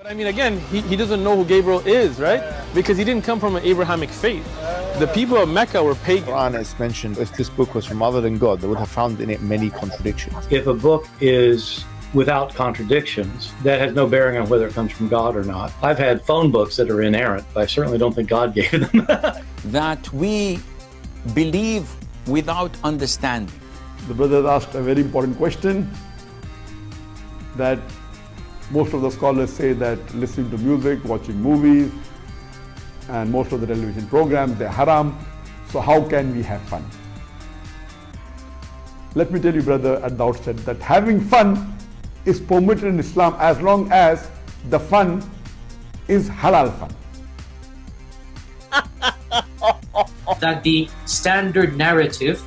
I mean, again, he doesn't know who Gabriel is, right? Because he didn't come from an Abrahamic faith. The people of Mecca were pagan. Quran is mentioned, if this book was from other than God, they would have found in it many contradictions. If a book is without contradictions, that has no bearing on whether it comes from God or not. I've had phone books that are inerrant, but I certainly don't think God gave them. That we believe without understanding. The brother asked a very important question, that most of the scholars say that listening to music, watching movies, and most of the television programs, they're haram. So how can we have fun? Let me tell you, brother, at the outset, that having fun is permitted in Islam as long as the fun is halal fun. That the standard narrative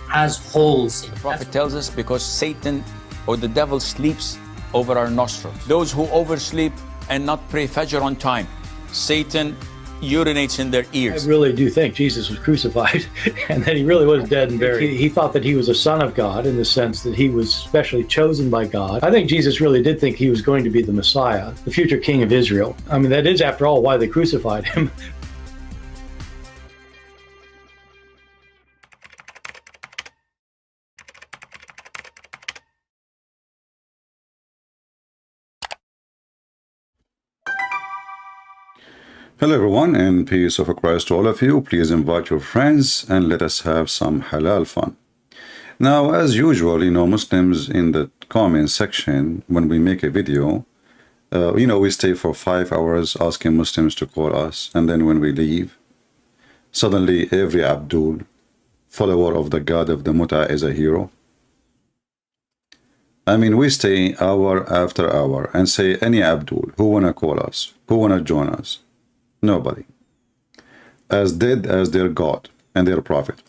has holes in it. The Prophet tells us because Satan or the devil sleeps over our nostrils. Those who oversleep and not pray Fajr on time, Satan urinates in their ears. I really do think Jesus was crucified and that he really was dead and buried. He thought that he was a son of God in the sense that he was specially chosen by God. I think Jesus really did think he was going to be the Messiah, the future king of Israel. I mean, that is, after all, why they crucified him. Hello everyone, and peace of Christ to all of you. Please invite your friends and let us have some halal fun. Now, as usual, Muslims in the comment section, when we make a video, we stay for 5 hours asking Muslims to call us, and then when we leave, suddenly every Abdul, follower of the God of the Mutta, is a hero. I mean, we stay hour after hour and say, any Abdul, who wanna call us, who wanna join us? Nobody. As dead as their God and their prophet.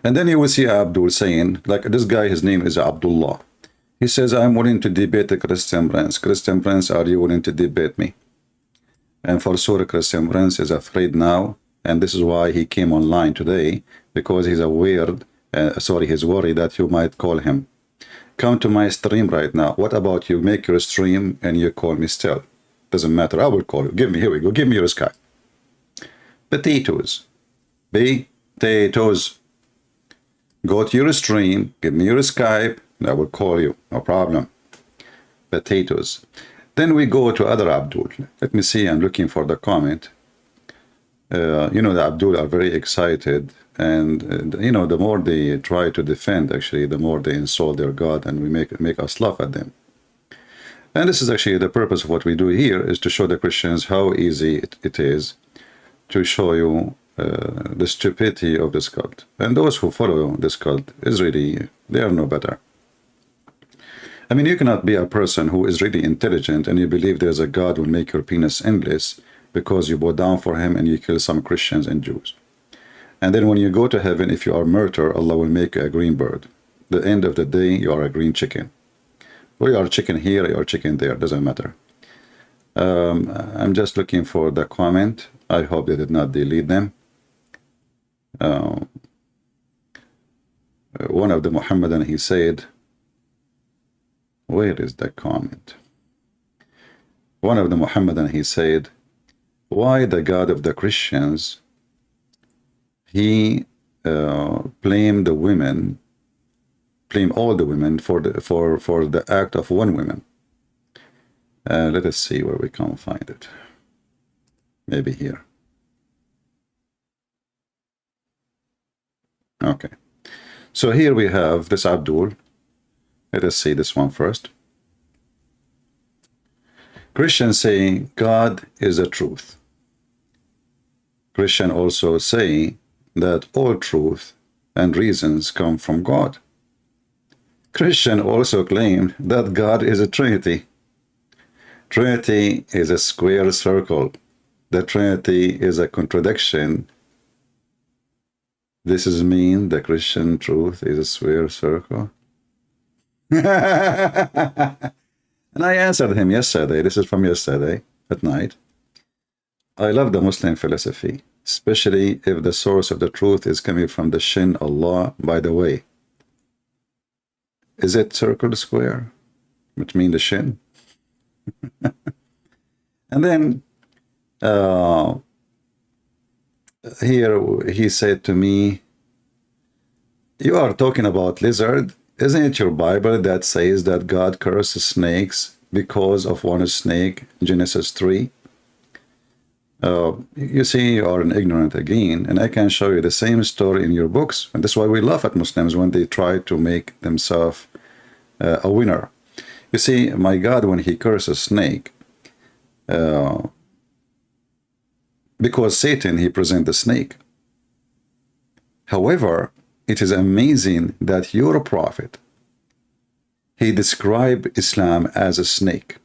And then you will see Abdul saying, like this guy, his name is Abdullah. He says, I'm willing to debate the Christian Prince. Christian Prince, are you willing to debate me? And for sure, Christian Prince is afraid now. And this is why he came online today, because he's aware, he's worried that you might call him. Come to my stream right now. What about you make your stream and you call me still? Doesn't matter, I will call you. Here we go, give me your Skype. Potatoes. Potatoes. Go to your stream, give me your Skype, and I will call you, no problem. Potatoes. Then we go to other Abdul. Let me see, I'm looking for the comment. The Abdul are very excited, and the more they try to defend, actually, the more they insult their God, and we make us laugh at them. And this is actually the purpose of what we do here, is to show the Christians how easy it is to show you the stupidity of this cult. And those who follow this cult is really, they are no better. I mean, you cannot be a person who is really intelligent and you believe there's a God who will make your penis endless because you bow down for him and you kill some Christians and Jews. And then when you go to heaven, if you are murdered, Allah will make you a green bird. The end of the day, you are a green chicken. Or you are chicken here, you are chicken there, doesn't matter. I'm just looking for the comment. I hope they did not delete them. One of the Muhammadan, he said, where is the comment? One of the Muhammadan, he said, why the God of the Christians, he blamed the women, blame all the women for the act of one woman. Let us see where we can find it. Maybe here. Okay. So here we have this Abdul. Let us see this one first. Christians say God is a truth. Christians also say that all truth and reasons come from God. Christians also claim that God is a Trinity. Trinity is a square circle. The Trinity is a contradiction. This is mean the Christian truth is a square circle. And I answered him yesterday. This is from yesterday at night. I love the Muslim philosophy, especially if the source of the truth is coming from the Shin Allah. By the way, is it circle square, which means the Shin? And then here he said to me, you are talking about lizard. Isn't it your Bible that says that God curses snakes because of one snake, Genesis 3? You see, you are an ignorant again, and I can show you the same story in your books. And that's why we laugh at Muslims when they try to make themselves a winner. You see, my God, when he curses snake, because Satan, he presents the snake. However, it is amazing that your prophet, he described Islam as a snake.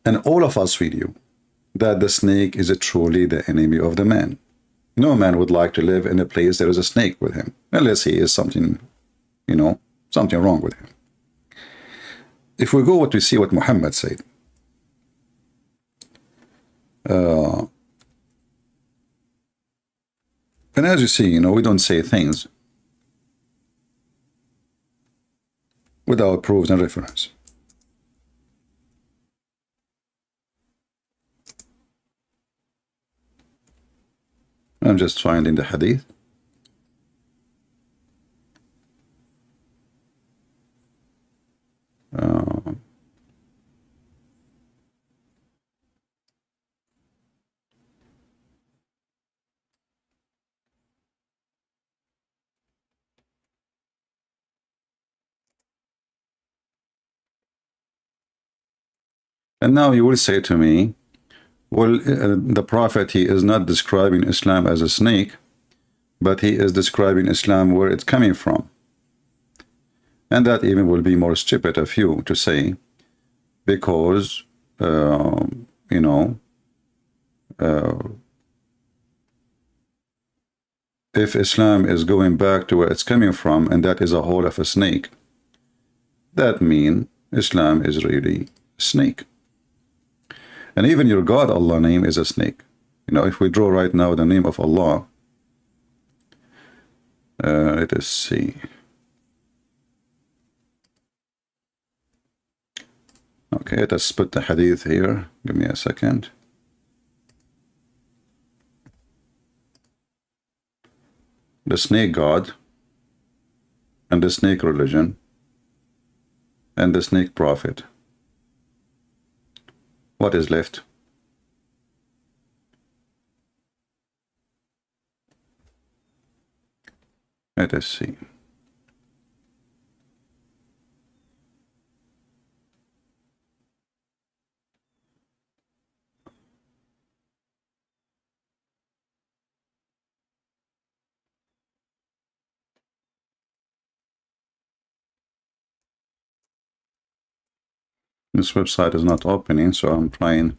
And all of us with you, that the snake is truly the enemy of the man. No man would like to live in a place there is a snake with him, unless he is something, you know, something wrong with him. If we go what we see what Muhammad said, and as you see, you know, we don't say things without proofs and reference. I'm just finding the hadith. And now you will say to me, well, the Prophet, he is not describing Islam as a snake, but he is describing Islam where it's coming from. And that even will be more stupid of you to say, because, you know, if Islam is going back to where it's coming from, and that is a hole of a snake, that means Islam is really a snake. And even your God, Allah name is a snake. You know, if we draw right now the name of Allah, let us see. Okay, let us put the hadith here. Give me a second. The snake God, and the snake religion, and the snake prophet. What is left? Let us see. This website is not opening, so I'm trying.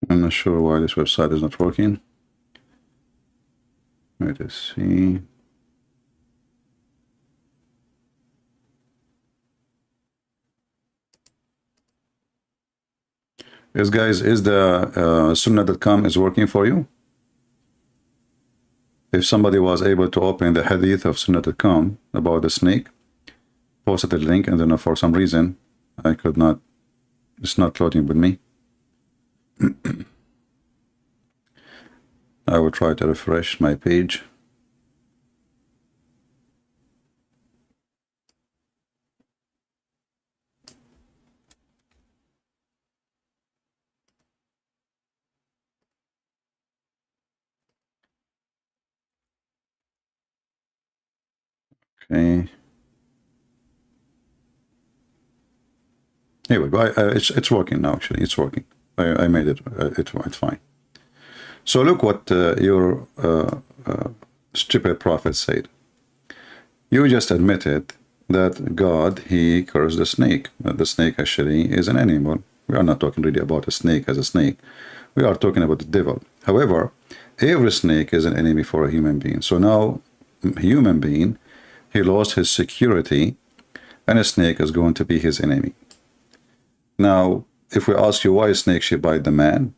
I'm not sure why this website is not working. Let us see. Yes, guys, is the Sunnah.com is working for you? If somebody was able to open the hadith of Sunnah.com about the snake, posted the link, and then for some reason I could not, it's not loading with me. I will try to refresh my page. Okay. Here we go. It's working now. Actually, it's working. I made it. It's fine. So look what your stupid prophet said. You just admitted that God, he cursed the snake. That the snake actually is an animal. We are not talking really about a snake as a snake. We are talking about the devil. However, every snake is an enemy for a human being. So now, a human being, he lost his security, and a snake is going to be his enemy. Now, if we ask you why a snake should bite the man,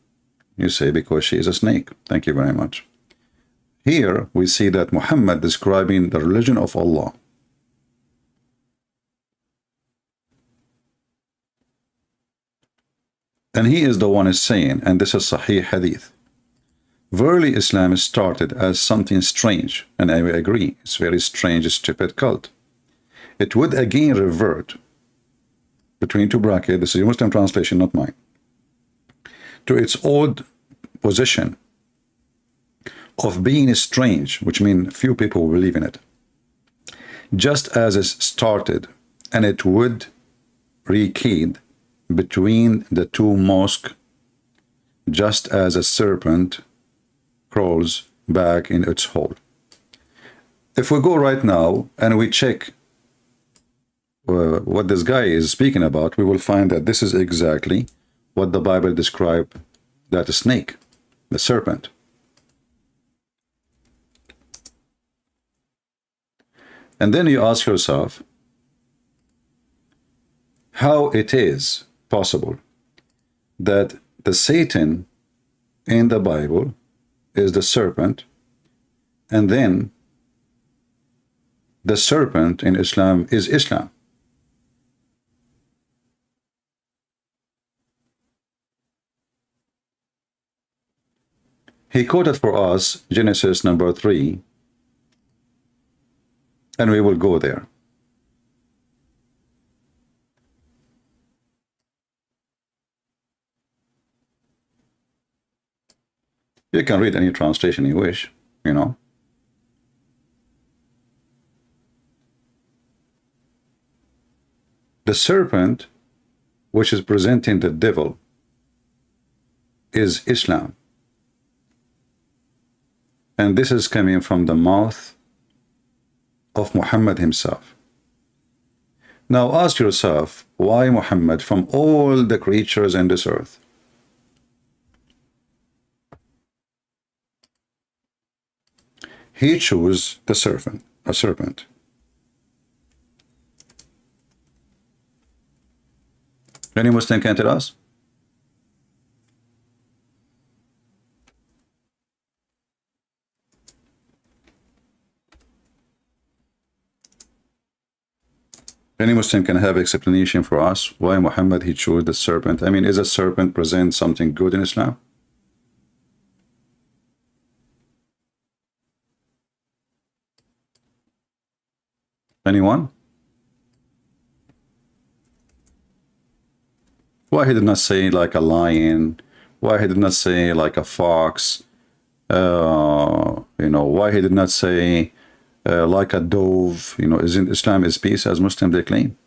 you say because she is a snake. Thank you very much. Here we see that Muhammad describing the religion of Allah. And he is the one is saying, and this is Sahih Hadith, verily Islam started as something strange, and I agree, it's very strange, stupid cult. It would again revert, between two brackets, this is your Muslim translation, not mine, to its old position of being strange, which means few people will believe in it. Just as it started, and it would recede between the two mosques, just as a serpent crawls back in its hole. If we go right now and we check what this guy is speaking about, we will find that this is exactly what the Bible describes that snake, the serpent. And then you ask yourself how it is possible that the Satan in the Bible is the serpent, and then the serpent in Islam is Islam. He quoted for us Genesis number 3, and we will go there. You can read any translation you wish, you know. The serpent, which is presenting the devil, is Islam. And this is coming from the mouth of Muhammad himself. Now ask yourself, why Muhammad from all the creatures in this earth? He chose the serpent, a serpent. Any Muslim can tell us? Any Muslim can have explanation for us why Muhammad he chose the serpent. I mean, is a serpent present something good in Islam? Anyone? Why he did not say like a lion? Why he did not say like a fox? You know, why he did not say like a dove? You know, isn't Islam is peace as Muslims they claim?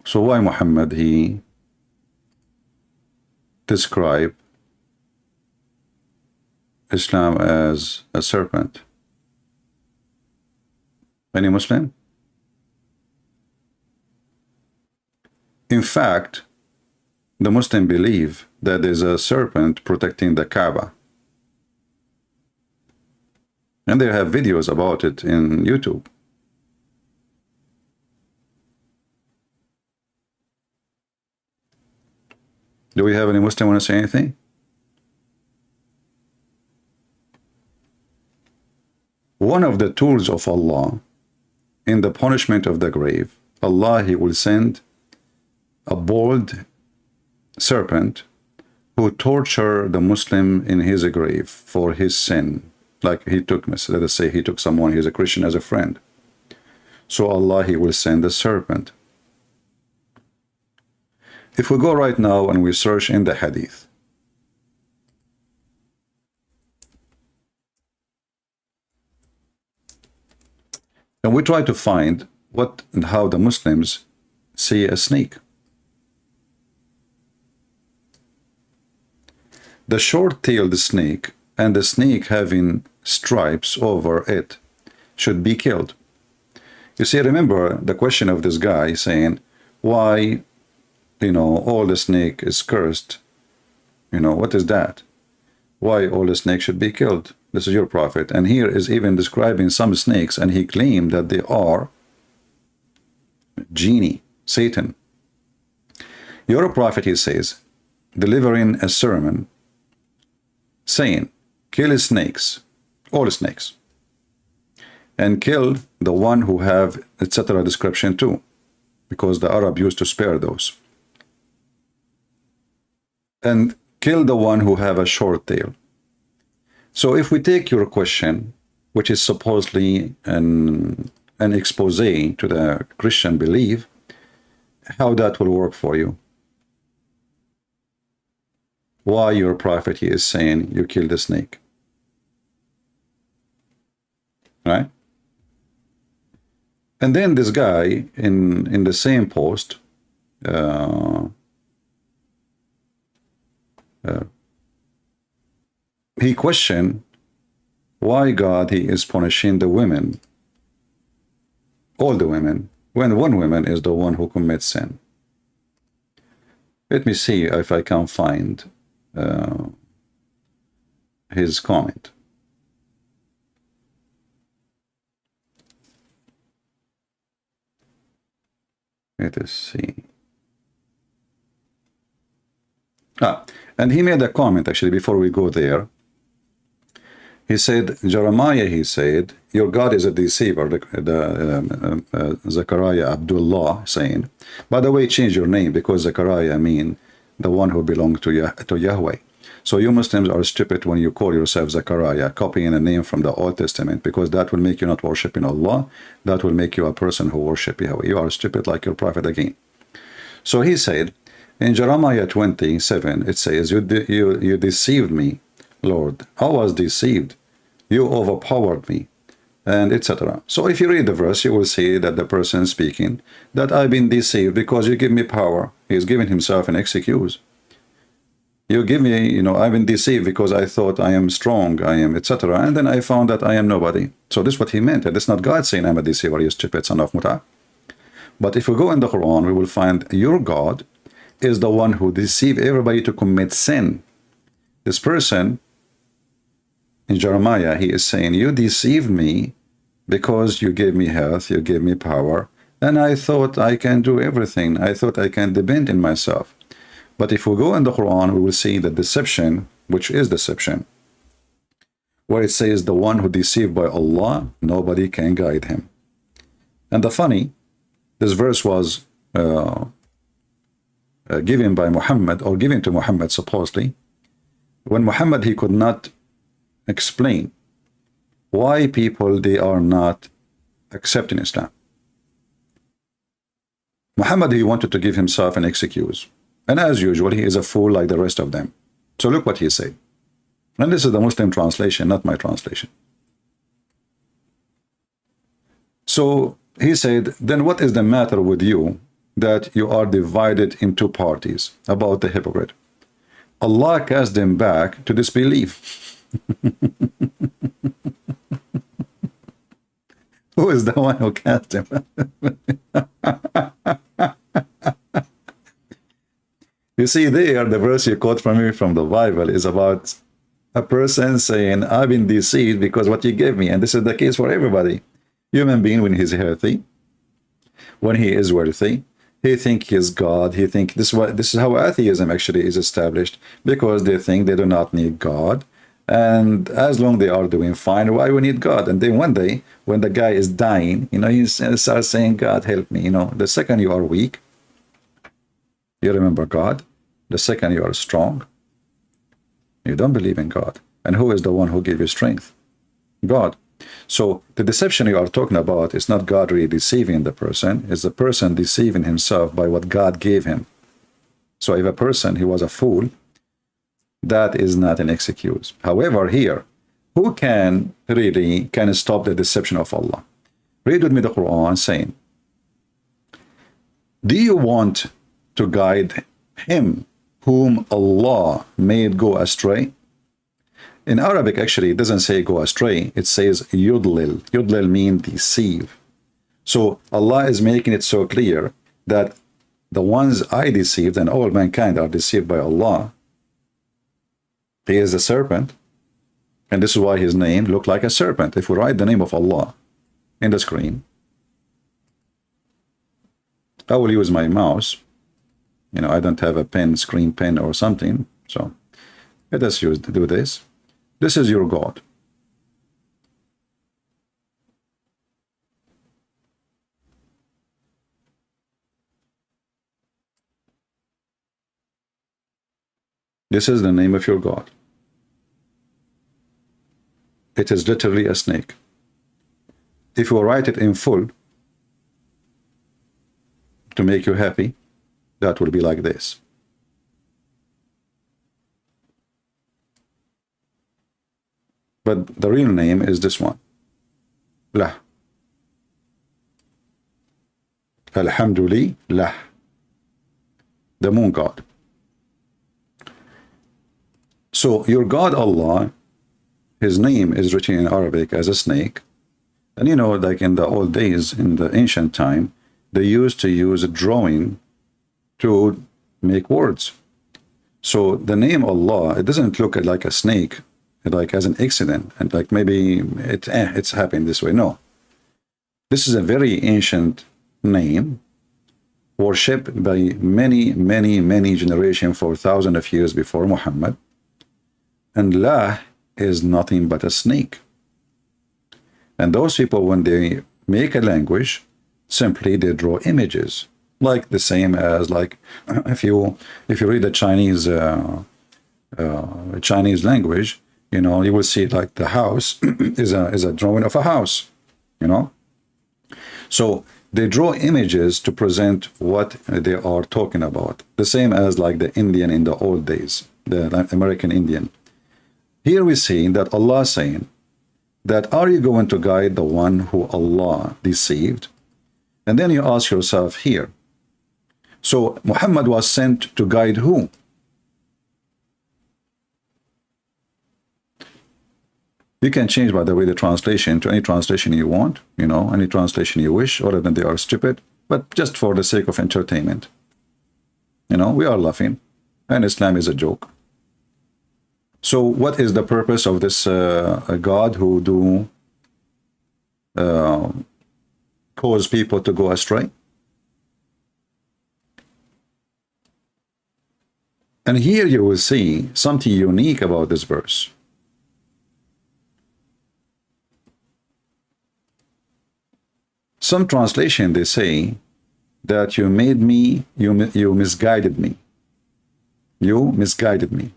So why Muhammad he described Islam as a serpent? Any Muslim? In fact, the Muslim believe that there's a serpent protecting the Kaaba. And they have videos about it in YouTube. Do we have any Muslim want to say anything? One of the tools of Allah in the punishment of the grave, Allah he will send a bold serpent who torture the Muslim in his grave for his sin. Like he took, let us say he took someone, he's a Christian, as a friend. So Allah he will send a serpent. If we go right now and we search in the hadith, and we try to find what and how the Muslims see a snake. The short-tailed snake and the snake having stripes over it should be killed. You see, remember the question of this guy saying, why, all the snake is cursed? What is that? Why all the snakes should be killed? This is your prophet. And here is even describing some snakes, and he claimed that they are genie, Satan. Your prophet, he says, delivering a sermon saying, kill snakes, all snakes, and kill the one who have, etc. description too, because the Arab used to spare those. And kill the one who have a short tail. So if we take your question, which is supposedly an expose to the Christian belief, how that will work for you. Why your prophet, he is saying you kill the snake. Right? And then this guy in the same post he questioned why God he is punishing the women, all the women, when one woman is the one who commits sin. Let me see if I can find his comment. Let us see. And he made a comment actually before we go there. He said, Jeremiah, he said, your God is a deceiver, Zechariah Abdullah saying, by the way, change your name because Zechariah mean the one who belonged to Yahweh. So you Muslims are stupid when you call yourself Zechariah, copying a name from the Old Testament, because that will make you not worshiping Allah. That will make you a person who worship Yahweh. You are stupid like your prophet again. So he said, in Jeremiah 27, it says, you deceived me, Lord. I was deceived. You overpowered me, and etc. So if you read the verse, you will see that the person speaking, that I've been deceived because you give me power. He is giving himself an excuse. You give me, I've been deceived because I thought I am strong, I am, etc. And then I found that I am nobody. So this is what he meant. And it's not God saying I'm a deceiver, you stupid son of Mutta. But if we go in the Quran, we will find your God is the one who deceived everybody to commit sin. This person, in Jeremiah, he is saying, you deceived me because you gave me health, you gave me power, and I thought I can do everything. I thought I can depend on myself. But if we go in the Quran, we will see the deception, which is deception, where it says the one who deceived by Allah, nobody can guide him. And the funny, this verse was given by Muhammad, or given to Muhammad supposedly, when Muhammad, he could not explain why people, they are not accepting Islam. Muhammad, he wanted to give himself an excuse. And as usual, he is a fool like the rest of them. So look what he said. And this is the Muslim translation, not my translation. So he said, then what is the matter with you that you are divided in two parties about the hypocrite? Allah cast them back to disbelief. Who is the one who cast him? You see there, the verse you quote from me from the Bible is about a person saying, I've been deceived because what you gave me. And this is the case for everybody. Human being, when he's healthy, when he is wealthy, he think he is God. He think this is how atheism actually is established, because they think they do not need God. And as long they are doing fine, why we need God? And then one day, when the guy is dying, he starts saying, God, help me. The second you are weak, you remember God. The second you are strong, you don't believe in God. And who is the one who gave you strength? God. So the deception you are talking about is not God really deceiving the person. It's the person deceiving himself by what God gave him. So if a person, he was a fool, that is not an excuse. However, here, who can stop the deception of Allah? Read with me the Quran saying, do you want to guide him whom Allah made go astray? In Arabic, actually, it doesn't say go astray. It says yudlil. Yudlil means deceive. So Allah is making it so clear that the ones I deceived and all mankind are deceived by Allah. He is a serpent, and this is why his name looked like a serpent. If we write the name of Allah in the screen, I will use my mouse. You know, I don't have a pen, screen pen or something, so let us do this. This is your God. This is the name of your God. It is literally a snake. If you write it in full to make you happy, that will be like this. But the real name is this one. Lah. Alhamdulillah. The moon god. So your God Allah, his name is written in Arabic as a snake. And you know, like in the old days, in the ancient time, they used to use a drawing to make words. So the name Allah, it doesn't look like a snake, like as an accident, and like maybe it's happened this way. No. This is a very ancient name, worshipped by many generations for thousands of years before Muhammad. And La is nothing but a snake. And those people, when they make a language, simply they draw images, like the same as like if you read the Chinese language, you know, you will see like the house is a drawing of a house, you know. So they draw images to present what they are talking about. The same as like the Indian in the old days, the American Indian. Here we see that Allah saying that, are you going to guide the one who Allah deceived? And then you ask yourself here, so Muhammad was sent to guide who? You can change, by the way, the translation to any translation you want, you know, any translation you wish, other than they are stupid, but just for the sake of entertainment. You know, we are laughing, and Islam is a joke. So what is the purpose of this God who do cause people to go astray? And here you will see something unique about this verse. Some translation, they say that you made me, you misguided me. You misguided me.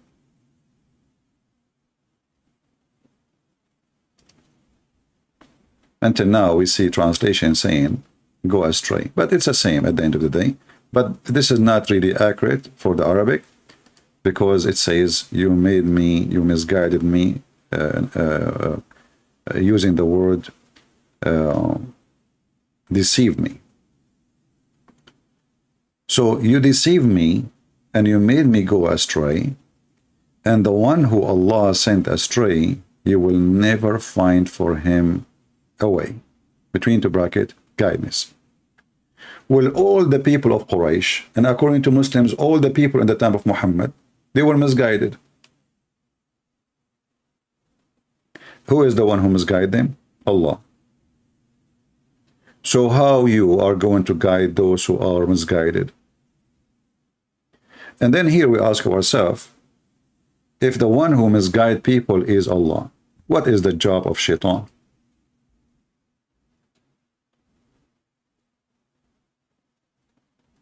Until now, we see translation saying, go astray. But it's the same at the end of the day. But this is not really accurate for the Arabic, because it says, you made me, you misguided me, using the word deceive me. So you deceived me, and you made me go astray, and the one who Allah sent astray, you will never find for him away, between two bracket, guidance. Well, all the people of Quraysh, and according to Muslims, all the people in the time of Muhammad, they were misguided. Who is the one who misguided them? Allah. So how you are going to guide those who are misguided? And then here we ask ourselves, if the one who misguides people is Allah, what is the job of shaitan?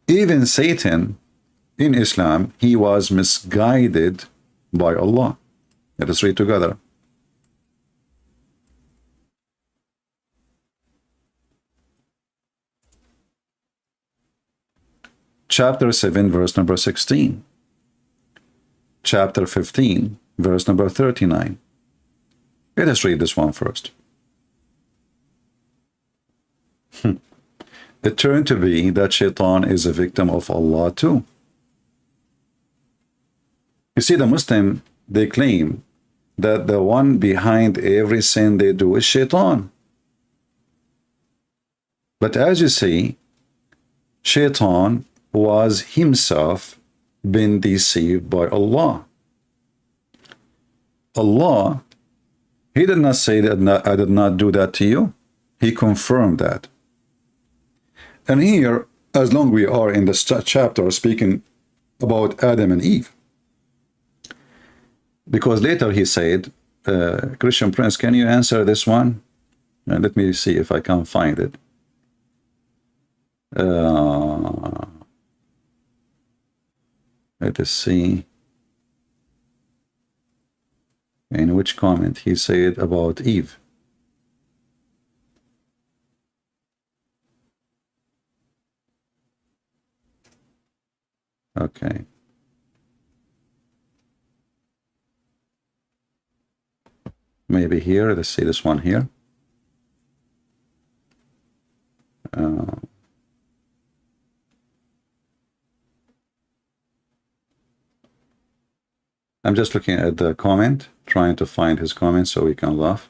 Even Satan in Islam, he was misguided by Allah. Let us read together. Chapter 7, verse number 16. Chapter 15, verse number 39. Let us read this one first. It turned to be that Shaitan is a victim of Allah too. You see, the Muslim, they claim that the one behind every sin they do is Shaitan. But as you see, Shaitan was himself been deceived by Allah. Allah, he did not say that I did not do that to you. He confirmed that. And here, as long we are in this chapter speaking about Adam and Eve, because later he said, Christian Prince, can you answer this one? And let me see if I can find it. Let us see in which comment he said about Eve. Okay. Maybe here, let's see this one here. I'm just looking at the comment, trying to find his comment so we can laugh.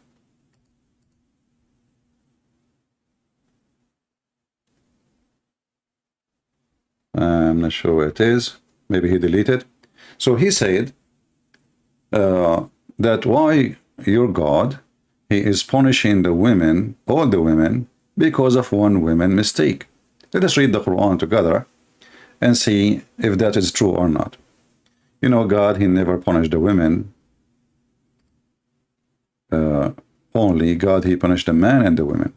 I'm not sure where it is. Maybe he deleted. So he said that why your God, he is punishing the women, all the women, because of one woman mistake. Let us read the Quran together and see if that is true or not. You know, God, he never punished the women. Only God, he punished the man and the women.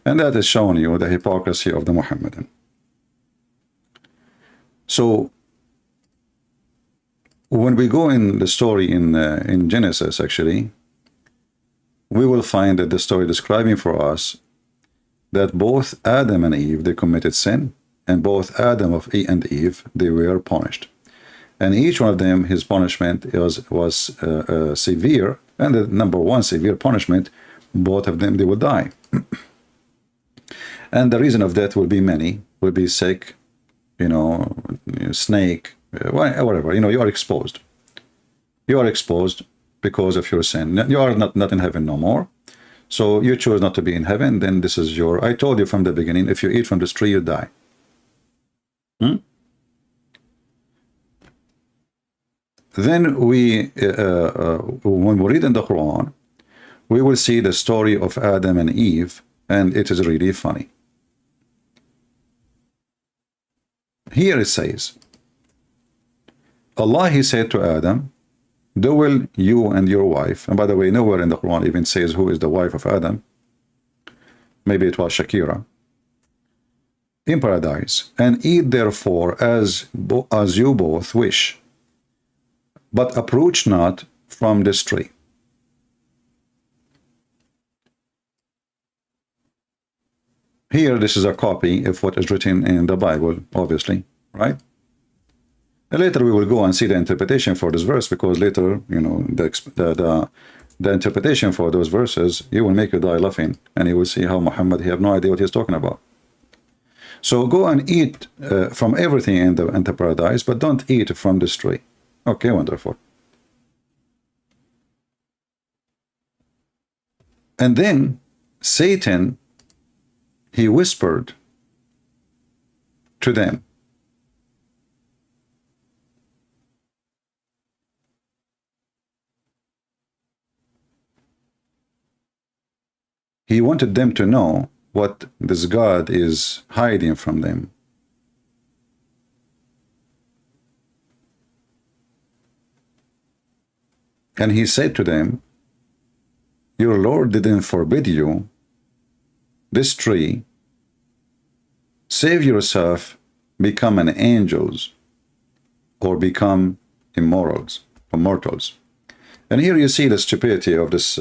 And that is showing you the hypocrisy of the Muhammadan. So, when we go in the story in Genesis, actually, we will find that the story describing for us that both Adam and Eve, they committed sin, and both Adam and Eve, they were punished. And each one of them, his punishment was severe, and the number one severe punishment, both of them, they will die. And the reason of that will be many, will be sick, you know, snake, whatever, you know, you are exposed. You are exposed because of your sin. You are not in heaven no more. So you choose not to be in heaven, then this is your, I told you from the beginning, if you eat from this tree, you die. Then we, when we read in the Quran, we will see the story of Adam and Eve, and it is really funny. Here it says, Allah, he said to Adam, do will you and your wife, and by the way, nowhere in the Quran even says who is the wife of Adam. Maybe it was Shakira. In paradise, and eat therefore as you both wish, but approach not from this tree. Here, this is a copy of what is written in the Bible, obviously, right? And later we will go and see the interpretation for this verse, because later, you know, the interpretation for those verses, you will make you die laughing, and you will see how Muhammad, he have no idea what he's talking about. So go and eat from everything in the paradise, but don't eat from this tree. Okay, wonderful. And then Satan, he whispered to them. He wanted them to know what this God is hiding from them. And he said to them, your Lord didn't forbid you this tree. Save yourself, become an angels, or become immortals. And here you see the stupidity of this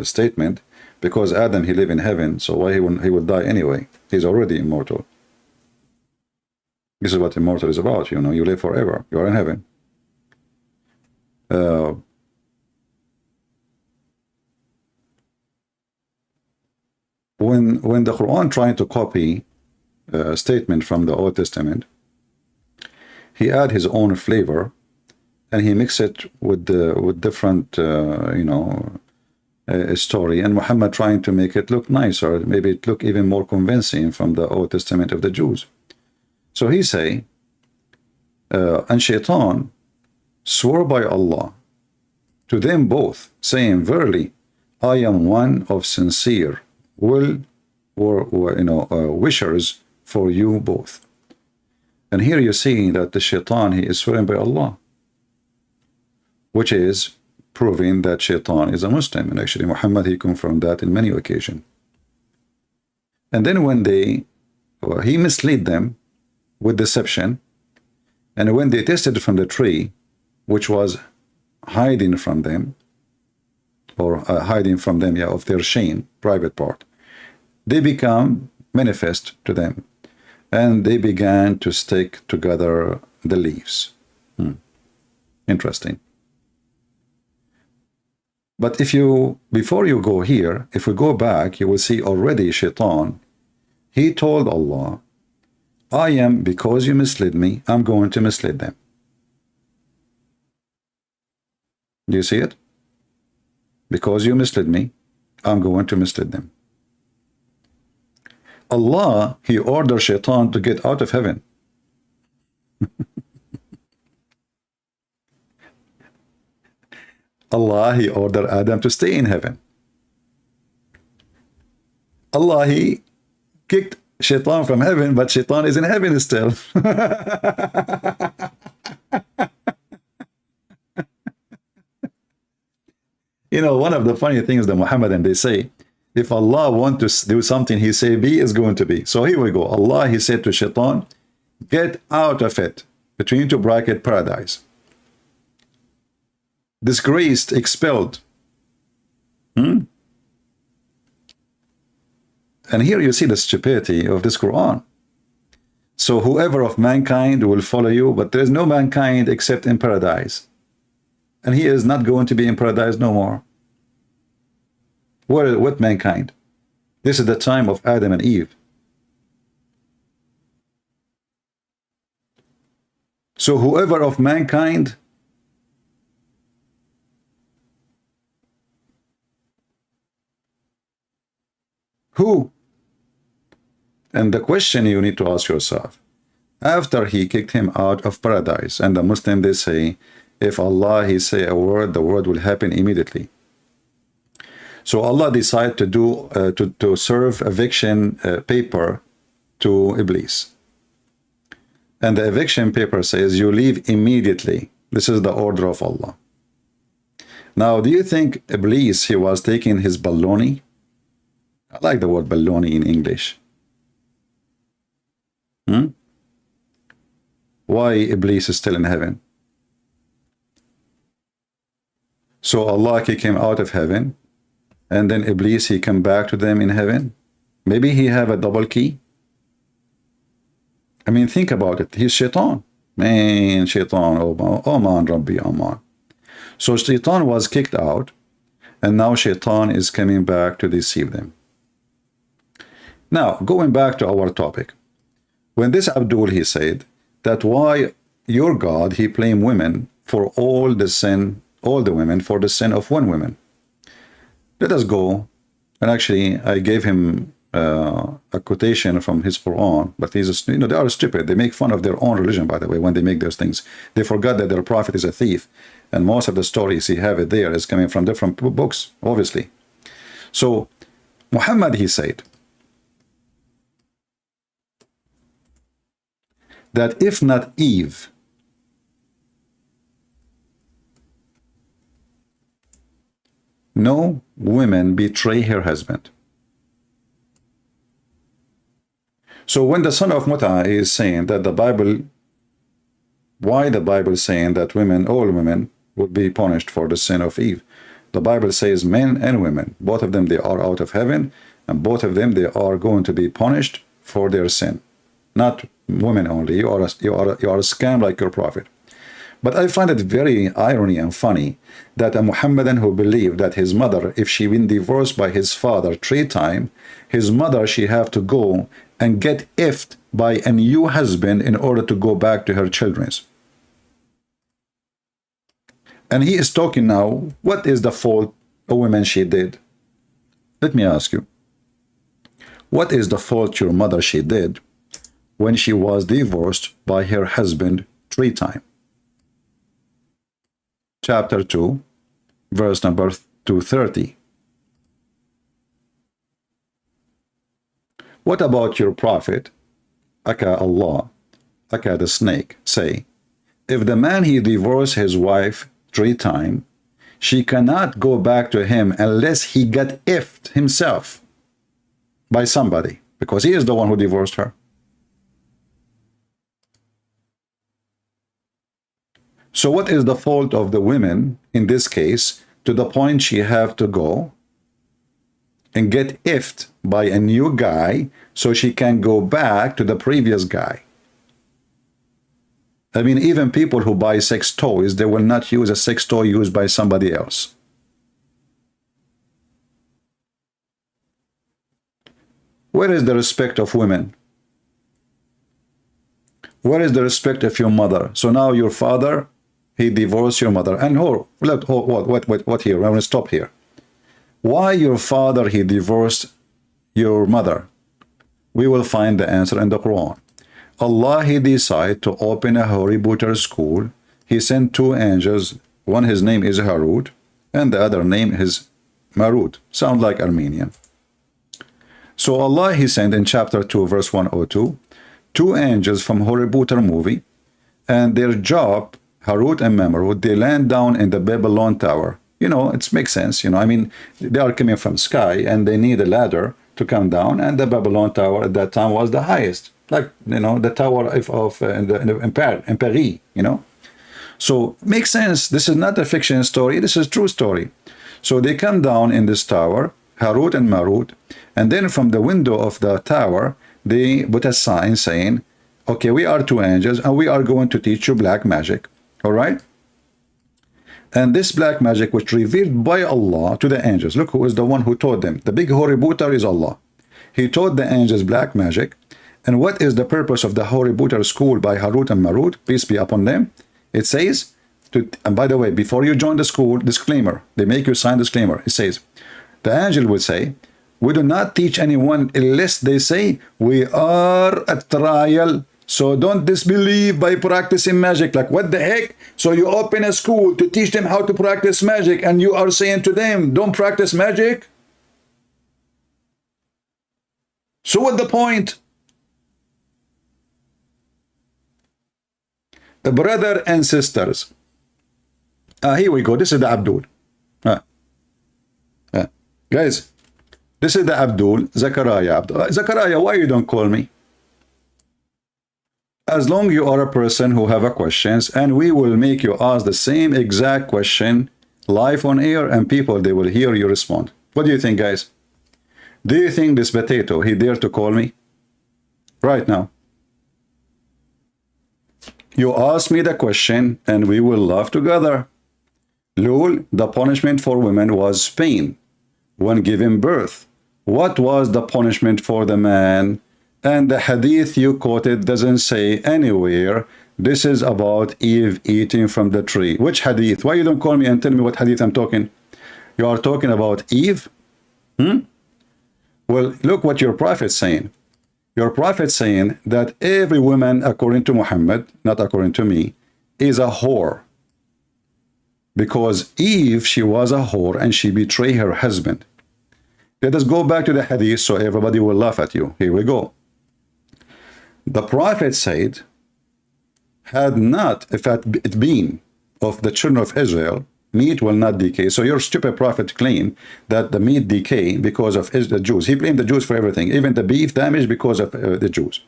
statement, because Adam, he lived in heaven, so why he would die anyway? He's already immortal. This is what immortal is about, you know, you live forever, you are in heaven. When the Quran tried to copy a statement from the Old Testament, he add his own flavor, and he mixed it with different, you know, story, and Muhammad trying to make it look nicer, maybe it look even more convincing from the Old Testament of the Jews. So he say, and Shaitan swore by Allah to them both, saying, verily, I am one of sincere will or wishers for you both. And here you see that the Shaitan, he is swearing by Allah, which is proving that Shaitan is a Muslim. And actually Muhammad, he confirmed that in many occasions. And then when he misled them with deception, and when they tasted from the tree, which was hiding from them, or hiding from them, of their shame, private part, they become manifest to them, and they began to stick together the leaves. Interesting. But before you go here, if we go back, you will see already Shaitan, he told Allah, because you misled me, I'm going to mislead them. Do you see it? Because you misled me, I'm going to mislead them. Allah, he ordered Shaitan to get out of heaven. Allah, he ordered Adam to stay in heaven. Allah, he kicked Shaitan from heaven, but Shaitan is in heaven still. One of the funny things that Muhammadan, they say, if Allah wants to do something, he say be is going to be. So here we go. Allah, he said to Shaitan, get out of it, between two bracket, paradise. Disgraced, expelled. And here you see the stupidity of this Quran. So whoever of mankind will follow you, but there is no mankind except in paradise. And he is not going to be in paradise no more. What mankind? This is the time of Adam and Eve. So whoever of mankind who? And the question you need to ask yourself, after he kicked him out of paradise, and the Muslim, they say, if Allah, he say a word, the word will happen immediately. So Allah decided to do to serve eviction paper to Iblis. And the eviction paper says, you leave immediately. This is the order of Allah. Now, do you think Iblis, he was taking his baloney? I like the word baloney in English. Why Iblis is still in heaven? So Allah kicked him out of heaven, and then Iblis, he come back to them in heaven. Maybe he have a double key. I mean, think about it. He's Shaitan. Man, Shaitan, oh man, Rabbi, oh man. So Shaitan was kicked out, and now Shaitan is coming back to deceive them. Now, going back to our topic. When this Abdul, he said that why your God, he blamed women for all the women for the sin of one woman. Let us go, and actually I gave him a quotation from his Quran, but they are stupid. They make fun of their own religion, by the way, when they make those things. They forgot that their prophet is a thief, and most of the stories he have it there is coming from different books, obviously. So Muhammad, he said that if not Eve, no woman betray her husband. So when the son of Mutta is saying that the Bible, why the Bible saying that all women would be punished for the sin of Eve? The Bible says men and women, both of them, they are out of heaven, and both of them, they are going to be punished for their sin. Not women only. You are a scam like your prophet. But I find it very irony and funny that a Muhammadan who believed that his mother, if she been divorced by his father 3 times, his mother, she have to go and get effed by a new husband in order to go back to her children's. And he is talking now, what is the fault a woman she did. Let me ask you, what is the fault your mother she did when she was divorced by her husband 3 times? Chapter 2, verse number 230. What about your prophet, aka Allah, aka the snake, say, if the man he divorced his wife 3 times, she cannot go back to him unless he got effed himself by somebody, because he is the one who divorced her. So what is the fault of the women in this case to the point she have to go and get effed by a new guy so she can go back to the previous guy? I mean, even people who buy sex toys, they will not use a sex toy used by somebody else. Where is the respect of women? Where is the respect of your mother? So now your father, he divorced your mother. And what here? I'm going to stop here. Why your father, he divorced your mother? We will find the answer in the Quran. Allah, he decided to open a Haribooter school. He sent 2 angels. One, his name is Harut, and the other name is Marut. Sound like Armenian. So Allah, he sent in chapter 2, verse 102, 2 angels from Haribooter movie, and their job, Harut and Marut, they land down in the Babylon Tower. You know, it makes sense. You know, I mean, they are coming from sky, and they need a ladder to come down, and the Babylon Tower at that time was the highest. Like, you know, the tower in Paris, you know. So, makes sense. This is not a fiction story. This is a true story. So, they come down in this tower, Harut and Marut, and then from the window of the tower, they put a sign saying, okay, we are 2 angels, and we are going to teach you black magic. All right? And this black magic was revealed by Allah to the angels. Look who is the one who taught them. The big Haribooter is Allah. He taught the angels black magic. And what is the purpose of the Haribooter school by Harut and Marut? Peace be upon them. It says, and by the way, before you join the school, disclaimer, they make you sign disclaimer. It says, the angel would say, we do not teach anyone unless they say, we are a trial. So don't disbelieve by practicing magic. Like, what the heck? So you open a school to teach them how to practice magic, and you are saying to them, don't practice magic? So what the point? The brother and sisters. Here we go. This is the Abdul. Guys, this is the Abdul. Zachariah. Zachariah, why you don't call me? As long you are a person who have a questions, and we will make you ask the same exact question live on air, and people, they will hear you respond. What do you think, guys? Do you think this potato, he dare to call me? Right now. You ask me the question, and we will laugh together. Lul, the punishment for women was pain when giving birth. What was the punishment for the man? And the hadith you quoted doesn't say anywhere. This is about Eve eating from the tree. Which hadith? Why you don't call me and tell me what hadith I'm talking? You are talking about Eve? Well, look what your prophet's saying. Your prophet's saying that every woman, according to Muhammad, not according to me, is a whore. Because Eve, she was a whore and she betrayed her husband. Let us go back to the hadith so everybody will laugh at you. Here we go. The prophet said, had not, if it been of the children of Israel, meat will not decay. So your stupid prophet claimed that the meat decay because of the Jews. He blamed the Jews for everything, even the beef damaged because of the Jews.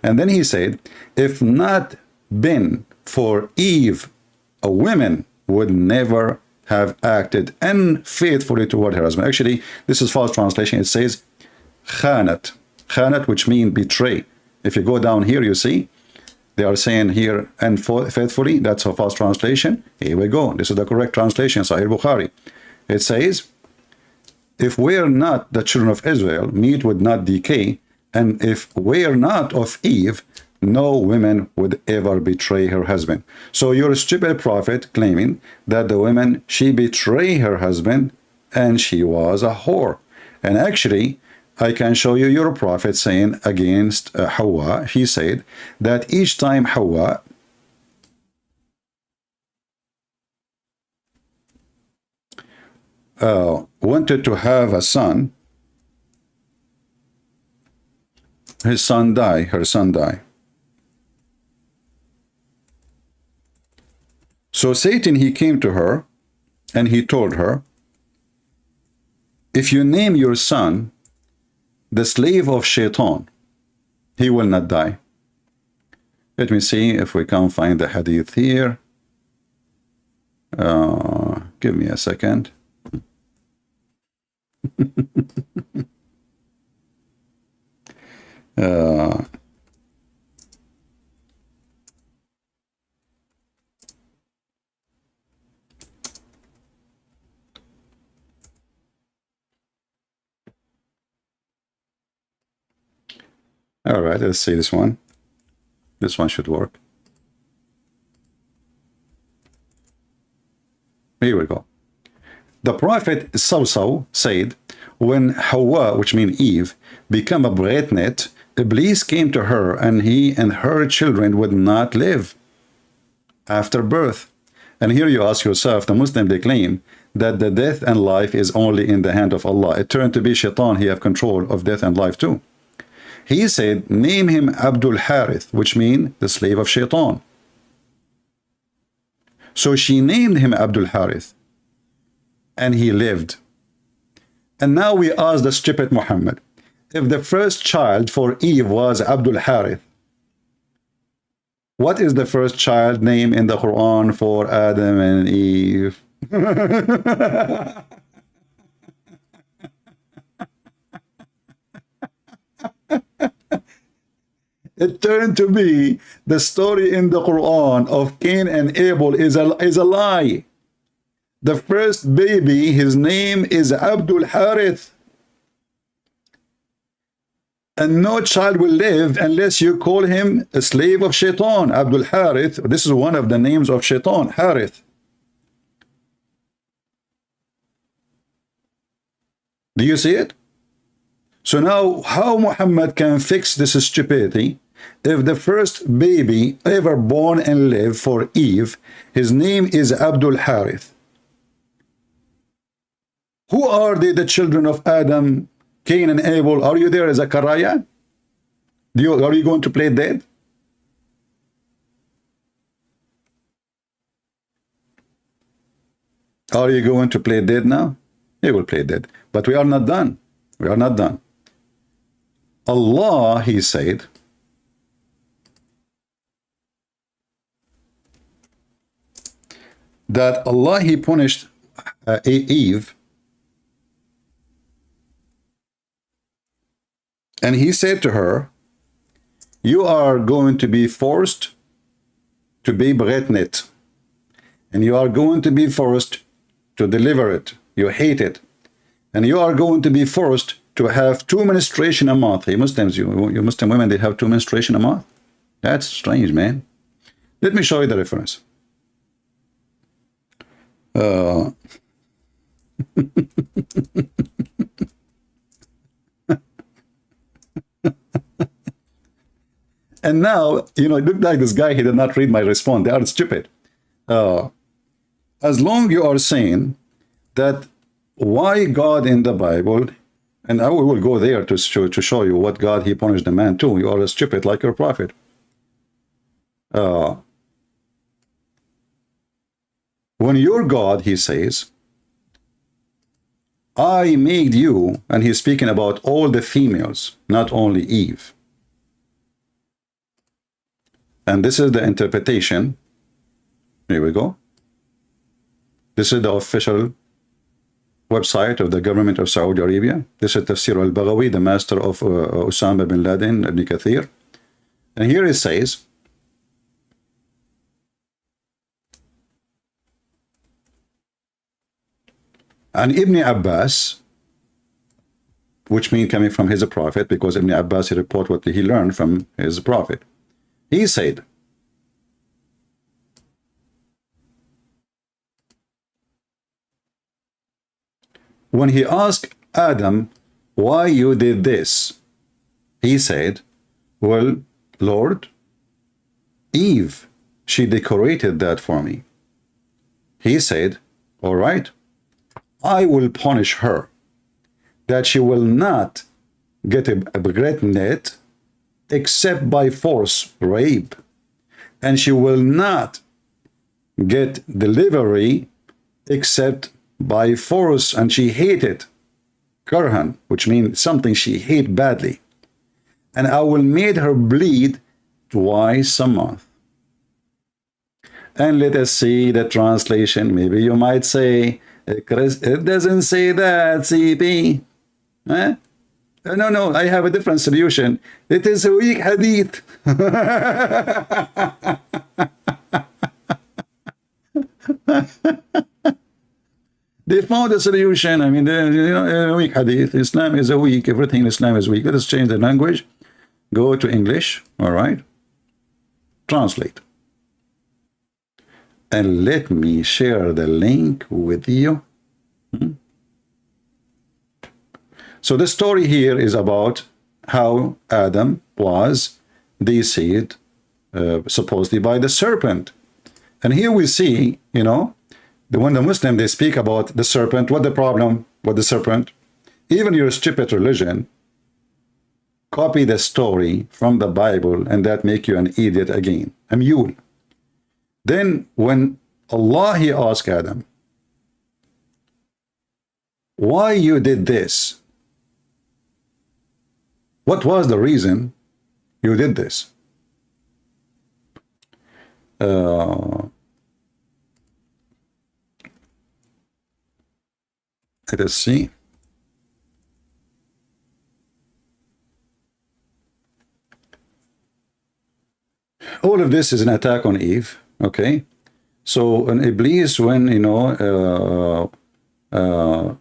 And then he said, if not been for Eve, a woman would never have acted unfaithfully toward her husband. Actually, this is false translation. It says, khanat. Khanat, which means betray. If you go down here, you see, they are saying here, unfaithfully. That's a false translation. Here we go. This is the correct translation, Sahih Bukhari. It says, if we're not the children of Israel, meat would not decay. And if we're not of Eve, no woman would ever betray her husband. So you're a stupid prophet claiming that the woman, she betray her husband and she was a whore. And actually, I can show you your prophet saying against Hawa. He said that each time Hawa wanted to have a son, her son died. So Satan, he came to her and he told her, if you name your son the slave of Shaitan, he will not die. Let me see if we can find the hadith here. Give me a second. All right, let's see this one. This one should work. Here we go. The prophet Saw said, when Hawa, which means Eve, became a pregnant, Iblis came to her, and he and her children would not live after birth. And here you ask yourself, the Muslim, they claim that the death and life is only in the hand of Allah. It turned to be Shaitan, he have control of death and life too. He said, name him Abdul Harith, which means the slave of Shaitan. So she named him Abdul Harith, and he lived. And now we ask the stupid Muhammad, if the first child for Eve was Abdul Harith, what is the first child name in the Quran for Adam and Eve? It turned to be the story in the Quran of Cain and Abel is a lie. The first baby, his name is Abdul Harith. And no child will live unless you call him a slave of Shaitan. Abdul Harith, this is one of the names of Shaitan, Harith. Do you see it? So now, how Muhammad can fix this stupidity if the first baby ever born and live for Eve, his name is Abdul Harith? Who are they, the children of Adam, Cain and Abel? Are you there, Zachariah? Are you going to play dead? Are you going to play dead now? You will play dead. But we are not done. We are not done. Allah, he said, that Allah, he punished Eve, and he said to her, you are going to be forced to be pregnant, and you are going to be forced to deliver it. You hate it. And you are going to be forced to have 2 menstruation a month. Hey, Muslims, you Muslim women, they have 2 menstruation a month? That's strange, man. Let me show you the reference. And now, you know, it looked like this guy, he did not read my response. They are stupid. As long you are saying that why God in the Bible, and I will go there to show you what God, he punished the man too. You are stupid like your prophet. When your God, he says, I made you, and he's speaking about all the females, not only Eve. And this is the interpretation. Here we go. This is the official website of the government of Saudi Arabia. This is Tafsir al-Baghawi, the master of Osama bin Laden, Ibn Kathir. And here it says, and Ibn Abbas, which means coming from his prophet, because Ibn Abbas, he report what he learned from his prophet. He said, when he asked Adam, why you did this, he said, well, Lord, Eve, she decorated that for me. He said, all right, I will punish her, that she will not get pregnant except by force, rape, and she will not get delivery except by force, and she hated karhan, which means something she hate badly, and I will make her bleed twice a month. And let us see the translation. Maybe you might say, Chris, it doesn't say that, CP. Eh? No, I have a different solution. It is a weak hadith. They found a solution. I mean, a weak hadith. Islam is a weak. Everything in Islam is weak. Let us change the language. Go to English. All right. Translate. And let me share the link with you. So the story here is about how Adam was deceived, supposedly by the serpent. And here we see, when the Muslim, they speak about the serpent, what the problem with the serpent? Even your stupid religion, copy the story from the Bible, and that make you an idiot again, a mule. Then when Allah, he asked Adam, why you did this? What was the reason you did this? Let us see. All of this is an attack on Eve. Okay, so an Iblis, when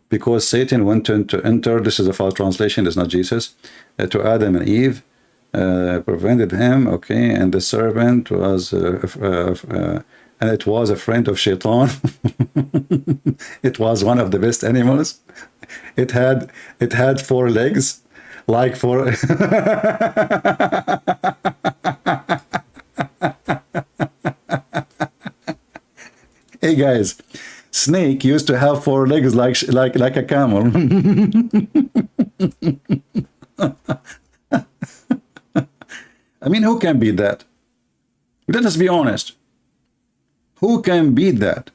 because Satan went to enter, this is a false translation, it's not Jesus, to Adam and Eve, prevented him. Okay, and the serpent was and it was a friend of Shaitan. It was one of the best animals. It had 4 legs, like 4. Hey guys, snake used to have 4 legs like a camel. I mean, who can beat that? Let us be honest. Who can beat that?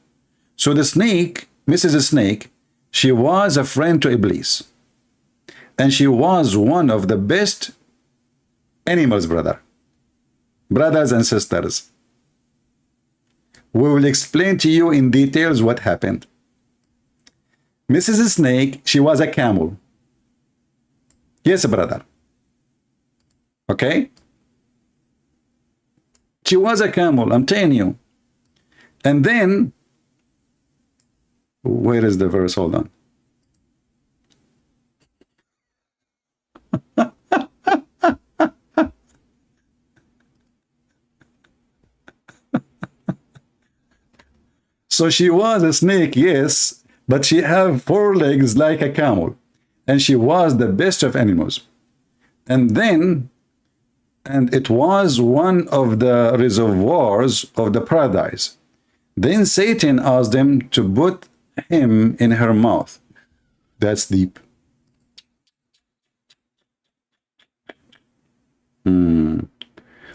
So the snake, Mrs. Snake, she was a friend to Iblis. And she was one of the best animals, brothers and sisters. We will explain to you in details what happened. Mrs. Snake, she was a camel. Yes, brother. Okay? She was a camel, I'm telling you. And then, where is the verse? Hold on. So she was a snake, yes, but she had 4 legs like a camel. And she was the best of animals. And it was one of the reservoirs of the paradise. Then Satan asked them to put him in her mouth. That's deep.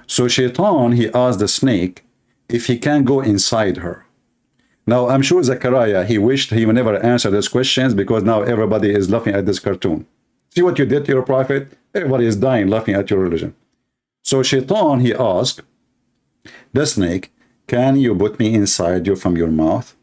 So Shaitan, he asked the snake if he can go inside her. Now, I'm sure Zechariah, he wished he would never answer those questions, because now everybody is laughing at this cartoon. See what you did to your prophet? Everybody is dying laughing at your religion. So Shaitan, he asked the snake, can you put me inside you from your mouth?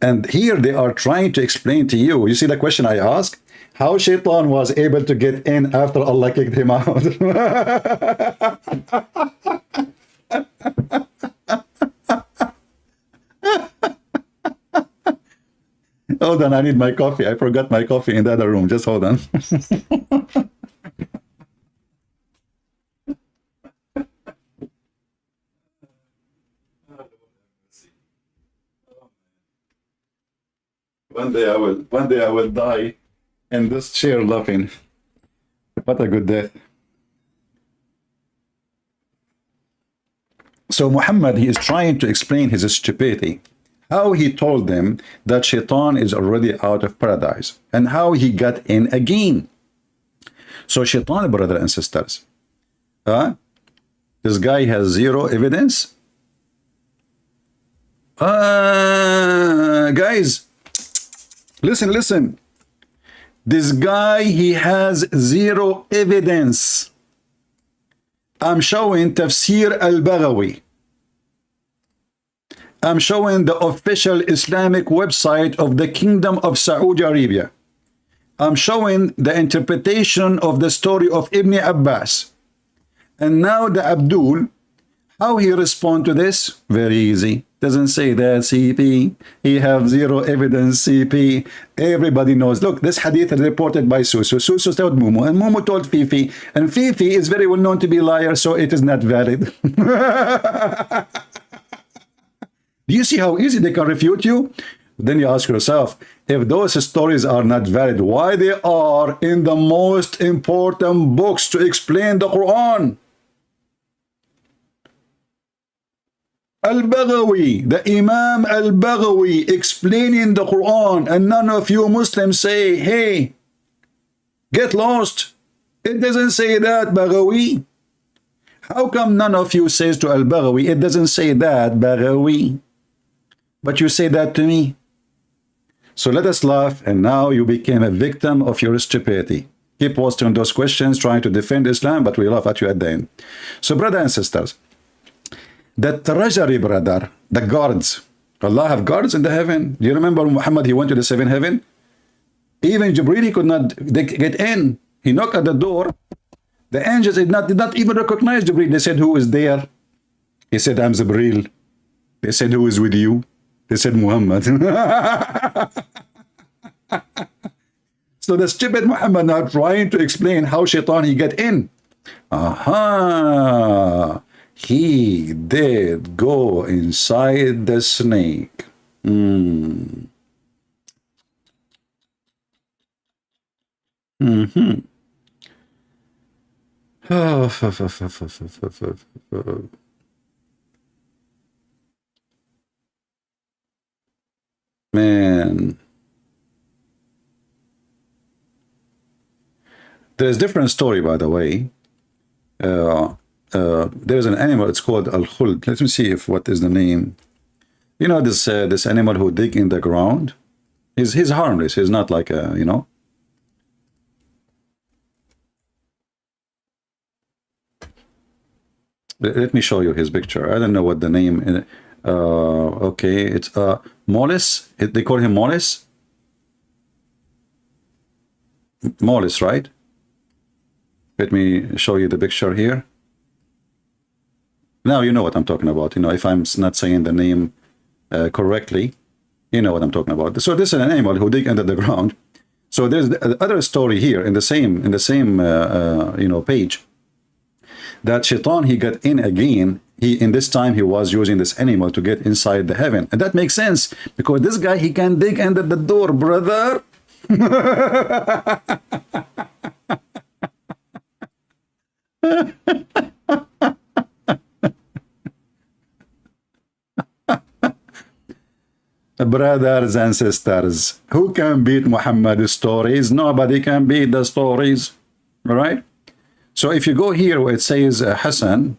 And here they are trying to explain to you. You see the question I asked? How Shaitan was able to get in after Allah kicked him out. Hold on, I need my coffee. I forgot my coffee in the other room. Just hold on. one day I will die in this chair laughing. What a good death. So Muhammad, he is trying to explain his stupidity. How he told them that Shaitan is already out of paradise and how he got in again. So Shaitan, brothers and sisters, this guy has zero evidence. Guys, listen. This guy, he has zero evidence. I'm showing Tafsir al-Baghawi. I'm showing the official Islamic website of the Kingdom of Saudi Arabia. I'm showing the interpretation of the story of Ibn Abbas. And now the Abdul, how he respond to this? Very easy. Doesn't say that, CP. He have zero evidence, CP. Everybody knows. Look, this hadith is reported by Susu. Susu told Mumu, and Mumu told Fifi. And Fifi is very well known to be a liar, so it is not valid. Do you see how easy they can refute you? Then you ask yourself, if those stories are not valid, why they are in the most important books to explain the Quran? Al-Baghawi, the Imam Al-Baghawi explaining the Quran, and none of you Muslims say, hey, get lost. It doesn't say that, Baghawi. How come none of you says to Al-Baghawi, it doesn't say that, Baghawi? But you say that to me. So let us laugh, and now you became a victim of your stupidity. Keep posting those questions, trying to defend Islam, but we laugh at you at the end. So brothers and sisters, the treasury, brother, the guards, Allah have guards in the heaven. Do you remember Muhammad, he went to the seventh heaven? Even Jibreel, he could not get in. He knocked at the door. The angels did not even recognize Jibreel. They said, who is there? He said, I'm Jibreel. They said, who is with you? They said, Muhammad. So the stupid Muhammad now trying to explain how Shaitan he get in. Aha! He did go inside the snake. Man. There's a different story, by the way. There's an animal, it's called al-khuld. Let me see if what is the name. You know this this animal who dig in the ground? He's harmless. He's not like a, you know. Let me show you his picture. I don't know what the name. Okay, it's mollis. They call him mollis. Mollis, right? Let me show you the picture here. Now you know what I'm talking about. You know, if I'm not saying the name correctly, you know what I'm talking about. So this is an animal who dig under the ground. So there's the other story here in the same you know, page, that Shaitan he got in again. In this time he was using this animal to get inside the heaven, and that makes sense because this guy he can dig under the door, brother. Brothers and sisters, who can beat Muhammad's stories? Nobody can beat the stories. All right. So if you go here where it says Hassan,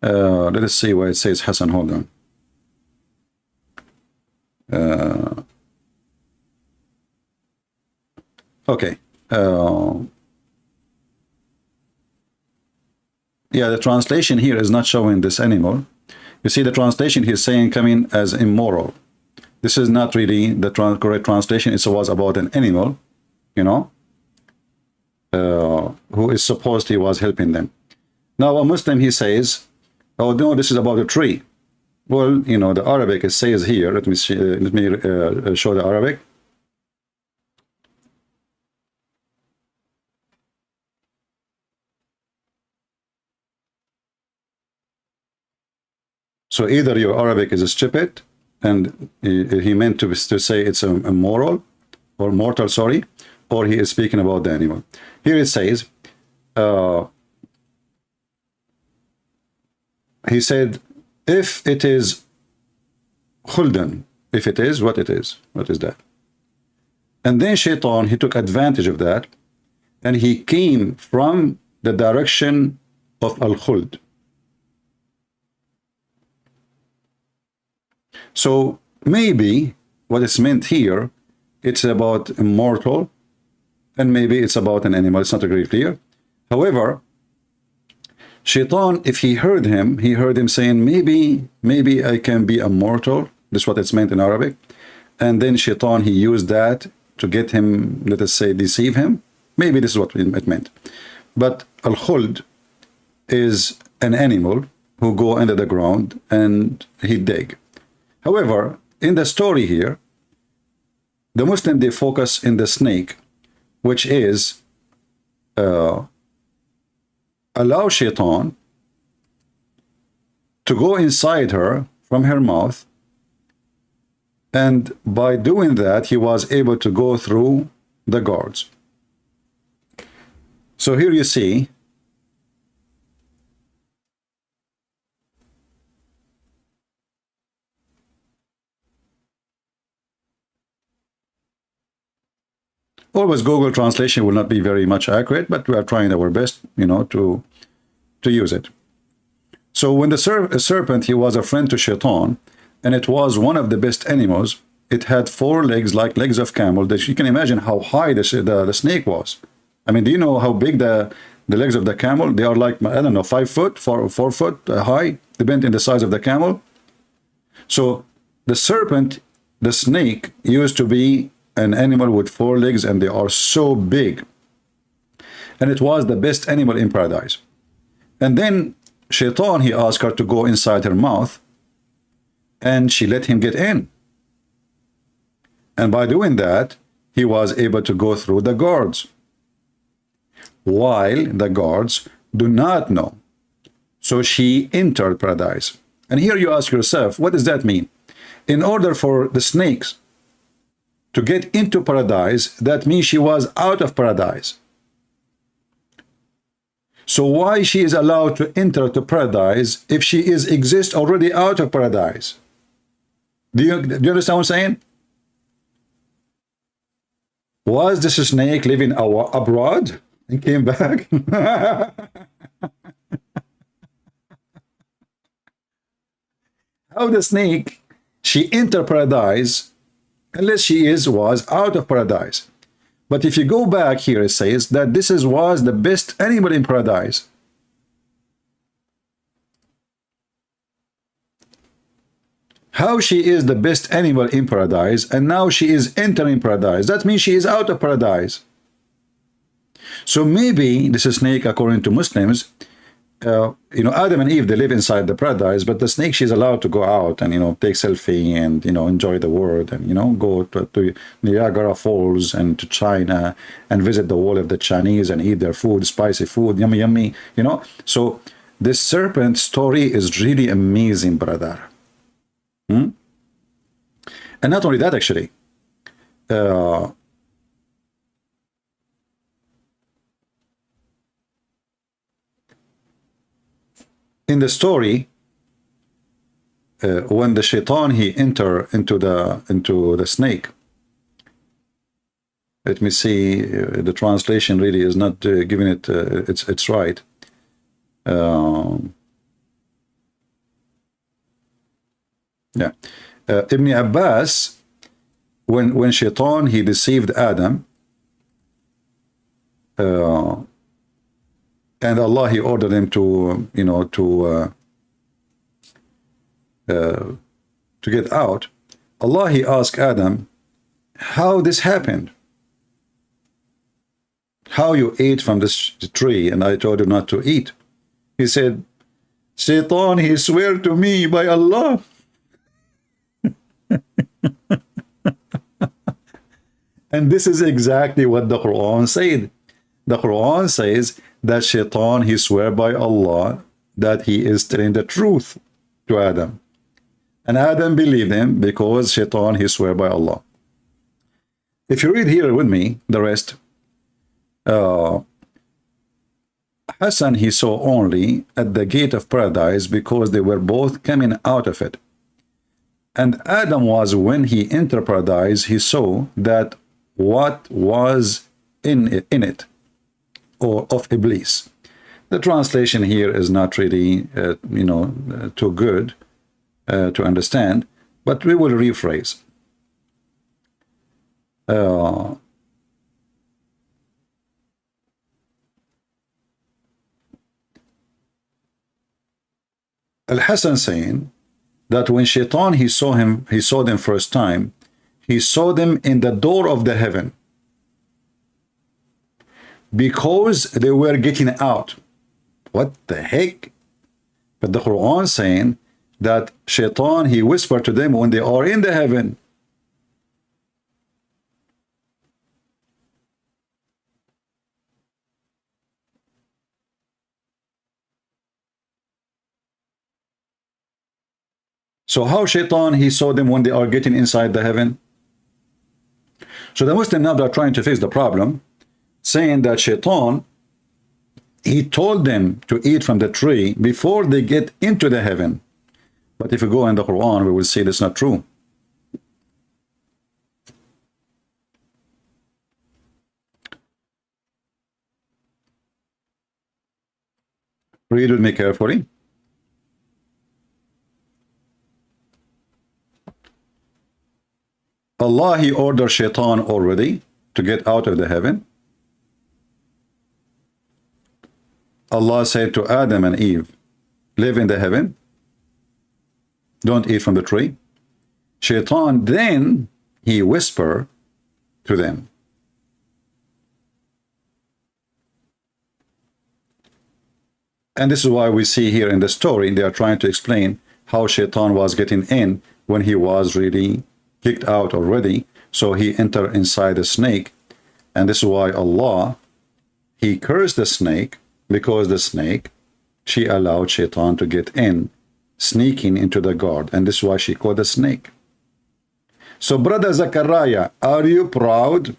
let us see where it says Hassan. Hold on. Okay. Yeah, the translation here is not showing this anymore. You see, the translation he's saying coming as immoral. This is not really the correct translation. It was about an animal, you know, who is supposed he was helping them. Now a Muslim he says, oh no, this is about a tree. Well, you know, the Arabic it says here. Let me see, show the Arabic. So either your Arabic is stupid and he meant to say it's a moral or mortal, sorry, or he is speaking about the animal. Here it says, he said, if it is khuldan, if it is, what it is, what is that? And then Shaitan, he took advantage of that, and he came from the direction of al-khuld. So maybe what is meant here, it's about immortal, and maybe it's about an animal. It's not very clear. However, Shaitan, if he heard him saying, maybe I can be immortal. This is what it's meant in Arabic. And then Shaitan, he used that to get him, let us say, deceive him. Maybe this is what it meant. But al-khuld is an animal who go under the ground and he dig. However, in the story here, the Muslim, they focus in the snake, which is allow Shaitan to go inside her from her mouth, and by doing that, he was able to go through the guards. So here you see always Google translation will not be very much accurate, but we are trying our best, you know, to use it. So when the serpent, he was a friend to Shaitan, and it was one of the best animals. It had 4 legs like legs of camel. That you can imagine how high the snake was. I mean, do you know how big the legs of the camel? They are like, I don't know, 5 foot, 4 foot high, depending on the size of the camel. So the serpent, the snake, used to be an animal with 4 legs, and they are so big. And it was the best animal in paradise. And then Shaitan, he asked her to go inside her mouth, and she let him get in. And by doing that, he was able to go through the guards, while the guards do not know. So she entered paradise. And here you ask yourself, what does that mean? In order for the snakes to get into paradise, that means she was out of paradise. So why she is allowed to enter to paradise if she exists already out of paradise? Do you understand what I'm saying? Was this snake living abroad and came back? How the snake, she entered paradise unless she was out of paradise. But if you go back here, it says that this was the best animal in paradise. How she is the best animal in paradise, and now she is entering paradise. That means she is out of paradise. So maybe this snake, according to Muslims, you know, Adam and Eve, they live inside the paradise, but the snake, she's allowed to go out and, you know, take selfie and, you know, enjoy the world and, you know, go to Niagara Falls and to China and visit the wall of the Chinese and eat their food, spicy food, yummy, yummy, you know. So this serpent story is really amazing, brother. And not only that, actually, in the story, when the Shaitan, he enter into the snake. Let me see. The translation really is not giving it it's right. Yeah, Ibn Abbas, when Shaitan, he deceived Adam, and Allah, he ordered him to, you know, to get out. Allah, he asked Adam, how this happened? How you ate from this tree and I told you not to eat? He said, Shaitan, he swear to me by Allah. And this is exactly what the Quran said. The Quran says that Shaitan, he swear by Allah that he is telling the truth to Adam. And Adam believed him because Shaitan, he swear by Allah. If you read here with me, the rest, Hassan he saw only at the gate of paradise because they were both coming out of it. And Adam was, when he entered paradise, he saw that what was in it, or of Iblis. The translation here is not really, too good to understand, but we will rephrase. Al-Hasan saying that when Shaitan he saw them first time, he saw them in the door of the heaven because they were getting out. What the heck? But the Quran saying that Shaitan he whispered to them when they are in the heaven. So how Shaitan he saw them when they are getting inside the heaven? So the Muslim now are trying to fix the problem, saying that Shaitan he told them to eat from the tree before they get into the heaven. But if we go in the Quran, we will see that's not true. Read with me carefully. Allah he ordered Shaitan already to get out of the heaven. Allah said to Adam and Eve, live in the heaven, don't eat from the tree. Shaitan then he whispered to them. And this is why we see here in the story they are trying to explain how Shaitan was getting in when he was really kicked out already. So he entered inside the snake, and this is why Allah he cursed the snake, because the snake she allowed Shaitan to get in, sneaking into the garden, and this is why she called the snake. So brother Zachariah, are you proud?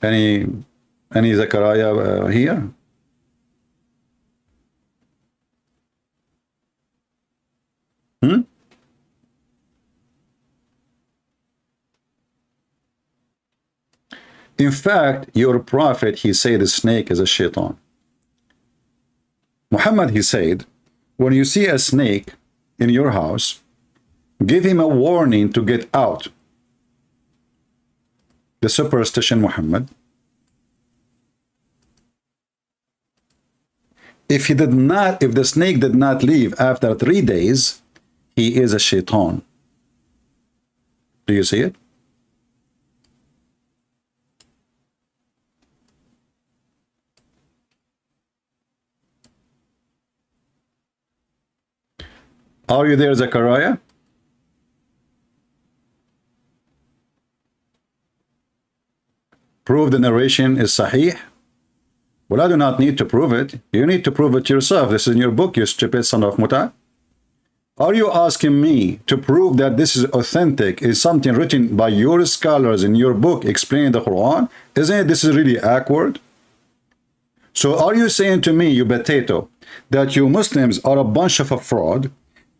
Any Zachariah here? In fact, your prophet, he said the snake is a shaitan. Muhammad, he said, when you see a snake in your house, give him a warning to get out. The superstition, Muhammad. If the snake did not leave after 3 days, he is a shaitan. Do you see it? Are you there, Zechariah? Prove the narration is sahih? Well, I do not need to prove it. You need to prove it yourself. This is in your book, you stupid son of Mutta. Are you asking me to prove that this is authentic, is something written by your scholars in your book explaining the Quran? Isn't it this is really awkward? So are you saying to me, you potato, that you Muslims are a bunch of a fraud,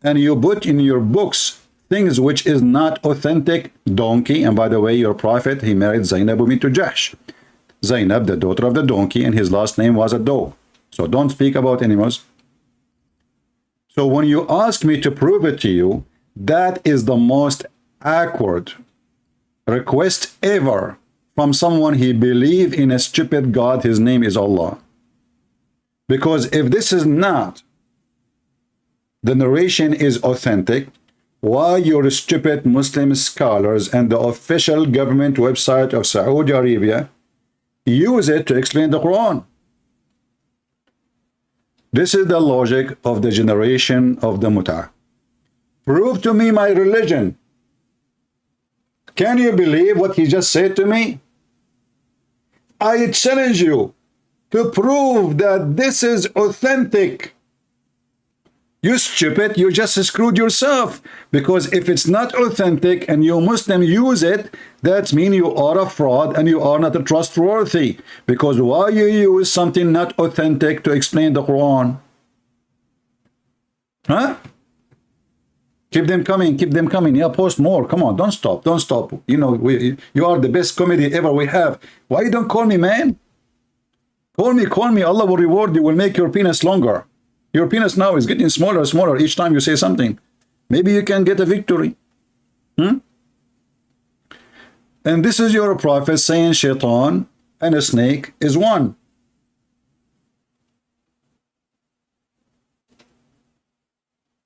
and you put in your books things which is not authentic? Donkey, and by the way, your prophet, he married Zainab bint Jahsh. Zainab, the daughter of the donkey, and his last name was a dog. So don't speak about animals. So when you ask me to prove it to you, that is the most awkward request ever from someone he believe in a stupid God. His name is Allah. Because if this is not, the narration is authentic, why your stupid Muslim scholars and the official government website of Saudi Arabia use it to explain the Quran? This is the logic of the generation of the Mutta. Prove to me my religion. Can you believe what he just said to me? I challenge you to prove that this is authentic. You stupid, you just screwed yourself. Because if it's not authentic and you Muslim use it, that means you are a fraud and you are not trustworthy. Because why you use something not authentic to explain the Quran? Huh? Keep them coming, keep them coming. Yeah, post more. Come on, don't stop, don't stop. You know, you are the best comedy ever we have. Why you don't call me, man? Call me. Allah will reward you, will make your penis longer. Your penis now is getting smaller and smaller each time you say something. Maybe you can get a victory. And this is your prophet saying shaitan and a snake is one.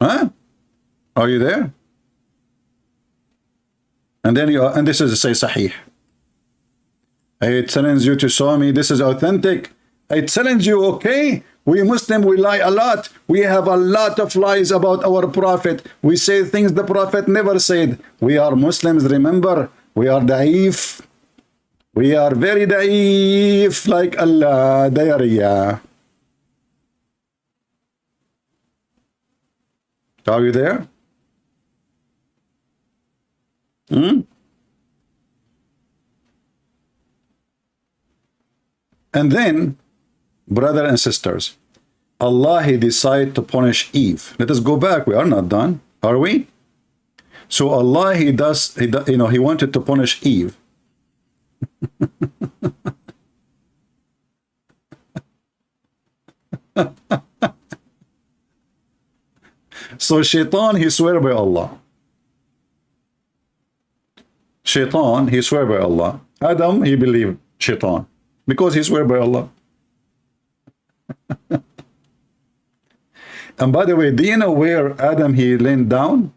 Huh? Are you there? And then and this is say sahih. I challenge you to show me this is authentic. I challenge you, okay? We Muslim, we lie a lot. We have a lot of lies about our prophet. We say things the prophet never said. We are Muslims, remember? We are da'if. We are very da'if, like Allah, diarrhea. Are you there? And then, brother and sisters, Allah, he decided to punish Eve. Let us go back. We are not done, are we? So Allah, he wanted to punish Eve. So shaitan, he swear by Allah. Shaitan, he swear by Allah. Adam, he believed shaitan because he swear by Allah. And by the way, do you know where Adam he leaned down?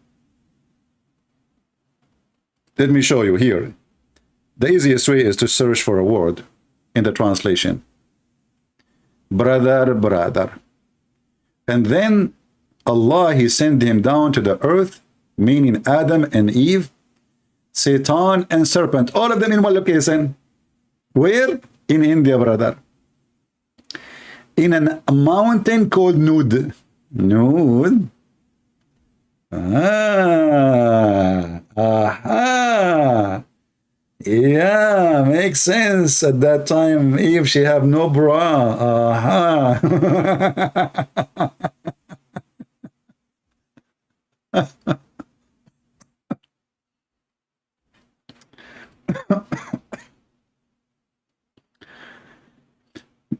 Let me show you here. The easiest way is to search for a word in the translation. Brother, brother. And then Allah, he sent him down to the earth, meaning Adam and Eve, Satan and serpent, all of them in one location. Where? In India, brother. In a mountain called Nud. Nud. Aha. Yeah, makes sense. At that time, Eve, she have no bra. Aha.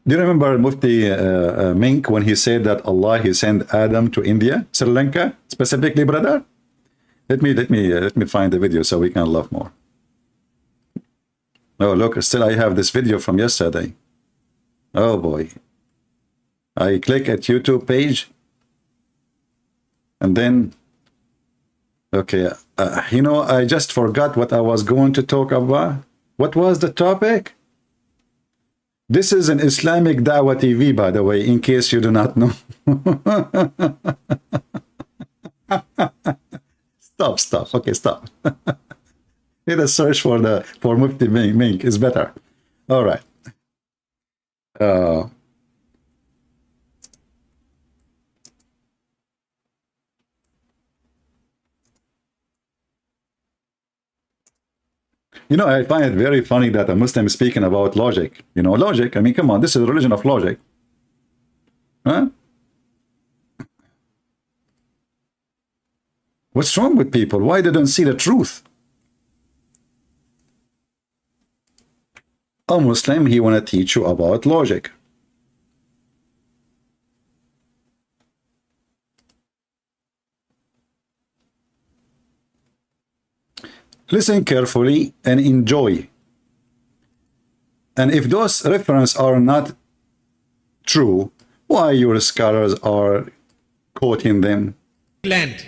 Do you remember Mufti Mink when he said that Allah, he sent Adam to India, Sri Lanka, specifically, brother? Let me find the video so we can laugh more. Oh, look, still I have this video from yesterday. Oh boy. I click at YouTube page and then, okay, you know, I just forgot what I was going to talk about. What was the topic? This is an Islamic Dawah TV, by the way, in case you do not know. Stop. Okay, stop. Need a search for Mufti Mink is better. All right. You know, I find it very funny that a Muslim is speaking about logic. You know, logic. I mean, come on, this is a religion of logic. Huh? What's wrong with people? Why they don't see the truth? A Muslim, he want to teach you about logic. Listen carefully and enjoy. And if those references are not true, why your scholars are quoting them? Land.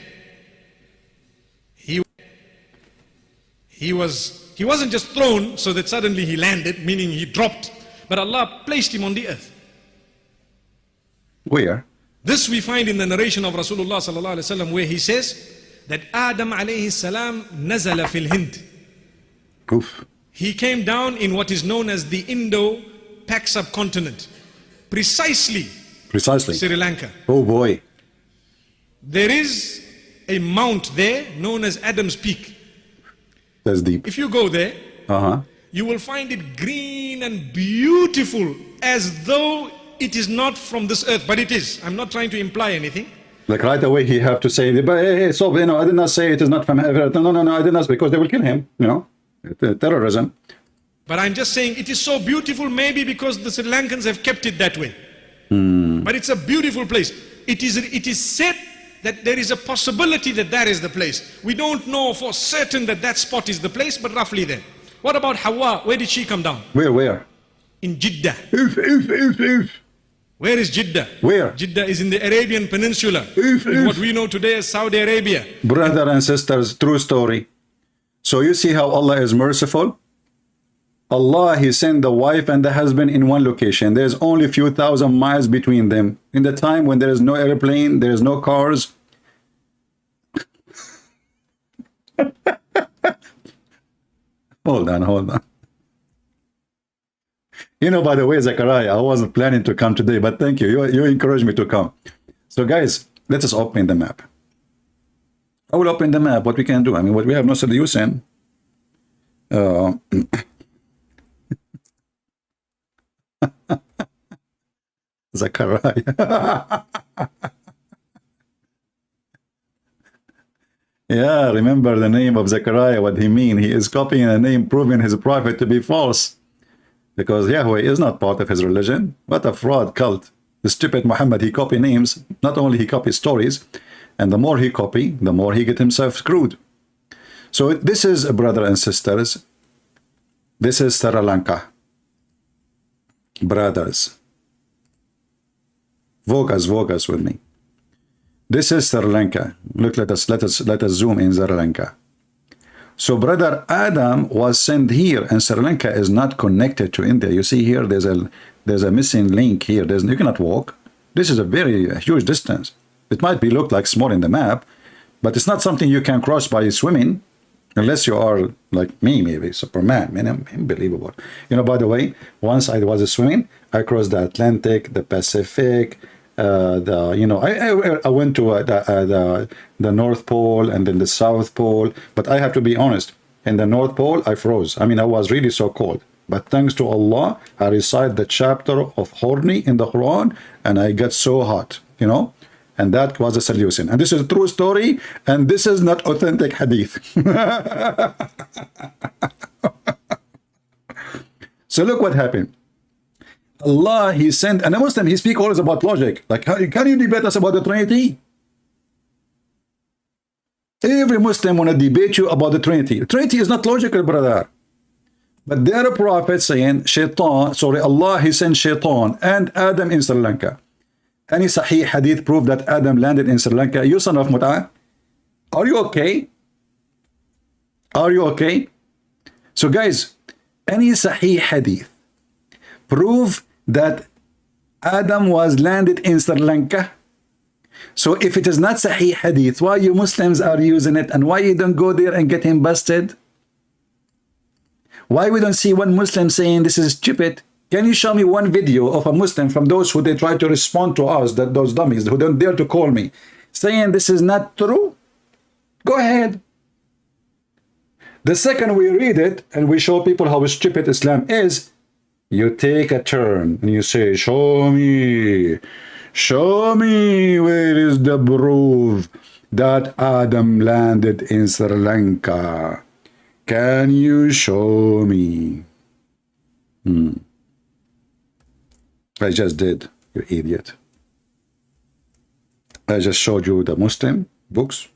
He wasn't just thrown so that suddenly he landed, meaning he dropped, but Allah placed him on the earth. Where? This we find in the narration of Rasulullah sallallahu alaihi wasallam, where he says that Adam alayhi salam nazala fil Hind. Oof. He came down in what is known as the Indo-Pak subcontinent. precisely Precisely. Sri Lanka. Oh boy. There is a mount there known as Adam's Peak. That's deep. If you go there, Uh-huh. you will find it green and beautiful as though it is not from this earth, but it is. I'm not trying to imply anything. Like right away he have to say, but hey, so you know, I did not say it is not from heaven. No, I did not, because they will kill him, you know. Terrorism. But I'm just saying it is so beautiful, maybe because the Sri Lankans have kept it that way. But it's a beautiful place. It is said that there is a possibility that that is the place. We don't know for certain that that spot is the place, but roughly there. What about Hawa? Where did she come down? Where? In Jeddah. Oof. Where is Jeddah? Where? Jeddah is in the Arabian Peninsula, in what we know today as Saudi Arabia. Brother and sisters, true story. So you see how Allah is merciful? Allah, He sent the wife and the husband in one location. There's only a few thousand miles between them. In the time when there is no airplane, there is no cars. Hold on. You know, by the way, Zachariah, I wasn't planning to come today, but thank you. You encouraged me to come. So guys, let us open the map. I will open the map, what we can do. I mean, what we have no solution. Zachariah. Yeah, remember the name of Zechariah, what he mean. He is copying a name, proving his prophet to be false. Because Yahweh is not part of his religion. What a fraud cult. The stupid Muhammad, he copy names. Not only he copy stories, and the more he copy, the more he get himself screwed. So this is, brother and sisters, this is Sri Lanka. Brothers. Focus with me. This is Sri Lanka. Look, let us zoom in Sri Lanka. So brother Adam was sent here, and Sri Lanka is not connected to India. You see here, there's a missing link here. You cannot walk. This is a very huge distance. It might be look like small in the map, but it's not something you can cross by swimming, unless you are like me, maybe Superman. Man, unbelievable. You know, by the way, once I was swimming, I crossed the Atlantic, the Pacific. I went to the North Pole and then the South Pole, but I have to be honest, in the North Pole I froze. I mean, I was really so cold, but thanks to Allah, I recite the chapter of horny in the Quran, and I get so hot, you know, and that was a solution. And this is a true story, and this is not authentic hadith. So look what happened. Allah, He sent, and a Muslim, he speak always about logic. Like, how can you debate us about the Trinity? Every Muslim want to debate you about the Trinity. Trinity is not logical, brother. But there are prophets saying, Allah, He sent Shaitan and Adam in Sri Lanka. Any Sahih hadith prove that Adam landed in Sri Lanka? You son of Mutta, are you okay? Are you okay? So guys, any Sahih hadith prove that Adam was landed in Sri Lanka? So if it is not Sahih hadith, why you Muslims are using it, and why you don't go there and get him busted? Why we don't see one Muslim saying this is stupid? Can you show me one video of a Muslim from those who they try to respond to us, that those dummies who don't dare to call me, saying this is not true? Go ahead. The second we read it and we show people how stupid Islam is, you take a turn and you say, show me where is the proof that Adam landed in Sri Lanka? Can you show me? I just did, you idiot. I just showed you the Muslim books,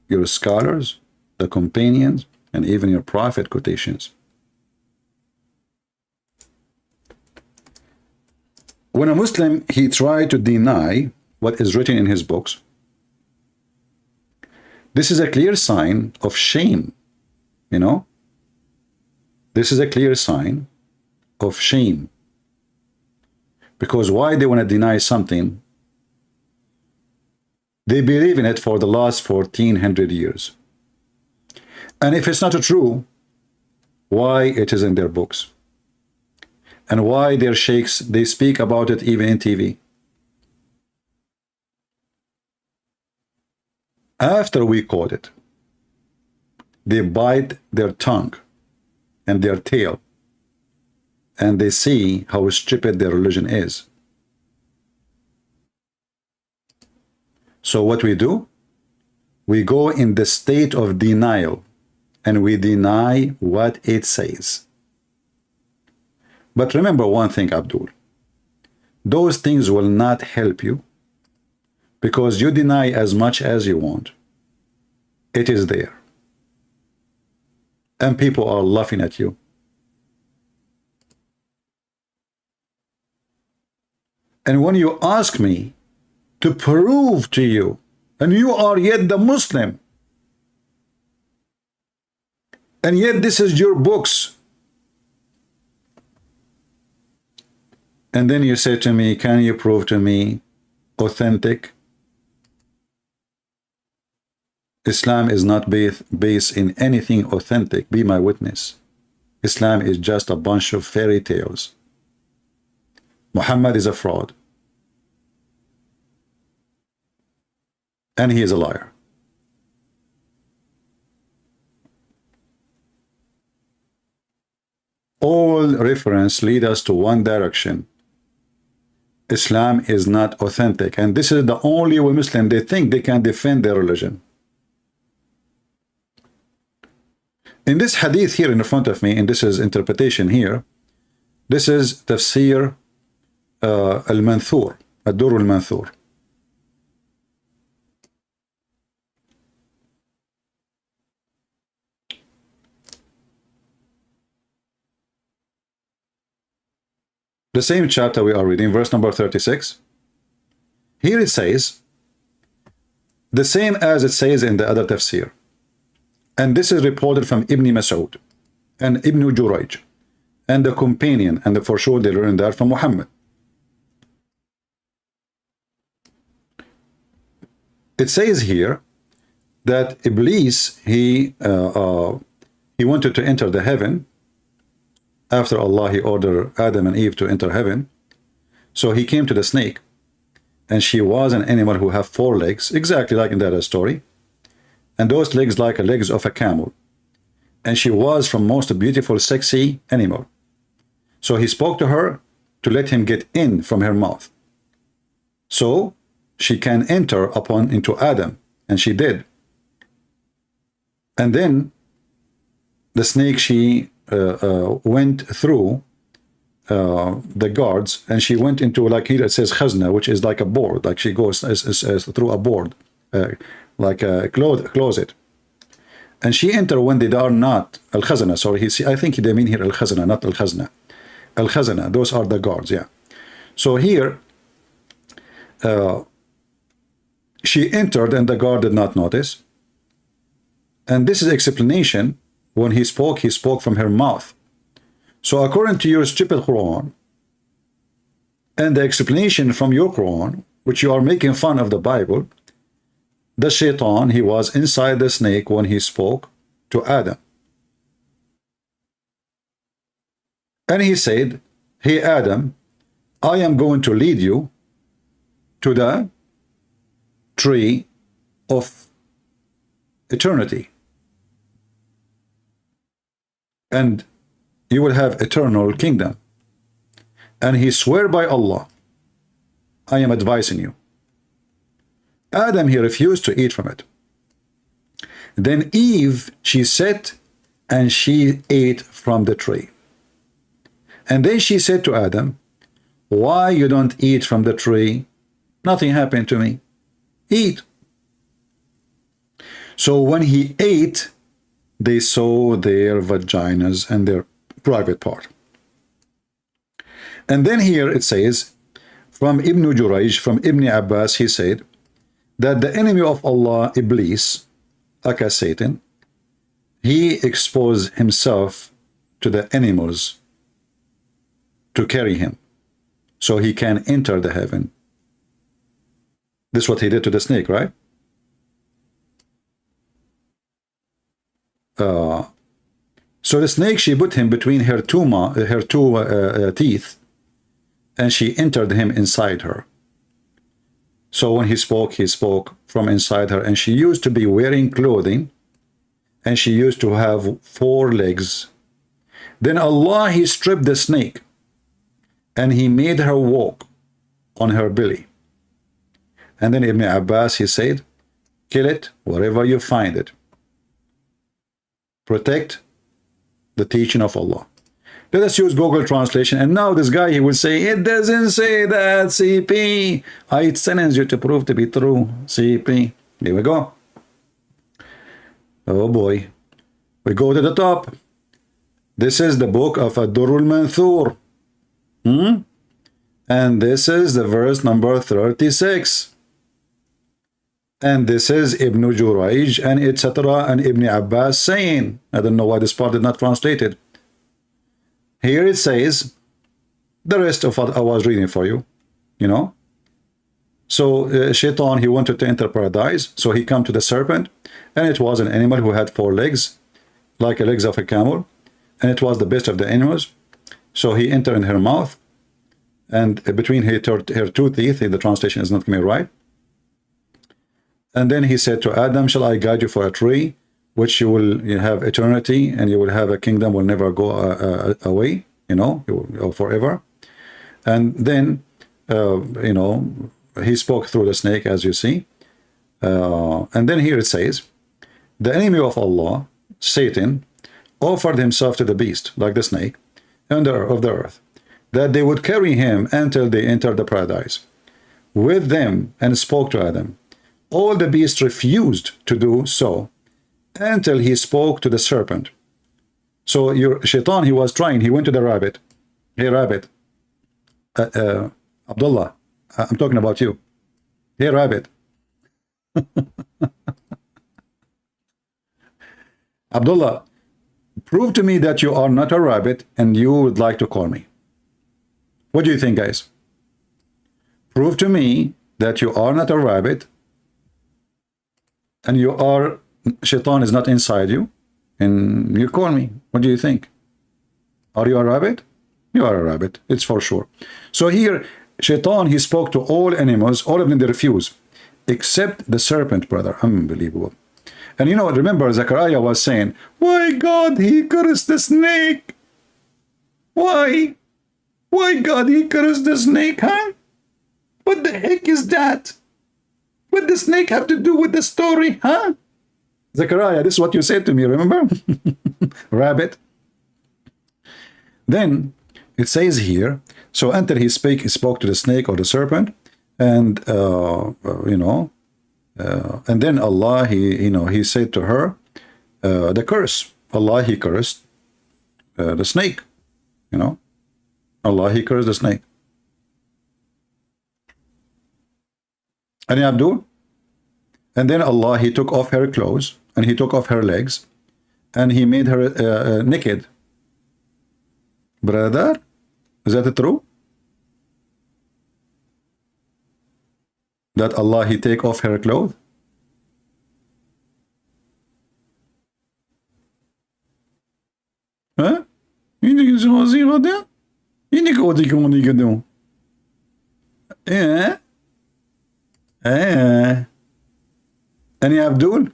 your scholars, the companions, and even your prophet quotations. When a Muslim, he tried to deny what is written in his books, this is a clear sign of shame, you know? This is a clear sign of shame. Because why they want to deny something? They believe in it for the last 1400 years. And if it's not true, why it is in their books? And why their sheikhs, they speak about it even in TV. After we quote it, they bite their tongue and their tail, and they see how stupid their religion is. So what we do? We go in the state of denial, and we deny what it says. But remember one thing, Abdul. Those things will not help you, because you deny as much as you want. It is there. And people are laughing at you. And when you ask me to prove to you, and you are yet the Muslim, and yet this is your books, and then you say to me, can you prove to me authentic? Islam is not based in anything authentic. Be my witness. Islam is just a bunch of fairy tales. Muhammad is a fraud. And he is a liar. All reference lead us to one direction. Islam is not authentic. And this is the only way Muslim, they think they can defend their religion. In this hadith here in front of me, and this is interpretation here, this is tafsir al-Manthur, ad-Durr al-Manthur. The same chapter we are reading, verse number 36. Here it says, the same as it says in the other tafsir. And this is reported from Ibn Mas'ud and Ibn Jurayj and the companion, and for sure they learned that from Muhammad. It says here that Iblis, he wanted to enter the heaven. After Allah, he ordered Adam and Eve to enter heaven. So he came to the snake, and she was an animal who have 4 legs, exactly like in that story. And those legs like the legs of a camel. And she was from most beautiful, sexy animal. So he spoke to her to let him get in from her mouth, so she can enter into Adam. And she did. And then the snake, she went through the guards, and she went into, like here it says khazna, which is like a board, like she goes through a board, like a closet, and she entered when they are not al-khazana. Sorry, I think they mean here al-khazana, not al-khazna. Al-khazana, those are the guards, yeah. So here she entered, and the guard did not notice. And this is explanation. When he spoke from her mouth. So according to your stupid Quran and the explanation from your Quran, which you are making fun of the Bible, the shaitan, he was inside the snake when he spoke to Adam. And he said, hey Adam, I am going to lead you to the tree of eternity, and you will have eternal kingdom. And he swore by Allah, I am advising you. Adam, he refused to eat from it. Then Eve, she sat and she ate from the tree. And then she said to Adam, why you don't eat from the tree? Nothing happened to me. Eat. So when he ate, they saw their vaginas and their private part. And then here it says, from Ibn Jurayj, from Ibn Abbas, he said that the enemy of Allah, Iblis, aka Satan, he exposed himself to the animals to carry him, so he can enter the heaven. This is what he did to the snake, right? So the snake, she put him between her two teeth, and she entered him inside her. So when he spoke from inside her, and she used to be wearing clothing, and she used to have 4 legs. Then Allah, he stripped the snake, and he made her walk on her belly. And then Ibn Abbas, he said, kill it wherever you find it. Protect the teaching of Allah. Let us use Google translation. And now this guy, he will say, it doesn't say that, CP. I challenge you to prove to be true, CP. Here we go. Oh boy. We go to the top. This is the book of Ad-Durrul Manthur. And this is the verse number 36. And this is Ibn Jurayj and etc. and Ibn Abbas saying, I don't know why this part is not translated. Here it says, the rest of what I was reading for you, you know. So Shaitan, he wanted to enter paradise, so he come to the serpent, and it was an animal who had 4 legs, like the legs of a camel, and it was the best of the animals. So he entered in her mouth, and between her 2 teeth, the translation is not coming right. And then he said to Adam, shall I guide you for a tree, which you will have eternity, and you will have a kingdom will never go away, you know, forever. And then, you know, he spoke through the snake, as you see. And then here it says, the enemy of Allah, Satan, offered himself to the beast, like the snake, of the earth, that they would carry him until they entered the paradise with them, and spoke to Adam. All the beasts refused to do so until he spoke to the serpent. So your Shaitan, he was trying, he went to the rabbit. Hey, rabbit. Abdullah, I'm talking about you. Hey, rabbit. Abdullah, prove to me that you are not a rabbit and you would like to call me. What do you think, guys? Prove to me that you are not a rabbit and you are, Shaitan is not inside you, and you call me. What do you think? Are you a rabbit? You are a rabbit, it's for sure. So here, Shaitan, he spoke to all animals, all of them they refuse, except the serpent, brother. Unbelievable. And you know, remember Zechariah was saying, why God, he cursed the snake? Why? Why God, he cursed the snake, huh? What the heck is that? What does the snake have to do with the story, huh? Zechariah, this is what you said to me, remember? Rabbit. Then it says here, so until he spoke to the snake or the serpent, and you know, and then Allah, he said to her, the curse. Allah, he cursed the snake, you know. Allah, he cursed the snake. And Abdul, and then Allah, he took off her clothes, and he took off her legs, and he made her naked. Brother, is that true? That Allah, he take off her clothes? Huh? Any Abdul?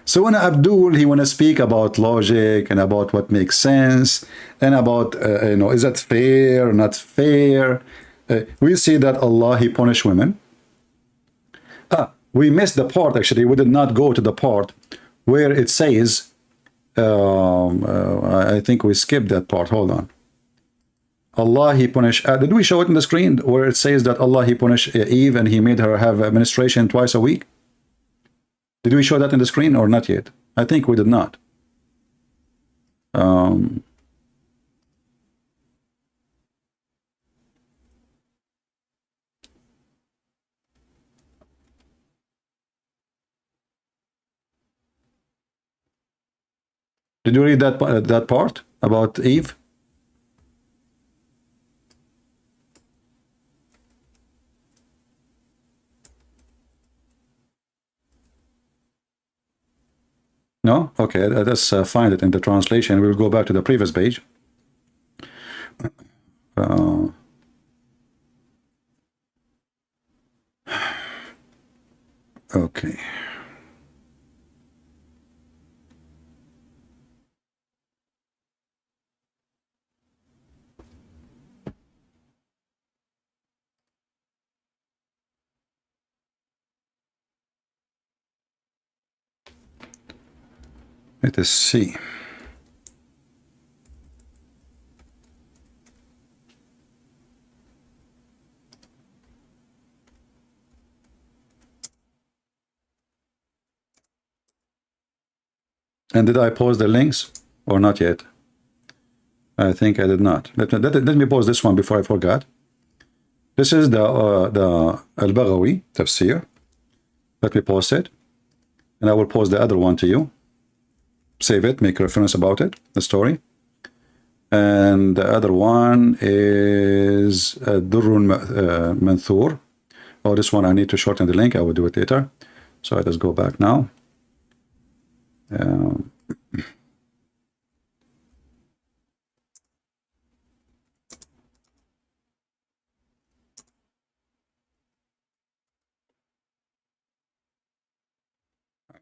So when Abdul, he want to speak about logic and about what makes sense and about, you know, is that fair or not fair? We see that Allah, he punish women. We missed the part, actually. We did not go to the part where it says, I think we skipped that part. Hold on. Allah, he punished, did we show it in the screen where it says that Allah, he punished Eve and he made her have menstruation twice a week? Did we show that in the screen or not yet? I think we did not. Did you read that part about Eve? No? Okay, let's find it in the translation. We'll go back to the previous page. Okay. Let us see. And did I post the links or not yet? I think I did not. Let me post this one before I forgot. This is the Al-Baghawi tafsir. Let me post it. And I will post the other one to you. Save it, make reference about it, the story. And the other one is Durrun Manthur. Oh, this one I need to shorten the link. I will do it later. So let us go back now.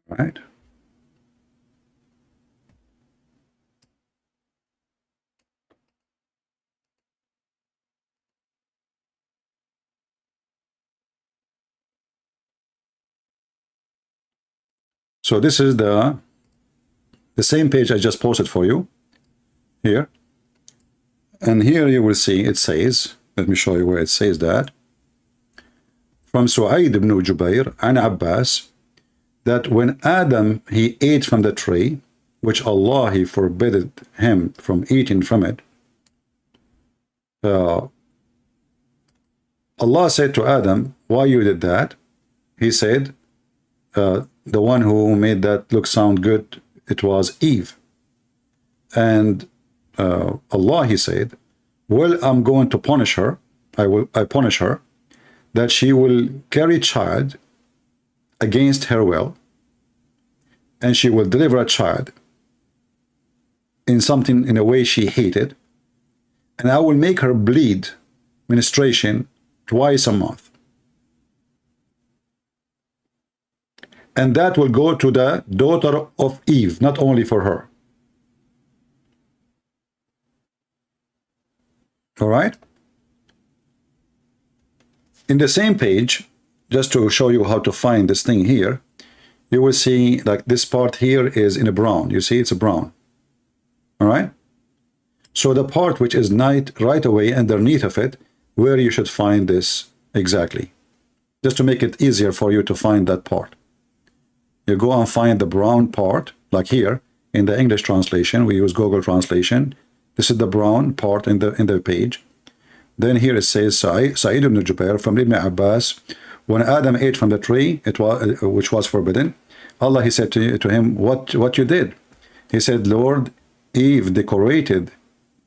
All right. So this is the same page I just posted for you here. And here you will see it says, let me show you where it says that. From Su'aid ibn Jubair and Abbas, that when Adam, he ate from the tree, which Allah, he forbade him from eating from it, Allah said to Adam, why you did that? He said, the one who made that look sound good, it was Eve. And Allah, he said, well, I'm going to punish her. I punish her, that she will carry child against her will, and she will deliver a child in a way she hated, and I will make her bleed menstruation twice a month. And that will go to the daughter of Eve, not only for her. All right? In the same page, just to show you how to find this thing here, you will see like this part here is in a brown. You see it's a brown. All right? So the part which is right away underneath of it, where you should find this exactly. Just to make it easier for you to find that part. You go and find the brown part, like here, in the English translation, we use Google Translation. This is the brown part in the page. Then here it says, Sa'id ibn Jubair from Ibn Abbas, when Adam ate from the tree, which was forbidden, Allah, he said to him, what you did? He said, Lord, Eve decorated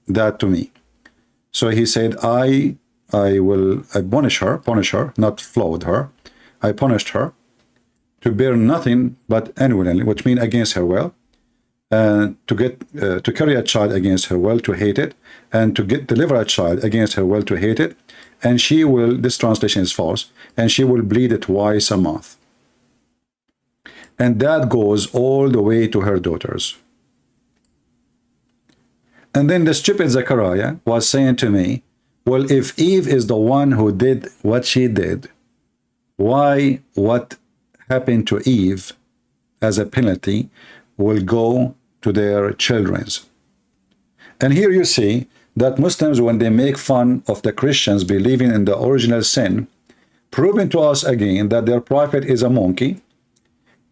that to me. So he said, I punish her, not flawed her. I punished her to bear nothing but unwillingly, which means against her will, and to carry a child against her will, to hate it, and to deliver a child against her will, to hate it, and she will, this translation is false, and she will bleed it twice a month. And that goes all the way to her daughters. And then the stupid Zechariah was saying to me, well, if Eve is the one who did what she did, why what happened to Eve as a penalty will go to their children's? And here you see that Muslims, when they make fun of the Christians believing in the original sin, proving to us again that their prophet is a monkey.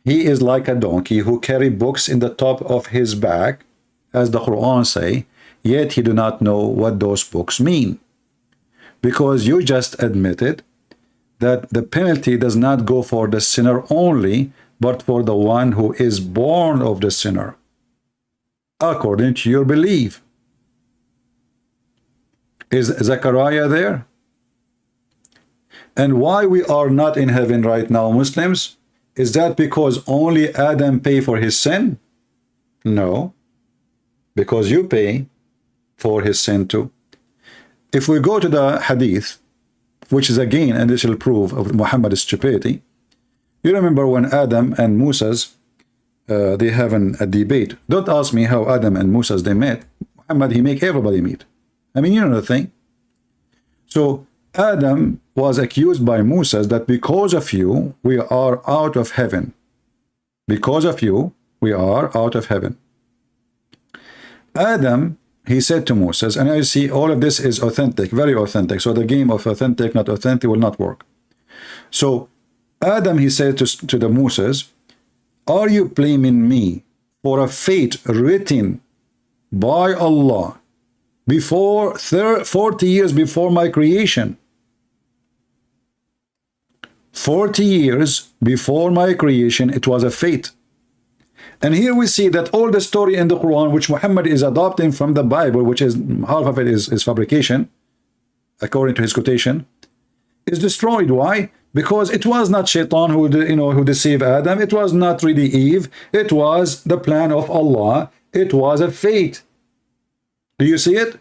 He is like a donkey who carry books in the top of his back, as the Quran say, yet he do not know what those books mean. Because you just admitted that the penalty does not go for the sinner only, but for the one who is born of the sinner, according to your belief. Is Zechariah there? And why we are not in heaven right now, Muslims? Is that because only Adam paid for his sin? No, because you pay for his sin too. If we go to the hadith, which is again an additional proof of Muhammad's stupidity, you remember when Adam and Moses, they have a debate. Don't ask me how Adam and Moses they met. Muhammad, he make everybody meet. I mean, you know the thing. So Adam was accused by Moses that because of you, we are out of heaven. Because of you, we are out of heaven. Adam, he said to Moses, and I see all of this is authentic, very authentic. So the game of authentic, not authentic will not work. So Adam, he said to the Moses, are you blaming me for a fate written by Allah before 40 years before my creation? 40 years before my creation, it was a fate. And here we see that all the story in the Quran, which Muhammad is adopting from the Bible, which is half of it is fabrication, according to his quotation, is destroyed. Why? Because it was not Shaitan who deceived Adam. It was not really Eve. It was the plan of Allah. It was a fate. Do you see it?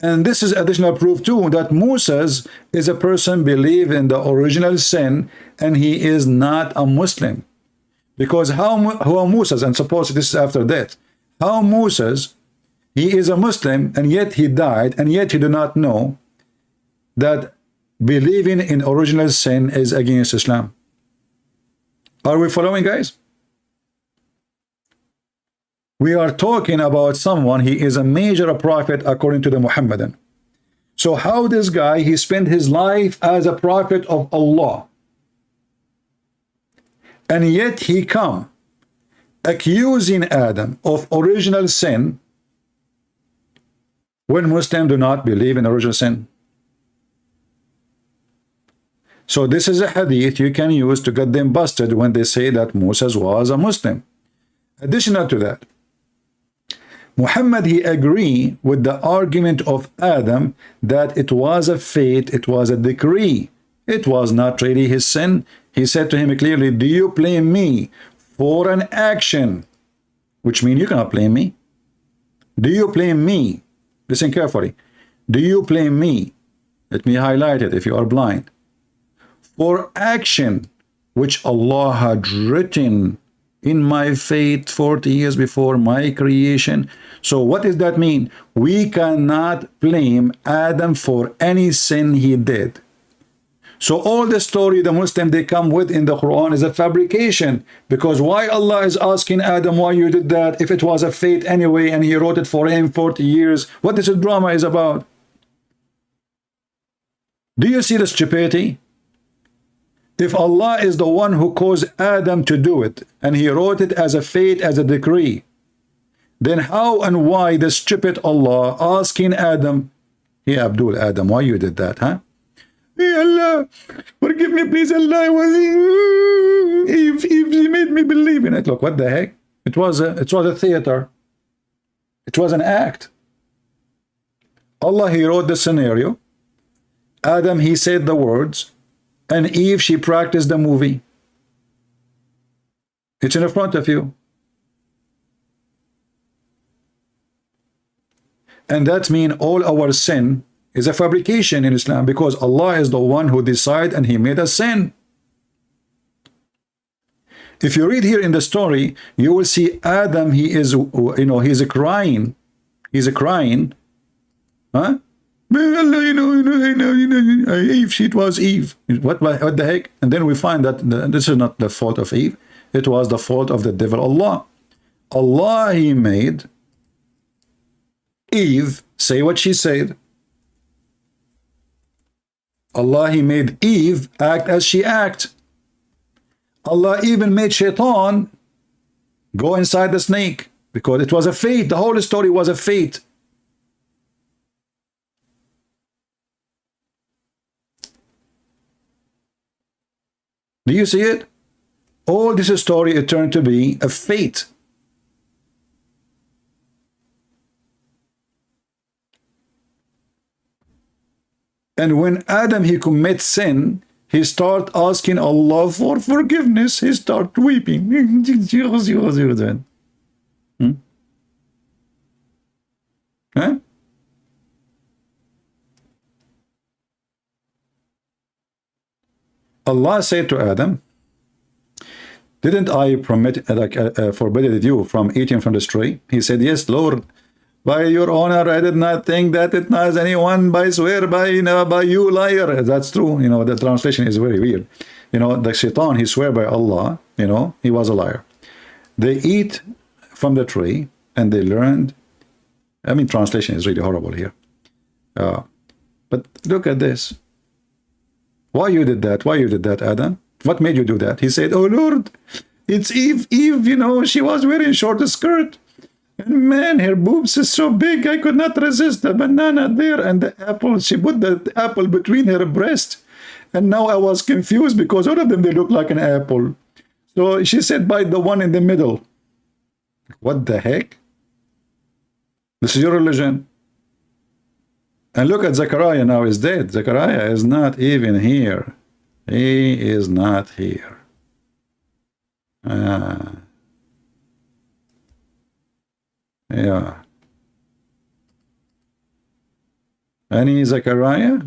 And this is additional proof too that Moses is a person believe in the original sin, and he is not a Muslim. Because how Moses, and suppose this is after death, how Moses, he is a Muslim, and yet he died, and yet he did not know that believing in original sin is against Islam. Are we following, guys? We are talking about someone, he is a major prophet according to the Muhammadan. So how this guy, he spent his life as a prophet of Allah, and yet he come accusing Adam of original sin when Muslims do not believe in original sin. So this is a hadith you can use to get them busted when they say that Moses was a Muslim. Additional to that, Muhammad, he agree with the argument of Adam that it was a fate, it was a decree. It was not really his sin. He said to him clearly, do you blame me for an action? Which means you cannot blame me. Do you blame me? Listen carefully. Do you blame me? Let me highlight it if you are blind. For action which Allah had written in my fate 40 years before my creation. So what does that mean? We cannot blame Adam for any sin he did. So all the story the Muslim they come with in the Quran is a fabrication. Because why Allah is asking Adam why you did that if it was a fate anyway and he wrote it for him 40 years? What this drama is about? Do you see the stupidity? If Allah is the one who caused Adam to do it, and he wrote it as a fate, as a decree, then how and why the stupid Allah asking Adam, hey Abdul, Adam, why you did that, huh? Hey Allah, forgive me please, Allah, if he made me believe in it. Look, what the heck? It was a theater. It was an act. Allah, he wrote the scenario. Adam, he said the words. And Eve, she practiced the movie. It's in front of you. And that means all our sin is a fabrication in Islam, because Allah is the one who decided and he made a sin. If you read here in the story, you will see Adam, he is, he's crying. He's crying. Huh? Eve, it was Eve. What the heck? And then we find that this is not the fault of Eve. It was the fault of the devil, Allah. Allah, he made Eve say what she said. Allah, he made Eve act as she act. Allah even made Shaitan go inside the snake, because it was a fate. The whole story was a fate. Do you see it? All this story, it turned to be a fate. And when Adam, he commits sin, he start asking Allah for forgiveness. He start weeping. Huh? Allah said to Adam, didn't I forbid you from eating from this tree? He said, yes, Lord. By your honor, I did not think that it was anyone. By swear, by you, liar. That's true. The translation is very weird. The shaitan, he swear by Allah. He was a liar. They eat from the tree and they learned. I mean, translation is really horrible here. But look at this. Why you did that? Why you did that, Adam? What made you do that? He said, oh Lord, it's Eve. Eve, she was wearing short skirt. And man, her boobs is so big, I could not resist the banana there and the apple. She put the apple between her breast. And now I was confused because all of them, they look like an apple. So she said, bite the one in the middle. What the heck? This is your religion. And look at Zechariah now is dead. Zechariah is not even here. He is not here. Yeah. Any Zechariah?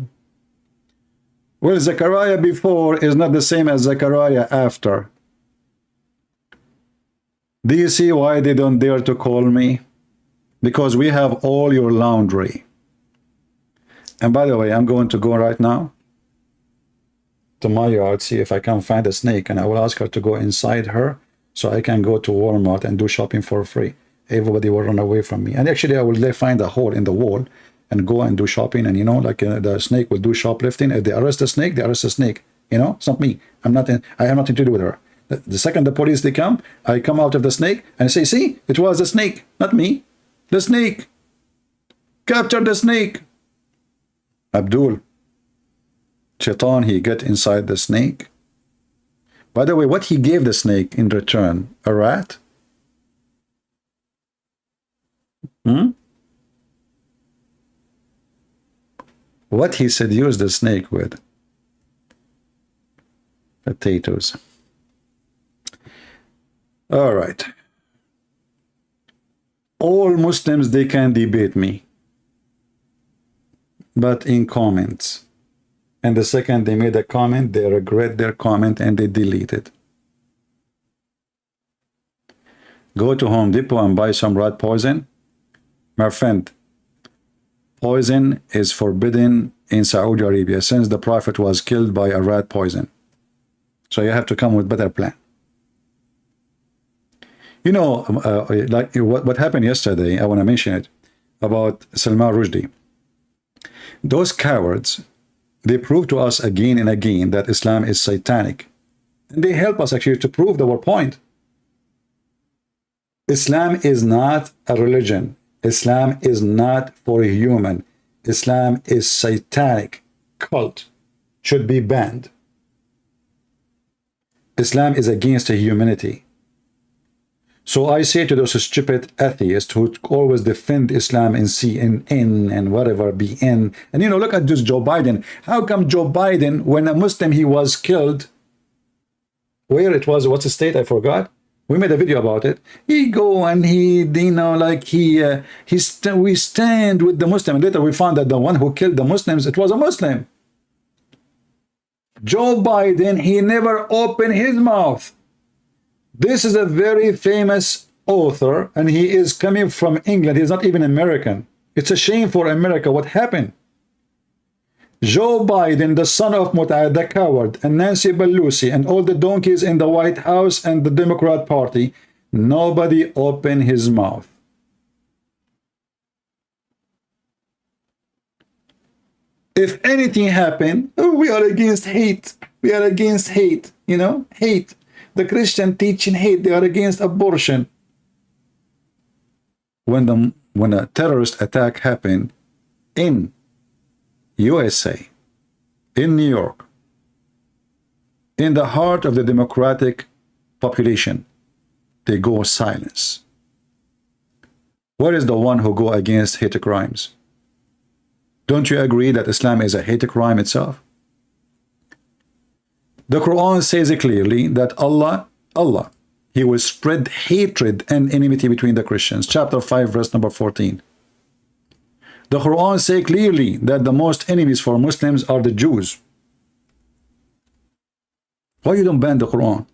Well, Zechariah before is not the same as Zechariah after. Do you see why they don't dare to call me? Because we have all your laundry. And by the way, I'm going to go right now to my yard, see if I can find a snake, and I will ask her to go inside her so I can go to Walmart and do shopping for free. Everybody will run away from me. And actually, I will find a hole in the wall and go and do shopping. And the snake will do shoplifting. If they arrest the snake, they arrest the snake. It's not me. I have nothing to do with her. The second the police they come, I come out of the snake and say, see, it was the snake, not me. The snake. Capture the snake. Abdul. Shaitan, he get inside the snake. By the way, what he gave the snake in return? A rat? What he seduced the snake with? Potatoes. All right. All Muslims, they can debate me, but in comments. And the second they made a comment, they regret their comment and they delete it. Go to Home Depot and buy some rat poison. My friend, poison is forbidden in Saudi Arabia since the Prophet was killed by a rat poison. So you have to come with better plan. Like what happened yesterday, I want to mention it, about Salman Rushdie. Those cowards, they prove to us again and again that Islam is satanic. And they help us actually to prove our point. Islam is not a religion. Islam is not for a human. Islam is satanic. Cult should be banned. Islam is against humanity. So I say to those stupid atheists who always defend Islam in CNN and whatever, BN, and look at this Joe Biden. How come Joe Biden, when a Muslim, he was killed, where it was, what's the state, I forgot. We made a video about it. He go and we stand with the Muslim. And later we found that the one who killed the Muslims, it was a Muslim. Joe Biden, he never opened his mouth. This is a very famous author, and he is coming from England. He's not even American. It's a shame for America what happened. Joe Biden, the son of Mutta-god, the coward, and Nancy Pelosi, and all the donkeys in the White House and the Democrat Party, nobody opened his mouth. If anything happened, oh, we are against hate. We are against hate, hate. The Christian teaching hate. They are against abortion. When a terrorist attack happened in USA, in New York, in the heart of the democratic population, they go silence. Where is the one who go against hate crimes? Don't you agree that Islam is a hate crime itself? The Quran says clearly that Allah, he will spread hatred and enmity between the Christians. Chapter 5, verse number 14. The Quran says clearly that the most enemies for Muslims are the Jews. Why you don't ban the Quran?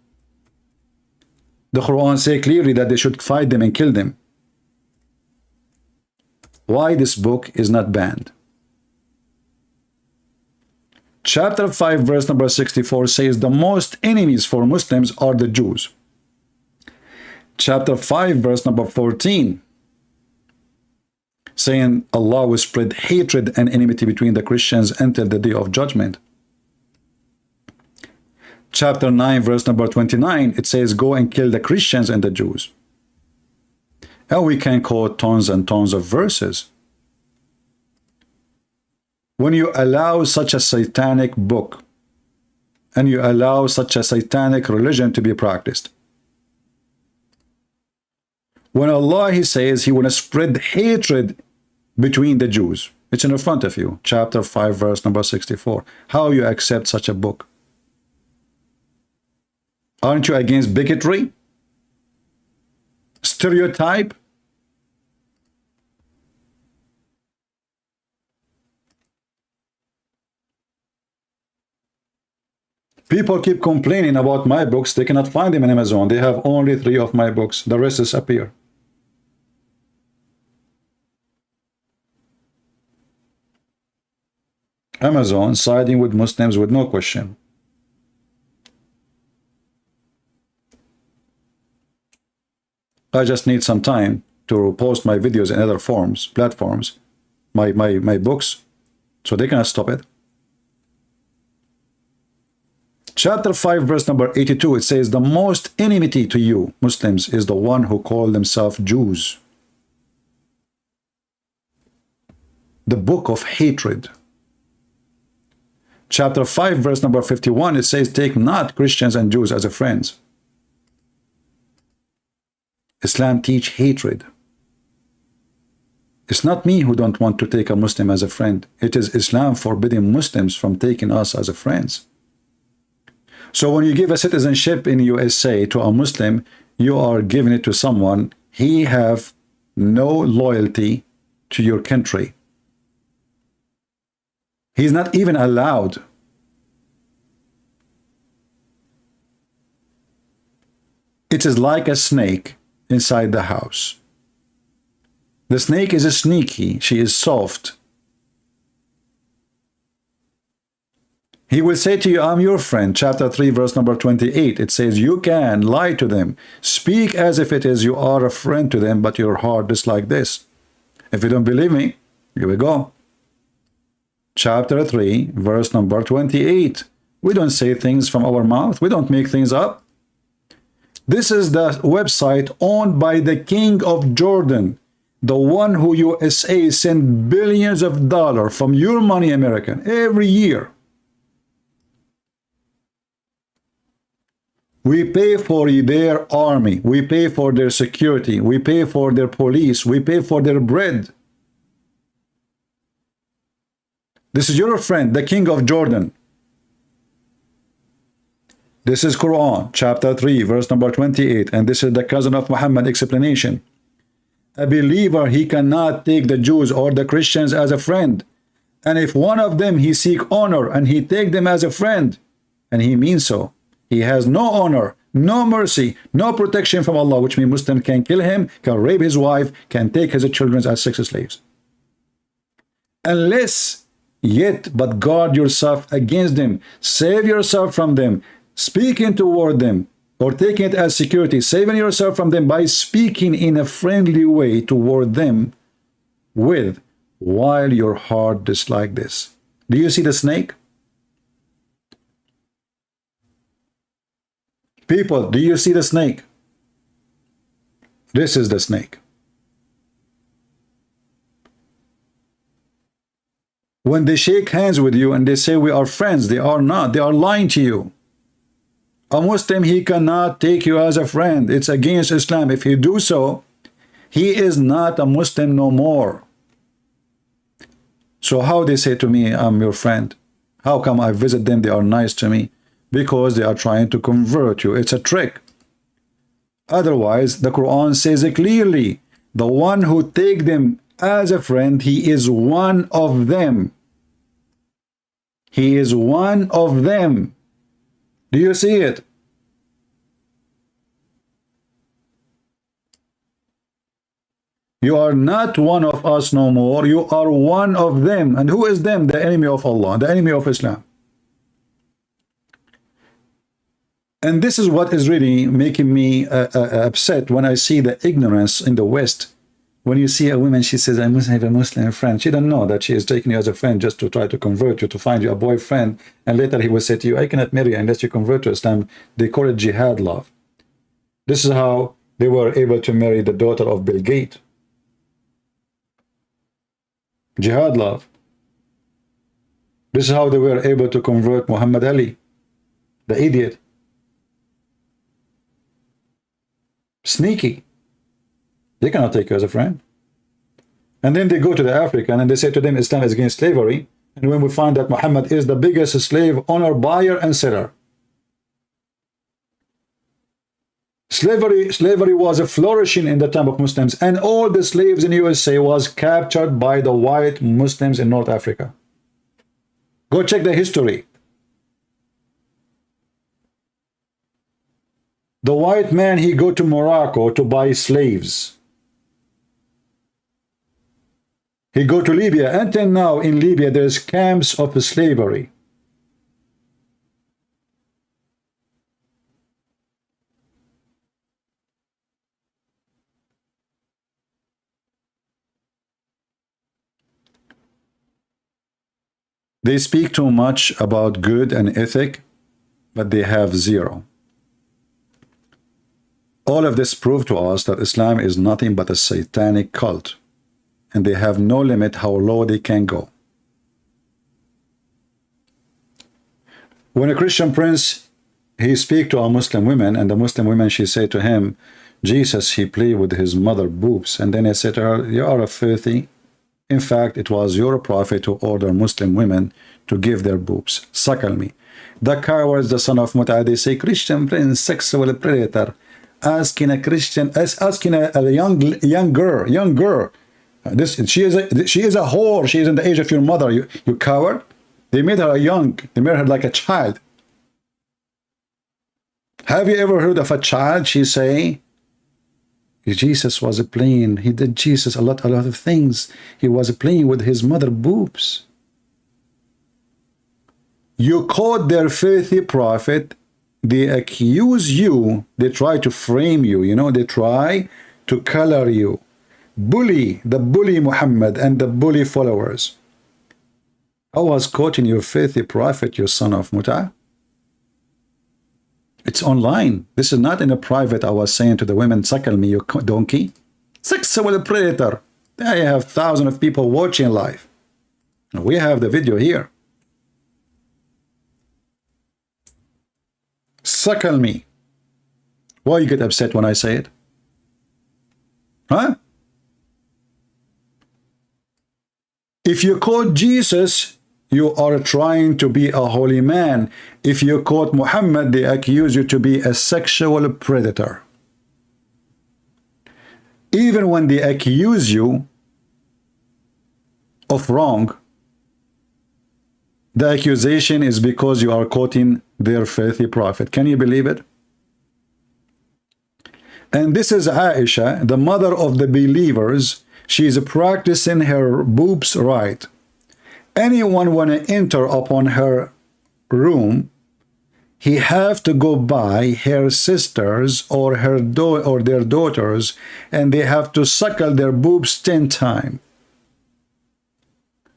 The Quran says clearly that they should fight them and kill them. Why this book is not banned? Chapter 5 verse number 64 says the most enemies for Muslims are the Jews. Chapter 5 verse number 14 saying Allah will spread hatred and enmity between the Christians until the day of judgment. Chapter 9 verse number 29, it says go and kill the Christians and the Jews. And we can quote tons and tons of verses. When you allow such a satanic book and you allow such a satanic religion to be practiced, when Allah, he says he will spread hatred between the Jews, it's in front of you, chapter 5 verse number 64. How you accept such a book? Aren't you against bigotry? Stereotype? People keep complaining about my books. They cannot find them on Amazon. They have only 3 of my books. The rest disappear. Amazon siding with Muslims with no question. I just need some time to post my videos in other platforms, my books, so they cannot stop it. Chapter 5 verse number 82, it says the most enmity to you Muslims is the one who call themselves Jews. The book of hatred. Chapter 5 verse number 51, it says take not Christians and Jews as a friends. Islam teach hatred. It's not me who don't want to take a Muslim as a friend. It is Islam forbidding Muslims from taking us as a friends. So when you give a citizenship in USA to a Muslim, you are giving it to someone, he have no loyalty to your country. He's not even allowed. It is like a snake inside the house. The snake is sneaky, she is soft. He will say to you, I'm your friend. Chapter 3 verse number 28, it says you can lie to them, speak as if it is you are a friend to them, but your heart is like this. If you don't believe me, here we go. Chapter 3 verse number 28, we don't say things from our mouth, we don't make things up. This is the website owned by the King of Jordan, the one who USA send billions of dollars from your money, American, every year. We pay for their army, we pay for their security, we pay for their police, we pay for their bread. This is your friend, the King of Jordan. This is Quran, chapter 3, verse number 28, and this is the cousin of Muhammad explanation. A believer, he cannot take the Jews or the Christians as a friend. And if one of them he seek honor and he take them as a friend, and he means so, he has no honor, no mercy, no protection from Allah, which means Muslim can kill him, can rape his wife, can take his children as sex slaves. Unless yet but guard yourself against them, save yourself from them, speaking toward them, or taking it as security, saving yourself from them by speaking in a friendly way toward them with, while your heart is like this. Do you see the snake? People, do you see the snake? This is the snake. When they shake hands with you and they say we are friends, they are not. They are lying to you. A Muslim, he cannot take you as a friend. It's against Islam. If he do so, he is not a Muslim no more. So how they say to me, I'm your friend? How come I visit them, they are nice to me? Because they are trying to convert you. It's a trick. Otherwise, the Quran says it clearly, the one who take them as a friend. He is one of them. He is one of them. Do you see it? You are not one of us no more. You are one of them. And who is them? The enemy of Allah, the enemy of Islam. And this is what is really making me upset when I see the ignorance in the West. When you see a woman, she says, I must have a Muslim friend. She doesn't know that she is taking you as a friend just to try to convert you, to find you a boyfriend. And later he will say to you, I cannot marry you unless you convert to Islam. They call it jihad love. This is how they were able to marry the daughter of Bill Gates. Jihad love. This is how they were able to convert Muhammad Ali, the idiot. Sneaky. They cannot take you as a friend. And then they go to the African and they say to them, Islam is against slavery. And when we find that Muhammad is the biggest slave owner, buyer, and seller. Slavery was flourishing in the time of Muslims, and all the slaves in USA was captured by the white Muslims in North Africa. Go check the history. The white man, he go to Morocco to buy slaves. He go to Libya. Until now in Libya there's camps of slavery. They speak too much about good and ethic, but they have zero. All of this proves to us that Islam is nothing but a satanic cult, and they have no limit how low they can go. When a Christian prince, he speak to a Muslim woman, and the Muslim woman, she say to him, Jesus, he played with his mother boobs. And then he said to her, you are a filthy. In fact, it was your prophet who ordered Muslim women to give their boobs. Suckle me. The cowards, the son of Mutta-god, they say, Christian prince, sexual predator, asking a Christian, asking a young girl, she is a whore. She is in the age of your mother. You coward. They made her young. They made her like a child. Have you ever heard of a child? She say, Jesus was playing. He did Jesus a lot of things. He was playing with his mother boobs. You quote their filthy prophet. They accuse you. They try to frame you. You know, they try to color you. Bully, the bully Muhammad and the bully followers. I was quoting your filthy prophet, you son of Mutta. It's online. This is not in a private. I was saying to the women, suckle me, you donkey. Sexual predator. I have thousands of people watching live. We have the video here. Suckle me. Why you get upset when I say it? Huh? If you quote Jesus, you are trying to be a holy man. If you quote Muhammad, they accuse you to be a sexual predator. Even when they accuse you of wrong, the accusation is because you are quoting their filthy prophet. Can you believe it? And this is Aisha, the mother of the believers. She is practicing her boobs right. Anyone want to enter upon her room, he have to go by her sisters or their daughters, and they have to suckle their boobs 10 times.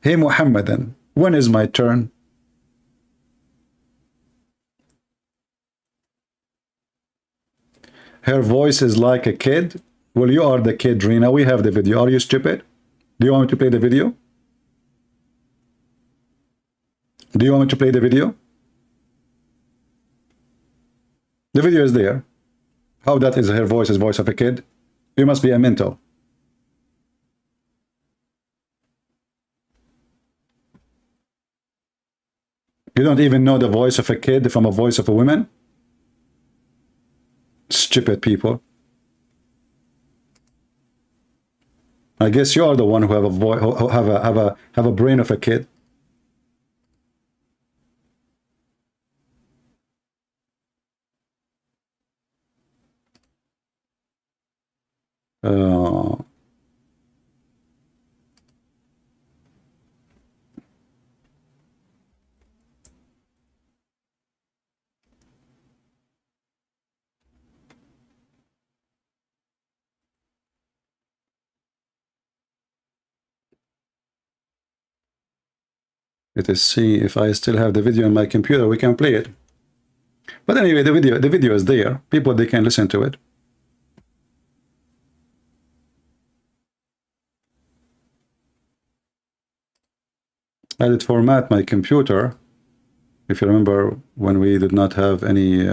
Hey Muhammadan, when is my turn? Her voice is like a kid. Well, you are the kid, Rina. We have the video. Are you stupid? Do you want me to play the video? Do you want me to play the video? The video is there. How that is her voice is voice of a kid? You must be a mental. You don't even know the voice of a kid from a voice of a woman? Stupid people. I guess you are the one who have a voice, who have a brain of a kid. Let us see if I still have the video on my computer. We can play it. But anyway, the video is there. People, they can listen to it. I did format my computer. If you remember when we did not have any,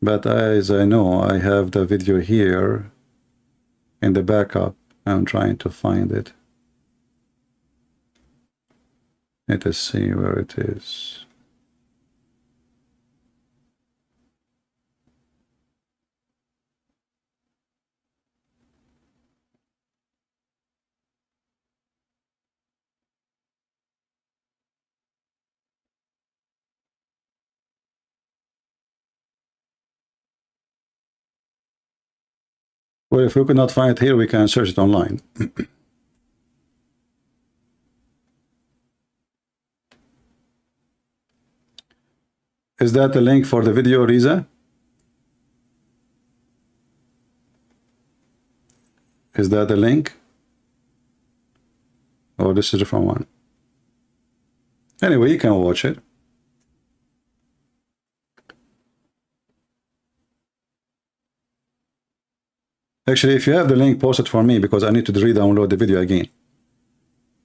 but as I know, I have the video here in the backup. I'm trying to find it. Let us see where it is. Well, if we could not find it here, we can search it online. Is that the link for the video, Riza? Is that the link? Or this is a different one? Anyway, you can watch it. Actually, if you have the link, post it for me, because I need to re-download the video again,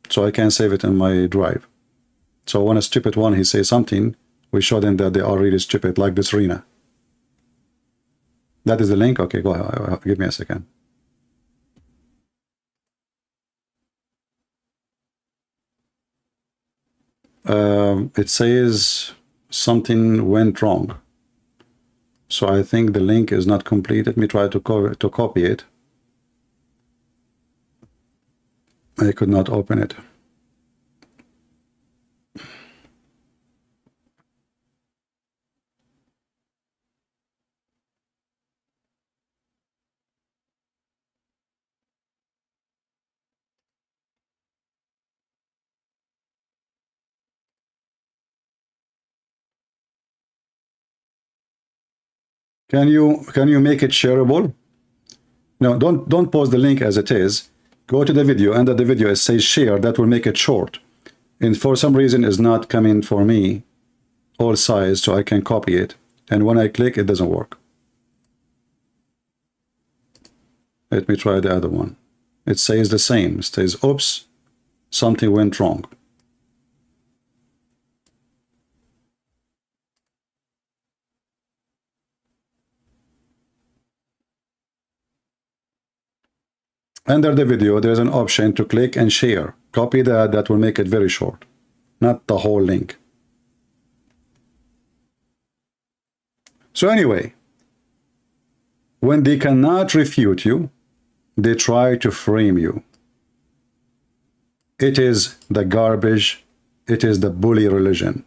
so I can save it in my drive. So when a stupid one, he says something, we show them that they are really stupid, like this Rena. That is the link? Okay, go ahead. Give me a second. It says something went wrong. So I think the link is not complete. Let me try to copy it. I could not open it. Can you make it shareable? No, don't post the link as it is. Go to the video, under the video it says share. That will make it short. And for some reason it's not coming for me all size, so I can copy it. And when I click, it doesn't work. Let me try the other one. It says the same. It says, oops, something went wrong. Under the video, there's an option to click and share. Copy that. That will make it very short, not the whole link. So anyway, when they cannot refute you, they try to frame you. It is the garbage. It is the bully religion.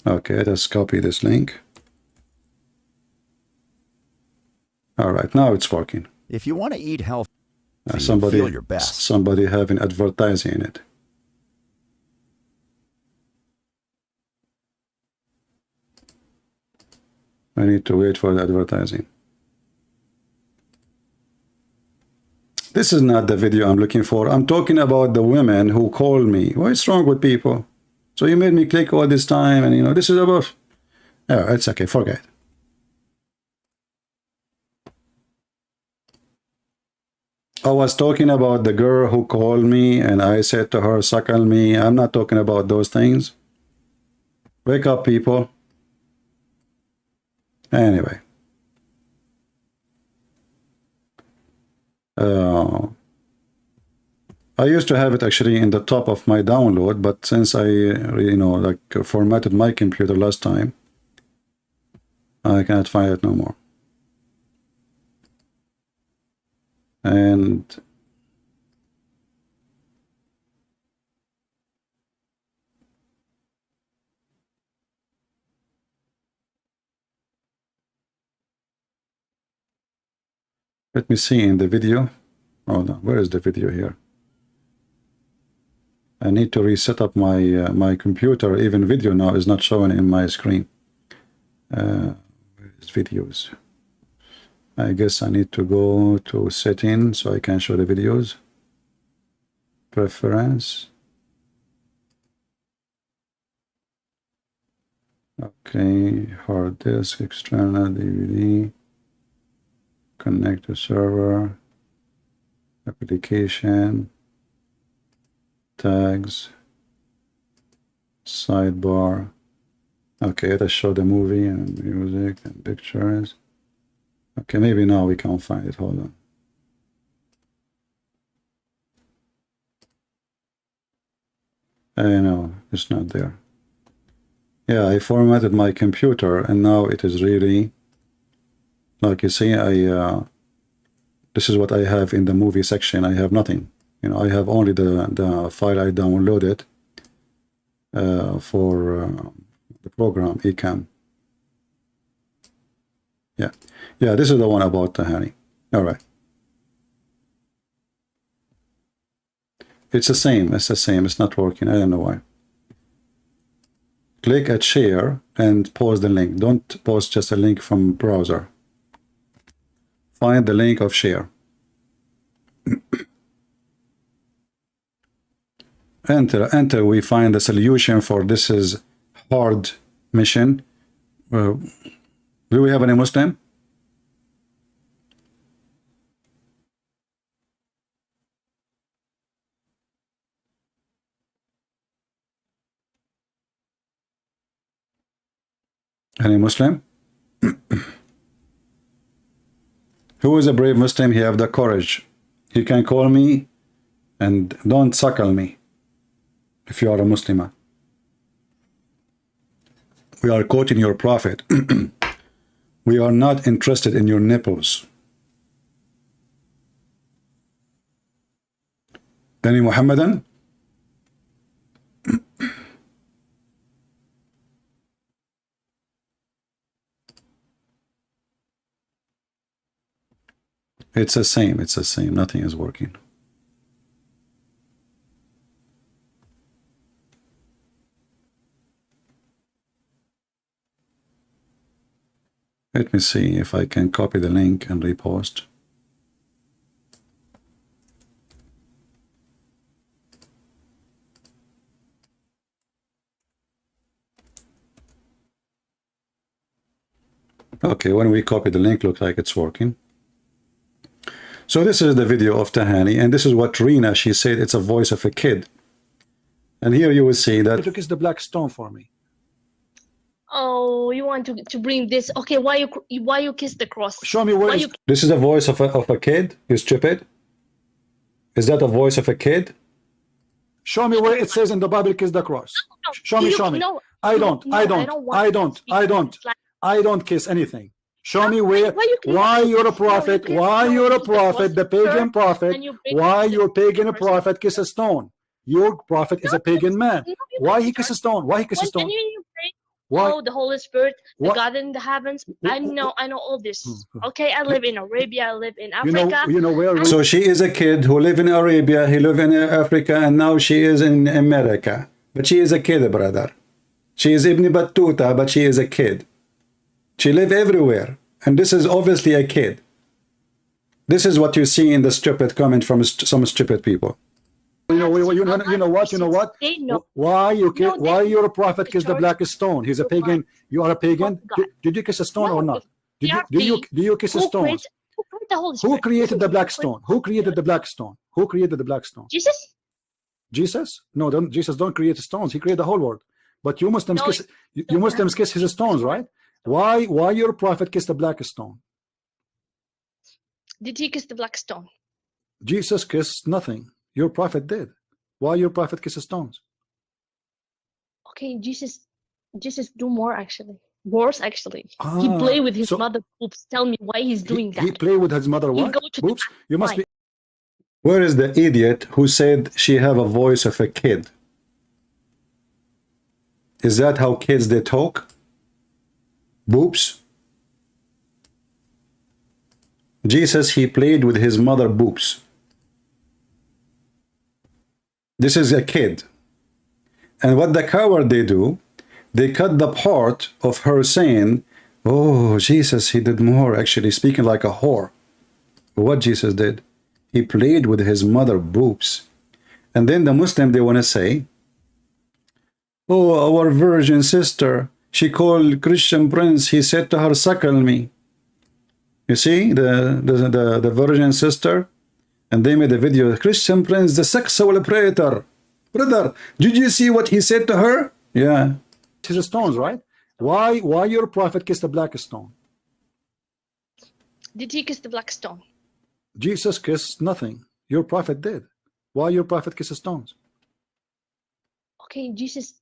Okay, let's copy this link. All right, now it's working. If you want to eat healthy, somebody feel your best. Somebody having advertising in it. I need to wait for the advertising. This is not the video I'm looking for. I'm talking about the women who call me. What's wrong with people? So you made me click all this time, and you know, this is about... Oh, it's okay, forget. I was talking about the girl who called me and I said to her, suckle me. I'm not talking about those things. Wake up, people. Anyway. I used to have it actually in the top of my download, but since I, formatted my computer last time, I cannot find it no more. And let me see in the video. Oh no, where is the video here? I need to reset up my my computer. Even video now is not showing in my screen. Where's videos? I guess I need to go to settings so I can show the videos. Preference. Okay, hard disk, external DVD. Connect to server. Application. Tags. Sidebar. Okay, let's show the movie and music and pictures. Okay, maybe now we can't find it. Hold on. I know, it's not there. Yeah, I formatted my computer and now it is really, like you see, this is what I have in the movie section. I have nothing. You know, I have only the file I downloaded for the program Ecamm. Yeah, this is the one about Tahani. All right. It's the same. It's the same. It's not working. I don't know why. Click at share and post the link. Don't post just a link from browser. Find the link of share. Enter. We find the solution for this is hard mission. Do we have any Muslim? Any Muslim? Who is a brave Muslim? He have the courage. He can call me and don't suckle me if you are a Muslim. We are quoting your prophet. We are not interested in your nipples. Any Muhammadan? It's the same. It's the same. Nothing is working. Let me see if I can copy the link and repost. Okay, when we copy the link, looks like it's working. So this is the video of Tahani, and this is what Rina, she said it's a voice of a kid. And here you will see that... You kiss the black stone for me. Oh, you want to bring this? Okay, why you kiss the cross? Show me where This is a voice of a kid, you stupid? Is that a voice of a kid? Show me where it says in the Bible, kiss the cross. No, show me. No, I don't kiss anything. Show me where, why you're a prophet, the pagan prophet, why your pagan prophet kiss a stone. Your prophet is a pagan man. Why he kiss a stone? Why he kiss a stone? Why? Oh, the Holy Spirit, the God in the heavens. I know all this. Okay, I live in Arabia, I live in Africa. You know where? So she is a kid who live in Arabia, he live in Africa, and now she is in America. But she is a kid, brother. She is Ibn Battuta, but she is a kid. She live everywhere, and this is obviously a kid. This is what you see in the stupid comment from some stupid people. You know what? Why you're a prophet kiss the black stone? He's a pagan. You are a pagan. Did you kiss a stone or not? Do you kiss a stone? Who created the black stone? Who created the black stone? Who created the black stone? Jesus. Jesus? No, Jesus don't create stones. He created the whole world. But you Muslims kiss. You Muslims kiss his stones, right? Why your prophet kissed the black stone? Did he kiss the black stone? Jesus kissed nothing. Your prophet did. Why your prophet kisses stones? Okay, Jesus do more actually. Worse, actually. He play with his mother boobs. Tell me why he's doing that. He play with his mother He what? go to the Boobs? You must why? be. Where is the idiot who said she have a voice of a kid? Is that how kids they talk? Boobs? Jesus, he played with his mother boobs. This is a kid. And what the coward they do, they cut the part of her saying, oh, Jesus, he did more, actually speaking like a whore. What Jesus did? He played with his mother boobs. And then the Muslim, they want to say, oh, our virgin sister, she called Christian prince, he said to her, suckle me. You see, the virgin sister, and they made a video, Christian prince, the sexual predator. Brother, did you see what he said to her? Yeah. His stones, right? Why your prophet kissed the black stone? Did he kiss the black stone? Jesus kissed nothing. Your prophet did. Why your prophet kisses stones? Okay, Jesus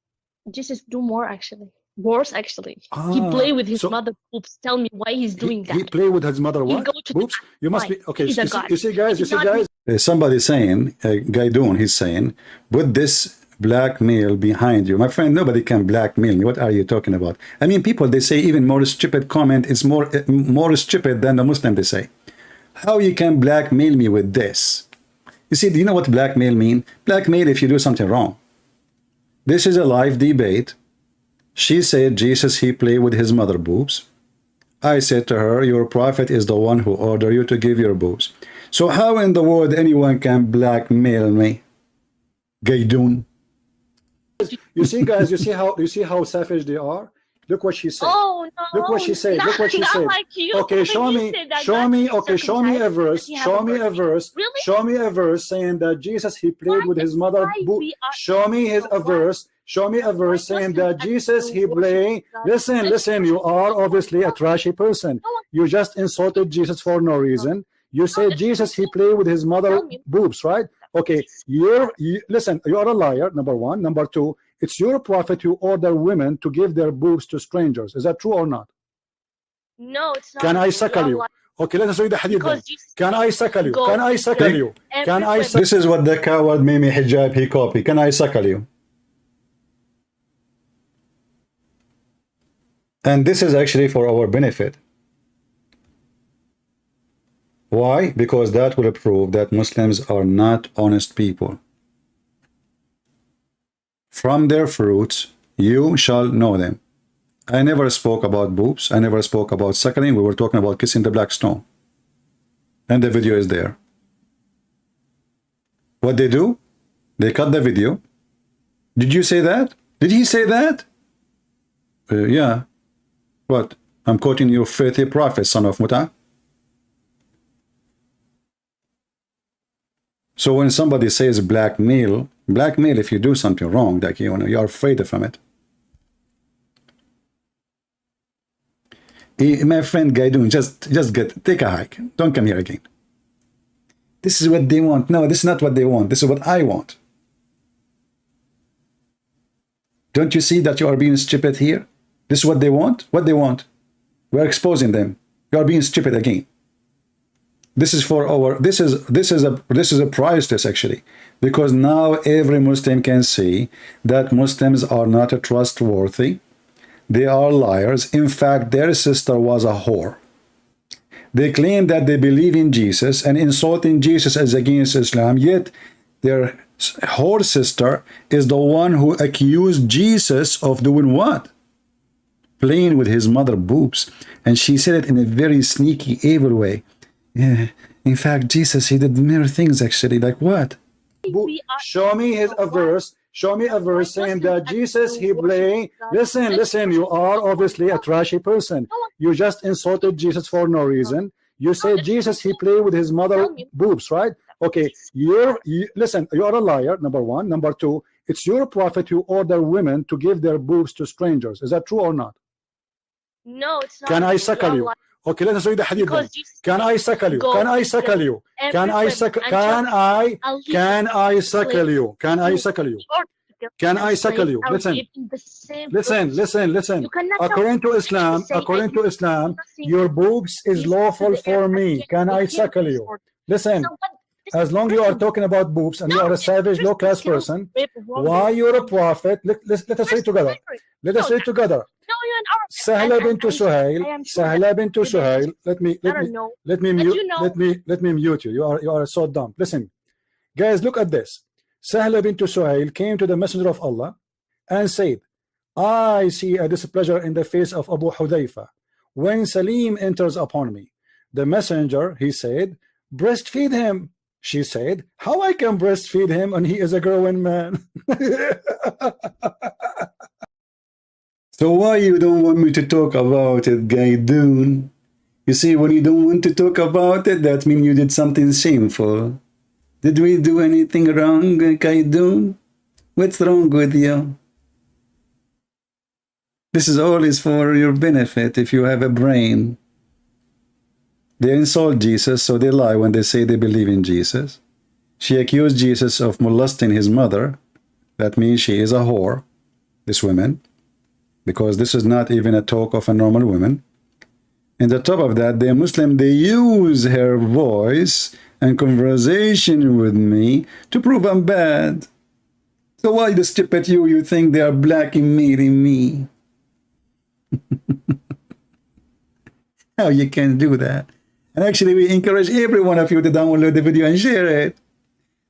do more actually. Worse, actually. He play with his mother boobs. Tell me why he's doing that. He play with his mother what? He go to boobs? You must be okay. He's a god. You see, guys. You see, guys. Somebody saying, Gaidun, he's saying, put this blackmail behind you. My friend, nobody can blackmail me. What are you talking about? I mean, people, they say even more stupid comment is more stupid than the Muslim, they say. How you can blackmail me with this? You see, do you know what blackmail mean? Blackmail if you do something wrong. This is a live debate. She said, Jesus, he played with his mother boobs. I said to her, your prophet is the one who ordered you to give your boobs. So how in the world anyone can blackmail me? Gaidun. You see, guys, you see how savage they are? Look what she said. Oh no! Look what she said. Look what she said. Like you. Okay, show me. Okay, show me a verse. Show me a verse. Really? Show me a verse saying that Jesus he played with his mother. Show me a verse. Show me a verse saying that Jesus he played. Listen. You are obviously a trashy person. You just insulted Jesus for no reason. You say Jesus he played with his mother boobs, right? Okay, listen. You are a liar. Number one. Number two. It's your prophet who ordered women to give their boobs to strangers. Is that true or not? No, it's not. Can I suckle you? Okay, let us read the hadith then. Can I suckle you? Can I suckle you? Can I suckle? This is what the coward Mimi Hijab he copy. Can I suckle you? And this is actually for our benefit. Why? Because that will prove that Muslims are not honest people. From their fruits you shall know them. I never spoke about boobs. I never spoke about suckling. We were talking about kissing the black stone. And the video is there. What they do? They cut the video. Did you say that? Did he say that? Yeah. What? I'm quoting your faithful prophet, son of Mutta. So when somebody says blackmail if you do something wrong, like you're afraid of it. My friend Gaidun, just take a hike. Don't come here again. This is what they want. No, this is not what they want. This is what I want. Don't you see that you are being stupid here? This is what they want. What they want. We're exposing them. You are being stupid again. This is for our. This is a priceless actually, because now every Muslim can see that Muslims are not trustworthy. They are liars. In fact, their sister was a whore. They claim that they believe in Jesus, and insulting Jesus is against Islam. Yet their whore sister is the one who accused Jesus of doing what? Playing with his mother boobs, and she said it in a very sneaky, evil way. Yeah, in fact, Jesus, he did mere things actually. Like what? Show me a verse. Show me a verse saying that Jesus he played. Listen. You are obviously a trashy person. You just insulted Jesus for no reason. You say Jesus he played with his mother boobs, right? Okay, listen. You are a liar. Number one. Number two. It's your prophet who ordered women to give their boobs to strangers. Is that true or not? No, it's not. Can I suckle you? Okay, let us read the hadith then. Can I suckle you? Can I suckle you? Can I suckle you? Can I suckle you? Can I suckle you? Listen. Listen. According to Islam, your boobs is lawful for me. Can I suckle you? Listen. As long you are talking about boobs and you are a savage, low-class person, why you're a prophet? Let us say it together. Let us say it together. Sahla bintu Suhail. Let me mute you. You are so dumb. Listen, guys, look at this. Sahla bintu Suhail came to the Messenger of Allah and said, I see a displeasure in the face of Abu Hudayfa when Salim enters upon me. The messenger, he said, breastfeed him. She said, how I can breastfeed him and he is a growing man? So why you don't want me to talk about it, Gaidun? You see, when you don't want to talk about it, that means you did something shameful. Did we do anything wrong, Gaidun? What's wrong with you? This is always for your benefit if you have a brain. They insult Jesus, so they lie when they say they believe in Jesus. She accused Jesus of molesting his mother. That means she is a whore, this woman, because this is not even a talk of a normal woman. And on top of that, they're Muslim. They use her voice and conversation with me to prove I'm bad. So why the stupid you think they are blackmailing me? How you can do that? And actually, we encourage every one of you to download the video and share it.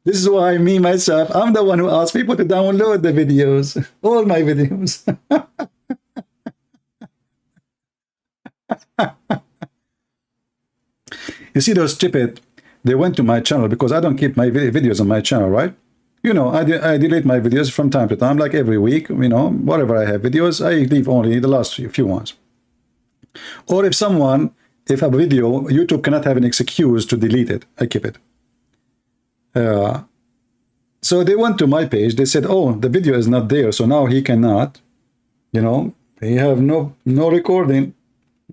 This is why me, myself, I'm the one who asks people to download the videos. All my videos. You see those stupid, they went to my channel because I don't keep my videos on my channel, right? You know, I delete my videos from time to time, like every week, you know, whatever I have videos, I leave only the last few ones. Or if a video, YouTube cannot have an excuse to delete it, I keep it. So they went to my page, they said, oh, the video is not there, so now he cannot, you know, he have no recording.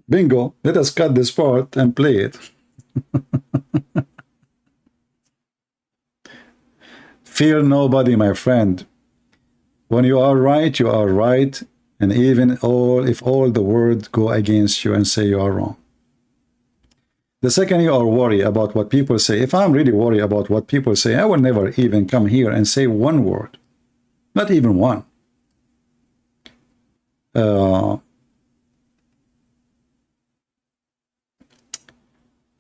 Bingo, let us cut this part and play it. Fear nobody, my friend. When you are right, you are right, and even if all the world go against you and say you are wrong. The second you are worried about what people say, if I'm really worried about what people say, I will never even come here and say one word. Not even one. All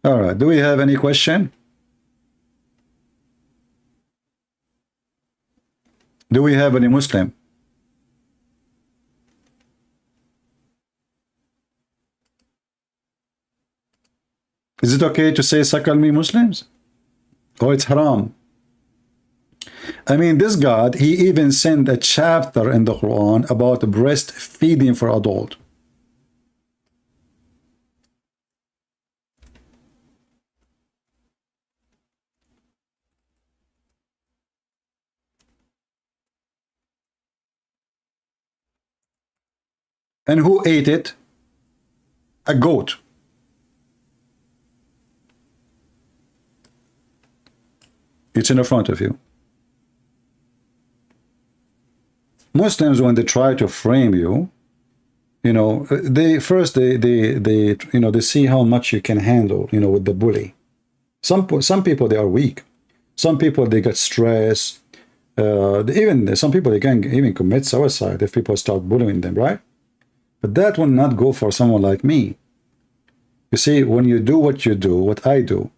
right, do we have any question? Do we have any Muslim? Is it okay to say suckle me, Muslims? Oh, it's haram. I mean, this God, he even sent a chapter in the Quran about breastfeeding for adult. And who ate it? A goat. It's in the front of you. Muslims, when they try to frame you, you know, they see how much you can handle, you know, with the bully. Some people, they are weak. Some people, they get stressed. Even some people, they can even commit suicide if people start bullying them, right? But that will not go for someone like me. You see, when you do what you do, what I do,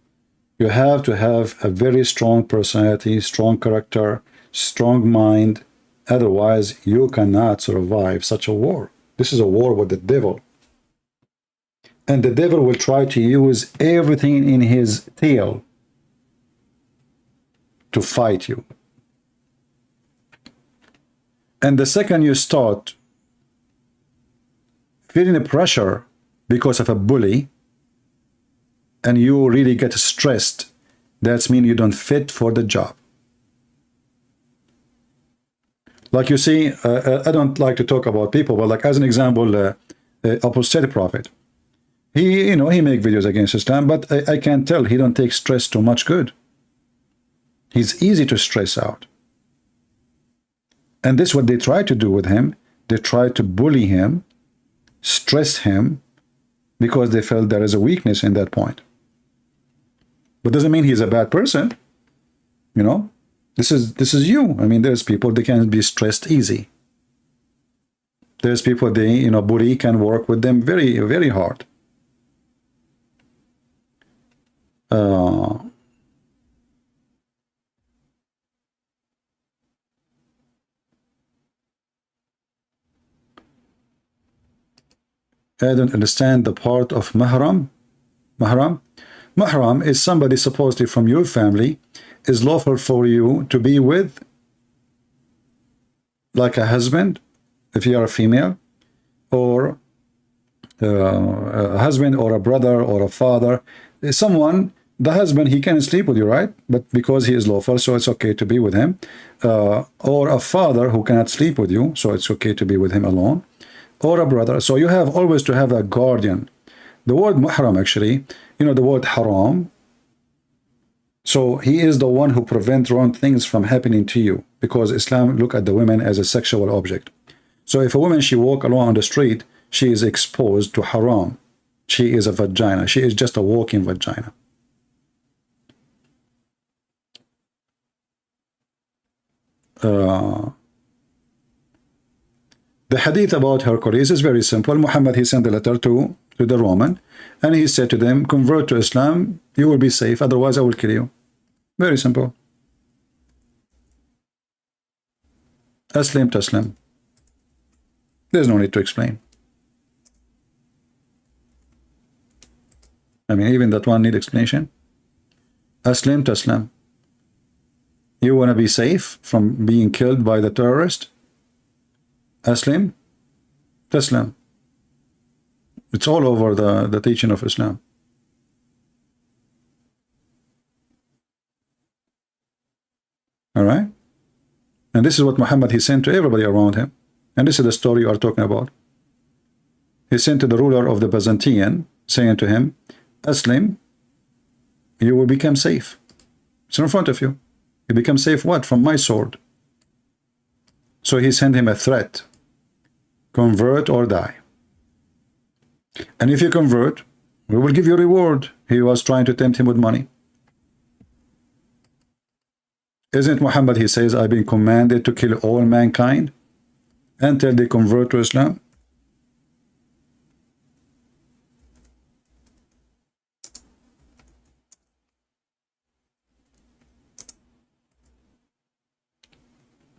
you have to have a very strong personality, strong character, strong mind. Otherwise, you cannot survive such a war. This is a war with the devil. And the devil will try to use everything in his tail to fight you. And the second you start feeling the pressure because of a bully, and you really get stressed, that means you don't fit for the job. Like you see, I don't like to talk about people, but like as an example, apostate prophet. He make videos against Islam, but I can tell he don't take stress too much good. He's easy to stress out. And this is what they try to do with him. They try to bully him, stress him, because they felt there is a weakness in that point. But doesn't mean he's a bad person. You know, this is you. I mean, there's people, they can be stressed easy. There's people, they, you know, bully can work with them very, very hard. I don't understand the part of mahram. Mahram is somebody supposedly from your family, is lawful for you to be with, like a husband, if you are a female, or a husband or a brother or a father. Someone, the husband, he can sleep with you, right? But because he is lawful, so it's okay to be with him. Or a father who cannot sleep with you, so it's okay to be with him alone. Or a brother. So you have always to have a guardian. The word muhram, actually, you know, the word haram. So he is the one who prevents wrong things from happening to you, because Islam look at the women as a sexual object. So if a woman, she walk along on the street, she is exposed to haram. She is a vagina. She is just a walking vagina. The hadith about Hercules is very simple. Muhammad, he sent a letter to the Roman, and he said to them, convert to Islam, you will be safe, otherwise I will kill you. Very simple. Aslim taslim. There's no need to explain. I mean, even that one need explanation. Aslim taslim. You want to be safe from being killed by the terrorist? Aslim taslim. It's all over the teaching of Islam. All right? And this is what Muhammad, he sent to everybody around him. And this is the story you are talking about. He sent to the ruler of the Byzantine, saying to him, Aslim, you will become safe. It's in front of you. You become safe what? From my sword. So he sent him a threat. Convert or die. And if you convert, we will give you a reward. He was trying to tempt him with money. Isn't Muhammad, he says, I've been commanded to kill all mankind until they convert to Islam?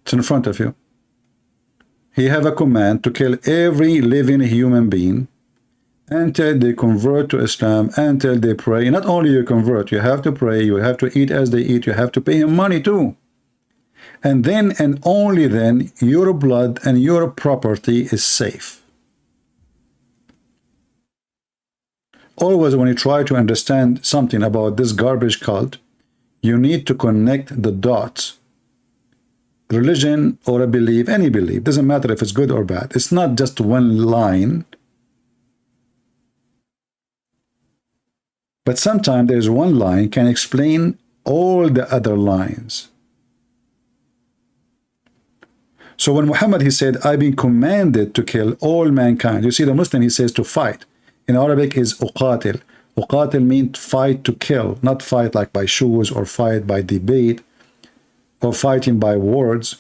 It's in front of you. He have a command to kill every living human being until they convert to Islam, until they pray. Not only you convert, you have to pray, you have to eat as they eat, you have to pay him money too. And then and only then your blood and your property is safe. Always when you try to understand something about this garbage cult, you need to connect the dots. Religion or a belief, any belief, doesn't matter if it's good or bad. It's not just one line. But sometimes there's one line can explain all the other lines. So when Muhammad, he said, I've been commanded to kill all mankind. You see, the Muslim, he says to fight. In Arabic is uqatil. Uqatil means fight, to kill, not fight like by shoes or fight by debate or fighting by words.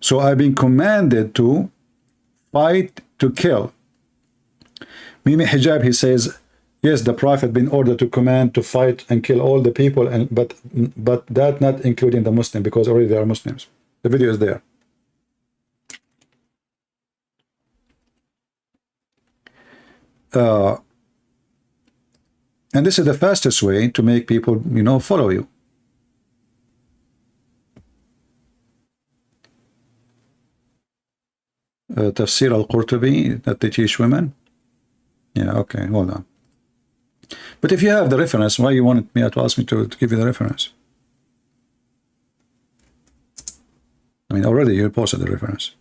So I've been commanded to fight, to kill. Mimi Hijab, he says, yes, the Prophet been ordered to command to fight and kill all the people, and but that not including the Muslim, because already they are Muslims. The video is there. And this is the fastest way to make people, you know, follow you. Tafsir al-Qurtubi, that they teach women. Yeah, okay, hold on. But if you have the reference, why you wanted me to ask me to give you the reference? I mean, already you posted the reference.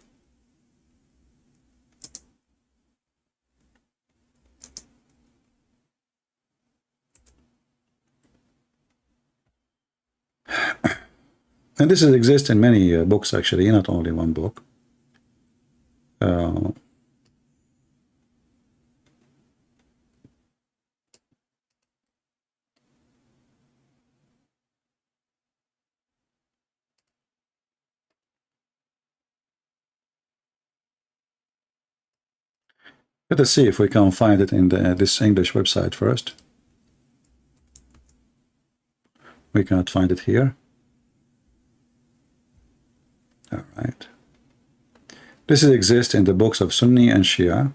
And this exists in many books, actually, not only one book. Let us see if we can find it in this English website first. We cannot find it here. All right. This exists in the books of Sunni and Shia.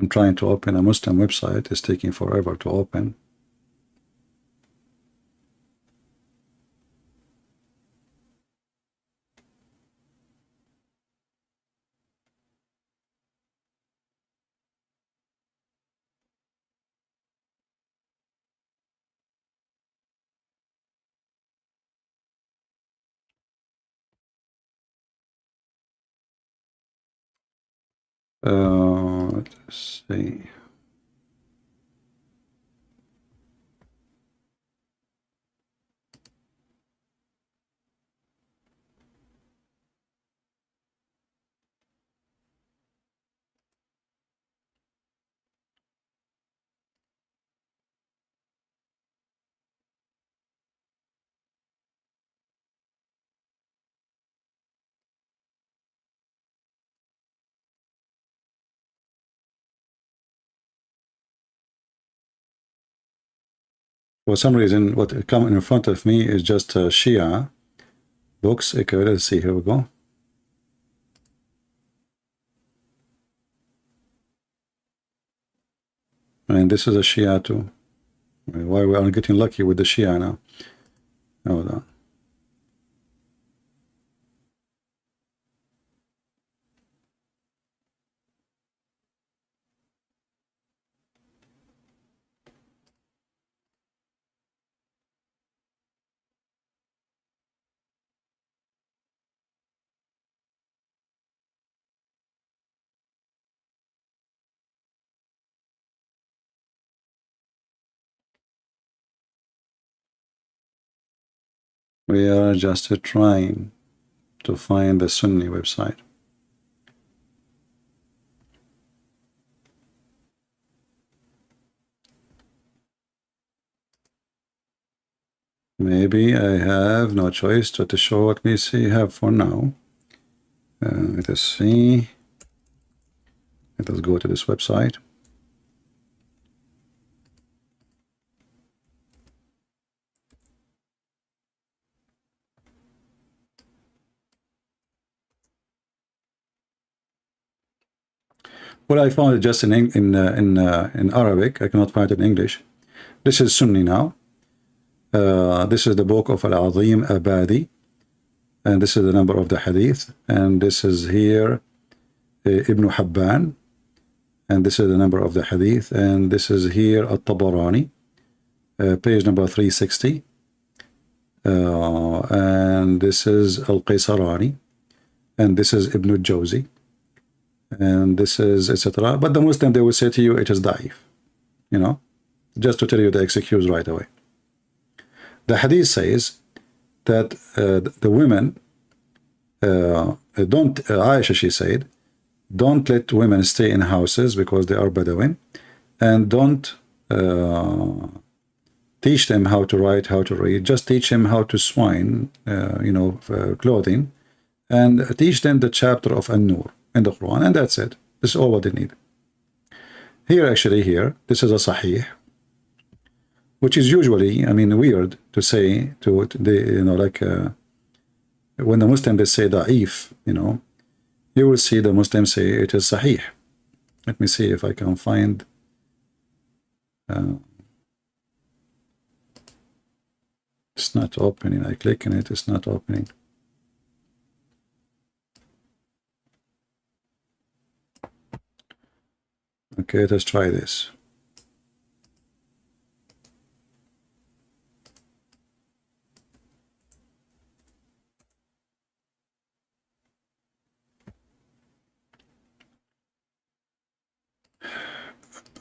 I'm trying to open a Muslim website. It's taking forever to open. Let's see. For some reason, what come in front of me is just Shia books. Okay, let's see. Here we go. And this is a Shia too. Why we are getting lucky with the Shia now? Hold on. We are just trying to find the Sunni website. Maybe I have no choice to show what we see have for now. Let us see. Let us go to this website. Well, I found it just in Arabic. I cannot find it in English. This is Sunni now. This is the book of Al-Azim Abadi, and this is the number of the hadith, and this is here Ibn Habban, and this is the number of the hadith, and this is here At-Tabarani, page number 360, and this is Al-Qaisarani, and this is Ibn al-Jawzi, and this is etc. But the Muslim, they will say to you it is da'if, you know, just to tell you the excuse right away. The hadith says that the women don't, Aisha, she said, don't let women stay in houses because they are Bedouin, and don't teach them how to write, how to read. Just teach them how to swine, clothing, and teach them the chapter of An-Nur in the Quran, and that's it. This is all what they need. Here, actually, this is a Sahih, which is usually, I mean, weird to say to the, when the Muslims they say da'if, you will see the Muslims say it is Sahih. Let me see if I can find. It's not opening. I click on it. It's not opening. Okay, let's try this.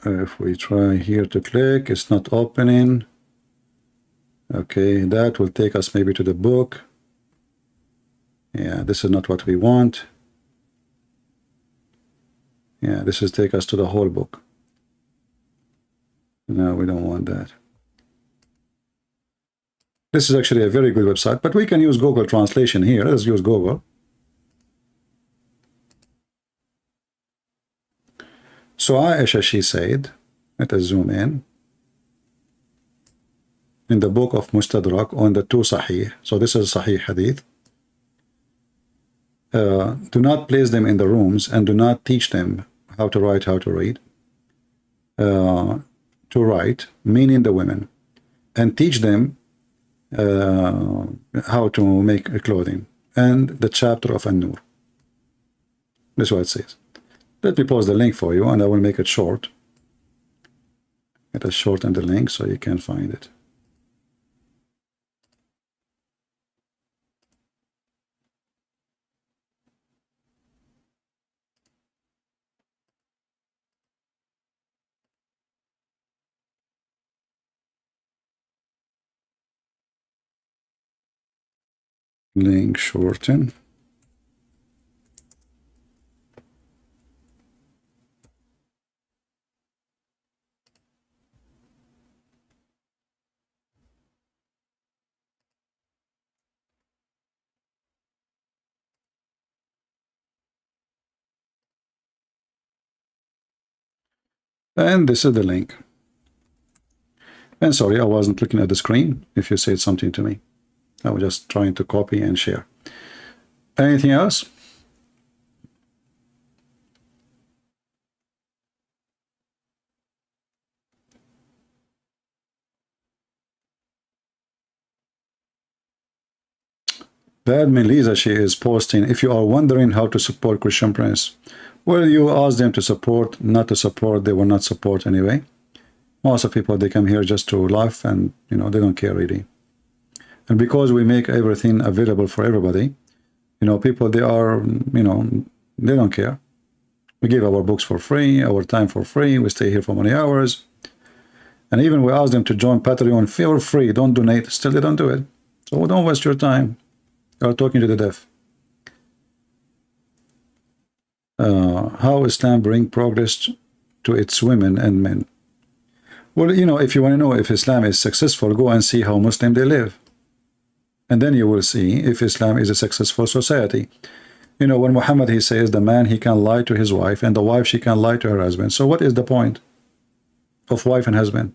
if we try here to click, it's not opening. Okay, that will take us maybe to the book. Yeah, this is not what we want. Yeah, this is take us to the whole book. No, we don't want that. This is actually a very good website, but we can use Google Translation here. Let's use Google. So Aisha, she said, let us zoom in the book of Mustadrak on the two Sahih. So this is Sahih Hadith. Do not place them in the rooms and do not teach them how to write, how to read. To write, meaning the women, and teach them how to make clothing. And the chapter of An-Nur. This is what it says. Let me post the link for you, and I will make it short. Let us shorten the link so you can find it. Link shorten. And this is the link. And sorry, I wasn't looking at the screen if you said something to me. I was just trying to copy and share. Anything else? Badman Lisa, she is posting, if you are wondering how to support Christian Prince, well, you ask them to support, not to support, they will not support anyway. Most of people, they come here just to laugh and, you know, they don't care really. And because we make everything available for everybody, you know, people, they are, you know, they don't care. We give our books for free, our time for free, we stay here for many hours. And even we ask them to join Patreon for free, don't donate, still they don't do it. So don't waste your time. You are talking to the deaf. How Islam bring progress to its women and men. Well, you know, if you want to know if Islam is successful, go and see how Muslim they live. And then you will see if Islam is a successful society. You know, when Muhammad, he says the man, he can lie to his wife, and the wife, she can lie to her husband. So what is the point of wife and husband?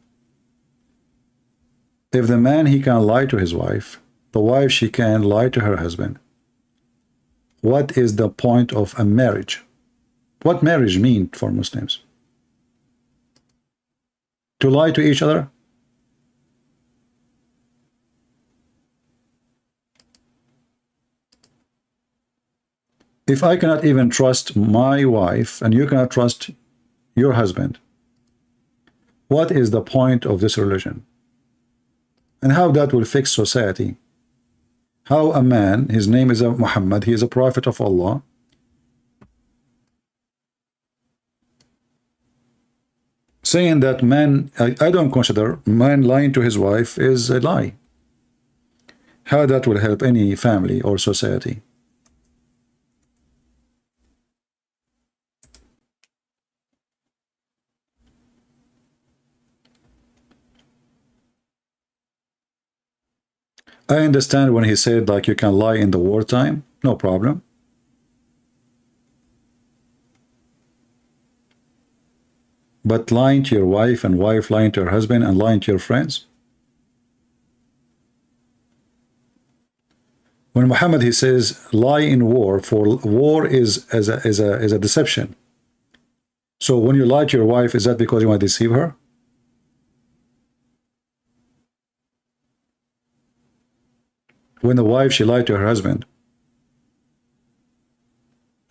If the man, he can lie to his wife, the wife, she can lie to her husband. What is the point of a marriage? What marriage mean for Muslims? To lie to each other? If I cannot even trust my wife and you cannot trust your husband, what is the point of this religion? And how that will fix society? How a man, his name is Muhammad, he is a prophet of Allah, saying that man, I don't consider man lying to his wife is a lie. How that will help any family or society? I understand when he said like you can lie in the wartime, no problem. But lying to your wife and wife lying to her husband and lying to your friends? When Muhammad, he says lie in war, for war is a deception. So when you lie to your wife, is that because you want to deceive her? When the wife, she lied to her husband,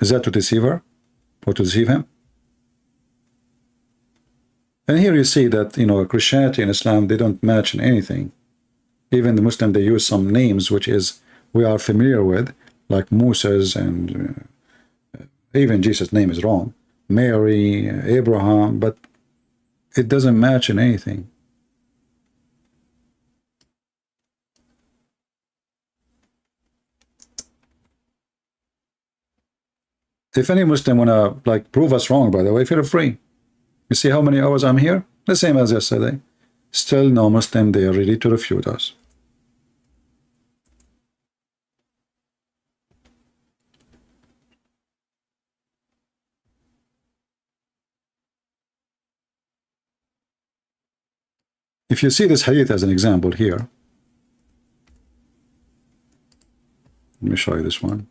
is that to deceive her or to deceive him? And here you see that, you know, Christianity and Islam, they don't match in anything. Even the Muslim, they use some names which is we are familiar with, like Moses, and even Jesus' name is wrong, Mary, Abraham, but It doesn't match in anything. If any Muslim wanna like prove us wrong, by the way, feel free. You see how many hours I'm here? The same as yesterday. Still no Muslim, they are ready to refute us. If you see this hadith as an example here, let me show you this one.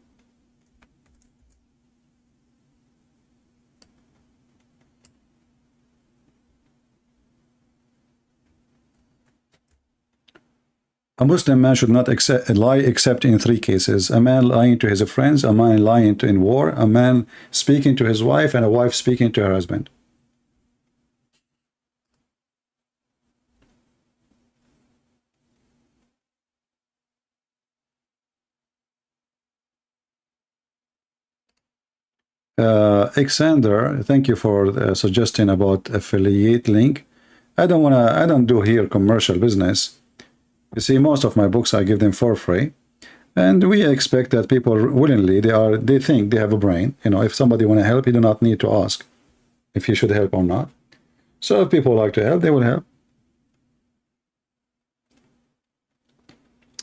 A Muslim man should not lie except in 3 cases: a man lying to his friends, a man lying in war, a man speaking to his wife, and a wife speaking to her husband. Alexander, thank you for suggesting about affiliate link. I don't do here commercial business. You see, most of my books I give them for free, and we expect that people willingly they think they have a brain. You know, if somebody want to help, you do not need to ask if you should help or not. So if people like to help, they will help.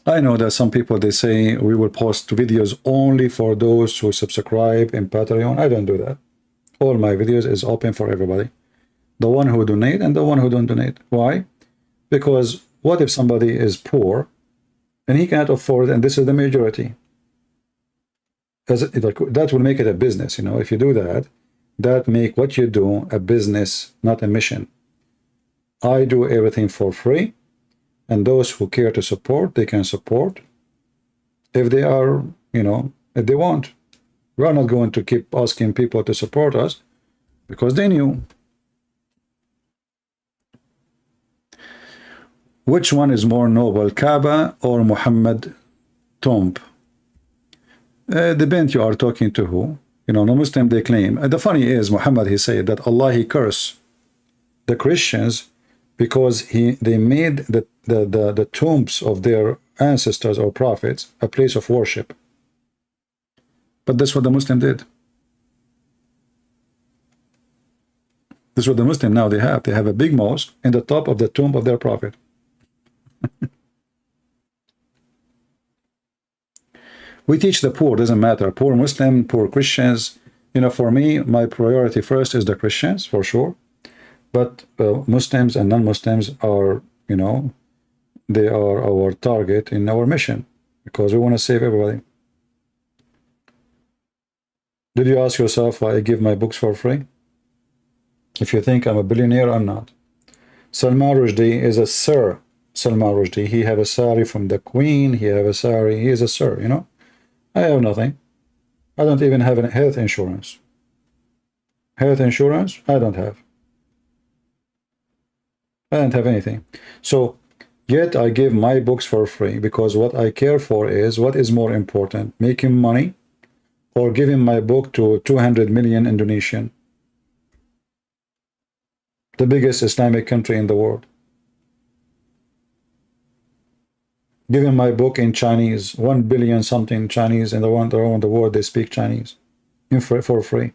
I know that some people, they say we will post videos only for those who subscribe in Patreon. I don't do that. All my videos is open for everybody. The one who donate and the one who don't donate. Why? Because what if somebody is poor and he can't afford, and this is the majority? That will make it a business, you know. If you do that, that make what you do a business, not a mission. I do everything for free. And those who care to support, they can support. If they are, you know, if they want. We are not going to keep asking people to support us because they knew. Which one is more noble, Kaaba or Muhammad tomb? Depends you are talking to who. You know, no Muslim, they claim. The funny is, Muhammad, he said that Allah, he cursed the Christians because they made the tombs of their ancestors or prophets a place of worship. But that's what the Muslim did. This is what the Muslim now they have. They have a big mosque in the top of the tomb of their prophet. We teach the poor, doesn't matter. Poor Muslim, poor Christians. You know, for me, my priority first is the Christians, for sure. But Muslims and non-Muslims are, you know, they are our target in our mission because we want to save everybody. Did you ask yourself why I give my books for free? If you think I'm a billionaire, I'm not. Salman Rushdie is a Sir Salman Rushdie. He have a sari from the Queen. He have a sari. He is a Sir, you know. I have nothing. I don't even have a health insurance. Health insurance, I don't have. I don't have anything. So, yet I give my books for free because what I care for is what is more important, making money or giving my book to 200 million Indonesian, the biggest Islamic country in the world. Giving my book in Chinese, 1 billion something Chinese in around the world, they speak Chinese for free.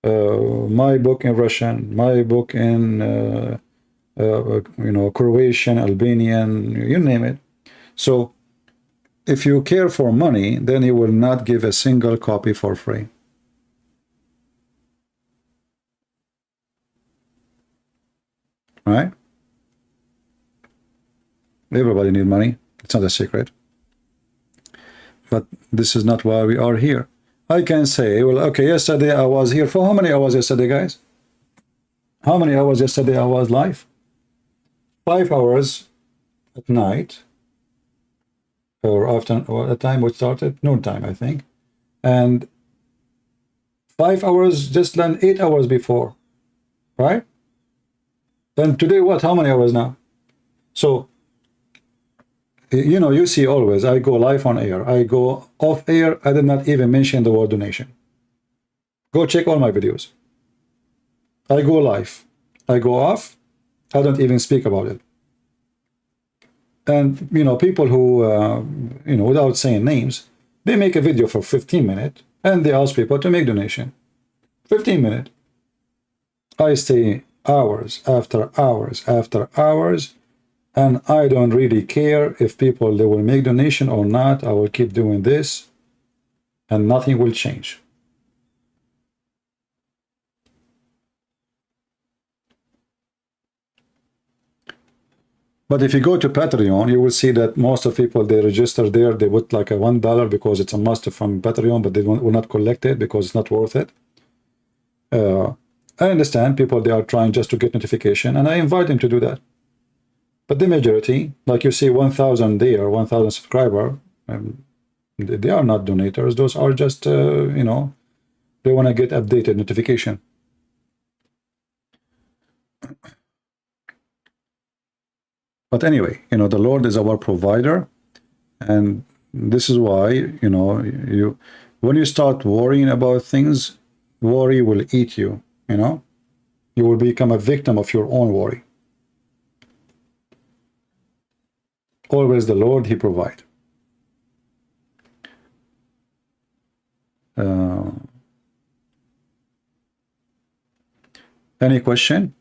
My book in Russian, my book in you know, Croatian, Albanian, you name it. So if you care for money, then you will not give a single copy for free. Right? Everybody needs money. It's not a secret. But this is not why we are here. I can say, well, okay, yesterday I was here. For how many hours yesterday, guys? How many hours yesterday I was live? 5 hours at night. Or after, or at time we started, noon time, I think. And 5 hours, just then 8 hours before. Right? Then today, what? How many hours now? So, you know, you see always, I go live on air. I go off air. I did not even mention the word donation. Go check all my videos. I go live. I go off, I don't even speak about it. And, you know, people who, you know, without saying names, they make a video for 15 minutes and they ask people to make donation. 15 minutes. I stay hours after hours after hours, and I don't really care if people, they will make donation or not. I will keep doing this and nothing will change. But if you go to Patreon, you will see that most of people, they register there, they put like a $1 because it's a must from Patreon, but they will not collect it because it's not worth it. I understand people, they are trying just to get notification, and I invite them to do that. But the majority, like you see 1,000 there, 1,000 subscriber, they are not donators. Those are just, you know, they want to get updated notification. But anyway, you know, the Lord is our provider, and this is why, you know, when you start worrying about things, worry will eat you, you know. You will become a victim of your own worry. Always the Lord, He provides. Any question?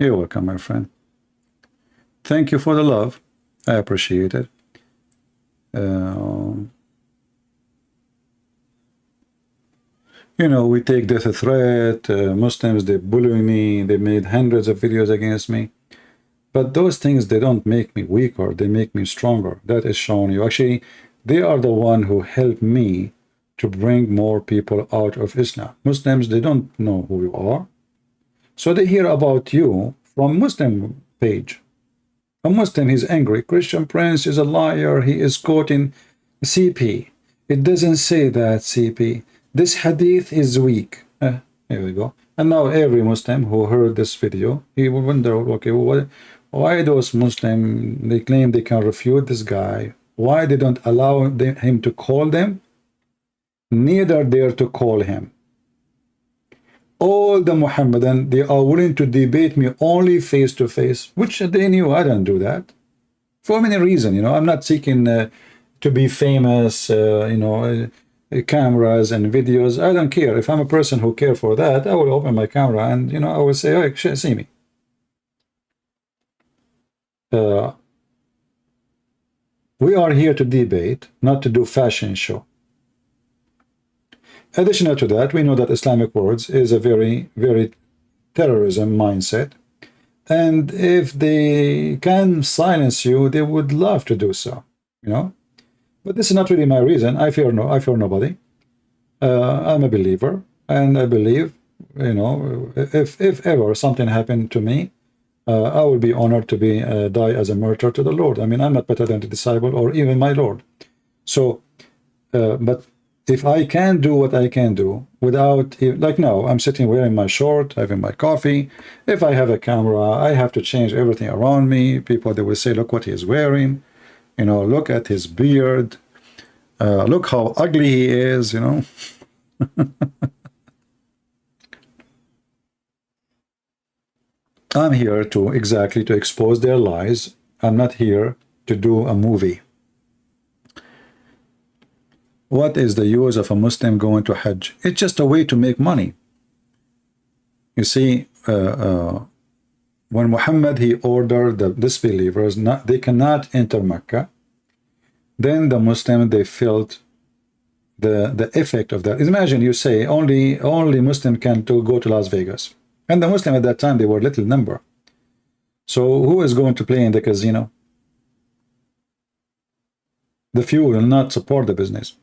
You're welcome, my friend. Thank you for the love. I appreciate it. You know, we take this a threat. Muslims, they bully me. They made hundreds of videos against me. But those things, they don't make me weaker. They make me stronger. That is showing you. Actually, they are the one who helped me to bring more people out of Islam. Muslims, they don't know who you are. So they hear about you from Muslim page. A Muslim, he's angry. Christian Prince is a liar. He is quoting CP. It doesn't say that, CP. This hadith is weak. Here we go. And now every Muslim who heard this video, he will wonder, okay, why those Muslims, they claim they can refute this guy. Why they don't allow him to call them? Neither dare to call him. All the Muhammadan, they are willing to debate me only face to face, which they knew I don't do that. For many reasons, you know, I'm not seeking to be famous, you know, cameras and videos. I don't care. If I'm a person who care for that, I will open my camera and, you know, I will say, hey, see me. We are here to debate, not to do fashion show. Additional to that, we know that Islamic words is a very, very terrorism mindset. And if they can silence you, they would love to do so, you know. But this is not really my reason. I fear nobody. I'm a believer, and I believe, you know, if ever something happened to me, I will be honored to be die as a martyr to the Lord. I mean, I'm not better than the disciple or even my Lord. So, but if I can do what I can do without, like now, I'm sitting wearing my short, having my coffee. If I have a camera, I have to change everything around me. People, they will say, look what he is wearing. You know, look at his beard. Look how ugly he is, you know. I'm here to exactly to expose their lies. I'm not here to do a movie. What is the use of a Muslim going to Hajj? It's just a way to make money. You see, when Muhammad, he ordered the disbelievers, they cannot enter Mecca, then the Muslim, they felt the effect of that. Imagine you say only Muslim can go to Las Vegas. And the Muslim at that time, they were little number. So who is going to play in the casino? The few will not support the business.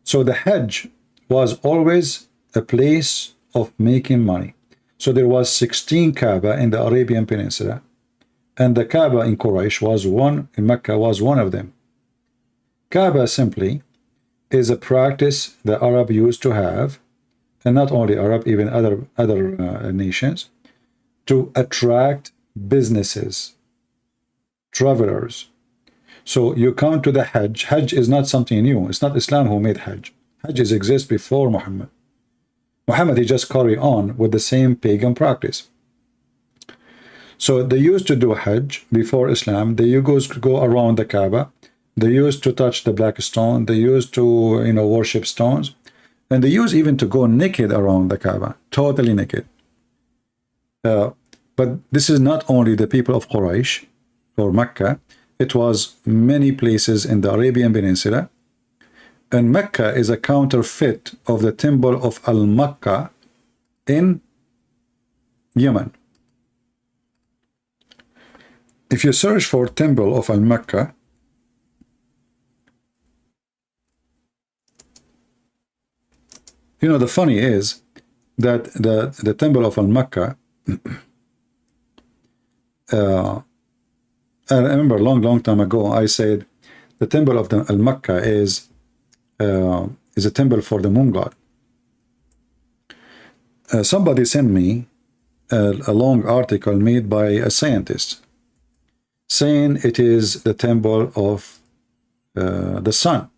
So the Hajj was always a place of making money. So there was 16 Kaaba in the Arabian Peninsula, and the Kaaba in Quraysh was one, in Mecca was one of them. Kaaba simply is a practice the Arab used to have and not only Arab, even other nations, to attract businesses, travelers. So you come to the Hajj. Hajj is not something new. It's not Islam who made Hajj. Hajj exists before Muhammad. Muhammad, he just carry on with the same pagan practice. So they used to do Hajj before Islam. They used to go around the Kaaba. They used to touch the black stone. They used to, worship stones. And they used even to go naked around the Kaaba, totally naked. But this is not only the people of Quraysh or Mecca. It was many places in the Arabian Peninsula. And Mecca is a counterfeit of the temple of Al-Makkah in Yemen. If you search for temple of Al-Makkah, the funny is that the temple of Al-Makkah, I remember a long time ago, I said the temple of Al-Makkah is a temple for the moon god. Somebody sent me a long article made by a scientist saying it is the temple of the sun.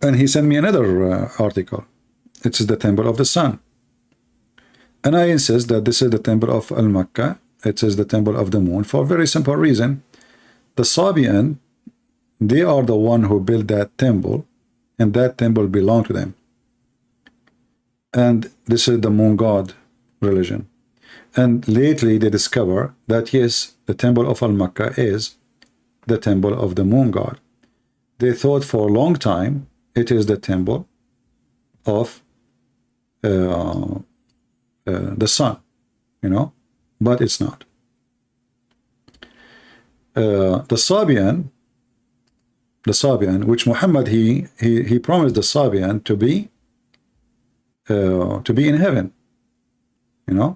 And he sent me another article. It is the temple of the sun. And I insist that this is the temple of Al-Makkah. It is the temple of the moon for a very simple reason. The Sabian, they are the one who built that temple, and that temple belonged to them. And this is the moon god religion. And lately they discover that yes, the temple of Al-Makkah is the temple of the moon god. They thought for a long time it is the temple of the sun, but it's not. The Sabian, which Muhammad he promised the Sabian to be in heaven, the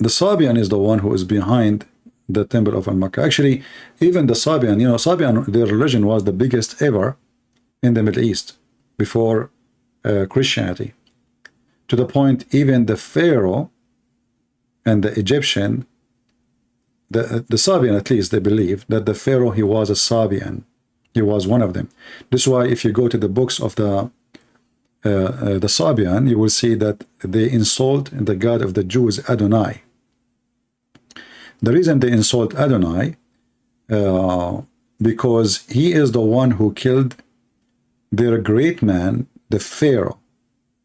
Sabian is the one who is behind the temple of Al-Makkah. Actually, even the Sabian, Sabian, their religion was the biggest ever in the Middle East before Christianity, to the point even the Pharaoh and the Egyptian, the Sabian, at least they believe that the Pharaoh, he was a Sabian. He was one of them. This is why if you go to the books of the Sabian, you will see that they insult the God of the Jews, Adonai. The reason they insult Adonai, because he is the one who killed their great man, the Pharaoh.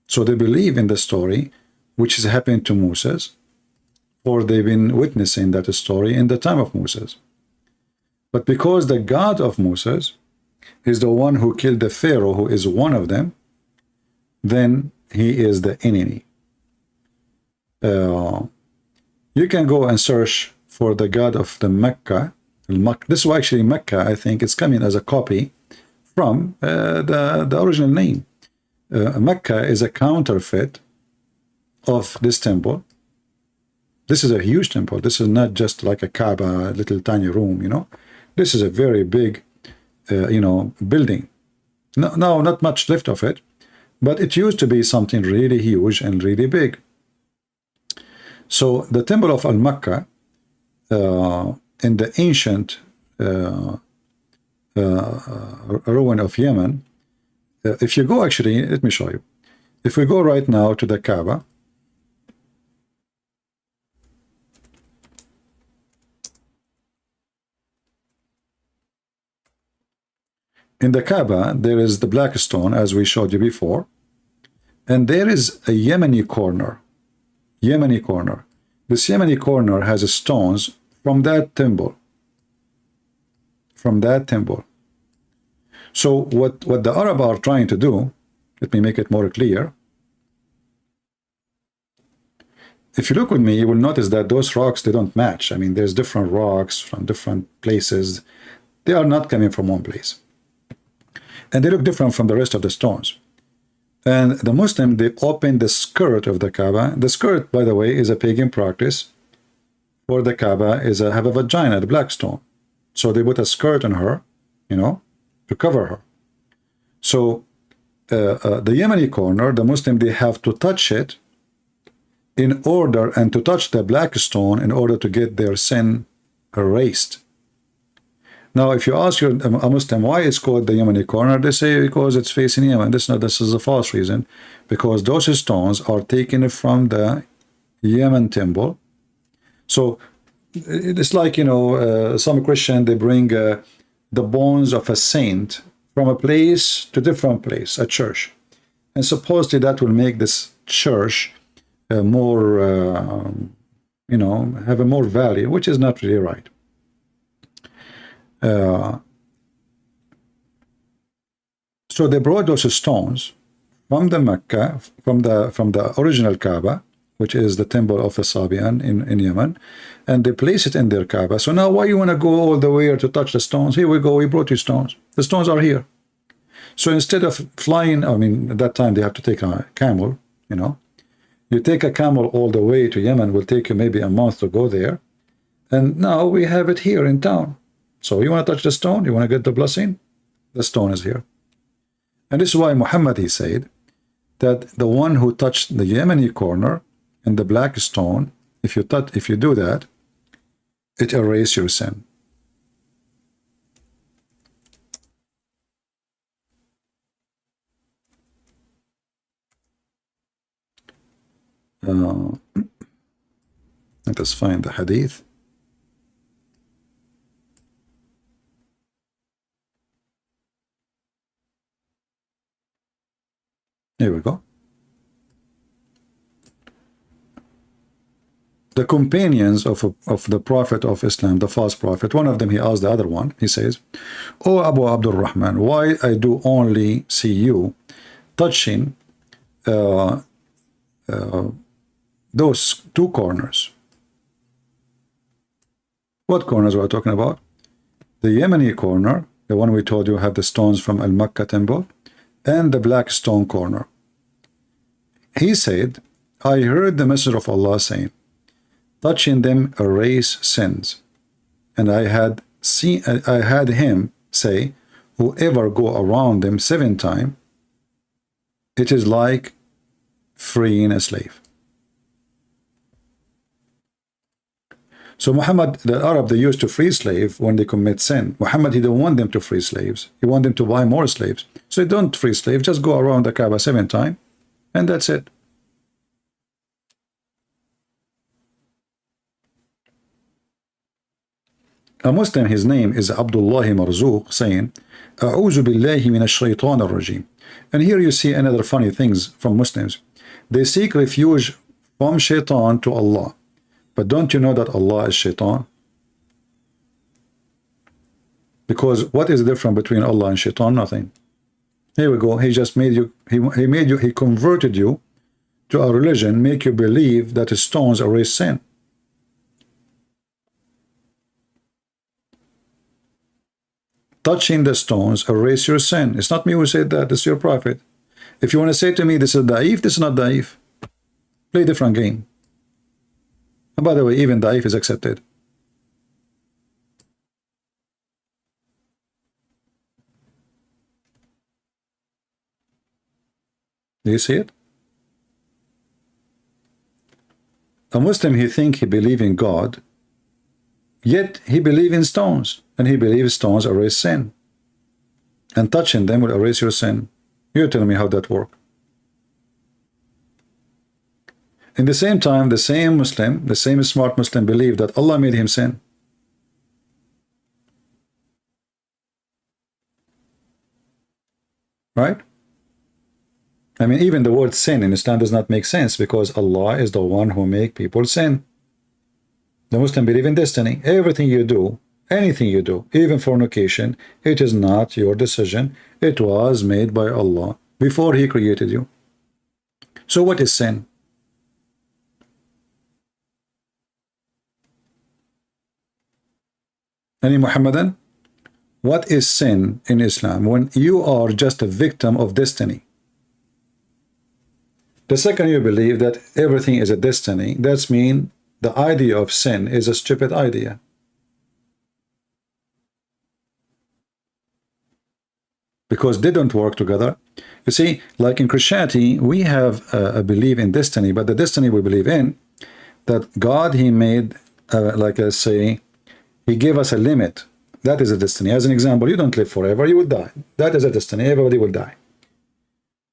So they believe in the story, which has happened to Moses, or they've been witnessing that story in the time of Moses. But because the God of Moses is the one who killed the Pharaoh, who is one of them, then he is the enemy. You can go and search for the God of the Mecca. This is actually Mecca, I think it's coming as a copy from the original name. Mecca is a counterfeit of this temple. This is a huge temple. This is not just like a Kaaba, a little tiny room, This is a very big, building. No, not much left of it, but it used to be something really huge and really big. So the temple of Al-Makkah, in the ancient ruin of Yemen, if you go, actually, let me show you. If we go right now to the Kaaba, in the Kaaba, there is the black stone, as we showed you before, and there is a Yemeni corner. Yemeni corner. This Yemeni corner has stones from that temple. From that temple. So what the Arab are trying to do, let me make it more clear. If you look with me, you will notice that those rocks, they don't match. I mean, there's different rocks from different places. They are not coming from one place. And they look different from the rest of the stones. And the Muslim, they open the skirt of the Kaaba. The skirt, by the way, is a pagan practice. for the Kaaba is have a vagina, the black stone. So they put a skirt on her, you know, to cover her. So the Yemeni corner, the Muslim, they have to touch it in order, and to touch the black stone in order to get their sin erased. Now, if you ask a Muslim why it's called the Yemeni corner, they say because it's facing Yemen. This is a false reason, because those stones are taken from the Yemen temple. So it's like, you know, some Christian, they bring the bones of a saint from a place to different place, a church, and supposedly that will make this church more, you know, have a more value, which is not really right. So they brought those stones from the Mecca, from the original Kaaba, which is the temple of the Sabian in Yemen, and they place it in their Kaaba. So now why you want to go all the way to touch the stones? Here we go, we brought you stones. The stones are here. So instead of flying, I mean, at that time they have to take a camel, you know. You take a camel all the way to Yemen, will take you maybe a month to go there. And now we have it here in town. So you want to touch the stone? You want to get the blessing? The stone is here. And this is why Muhammad, he said that the one who touched the Yemeni corner and the black stone, if you do that, it erases your sin. Let us find the hadith. Here we go. The companions of the Prophet of Islam, the false prophet, one of them, he asked the other one, he says, "O Abu Abdul Rahman, why I do only see you touching those two corners?" What corners are we talking about? The Yemeni corner, the one we told you have the stones from Al-Makkah temple, and the black stone corner. He said, I heard the Messenger of Allah saying, touching them erase sins. And I had him say, whoever go around them 7 times, it is like freeing a slave. So Muhammad, the Arab, they used to free slave when they commit sin. Muhammad, he don't want them to free slaves. He want them to buy more slaves. So don't free slaves, just go around the Kaaba 7 times, and that's it. A Muslim, his name is Abdullah Marzouk, saying, A'udhu billahi min ash-shaytan ar-rajim. And here you see another funny things from Muslims. They seek refuge from shaitan to Allah. But don't you know that Allah is shaitan? Because what is the difference between Allah and shaitan? Nothing. Here we go. He just made you, he converted you to a religion, make you believe that stones erase sin. Touching the stones erase your sin. It's not me who said that, it's your prophet. If you want to say to me, this is da'if, this is not da'if. Play a different game. And by the way, even da'if is accepted. Do you see it? A Muslim, he think he believe in God, yet he believe in stones, and he believes stones erase sin. And touching them will erase your sin. You tell me how that works. In the same time, the same Muslim, the same smart Muslim believed that Allah made him sin. Right? I mean, even the word sin in Islam does not make sense because Allah is the one who make people sin. The Muslim believe in destiny. Everything you do, anything you do, even fornication, it is not your decision. It was made by Allah before He created you. So what is sin? Any Muhammadan? What is sin in Islam? When you are just a victim of destiny. The second you believe that everything is a destiny, that the idea of sin is a stupid idea. Because they don't work together. You see, like in Christianity, we have a belief in destiny, but the destiny we believe in, that God, he made, like I say, he gave us a limit. That is a destiny. As an example, you don't live forever, you will die. That is a destiny, everybody will die.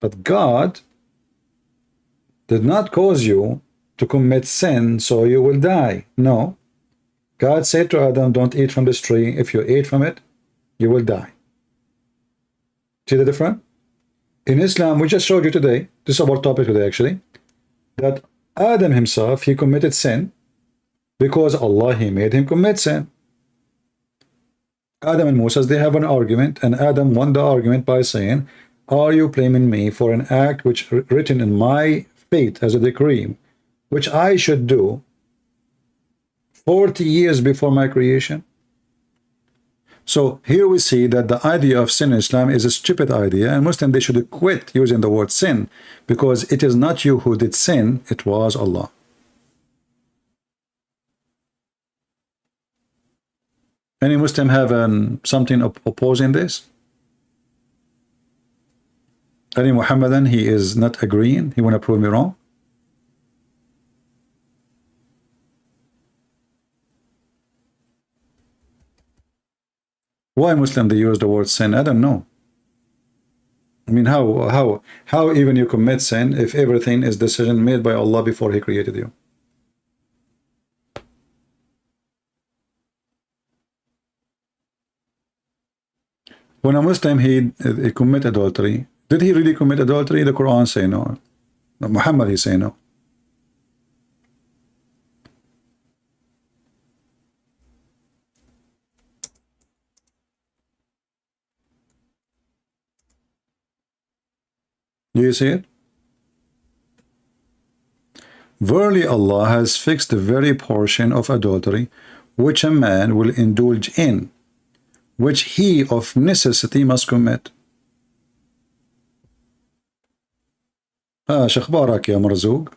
But God did not cause you to commit sin so you will die. No. God said to Adam, don't eat from this tree. If you eat from it, you will die. See the difference? In Islam, we just showed you today, this is our topic today actually, that Adam himself, he committed sin because Allah, he made him commit sin. Adam and Moses, they have an argument, and Adam won the argument by saying, are you blaming me for an act which written in my fate as a decree, which I should do 40 years before my creation? So here we see that the idea of sin in Islam is a stupid idea, and Muslims, they should quit using the word sin, because it is not you who did sin, it was Allah. Any Muslim have something opposing this? Any Muhammadan, he is not agreeing, he want to prove me wrong? Why Muslim they use the word sin? I don't know. I mean, how even you commit sin if everything is decision made by Allah before he created you? When a Muslim he commit adultery, did he really commit adultery? The Quran say no. Muhammad he say no. Do you see it? Verily Allah has fixed the very portion of adultery which a man will indulge in, which he of necessity must commit. شخبارك يا مرزوق؟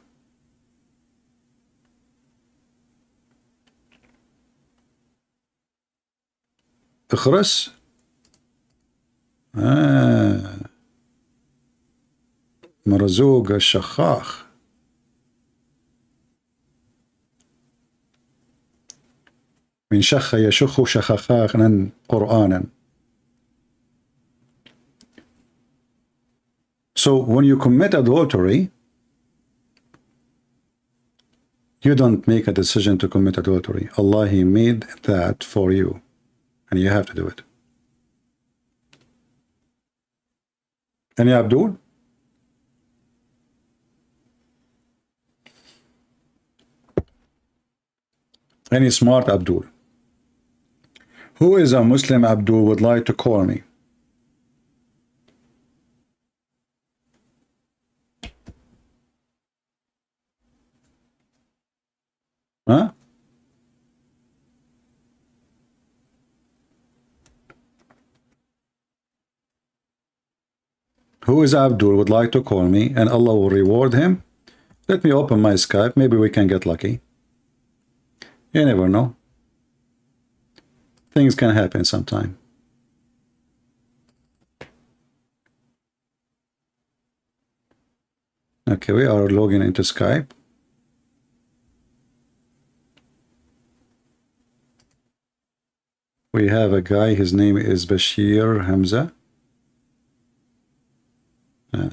اخرس؟ مرزوق الشخاخ. من شخ يشخ شخخاخا قرآنا. So when you commit adultery, you don't make a decision to commit adultery. Allah, he made that for you, and you have to do it. Any Abdul? Any smart Abdul? Who is a Muslim Abdul would like to call me? Huh? Who is Abdul would like to call me and Allah will reward him? Let me open my Skype. Maybe we can get lucky. You never know. Things can happen sometime. Okay, we are logging into Skype. We have a guy, his name is Bashir Hamza.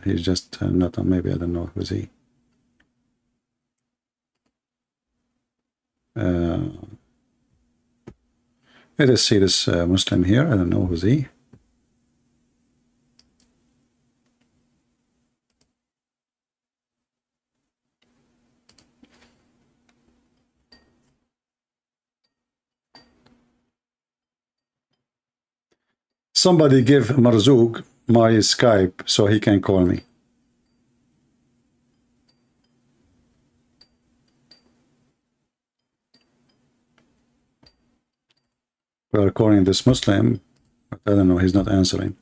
He's just not on, maybe I don't know who's he. Let us see this Muslim here. I don't know who's he. Somebody give Marzouk my Skype so he can call me. We are calling this Muslim, but I don't know, he's not answering.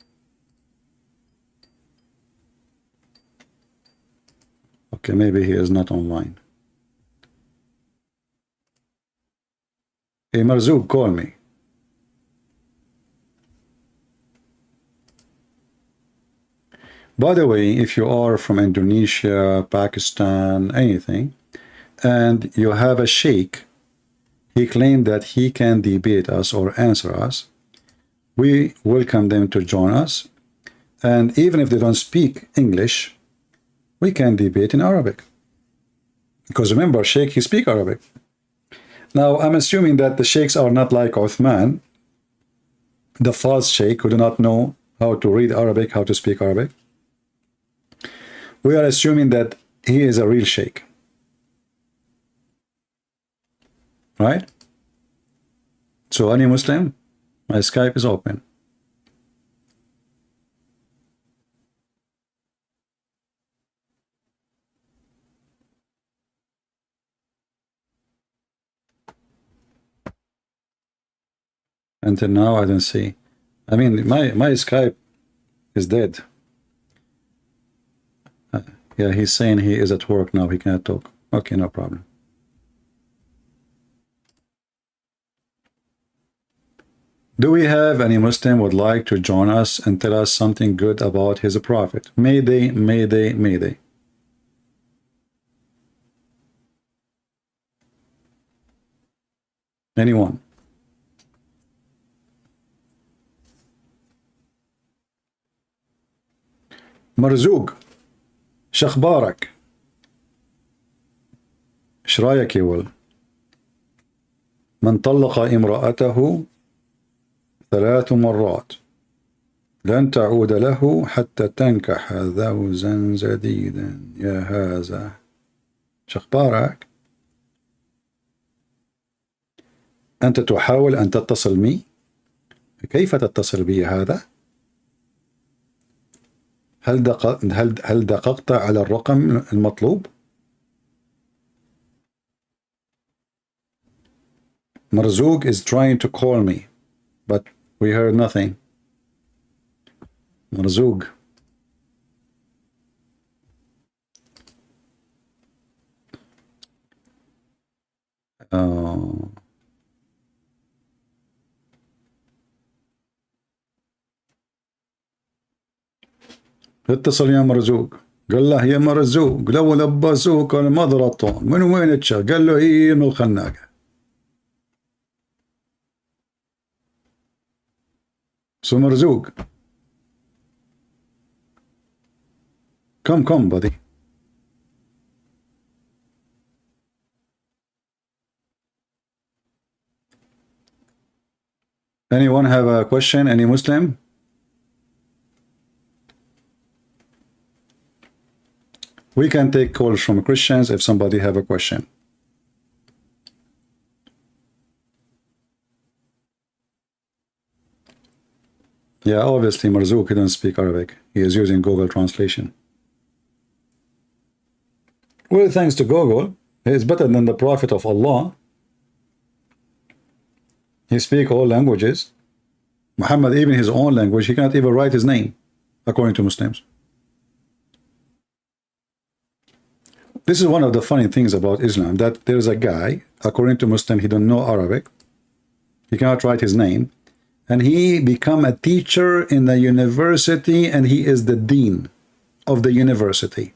Okay, maybe he is not online. Hey, Marzouk, call me. By the way, if you are from Indonesia, Pakistan, anything, and you have a sheikh, he claimed that he can debate us or answer us, we welcome them to join us. And even if they don't speak English, we can debate in Arabic. Because remember, sheikh, he speaks Arabic. Now, I'm assuming that the sheikhs are not like Uthman, the false sheikh who do not know how to read Arabic, how to speak Arabic. We are assuming that he is a real sheikh. Right? So any Muslim, my Skype is open. Until now, I don't see. I mean, my Skype is dead. Yeah, he's saying he is at work now. He cannot talk. Okay, no problem. Do we have any Muslim would like to join us and tell us something good about his prophet? Mayday, mayday, mayday. Anyone? مرزوق شخبارك ايش رايك يا ول من طلق امرأته 3 مرات لن تعود له حتى تنكح زوجا جديدا يا هذا شخبارك أنت تحاول أن تتصل بي كيف تتصل بي هذا هل دققت على الرقم المطلوب؟ Marzouk is trying to call me, but we heard nothing. Marzouk. اتصل يا مرزوق قال له يا مرزوق لو لبسوك المضرطة من وين تشا قال له هي من الخناقة سو مرزوق come buddy. Anyone have a question? Any Muslim? We can take calls from Christians if somebody have a question. Yeah, obviously Marzouk, he doesn't speak Arabic. He is using Google Translation. Well, thanks to Google, he is better than the Prophet of Allah. He speaks all languages. Muhammad, even his own language, he cannot even write his name, according to Muslims. This is one of the funny things about Islam, that there is a guy, according to Muslim, he don't know Arabic, he cannot write his name, and he become a teacher in the university, and he is the dean of the university.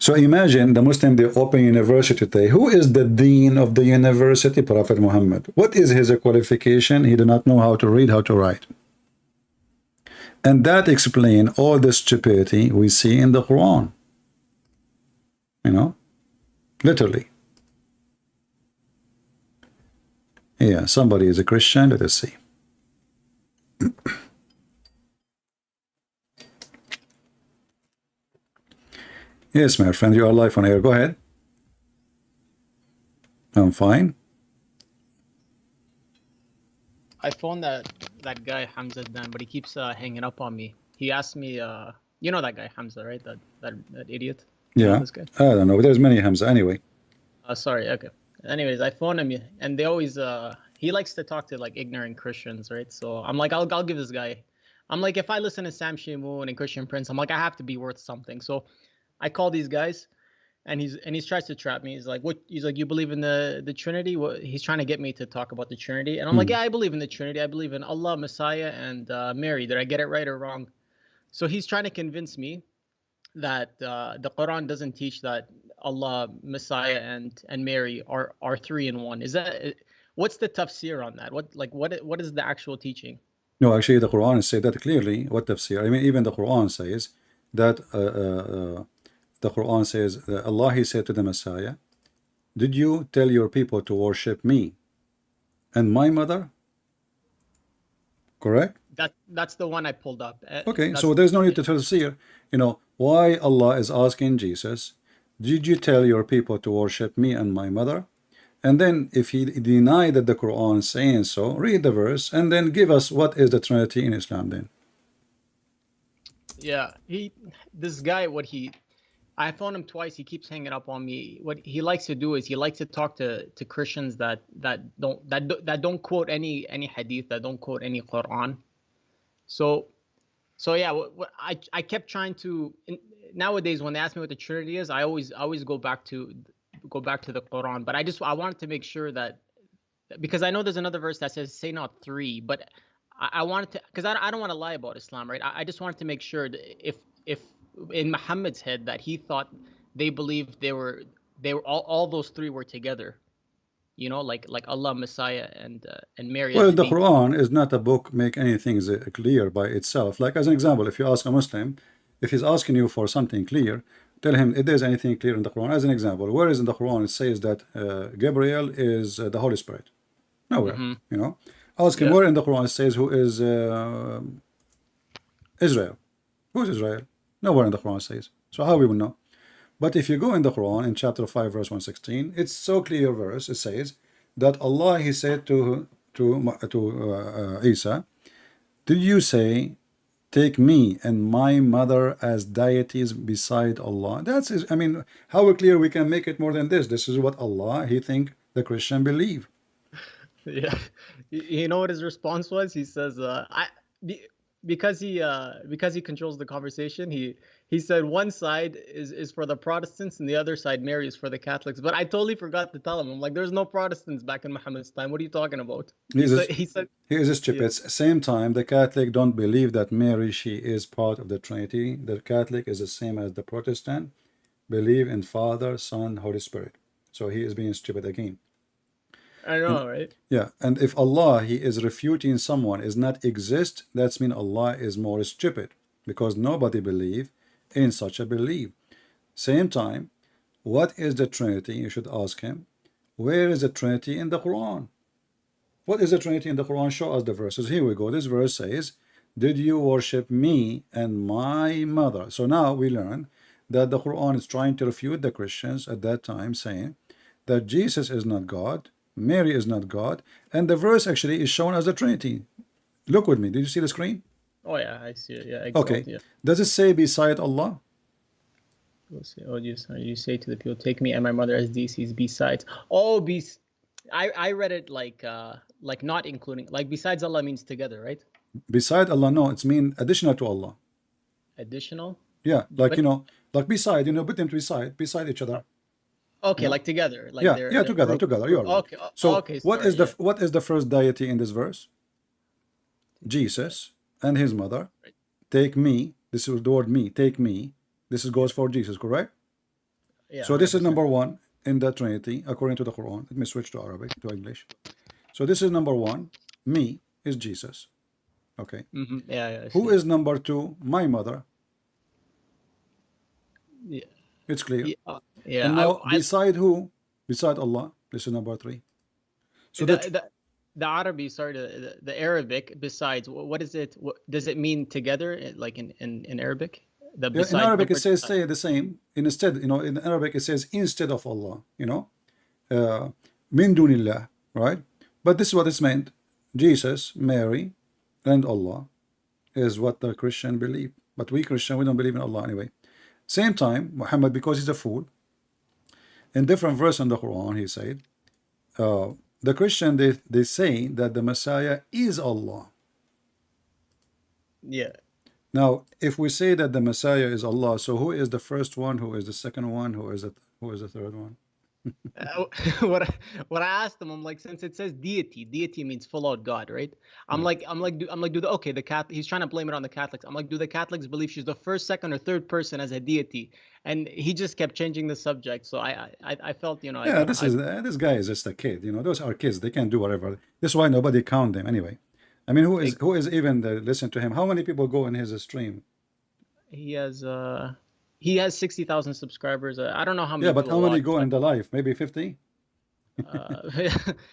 So imagine the Muslim, they open university today. Who is the dean of the university? Prophet Muhammad. What is his qualification? He did not know how to read, how to write. And that explains all the stupidity we see in the Quran. You know, literally. Yeah, somebody is a Christian. Let us see. Yes, my friend, you are live on air. Go ahead. I'm fine. I phoned that guy Hamza Dan, but he keeps hanging up on me. He asked me, you know that guy Hamza, right? That idiot. Yeah, this guy? I don't know. There's many Hamza anyway. Sorry. Okay. Anyways, I phoned him, and they always he likes to talk to like ignorant Christians, right? So I'm like, I'll give this guy. I'm like, if I listen to Sam Shamoon and Christian Prince, I'm like, I have to be worth something. So I call these guys, and he's tries to trap me. He's like, what? He's like, you believe in the Trinity? What? He's trying to get me to talk about the Trinity, and I'm like, yeah, I believe in the Trinity. I believe in Allah, Messiah, and Mary. Did I get it right or wrong? So he's trying to convince me that the Quran doesn't teach that Allah, Messiah, and Mary are three in one. Is that what's the tafsir on that? What is the actual teaching? No, actually, the Quran says that clearly. What tafsir? I mean, even the Quran says that. The Quran says Allah, He said to the Messiah, "Did you tell your people to worship me and my mother?" Correct. That's the one I pulled up. Okay, so there's no need to tafsir. You know why Allah is asking Jesus, "Did you tell your people to worship me and my mother?" And then if he denied that the Quran is saying so, read the verse and then give us what is the Trinity in Islam then. Yeah, this guy, I phoned him twice. He keeps hanging up on me. What he likes to do is he likes to talk to Christians that don't quote any hadith, that don't quote any Quran. So yeah, I kept trying to. Nowadays, when they ask me what the Trinity is, I always go back to the Quran. But I wanted to make sure that, because I know there's another verse that says say not three, but I wanted to, because I don't want to lie about Islam, right? I just wanted to make sure that if in Muhammad's head that he thought they believed they were all those three were together, you know, like Allah, Messiah, and Mary. Well, the Quran is not a book make anything clear by itself. Like as an example, if you ask a Muslim, if he's asking you for something clear, tell him if there's anything clear in the Quran. As an example, where is in the Quran it says that Gabriel is the Holy Spirit? Nowhere. You know, ask him where in the Quran it says who is Israel. Who is Israel? Nowhere in the Quran says. So how we will know? But if you go in the Quran in chapter 5 verse 116, it's so clear verse. It says that Allah, He said to Isa, did you say take me and my mother as deities beside Allah? That's, I mean, how clear we can make it more than this? This is what Allah, He think the Christian believe. Yeah, you know what his response was? He says, because he controls the conversation, he said one side is for the Protestants and the other side, Mary, is for the Catholics. But I totally forgot to tell him. I'm like, there's no Protestants back in Muhammad's time. What are you talking about? He said here's a stupid. Yeah. Same time, the Catholic don't believe that Mary, she is part of the Trinity. The Catholic is the same as the Protestant, believe in Father, Son, Holy Spirit. So he is being stupid again. I know, right? Yeah, and if Allah, He is refuting someone is not exist, that's mean Allah is more stupid, because nobody believe in such a belief. Same time, what is the Trinity? You should ask him. Where is the Trinity in the Quran? What is the Trinity in the Quran? Show us the verses. Here we go. This verse says, did you worship me and my mother? So now we learn that the Quran is trying to refute the Christians at that time, saying that Jesus is not God, Mary is not God, and the verse actually is shown as the Trinity. Look with me. Did you see the screen? Oh yeah, I see it. Yeah. Okay. Yeah. Does it say beside Allah? Oh, you say to the people, take me and my mother as deities besides. Oh, I read it like not including, like besides Allah means together, right? Beside Allah, no, it's mean additional to Allah. Additional? Yeah, like, you know, like beside, you know, put them beside each other. Okay, like together. Like yeah, together. You're right. Okay. So okay, what is the first deity in this verse? Jesus and His mother. Right. Take me. This is the word me. Take me. This goes for Jesus, correct? Yeah. So this is number one in the Trinity according to the Quran. Let me switch to Arabic, to English. So this is number one. Me is Jesus. Okay. Yeah. Who is number two? My mother. Yeah. It's clear. Yeah. And now, beside who? Beside Allah. This is number three. So the Arabic, sorry, the Arabic. Besides, what is it? What does it mean together? Like in Arabic? In Arabic, it says say the same. Instead, you know, in Arabic it says instead of Allah. You know, min dunillah, right? But this is what it's meant. Jesus, Mary, and Allah is what the Christian believe. But we Christian, we don't believe in Allah anyway. Same time, Muhammad, because he's a fool, in different verse in the Quran, he said, the Christian, they say that the Messiah is Allah. Yeah. Now, if we say that the Messiah is Allah, so who is the first one? Who is the second one? Who is the Who is the third one? what I asked him, I'm like, since it says deity means full out God, right? I'm like, okay, he's trying to blame it on the Catholics. I'm like, do the Catholics believe she's the first, second, or third person as a deity? And he just kept changing the subject. So I felt, you know, Yeah, this guy is just a kid. You know, those are kids. They can do whatever. That's why nobody count them anyway. I mean, who is even listen to him? How many people go in his stream? He has 60,000 subscribers. I don't know how many. Yeah, but how many go in the live? Maybe 50.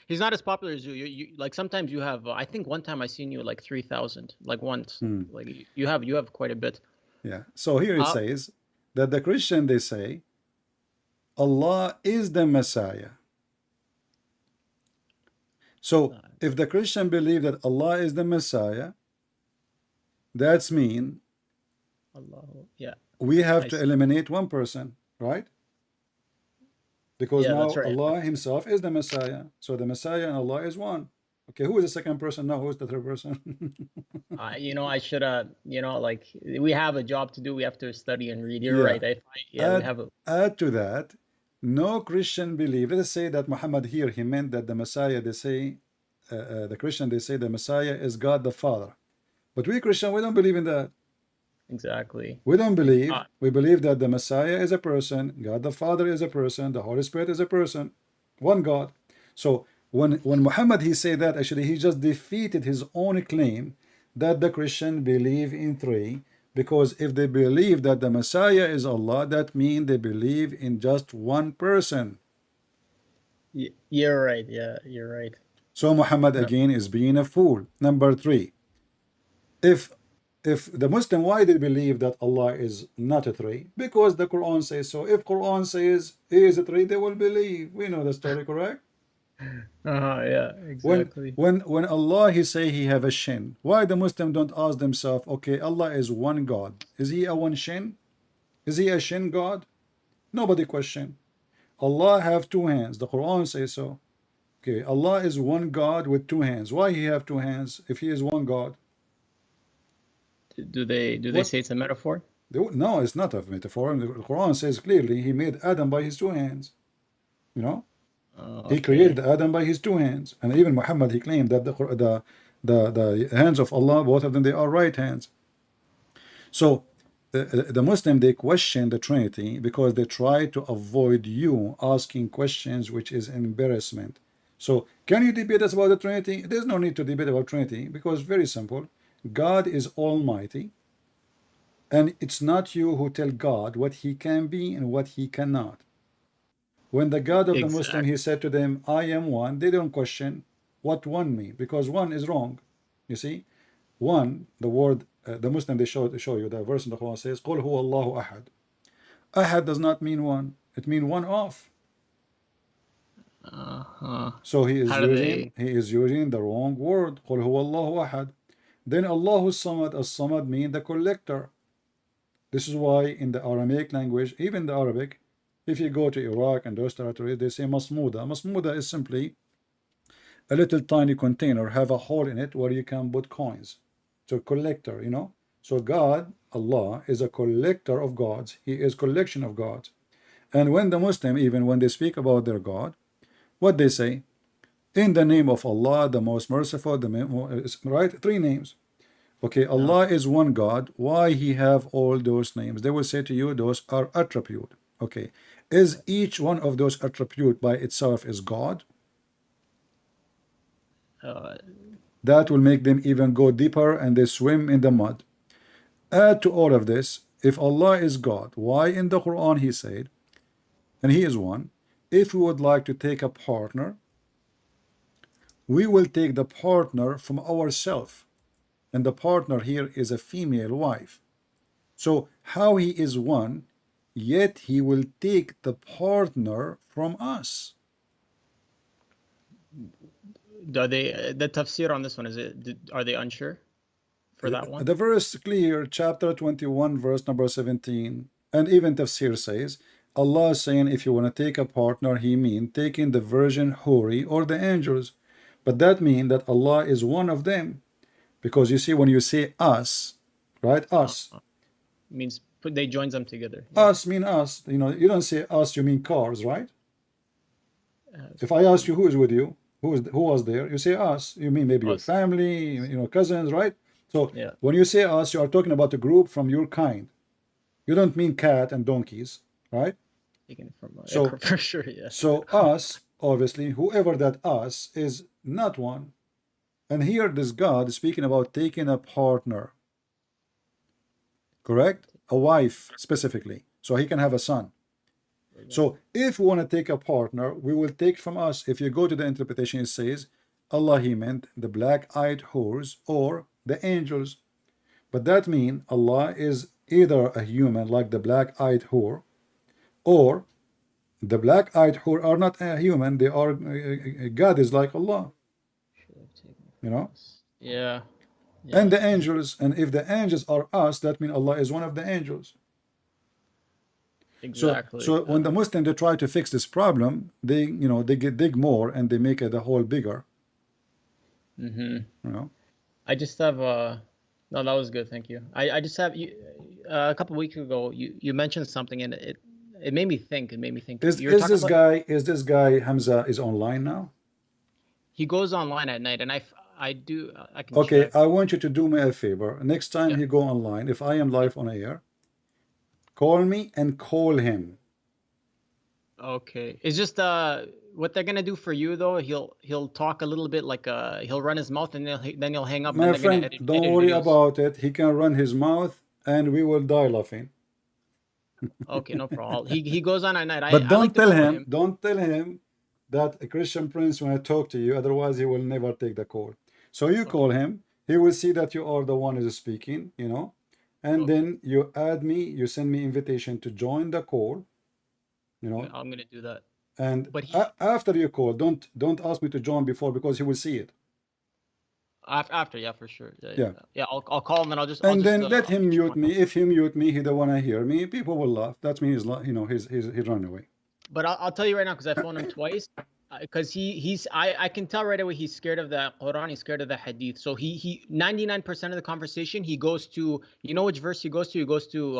He's not as popular as you. You like sometimes you have. I think one time I seen you like 3,000. Like once. Like you have quite a bit. Yeah. So here it says that the Christian, they say Allah is the Messiah. So if the Christian believe that Allah is the Messiah, that's mean Allah. Yeah. We have to eliminate one person, right? Because now right. Allah himself is the Messiah. So the Messiah and Allah is one. Okay, who is the second person now? Who is the third person? You know, I should you know, like we have a job to do. We have to study and read. You're right. We have add to that, no Christian believe. Let's say that Muhammad here, he meant that the Messiah, they say, the Christian, they say the Messiah is God the Father. But we Christian, we don't believe in that. Exactly. We don't believe. We believe that the Messiah is a person, God the Father is a person, the Holy Spirit is a person, one God. So when Muhammad he said that, actually he just defeated his own claim that the Christian believe in three, because if they believe that the Messiah is Allah, that means they believe in just one person. You're right. Yeah, you're right. So Muhammad again is being a fool. Number three, if the Muslim, why they believe that Allah is not a three? Because the Quran says so. If Quran says he is a three, they will believe. We know the story, correct? Yeah, exactly. When Allah he say he have a shin, why the Muslim don't ask themselves, okay, Allah is one God. Is he a one shin? Is he a shin God? Nobody question. Allah have two hands. The Quran says so. Okay, Allah is one God with two hands. Why he have two hands if he is one God? Do they say it's a metaphor? No, it's not a metaphor. The Quran says clearly he made Adam by his two hands. You know, he created Adam by his two hands, and even Muhammad he claimed that the hands of Allah, both of them, they are right hands. So the Muslim they question the Trinity because they try to avoid you asking questions, which is an embarrassment. So can you debate us about the Trinity? There's no need to debate about Trinity because very simple. God is almighty, and it's not you who tell God what he can be and what he cannot. When the God of the Muslim, he said to them, I am one, they don't question what one means, because one is wrong. You see, one, the word, the Muslim, they show you, the verse in the Quran says, قُلْ هُوَ اللَّهُ أَحَدٌ. Ahad does not mean one, it means one of. So he is using the wrong word. قُلْ هُوَ اللَّهُ أَحَدٌ. Then Allahu Samad, as-Samad means the collector. This is why in the Aramaic language, even the Arabic, if you go to Iraq and those territories, they say Masmuda. Masmuda is simply a little tiny container, have a hole in it where you can put coins. So collector, you know. So God, Allah, is a collector of gods. He is collection of gods. And when the Muslim, even when they speak about their God, what they say? In the name of Allah, the most merciful, right? Three names. Okay, Allah is one God. Why he have all those names? They will say to you, those are attribute. Okay, is each one of those attribute by itself is God? That will make them even go deeper and they swim in the mud. Add to all of this, if Allah is God, why in the Quran he said, and he is one, if we would like to take a partner, we will take the partner from ourselves, and the partner here is a female wife. So how he is one, yet he will take the partner from us. Are they the tafsir on this one? Are they unsure for that one? The verse clear, chapter 21, verse number 17, and even tafsir says, Allah is saying if you want to take a partner, he mean taking the virgin Huri or the angels. But that means that Allah is one of them. Because you see, when you say us, right, us, means they joins them together. Us mean us. You know, you don't say us, you mean cars, right? If I ask you who is with you, who was there, you say us. You mean maybe your family, you know, cousins, right? So when you say us, you are talking about a group from your kind. You don't mean cat and donkeys, right? Taken from So for sure, yeah. So us, obviously, whoever that us is not one. And here this God is speaking about taking a partner. Correct? A wife specifically. So he can have a son. So if we want to take a partner, we will take from us. If you go to the interpretation, it says Allah, he meant the black-eyed whores or the angels. But that means Allah is either a human like the black-eyed whore, or the black-eyed whore are not a human. They are God is like Allah. You know? Yeah. And the angels, and if the angels are us, that means Allah is one of the angels. Exactly. So when the Muslims they try to fix this problem, they dig more and they make the hole bigger. Mm-hmm. You know. I just have no, that was good, thank you. I just have you a couple of weeks ago you mentioned something and it made me think. It made me think. Is this guy Hamza is online now? He goes online at night, and I can. Okay, check. I want you to do me a favor. Next time he go online, if I am live on air, call me and call him. Okay, it's just what they're gonna do for you though. He'll talk a little bit like he'll run his mouth and then he'll hang up. My and friend, edit don't worry videos. about it. He can run his mouth, and we will die laughing. Okay, no problem. He goes on at night. But don't like tell him. Don't tell him that a Christian Prince when I talk to you. Otherwise, he will never take the call. So you call him. He will see that you are the one who is speaking. You know, and then you add me. You send me invitation to join the call. You know. I'm gonna do that. And after you call, don't ask me to join before because he will see it. After, yeah, for sure. Yeah. I'll call him and I'll just. Let him mute me. If he mute me, he don't want to hear me. People will laugh. That means he's run away. But I'll tell you right now because I phoned him twice. Because I can tell right away he's scared of the Quran. He's scared of the Hadith. So he 99% of the conversation he goes to. You know which verse he goes to? He goes to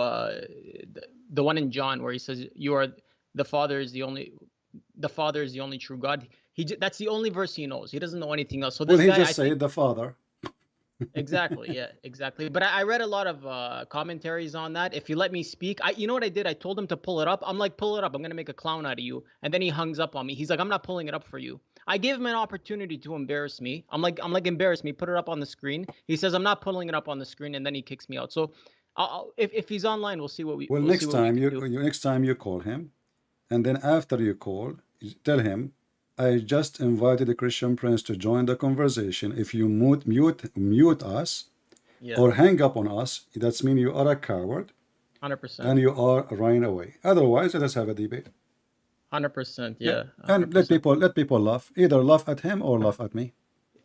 the one in John where he says, "You are the Father is the only." The Father is the only true God. That's the only verse he knows. He doesn't know anything else. So this he guy, just said the Father. Exactly. Yeah. Exactly. But I read a lot of commentaries on that. If you let me speak, you know what I did? I told him to pull it up. I'm like, pull it up. I'm gonna make a clown out of you. And then he hangs up on me. He's like, I'm not pulling it up for you. I gave him an opportunity to embarrass me. I'm like, embarrass me. Put it up on the screen. He says, I'm not pulling it up on the screen, and then he kicks me out. So, if he's online, we'll see what we. Well, next time you call him, and then after you call, tell him, I just invited a Christian Prince to join the conversation. If you mute us or hang up on us, that means you are a coward. 100%. And you are running away. Otherwise, let us have a debate. 100%, yeah. 100%. And let people laugh. Either laugh at him or laugh at me.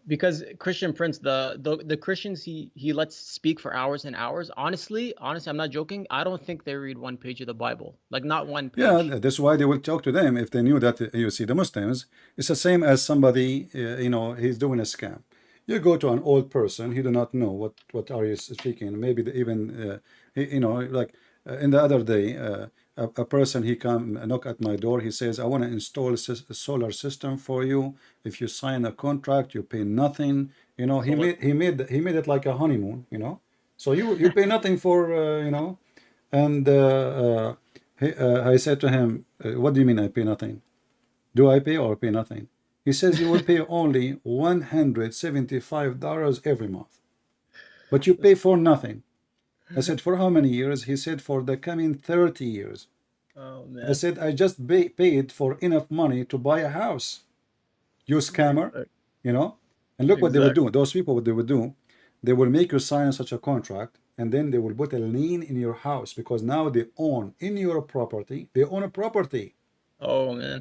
Because Christian Prince, the Christians he lets speak for hours and hours. Honestly, I'm not joking. I don't think they read one page of the Bible, like not one page. Yeah, that's why they will talk to them if they knew that. You see, the Muslims, it's the same as somebody, he's doing a scam. You go to an old person, he do not know what are you speaking. Maybe even, like in the other day, a person, he come knock at my door. He says, I want to install a solar system for you. If you sign a contract, you pay nothing. He made it like a honeymoon. So you pay nothing for And I said to him, what do you mean I pay nothing? Do I pay or pay nothing? He says you will pay only $175 every month, but you pay for nothing. I said, for how many years? He said, for the coming 30 years. Oh, man. I said, I just paid for enough money to buy a house. You scammer, And look what they would do. Those people, what they would do, they will make you sign such a contract, and then they will put a lien in your house because now they own in your property. They own a property. Oh, man.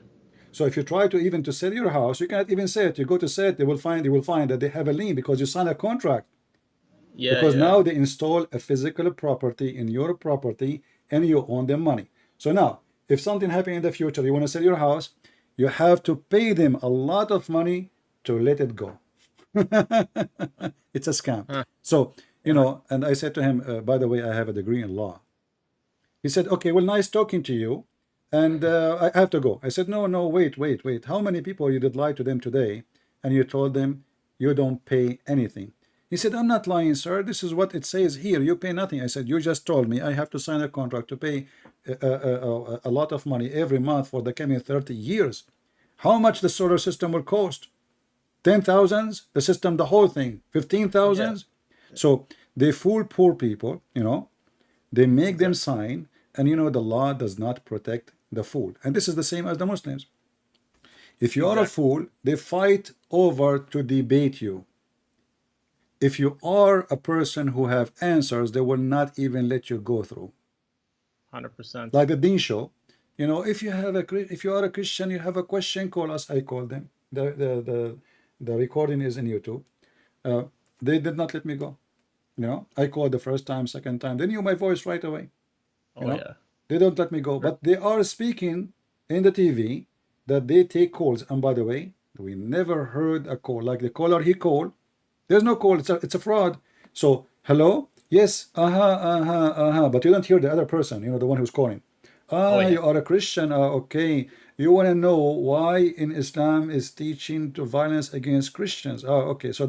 So if you try to sell your house, you cannot even sell it. You go to sell it, you will find that they have a lien because you sign a contract. Yeah, because now they install a physical property in your property and you own them money. So now, if something happens in the future, you want to sell your house, you have to pay them a lot of money to let it go. It's a scam. So, and I said to him, by the way, I have a degree in law. He said, okay, well, nice talking to you, and I have to go. I said, no, wait. How many people you did lie to them today, and you told them you don't pay anything? He said, I'm not lying, sir. This is what it says here. You pay nothing. I said, you just told me I have to sign a contract to pay a lot of money every month for the coming 30 years. How much the solar system will cost? 10,000s? The system, the whole thing, 15,000s? Yeah. So they fool poor people, you know. They make them sign, and you know the law does not protect the fool. And this is the same as the Muslims. If you are a fool, they fight over to debate you. If you are a person who have answers, they will not even let you go through. 100%. Like the Deen show, you know, if you are a Christian, you have a question, call us. I called them. The recording is in YouTube. They did not let me go. You know, I called the first time, second time. They knew my voice right away. You know? Yeah. They don't let me go, but they are speaking in the TV that they take calls. And by the way, we never heard a call like the caller he called. There's no call. It's a fraud. So hello, yes, but you don't hear the other person. You know, the one who's calling. You are a Christian. Okay. You want to know why in Islam is teaching to violence against Christians? Okay. So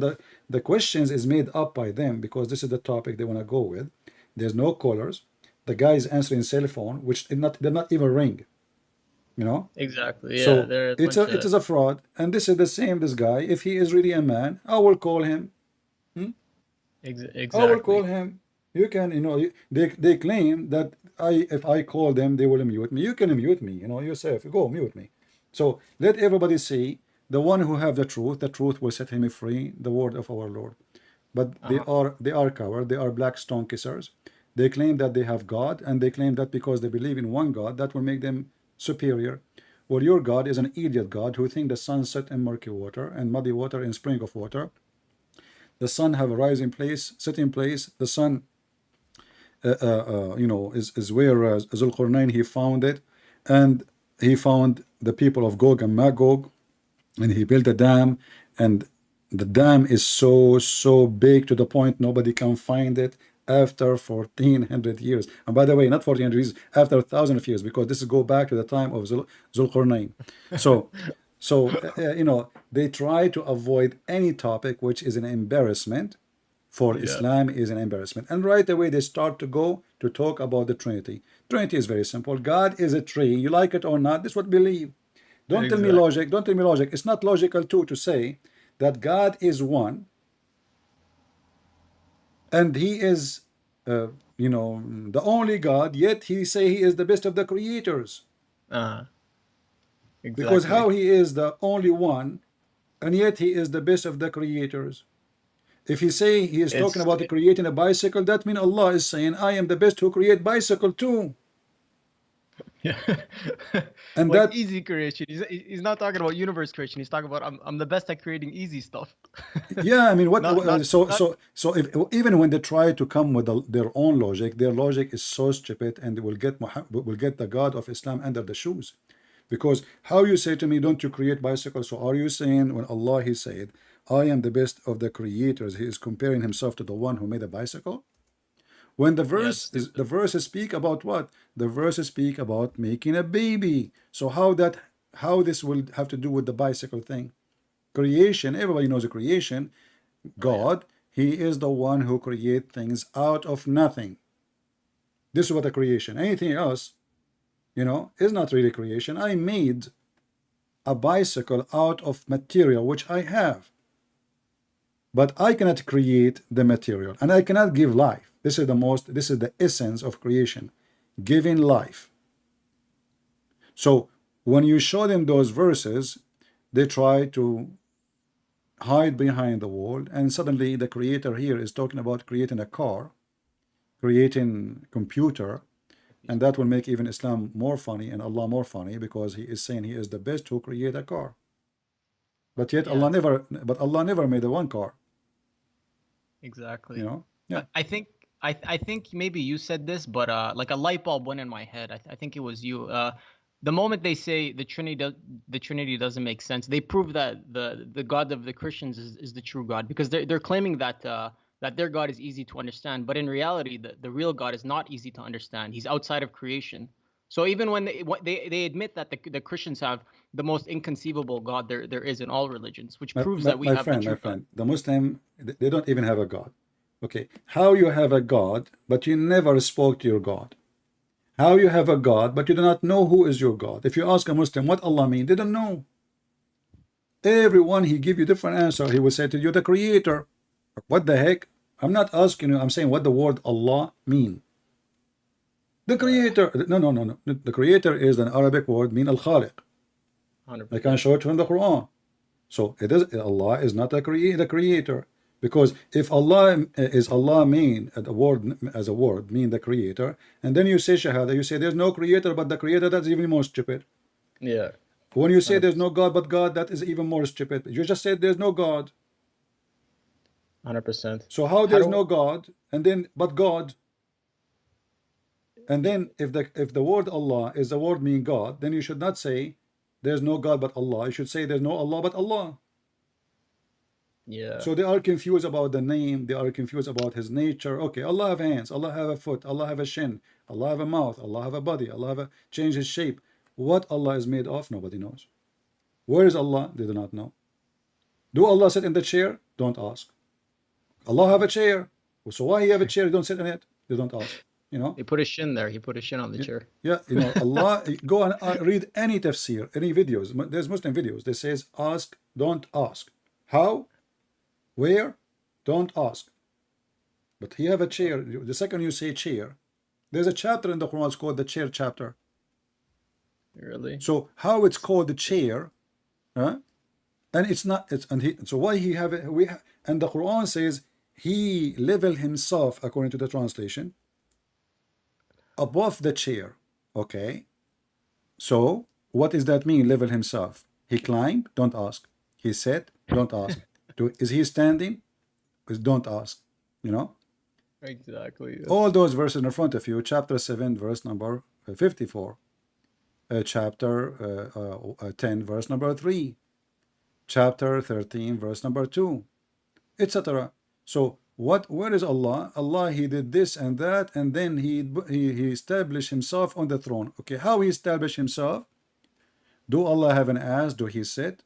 the questions is made up by them because this is the topic they want to go with. There's no callers. The guy is answering cell phone, which did not even ring. You know. Exactly. Yeah. So it is a fraud, and this is the same. This guy, if he is really a man, I will call him. Exactly. I will call him. You can, you know, they claim that if I call them, they will mute me. You can mute me, you know, yourself. Go mute me. So let everybody see the one who have the truth will set him free, the word of our Lord. But they are cowards, they are black stone kissers. They claim that they have God, and they claim that because they believe in one God, that will make them superior. Well, your God is an idiot God who thinks the sun set in murky water and muddy water in spring of water. The sun have a rising place, setting place. The sun, you know, is where Zulqarnain he found it, and he found the people of Gog and Magog, and he built a dam, and the dam is so big to the point nobody can find it after 1400 years. And by the way, not 1400 years, after 1,000 of years, because this go back to the time of Zulqarnain. So, you know, they try to avoid any topic which is an embarrassment for Islam is an embarrassment. And right away they start to go to talk about the Trinity. Trinity is very simple. God is a tree. You like it or not, this is what believe. Don't tell me logic. Don't tell me logic. It's not logical too to say that God is one and he is, you know, the only God, yet he say he is the best of the creators. Exactly. Because how he is the only one, and yet he is the best of the creators. If he say he is talking about creating a bicycle, that means Allah is saying, I am the best who create bicycle too. Yeah. And like that easy creation. He's not talking about universe creation. He's talking about I'm the best at creating easy stuff. Yeah, I mean, so if even when they try to come with their own logic, their logic is so stupid, and will get the God of Islam under the shoes. Because how you say to me, don't you create bicycles? So are you saying when Allah he said, I am the best of the creators, he is comparing himself to the one who made a bicycle? When the verses speak about what? The verses speak about making a baby. So how this will have to do with the bicycle thing? Creation, everybody knows the creation. God, he is the one who create things out of nothing. This is what the creation. Anything else, you know, is not really creation. I made a bicycle out of material which I have, but I cannot create the material, and I cannot give life. This is the essence of creation, giving life. So when you show them those verses, they try to hide behind the wall, and suddenly the creator here is talking about creating a car, creating computer, and that will make even Islam more funny and Allah more funny, because he is saying he is the best who create a car. But yet Allah never made a one car. Exactly. You know? Yeah. I think maybe you said this, but like a light bulb went in my head. I think it was you. The moment they say the Trinity doesn't make sense, they prove that the God of the Christians is the true God, because they're claiming that that their God is easy to understand. But in reality, the real God is not easy to understand. He's outside of creation. So even when they admit that the Christians have the most inconceivable God there is in all religions, which proves that we have the true God. The Muslim, they don't even have a God. Okay, how you have a God, but you never spoke to your God? How you have a God, but you do not know who is your God? If you ask a Muslim what Allah means, they don't know. Everyone, he give you different answer. He will say to you, the Creator. What the heck? I'm not asking you, I'm saying what the word Allah mean. The Creator. No. The Creator is an Arabic word, mean Al-Khaliq. I can show it from the Quran. So it is, Allah is not the creator. Because if Allah is Allah mean the word as a word mean the creator, and then you say Shahada, you say there's no creator but the creator, that's even more stupid. Yeah. When you say there's no God but God, that is even more stupid. You just said there's no God. 100%. So how there's no God and then but God? And then if the word Allah is the word mean God, then you should not say there's no God but Allah. You should say there's no Allah but Allah. Yeah. So they are confused about the name. They are confused about His nature. Okay, Allah have hands. Allah have a foot. Allah have a shin. Allah have a mouth. Allah have a body. Allah have a change His shape. What Allah is made of, nobody knows. Where is Allah? They do not know. Do Allah sit in the chair? Don't ask. Allah have a chair. So why He have a chair? You don't sit in it. They don't ask. You know. He put a shin there. He put a shin on the chair. Yeah, you know, Allah. Go and read any tafsir, any videos. There's Muslim videos. They says ask, don't ask. How? Where? Don't ask. But He have a chair. The second you say chair, there's a chapter in the Quran. It's called the chair chapter. Really? So how it's called the chair, huh? And it's not. It's and he. So why He have it? And the Quran says He level Himself according to the translation above the chair. Okay. So what does that mean? Level Himself. He climbed. Don't ask. He sat. Don't ask. Is He standing? Don't ask. You know. Exactly. All those verses in front of you. Chapter 7, verse number 54. Chapter 10, verse number 3. Chapter 13, verse number 2, etc. So where is Allah? Allah, He did this and that, and then he established Himself on the throne. Okay, how He established Himself? Do Allah have an ass? Do He sit?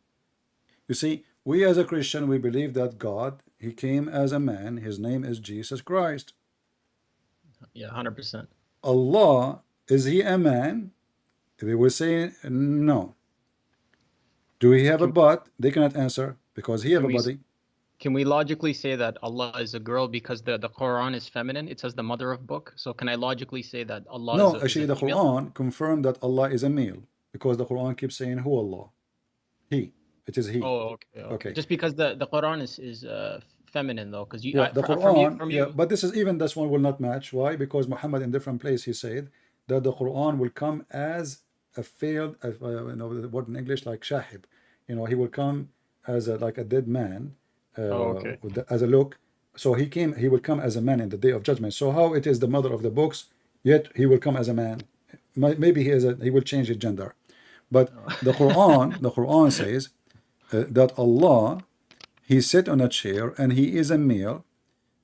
You see, we as a Christian, we believe that God, He came as a man. His name is Jesus Christ. Yeah, 100%. Allah, is He a man? They will say no. Do He have a butt? They cannot answer because He have a body. Can we logically say that Allah is a girl because the Quran is feminine? It says the mother of book. So can I logically say that Allah no, is actually the Quran confirmed that Allah is a male because the Quran keeps saying who Allah. He. It is He. Oh, okay. Just because the Quran is feminine though, because the Quran. But this is even this one will not match. Why? Because Muhammad in different place he said that the Quran will come as a failed, you know, the word in English like shahib. You know, he will come as like a dead man. As a look. So he will come as a man in the day of judgment. So how it is the mother of the books, yet He will come as a man. Maybe he will change his gender. But the Quran says that Allah, He sit on a chair and He is a male,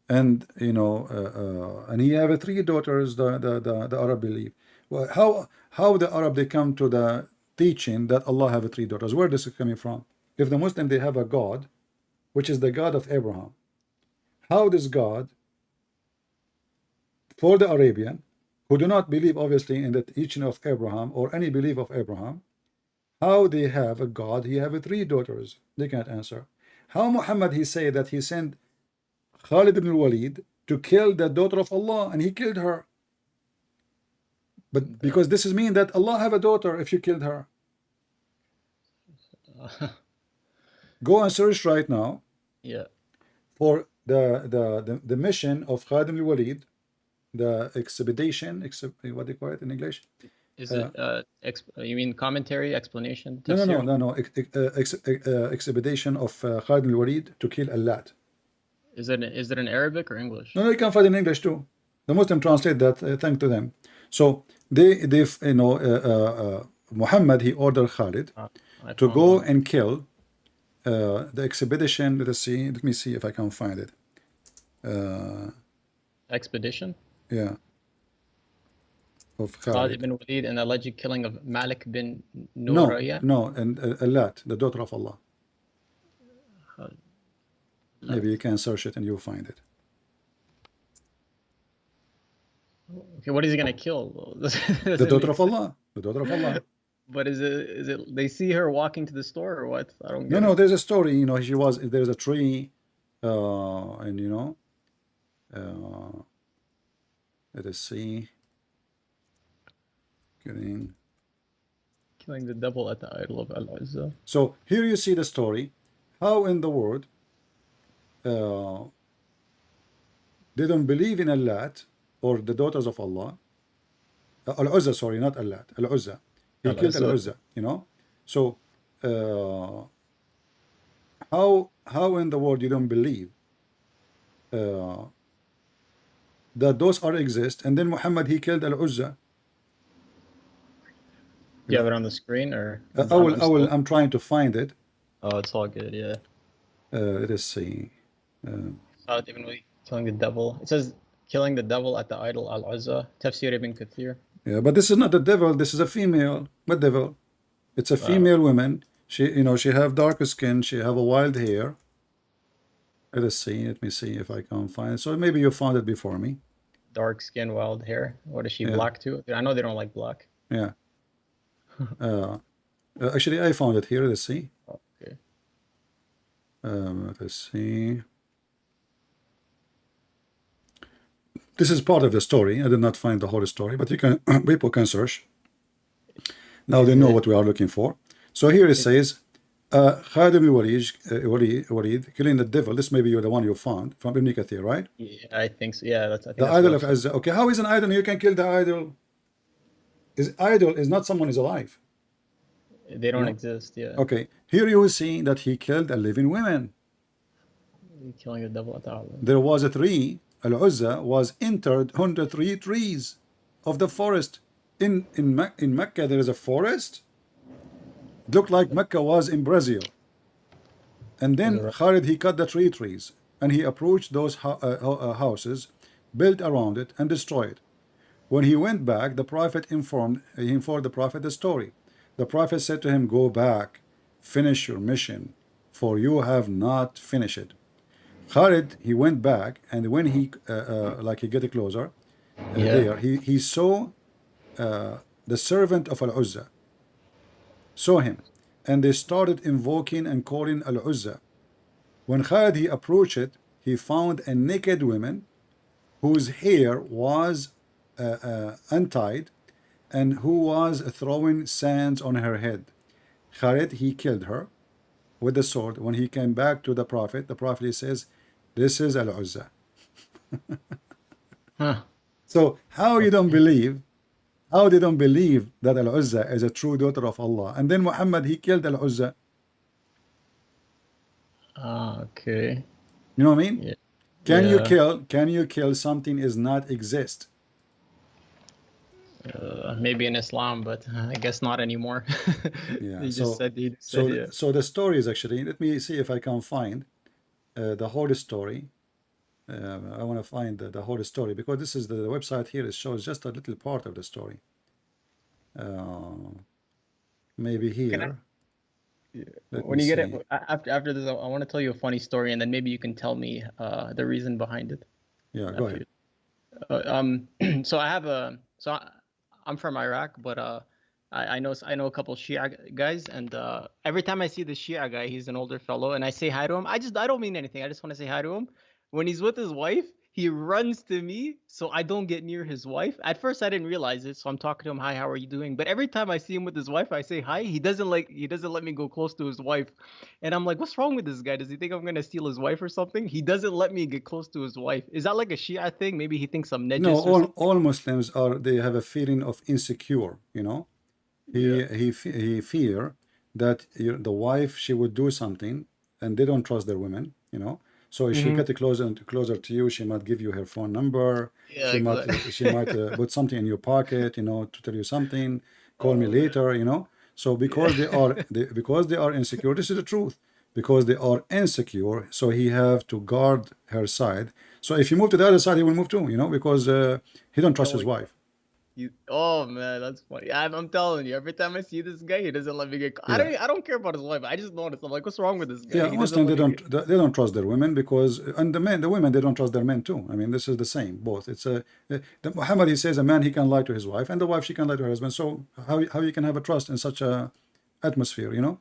and you know, and He have 3 daughters. The Arab believe. Well, how the Arab they come to the teaching that Allah have 3 daughters? Where this is coming from? If the Muslim they have a God, which is the God of Abraham, how this God, for the Arabian, who do not believe obviously in the teaching of Abraham or any belief of Abraham, how they have a God, He have 3 daughters? They can't answer. How Muhammad he say that he sent Khalid ibn Walid to kill the daughter of Allah, and he killed her? But because this is mean that Allah have a daughter if you killed her. Go and search right now. Yeah. For the mission of Khalid ibn Walid, the expedition, what do you call it in English? Is it you mean commentary, explanation? No. Expedition of Khalid ibn Walid to kill Allat. Is it in Arabic or English? No, you can find it in English too. The Muslim translate that. Thank to them. So they you know, Muhammad he ordered Khalid to go and kill the expedition. Let me see if I can find it. Expedition? Yeah. Of Khalid Khalid. bin Walid and alleged killing of Malik bin No, Nuraya? no, and Alat, the daughter of Allah. Maybe you can search it and you'll find it. Okay, what is he gonna kill? The daughter of Allah. The daughter of Allah. But is it they see her walking to the store or what? I don't get No, it. there's a story, you know, there's a tree, and you know, let us see. Killing the devil at the idol of Al-Uzza. So here you see the story, how in the world they don't believe in Allat or the daughters of Allah. Al-Uzza, sorry, not Allat, Al-Uzza. He killed Al-Uzza, you know. So how in the world you don't believe that those are exist, and then Muhammad, he killed Al-Uzza. You have it on the screen, or I'm trying to find it. Oh, it's all good. Yeah. Let us see. Even killing the devil. It says killing the devil at the idol Al-Uzza. Tafsir ibn Kathir. Yeah, but this is not the devil. This is a female. What devil? It's a female woman. She, you know, she have darker skin. She have a wild hair. Let us see. Let me see if I can find it. So maybe you found it before me. Dark skin, wild hair. What is she, Yeah. black too? I know they don't like black. Yeah. Actually, I found it here. Let's see. Okay. Let's see. This is part of the story. I did not find the whole story, but you can people can search. Now they know what we are looking for. So here it says, Khalid ibn Walid killing the devil. This may be the one you found from Ibn Kathir, right? Yeah, I think so. Yeah, I think The that's idol what of Azza. Okay, how is an idol? You can kill the idol. Idol is not someone is alive. they don't No. exist. Yeah. Okay, here you will see that he killed a living woman. Killing the devil at the idol. There was a tree. Al-Uzza was entered 103 trees of the forest. In Mecca, there is a forest. It looked like Mecca was in Brazil. And then Khalid, he cut the trees, and he approached those houses, built around it, and destroyed it. When he went back, the Prophet informed the Prophet the story. The Prophet said to him, "Go back, finish your mission, for you have not finished it." Khalid, he went back, and when he he get closer, there he saw the servant of Al-Uzza, saw him, and they started invoking and calling Al-Uzza. When Khalid he approached it, he found a naked woman whose hair was untied and who was throwing sands on her head. Khalid, he killed her with the sword. When he came back to the Prophet he says, "This is Al-Uzza." So how you don't believe? How they don't believe that Al-Uzza is a true daughter of Allah? And then Muhammad, he killed Al-Uzza. Okay. You know what I mean? Yeah. Can you kill something is not exist? Maybe in Islam, but I guess not anymore. Yeah. He just said, yeah. So the story is actually, let me see if I can find the whole story. I want to find the whole story, because this is the website here. It shows just a little part of the story. Maybe here. When you get it after this, I want to tell you a funny story, and then maybe you can tell me the reason behind it. Yeah, go ahead. So I'm from Iraq, but I know a couple Shia guys, and every time I see the Shia guy, he's an older fellow, and I say hi to him. I don't mean anything. I just want to say hi to him. When he's with his wife, he runs to me so I don't get near his wife. At first, I didn't realize it, so I'm talking to him, "Hi, how are you doing?" But every time I see him with his wife, I say hi. He doesn't let me go close to his wife, and I'm like, "What's wrong with this guy? Does he think I'm gonna steal his wife or something?" He doesn't let me get close to his wife. Is that like a Shia thing? Maybe he thinks I'm najis. No, or something? all Muslims they have a feeling of insecure. You know, he fear that the wife, she would do something, and they don't trust their women. You know. So if she get closer to you, she might give you her phone number. Yeah, she might put something in your pocket, you know, to tell you something. Call me later, you know. So because they are insecure, this is the truth. Because they are insecure, so he have to guard her side. So if you move to the other side, he will move too, you know, because he don't trust his wife. Oh man, that's funny. I'm telling you, every time I see this guy, he doesn't let me get. Yeah. I don't care about his wife. I just notice. I'm like, what's wrong with this guy? Yeah, He Muslim, doesn't they let me don't trust their women because, and the women, they don't trust their men too. I mean, this is the same, both. It's Muhammad, he says a man, he can lie to his wife, and the wife, she can lie to her husband. So how you can have a trust in such a atmosphere, you know?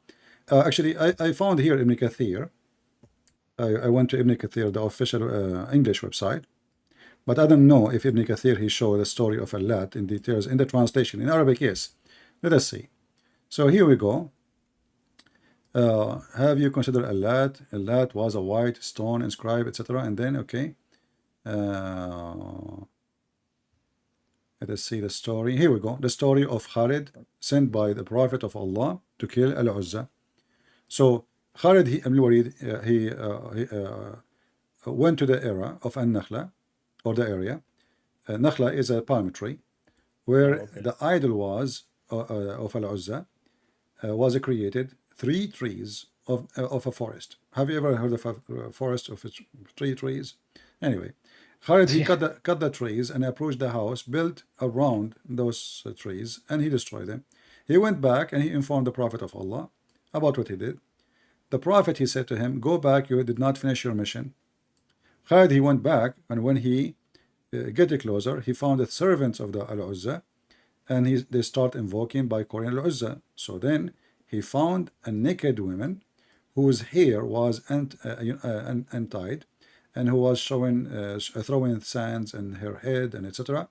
Actually, I found here Ibn Kathir. I went to Ibn Kathir, the official English website, but I don't know if Ibn Kathir, he showed the story of Allat in details in the translation. In Arabic, yes. Let us see. So here we go. Have you considered Allat? Allat was a white stone inscribed, etc. And then, okay. Let us see the story. Here we go. The story of Khalid sent by the Prophet of Allah to kill Al-Uzza. So Khalid al-Walid, he went to the area of An-Nakhla, or the area. Nakhla is a palm tree, where the idol was of Al-Uzza was created. 3 trees of a forest. Have you ever heard of a forest of 3 trees? Anyway, Khalid, he cut the trees and approached the house built around those trees, and he destroyed them. He went back and he informed the Prophet of Allah about what he did. The Prophet, he said to him, go back, you did not finish your mission. Khalid, he went back, and when he get closer, he found the servants of the Al-Uzza, and they start invoking by calling Al-Uzza. So then he found a naked woman whose hair was untied, and who was showing throwing sands in her head, and etc.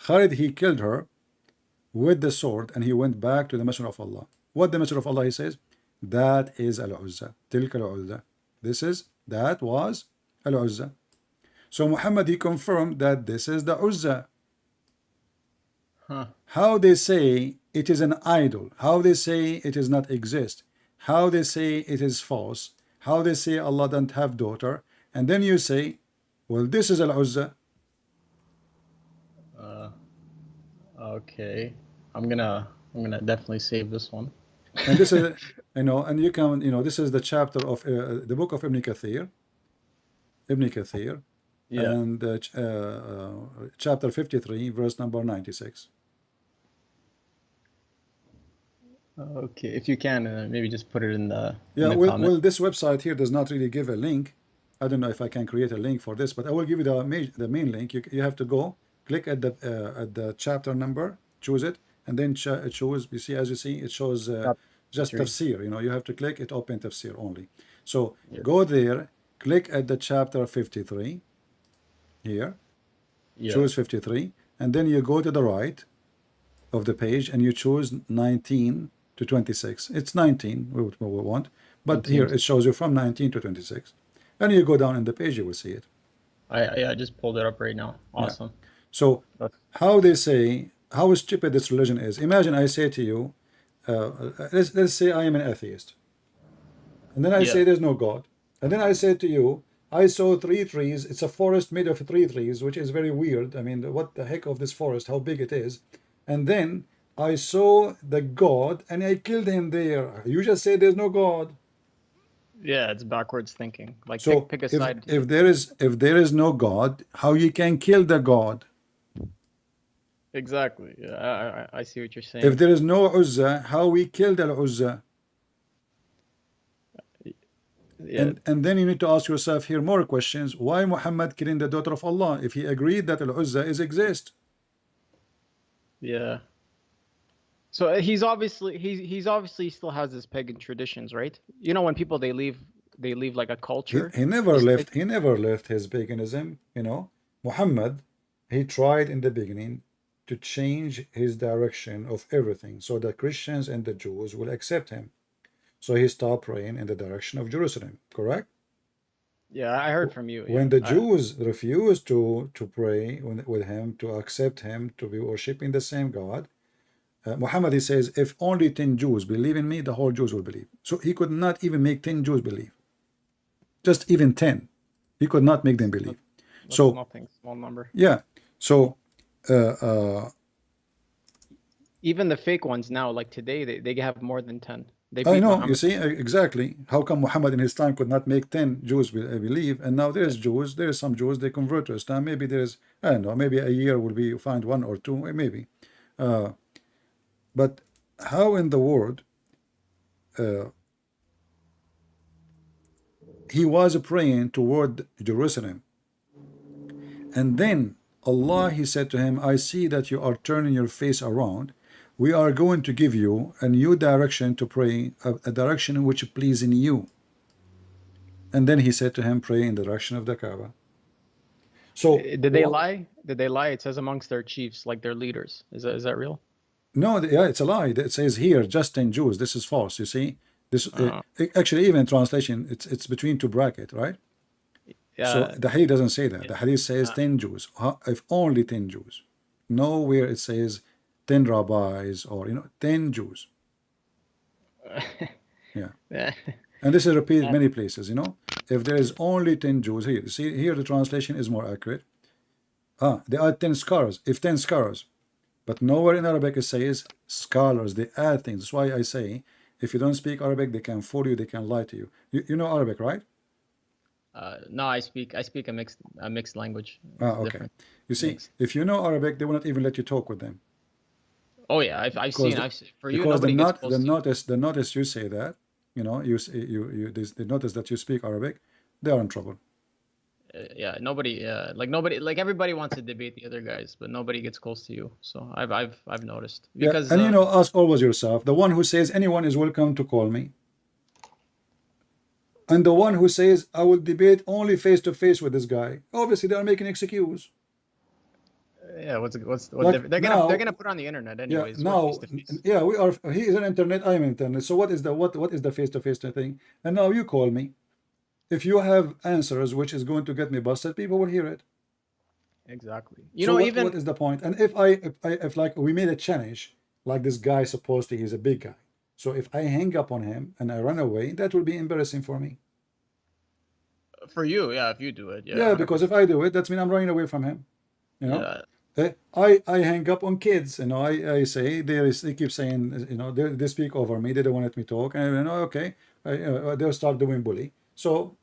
Khalid, he killed her with the sword, and he went back to the Messenger of Allah. What the Messenger of Allah, he says, that is Al-Uzza, tilka Al-Uzza. That was Al-Uzza. So Muhammad, he confirmed that this is the Uzza. How they say it is an idol, how they say it does not exist, how they say it is false, how they say Allah doesn't have daughter, and then you say, well, this is Al-Uzza. Okay, I'm gonna definitely save this one. And this is, you know, and you can, you know, this is the chapter of the book of Ibn Kathir. Yeah. And chapter 53, verse number 96. Okay, if you can, maybe just put it in the well, this website here does not really give a link. I don't know if I can create a link for this, but I will give you the main link. You have to go click at the chapter number, choose it, and then choose. You see, as you see, it shows just tafsir. You know, you have to click it, open tafsir only. So go there, click at the chapter 53 here, choose 53, and then you go to the right of the page and you choose 19 to 26. It's 19 what we want, but here it shows you from 19 to 26, and you go down in the page, you will see it. I just pulled it up right now. Awesome. Yeah. So how they say, how stupid this religion is. Imagine I say to you, let's say I am an atheist, and then I say there's no God, and then I say to you, I saw 3 trees. It's a forest made of 3 trees, which is very weird. I mean, what the heck of this forest, how big it is. And then I saw the God and I killed him there. You just say there's no God. Yeah, it's backwards thinking. Like, so pick a side. If there is no God, how you can kill the God? Exactly. Yeah, I see what you're saying. If there is no Uzza, how we killed Al-Uzza? Yeah. And then you need to ask yourself here more questions. Why Muhammad killing the daughter of Allah if he agreed that Al-Uzza exists? Yeah. So he's obviously still has his pagan traditions, right? You know, when people they leave like a culture. He never left his paganism. You know, Muhammad, he tried in the beginning to change his direction of everything so the Christians and the Jews will accept him. So he stopped praying in the direction of Jerusalem, correct? Yeah, I heard from you. When the Jews refused to pray with him, to accept him, to be worshipping the same God, Muhammad, he says, if only 10 Jews believe in me, the whole Jews will believe. So he could not even make 10 Jews believe. Just even 10. He could not make them believe. That's nothing, small number. Yeah. So Even the fake ones now, like today, they have more than 10. They I beat know, Muhammad. you see, exactly. How come Muhammad in his time could not make 10 Jews believe, and now there's Jews, there's some Jews, they convert to Islam. Maybe there's, I don't know, maybe a year will be find one or two, maybe. But how in the world he was praying toward Jerusalem, and then Allah, he said to him, I see that you are turning your face around. We are going to give you a new direction to pray, a direction which pleases you. And then he said to him, pray in the direction of the Kaaba. So did they lie? Did they lie? It says amongst their chiefs, like their leaders. Is that real? No, yeah, it's a lie. It says here, just 10 Jews. This is false. You see, this actually, even in translation, it's between two brackets, right? So the hadith doesn't say that. The hadith says 10 Jews. If only 10 Jews. Nowhere it says 10 rabbis or 10 Jews. Yeah. And this is repeated many places. If there is only 10 Jews here, see here the translation is more accurate. They add 10 scholars. If 10 scholars, but nowhere in Arabic it says scholars. They add things. That's why I say if you don't speak Arabic, they can fool you. They can lie to you. You know Arabic, right? No, I speak a mixed language. Okay. Different. You see, if you know Arabic, they will not even let you talk with them. Oh yeah, I've seen. For you, because nobody gets close to the notice you say that, they notice that you speak Arabic, they are in trouble. Yeah, nobody, like everybody wants to debate the other guys, but nobody gets close to you. So I've noticed because and ask always yourself, the one who says anyone is welcome to call me, and the one who says I will debate only face to face with this guy, obviously they are making excuse. Yeah, what's like they're gonna put on the internet anyways. Yeah, we are. He is on internet. I am internet. So what is the face to face thing? And now you call me. If you have answers which is going to get me busted, people will hear it. Exactly. What is the point? And if like we made a challenge, like this guy supposedly he's a big guy. So if I hang up on him and I run away, that will be embarrassing for me. For you, yeah, if you do it, yeah. Yeah, because if I do it, that means I'm running away from him. I hang up on kids. I say they keep saying they speak over me. They don't want me to talk. And okay, they'll start doing bully. So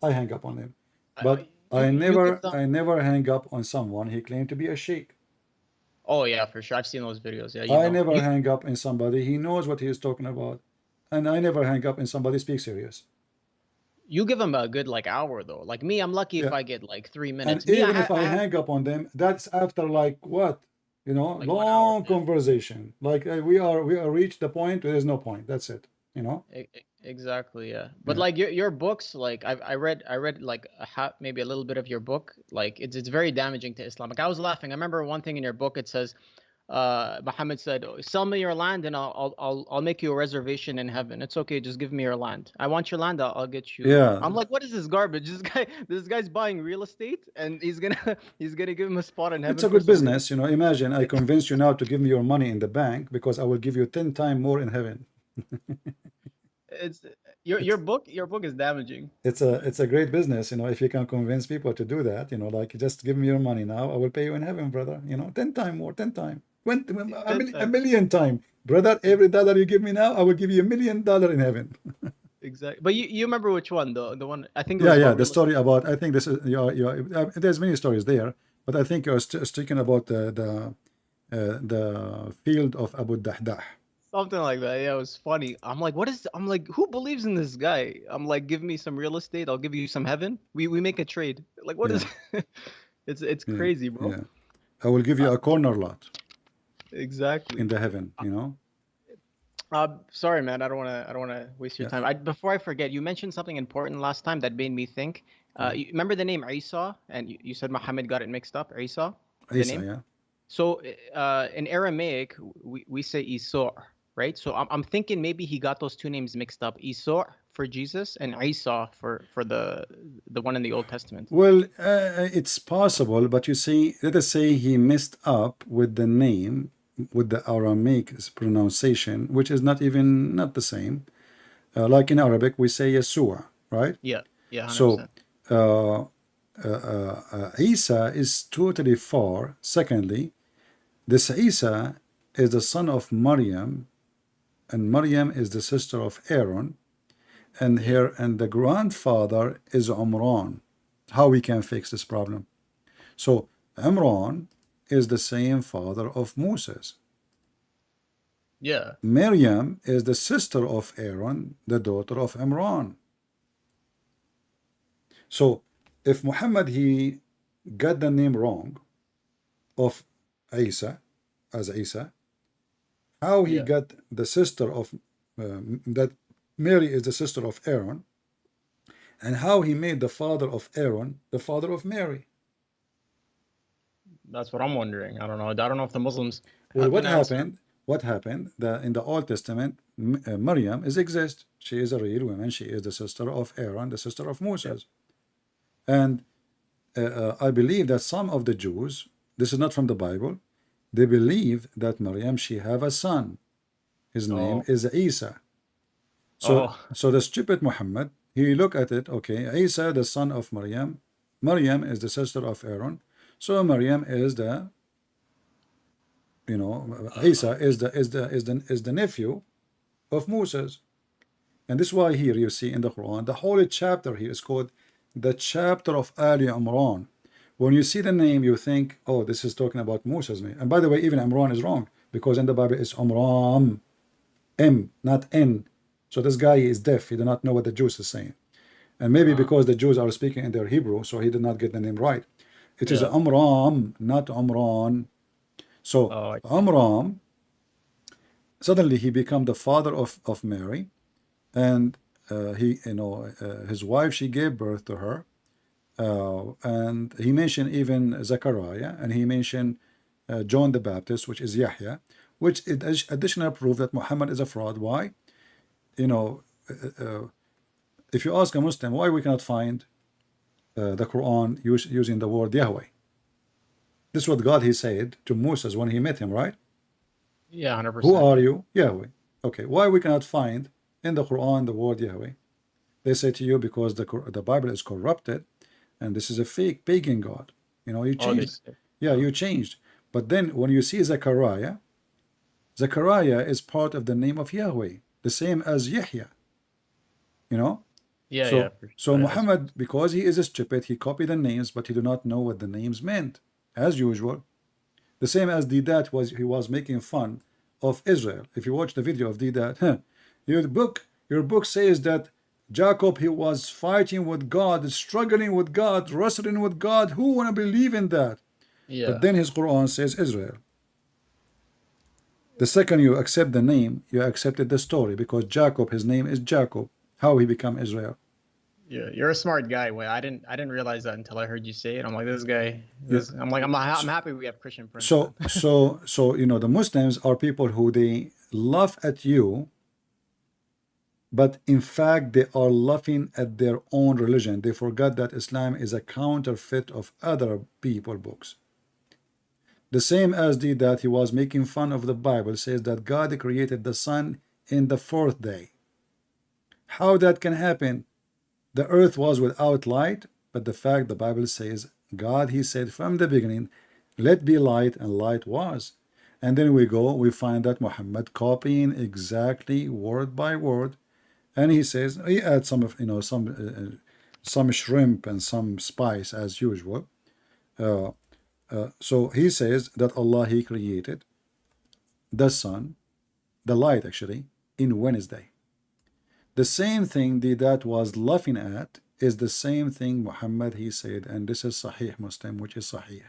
I hang up on them. But I never hang up on someone he claimed to be a sheikh. Oh yeah, for sure. I've seen those videos. Yeah. I never hang up in somebody. He knows what he is talking about, and I never hang up in somebody speaks serious. You give them a good hour though. Like me, I'm lucky if I get 3 minutes. And even if I hang up on them, that's after what? Long conversation. Like we are reached the point where there's no point. That's it. Exactly, yeah. But your books, I read maybe a little bit of your book. It's very damaging to Islam. I was laughing. I remember one thing in your book. It says, Muhammad said, "Sell me your land, and I'll make you a reservation in heaven. It's okay, just give me your land. I want your land. I'll get you." Yeah. I'm like, what is this garbage? This guy's buying real estate, and he's gonna give him a spot in heaven. It's a good business, Imagine I convince you now to give me your money in the bank because I will give you 10 times more in heaven. It's your book is damaging. It's a great business, if you can convince people to do that, just give me your money now, I will pay you in heaven, brother. 10 times more, 10 times, a million times, brother. Every dollar you give me now, I will give you $1 million in heaven. Exactly. But you remember which one, the one I think. The story about, I think this is there's many stories there, but I think you're speaking about the field of Abu Dahdah. Something like that. Yeah, it was funny. I'm like, who believes in this guy? I'm like, give me some real estate, I'll give you some heaven. We make a trade. Like, what is it's crazy, bro. Yeah. I will give you a corner lot. Exactly. In the heaven, Sorry, man. I don't wanna waste your time. Before I forget, you mentioned something important last time that made me think. You remember the name Isa? And you said Muhammad got it mixed up. Isa, yeah. So in Aramaic, we say Isor. Right, so I'm thinking maybe he got those two names mixed up, Esau for Jesus and Isa for the one in the Old Testament. Well, it's possible, but you see, let us say he messed up with the name, with the Aramaic pronunciation, which is not the same. Like in Arabic, we say Yeshua, right? Yeah, 100%. So Isa is totally far. Secondly, this Isa is the son of Maryam, and Maryam is the sister of Aaron, and the grandfather is Umran. How we can fix this problem? So Imran is the same father of Moses. Yeah. Maryam is the sister of Aaron, the daughter of Imran. So if Muhammad, he got the name wrong of Isa as Isa, how he got the sister of that Mary is the sister of Aaron, and how he made the father of Aaron the father of Mary? That's what I'm wondering. I don't know. I don't know if the Muslims. Well, what happened? What happened? In the Old Testament, Maryam exists. She is a real woman. She is the sister of Aaron, the sister of Moses. And I believe that some of the Jews, this is not from the Bible, they believe that Maryam, she have a son. His name is Isa. So the stupid Muhammad, he look at it, okay, Isa, the son of Maryam. Maryam is the sister of Aaron. So Maryam is the, Isa is the nephew of Moses. And this is why here you see in the Quran, the whole chapter here is called the chapter of Ali Imran. When you see the name, you think, oh, this is talking about Moses. And by the way, even Imran is wrong, because in the Bible it's Umram, M, not N. So this guy is deaf. He did not know what the Jews is saying. And maybe because the Jews are speaking in their Hebrew, so he did not get the name right. It is Umram, not Umran. So Umram, suddenly he became the father of Mary, and his wife, she gave birth to her, and he mentioned even Zechariah, and he mentioned John the Baptist, which is Yahya, which is additional proof that Muhammad is a fraud. Why? If you ask a Muslim why we cannot find the Quran using the word Yahweh, this is what God, he said to Moses when he met him, right? Yeah, 100%. Who are you? Yahweh. Okay, why we cannot find in the Quran the word Yahweh? They say to you because the Bible is corrupted, and this is a fake pagan God. You changed. You changed. But then when you see Zechariah, Zechariah is part of the name of Yahweh, the same as Yahya. So Muhammad, because he is stupid, he copied the names, but he do not know what the names meant, as usual. The same as Didat he was making fun of Israel. If you watch the video of Didat, your book says that Jacob, he was fighting with God, struggling with God, wrestling with God. Who want to believe in that? But then his Quran says Israel. The second you accept the name, you accepted the story, because Jacob, his name is Jacob. How he become Israel? Yeah, you're a smart guy. Wait, I didn't realize that until I heard you say it. I'm like, this guy. I'm happy we have Christian Prince. So the Muslims are people who they laugh at you, but in fact they are laughing at their own religion. They forgot that Islam is a counterfeit of other people books. The same as that he was making fun of the Bible, says that God created the sun in the fourth day. How that can happen? The earth was without light, but the fact the Bible says God, he said from the beginning, let be light, and light was. And then we find that Muhammad copying exactly word by word, and he says he adds some shrimp and some spice as usual. So he says that Allah, he created the sun, the light actually, in Wednesday. The same thing that was laughing at is the same thing Muhammad, he said, and this is Sahih Muslim, which is Sahih.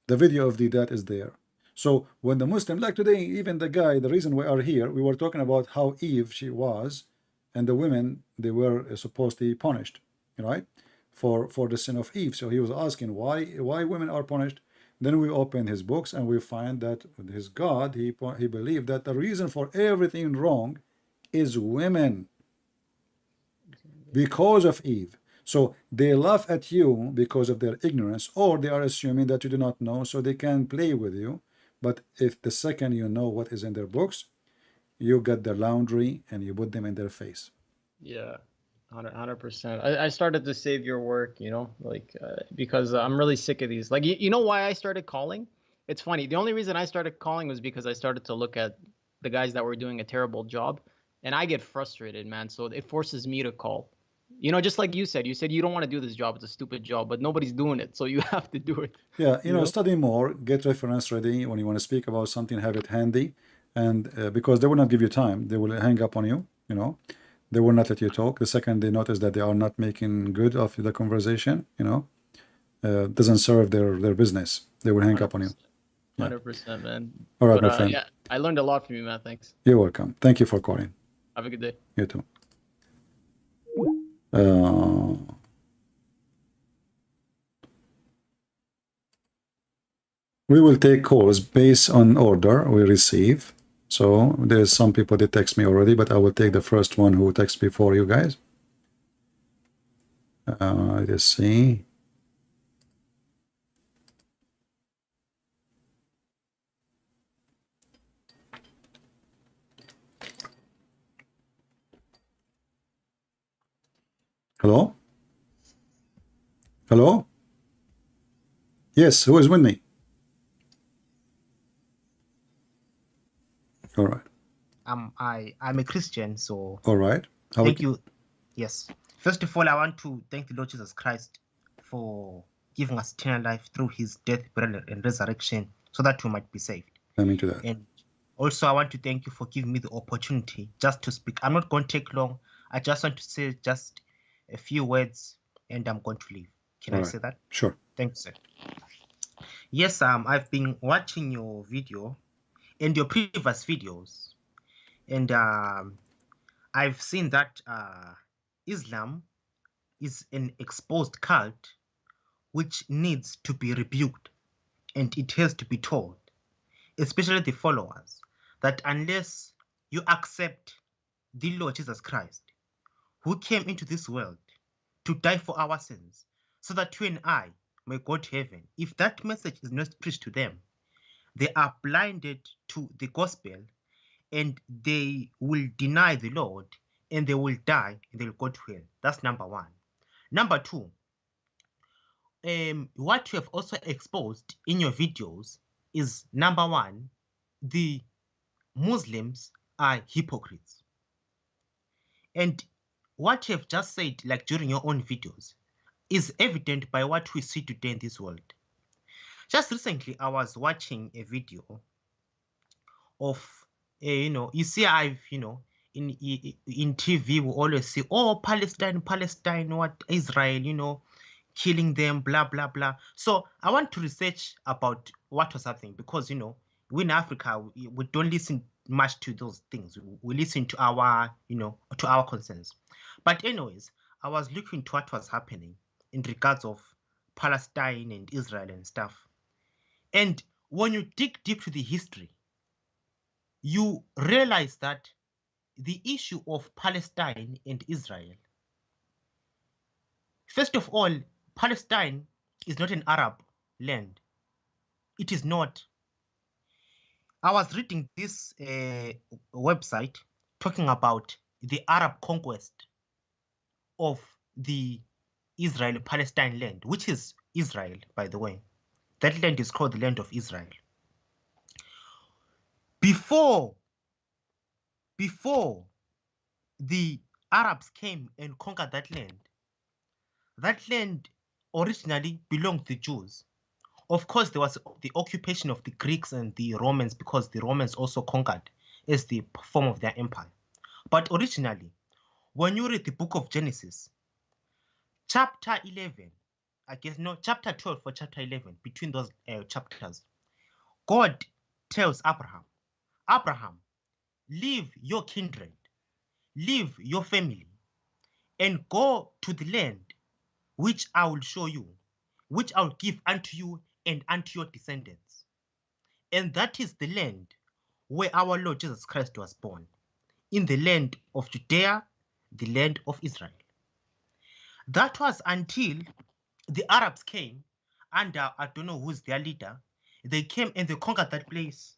The video of that is there. So when the Muslim, like today, even the guy, the reason we are here, we were talking about how Eve, she was, and the women, they were supposed to be punished, right, for the sin of Eve. So he was asking why women are punished. Then we open his books and we find that his God, he believed that the reason for everything wrong is women, because of Eve. So they laugh at you because of their ignorance, or they are assuming that you do not know, so they can play with you. But if the second you know what is in their books, you get their laundry and you put them in their face. Yeah. 100%. I started to save your work, because I'm really sick of these. Like, you know why I started calling? it's funny. The only reason I started calling was because I started to look at the guys that were doing a terrible job, and I get frustrated, man. So it forces me to call. You know, just like you said you don't want to do this job. It's a stupid job, but nobody's doing it, so you have to do it. Yeah, you know, study more, get reference ready. When you want to speak about something, have it handy. And because they will not give you time, they will hang up on you, you know. They will not let you talk. The second they notice that they are not making good of the conversation, you know, doesn't serve their business, they will hang 100%. up on you. 100%, man. All right, But, my friend. yeah, I learned a lot from you, man. Thanks. You're welcome. Thank you for calling. Have a good day. You too. We will take calls based on order we receive. So there's some people that text me already, but I will take the first one who texts before you guys. Let's see. Hello? Hello? Yes, who is with me? All right. I'm a Christian, so All right. thank you. Yes. First of all, I want to thank the Lord Jesus Christ for giving us eternal life through his death, burial, and resurrection so that we might be saved. Amen to that. And also, I want to thank you for giving me the opportunity just to speak. I'm not going to take long. I just want to say just a few words and I'm going to leave. Can I say that? Sure. Thank you, sir. Yes, I've been watching your video and your previous videos, and I've seen that Islam is an exposed cult which needs to be rebuked, and it has to be told, especially the followers, that unless you accept the Lord Jesus Christ, who came into this world to die for our sins, so that you and I may go to heaven, if that message is not preached to them, they are blinded to the gospel and they will deny the Lord and they will die and they will go to hell. That's number one. Number two, what you have also exposed in your videos is, number one, the Muslims are hypocrites. And what you have just said, like during your own videos, is evident by what we see today in this world. Just recently, I was watching a video of, you see, in TV, we always say, oh, Palestine, what Israel, killing them, blah, blah, blah. So I want to research about what was happening because, we in Africa, we don't listen much to those things. We listen to our, to our concerns. But anyways, I was looking to what was happening in regards of Palestine and Israel and stuff. And when you dig deep to the history, you realize that the issue of Palestine and Israel, first of all, Palestine is not an Arab land. It is not. I was reading this website talking about the Arab conquest of the Israel-Palestine land, which is Israel, by the way. That land is called the land of Israel. Before the Arabs came and conquered that land originally belonged to the Jews. Of course, there was the occupation of the Greeks and the Romans because the Romans also conquered as the form of their empire. But originally, when you read the book of Genesis, chapter 11, chapter 12 for chapter 11, between those chapters, God tells Abraham, leave your kindred, leave your family, and go to the land which I will show you, which I will give unto you and unto your descendants. And that is the land where our Lord Jesus Christ was born, in the land of Judea, the land of Israel. That was until the Arabs came under, I don't know who's their leader, they came and they conquered that place.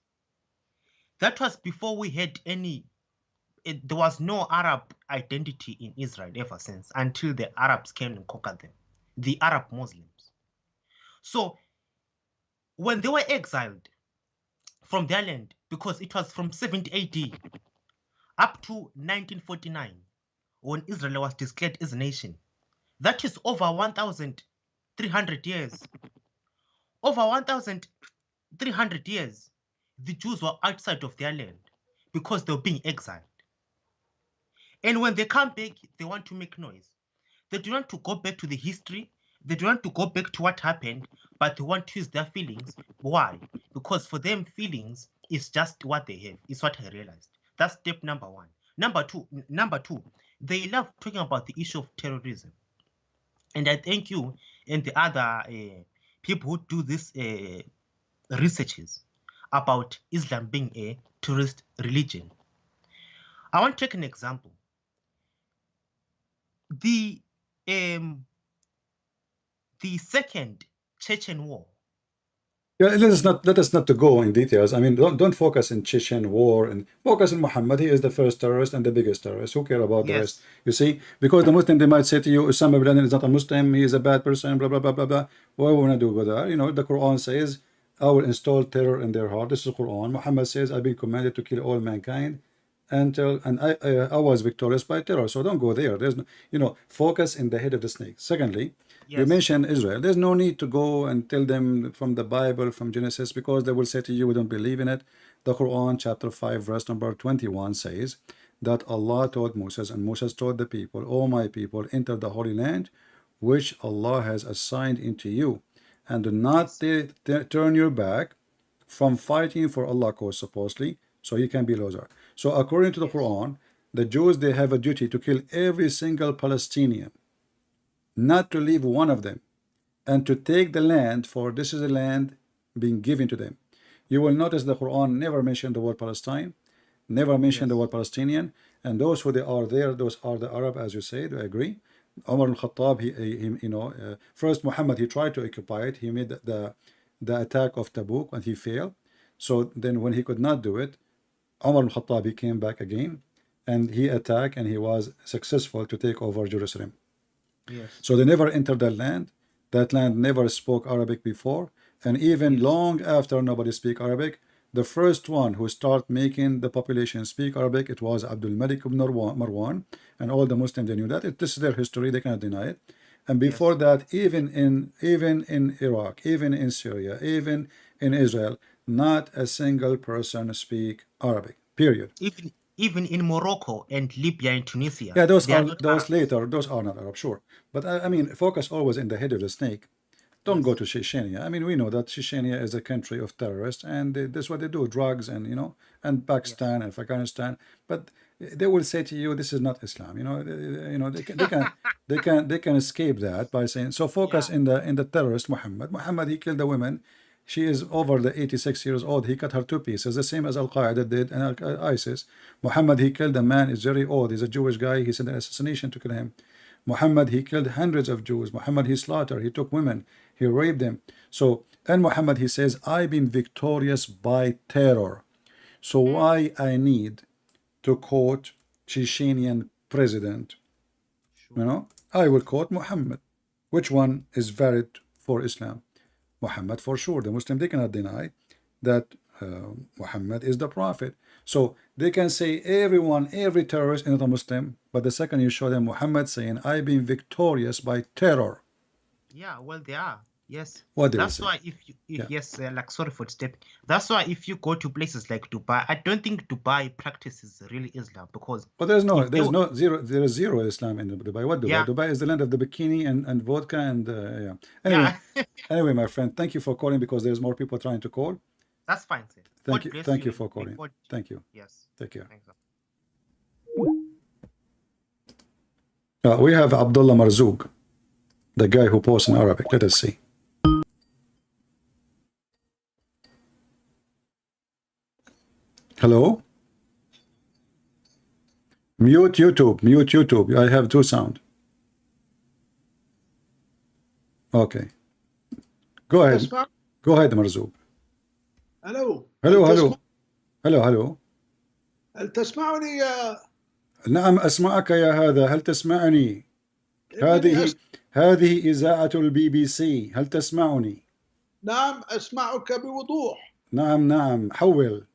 That was before we had there was no Arab identity in Israel ever since, until the Arabs came and conquered them, the Arab Muslims. So when they were exiled from their land, because it was from 70 AD up to 1949, when Israel was declared as a nation. That is over 1,300 years. Over 1,300 years, the Jews were outside of their land because they were being exiled. And when they come back, they want to make noise. They do not want to go back to the history. They do not want to go back to what happened, but they want to use their feelings. Why? Because for them, feelings is just what they have. It's what I realized. That's step number one. Number two, they love talking about the issue of terrorism. And I thank you and the other people who do this researches about Islam being a terrorist religion. I want to take an example. The second Chechen war. Yeah, let us not to go in details. I mean, don't focus in Chechen war and focus on Muhammad. He is the first terrorist and the biggest terrorist. Who care about the rest? You see, because the Muslim, they might say to you, Osama bin Laden is not a Muslim. He is a bad person. Blah blah blah blah blah. What we want to do with that? You know, the Quran says, "I will install terror in their heart." This is the Quran. Muhammad says, "I've been commanded to kill all mankind." And I was victorious by terror. So don't go there. There's no, you know, focus in the head of the snake. Secondly, you mentioned Israel. There's no need to go and tell them from the Bible, from Genesis, because they will say to you, we don't believe in it. The Quran, chapter 5, verse number 21 says that Allah told Moses, and Moses told the people, "O my people, enter the Holy Land, which Allah has assigned into you, and do not turn your back from fighting for Allah's cause," supposedly, so you can be loser. So according to the Quran, the Jews, they have a duty to kill every single Palestinian, not to leave one of them, and to take the land, for this is a land being given to them. You will notice the Quran never mentioned the word Palestine, never mentioned the word Palestinian, and those who they are there, those are the Arab, as you said. I agree. Umar al-Khattab, he first Muhammad, he tried to occupy it. He made the attack of Tabuk, and he failed. So then when he could not do it, Umar al-Khattab, he came back again, and he attacked, and he was successful to take over Jerusalem. So they never entered that land. That land never spoke Arabic before, and even long after nobody speak Arabic, the first one who started making the population speak Arabic, it was Abdul Malik ibn Marwan, and all the Muslims, they knew that. This is their history, they cannot deny it. And before that, even in Iraq, even in Syria, even in Israel, not a single person speak Arabic, period. Even in Morocco and Libya and Tunisia. Yeah, those later, those are not Arab, sure. But I mean, focus always in the head of the snake. Don't go to Chechnya. I mean, we know that Chechnya is a country of terrorists, and that's what they do, drugs, and and Pakistan and Afghanistan. But they will say to you, this is not Islam. They can escape that by saying. So focus in the terrorist Muhammad. Muhammad, he killed the women. She is over the 86 years old. He cut her to pieces, the same as Al-Qaeda did and ISIS. Muhammad, he killed a man, is very old. He's a Jewish guy. He sent an assassination to kill him. Muhammad, he killed hundreds of Jews. Muhammad, he slaughtered. He took women. He raped them. So, and Muhammad, he says, I've been victorious by terror. So why I need to quote Chechenian president? I will quote Muhammad. Which one is valid for Islam? Muhammad, for sure. The Muslim, they cannot deny that Muhammad is the prophet. So they can say every terrorist is not a Muslim, but the second you show them Muhammad saying, I've been victorious by terror. Yeah, well, they are. Yes. What that's why sorry for stepping. That's why if you go to places like Dubai, I don't think Dubai practices really Islam, because there is zero Islam in Dubai. What Dubai? Yeah. Dubai is the land of the bikini and vodka and Anyway, my friend, thank you for calling, because there's more people trying to call. That's fine, sir. Thank you for calling. Thank you. Yes. Take care. Thanks. We have Abdullah Marzouk, the guy who posts in Arabic. Let us see. Hello? Mute YouTube. I have two sound. Okay. Go ahead, Marzouk. Hello. Hello. هل تسمعني يا نعم أسمعك يا هذا. هل تسمعني؟ هذه إذاعة الBBC. هل تسمعني؟ نعم أسمعك بوضوح. نعم حول.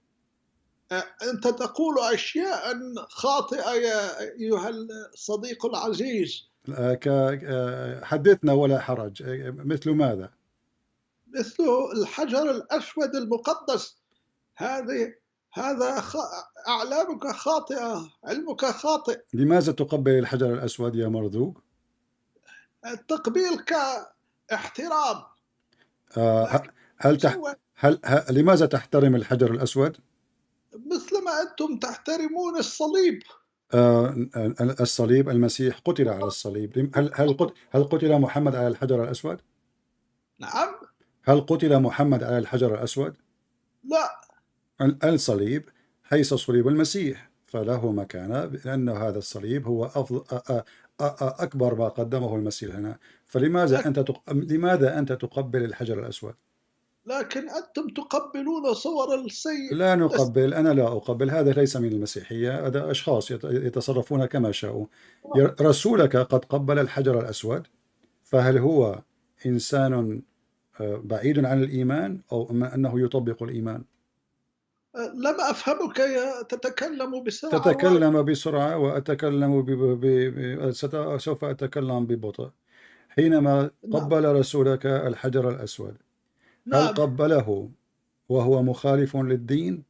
أنت تقول أشياء خاطئة يا أيها الصديق العزيز. حدثنا ولا حرج. مثل ماذا؟ مثل الحجر الأسود المقدس. هذا أعلامك خاطئة، علمك خاطئ. لماذا تقبل الحجر الأسود يا مرزوق؟ التقبيل كاحترام. لماذا تحترم الحجر الأسود؟ مثل ما أنتم تحترمون الصليب. الصليب، المسيح قتل على الصليب. هل قتل محمد على الحجر الأسود؟ نعم. هل قتل محمد على الحجر الأسود؟ لا. الصليب حيث صليب المسيح فله مكانة، لأن هذا الصليب هو أكبر ما قدمه المسيح لنا. فلماذا لماذا أنت تقبل الحجر الأسود؟ لكن أنتم تقبلون صور السيد. لا نقبل، أنا لا أقبل. هذا ليس من المسيحية، هذا أشخاص يتصرفون كما شاءوا. رسولك قد قبل الحجر الأسود، فهل هو إنسان بعيد عن الإيمان أو أنه يطبق الإيمان؟ لم أفهمك تتكلم بسرعة. تتكلم بسرعة وأتكلم سوف أتكلم ببطء. حينما قبل رسولك الحجر الأسود، هل قبله وهو مخالف للدين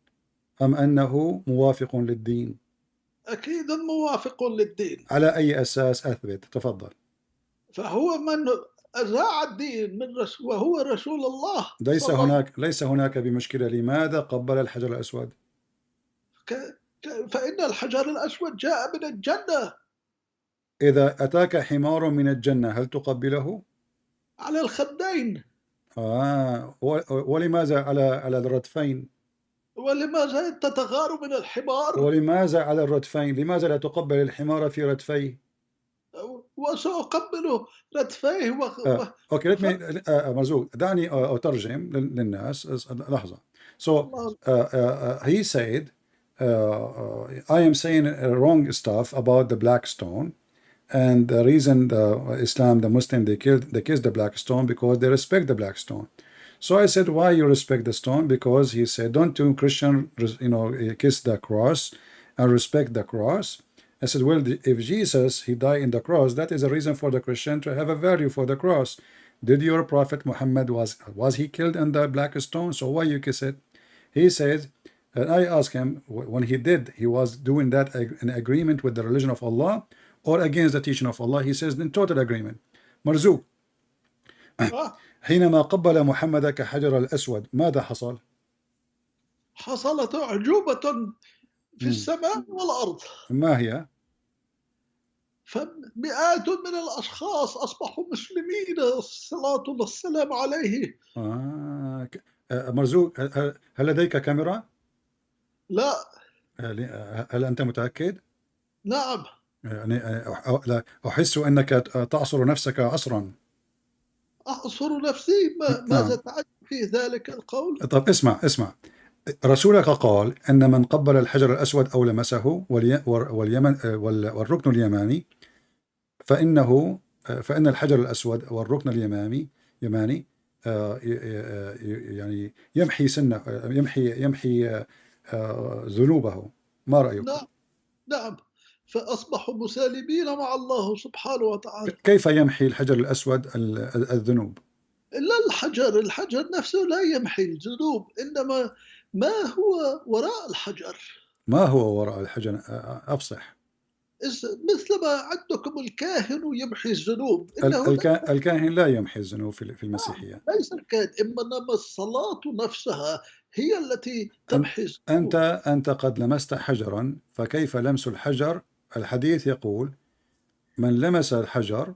أم أنه موافق للدين؟ أكيد موافق للدين. على أي أساس؟ أثبت، تفضل. فهو من أذاع الدين وهو رسول الله. ليس هناك بمشكلة. لماذا قبل الحجر الأسود؟ فإن الحجر الأسود جاء من الجنة. إذا أتاك حمار من الجنة هل تقبله؟ على الخدين. ولماذا على الردفين؟ ولماذا تتغار من الحمار؟ ولماذا على الردفين؟ لماذا لا تقبل الحمار في ردفيه؟ وسأقبل ردفيه أوكي، مرزوق، دعني أترجم للناس. لحظة. So he said, I am saying wrong stuff about the black stone, and the reason the Islam, the Muslim, they kiss the black stone because they respect the black stone. So I said, why you respect the stone? Because he said, don't you Christian, kiss the cross and respect the cross? I said, well, if Jesus, he died in the cross, that is a reason for the Christian to have a value for the cross. Did your prophet Muhammad, was he killed in the black stone? So why you kiss it? He says, and I asked him, when he did, he was doing that in agreement with the religion of Allah or against the teaching of Allah? He says, in total agreement. مرزوق، حينما قبل محمد كحجر الأسود ماذا حصل؟ حصلت أعجوبة في السماء والأرض. ما هي؟ فمئات من الأشخاص أصبحوا مسلمين صلاة الله السلام عليه. مرزوق، هل لديك كاميرا؟ لا. هل أنت متأكد؟ نعم. يعني أحس أنك تعصر نفسك عصرا. أعصر نفسي؟ ماذا تعني في ذلك القول؟ طب اسمع. رسولك قال أن من قبل الحجر الأسود أو لمسه والركن اليماني فإن الحجر الأسود والركن اليماني يعني يمحي ذنوبه. ما رأيك؟ نعم. فأصبحوا مسالمين مع الله سبحانه وتعالى. كيف يمحي الحجر الأسود الذنوب؟ لا، الحجر نفسه لا يمحي الذنوب، إنما ما هو وراء الحجر. ما هو وراء الحجر؟ أفصح. مثل ما عندكم الكاهن يمحي الذنوب. الكاهن لا يمحي الذنوب في المسيحية. ليس الكاهن، إنما الصلاة نفسها هي التي تمحي الذنوب. أنت قد لمست حجرا، فكيف لمس الحجر؟ الحديث يقول من لمس الحجر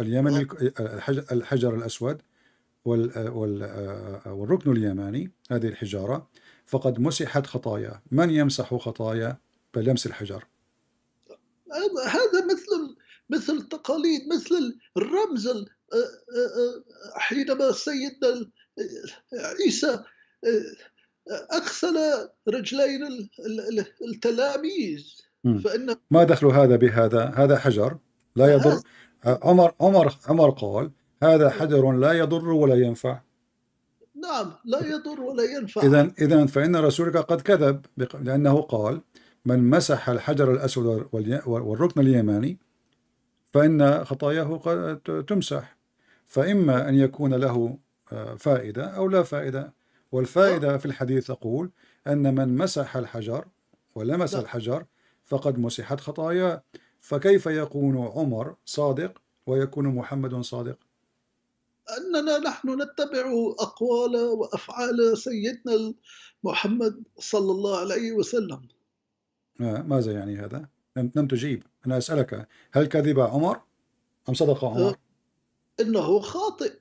اليمني، الحجر الأسود والركن اليماني، هذه الحجارة، فقد مسحت خطايا. من يمسح خطايا بلمس الحجر؟ هذا مثل التقاليد، مثل الرمز. حينما سيدنا عيسى أغسل رجلين التلاميذ، فإن ما دخل هذا بهذا؟ هذا حجر لا يضر. عمر قال هذا حجر لا يضر ولا ينفع. نعم لا يضر ولا ينفع. إذا فإن رسولك قد كذب لأنه قال من مسح الحجر الأسود والركن اليماني فإن خطاياه قد تمسح، فإما أن يكون له فائدة أو لا فائدة، والفائدة في الحديث تقول أن من مسح الحجر ولمس الحجر فقد مسحت خطاياه، فكيف يكون عمر صادق ويكون محمد صادق؟ أننا نحن نتبع أقوال وأفعال سيدنا محمد صلى الله عليه وسلم. ماذا يعني هذا؟ لم تجيب. أنا أسألك هل كذب عمر أم صدق عمر؟ إنه خاطئ.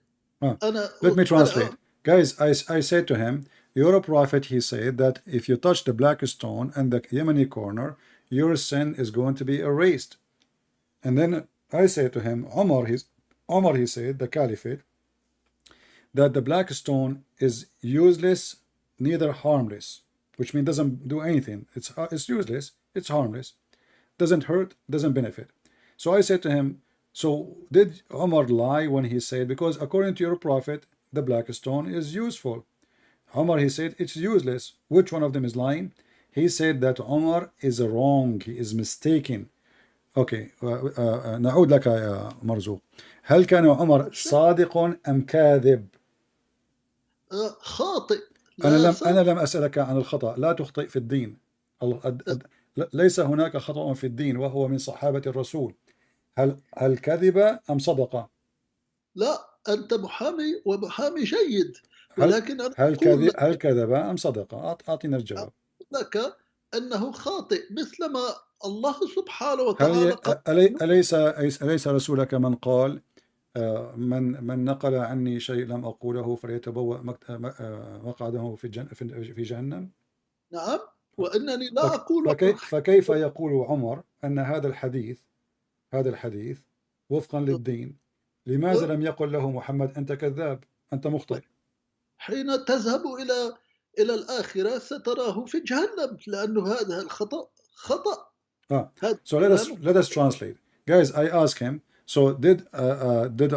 Let me translate. Guys, I said to him, you're a prophet. He said that if you touch the black stone and the Yemeni corner, your sin is going to be erased. And then I said to him, Omar, he said, the caliphate, that the black stone is useless, neither harmless, which means doesn't do anything. It's useless, it's harmless, doesn't hurt, doesn't benefit. So I said to him, so did Omar lie when he said, because according to your prophet, the black stone is useful? Omar, he said, it's useless. Which one of them is lying? He said that Omar is wrong, he is mistaken. Okay, نعود لك يا مرزوق. هل كان عمر صادق أم كاذب؟ خاطئ. أنا لم أسألك عن الخطأ، لا تخطئ في الدين. ليس هناك خطأ في الدين وهو من صحابة الرسول. هل كذب أم صدق؟ لا، أنت محامي ومحامي جيد، ولكن هل كذب أم صدق؟ أعطينا الجواب. لك أنه خاطئ مثلما الله سبحانه وتعالى أليس رسولك من قال من نقل عني شيء لم أقوله فليتبوأ مقعده في جهنم؟ نعم، وأنني لا أقول. فكيف يقول عمر أن هذا الحديث وفقا للدين؟ لماذا لم يقل له محمد أنت كذاب، أنت مخطئ؟ حين تذهب إلى الآخرة ستراه في جهنم، لأنه هذا الخطأ خطأ. So let us translate. Guys, I ask him, so did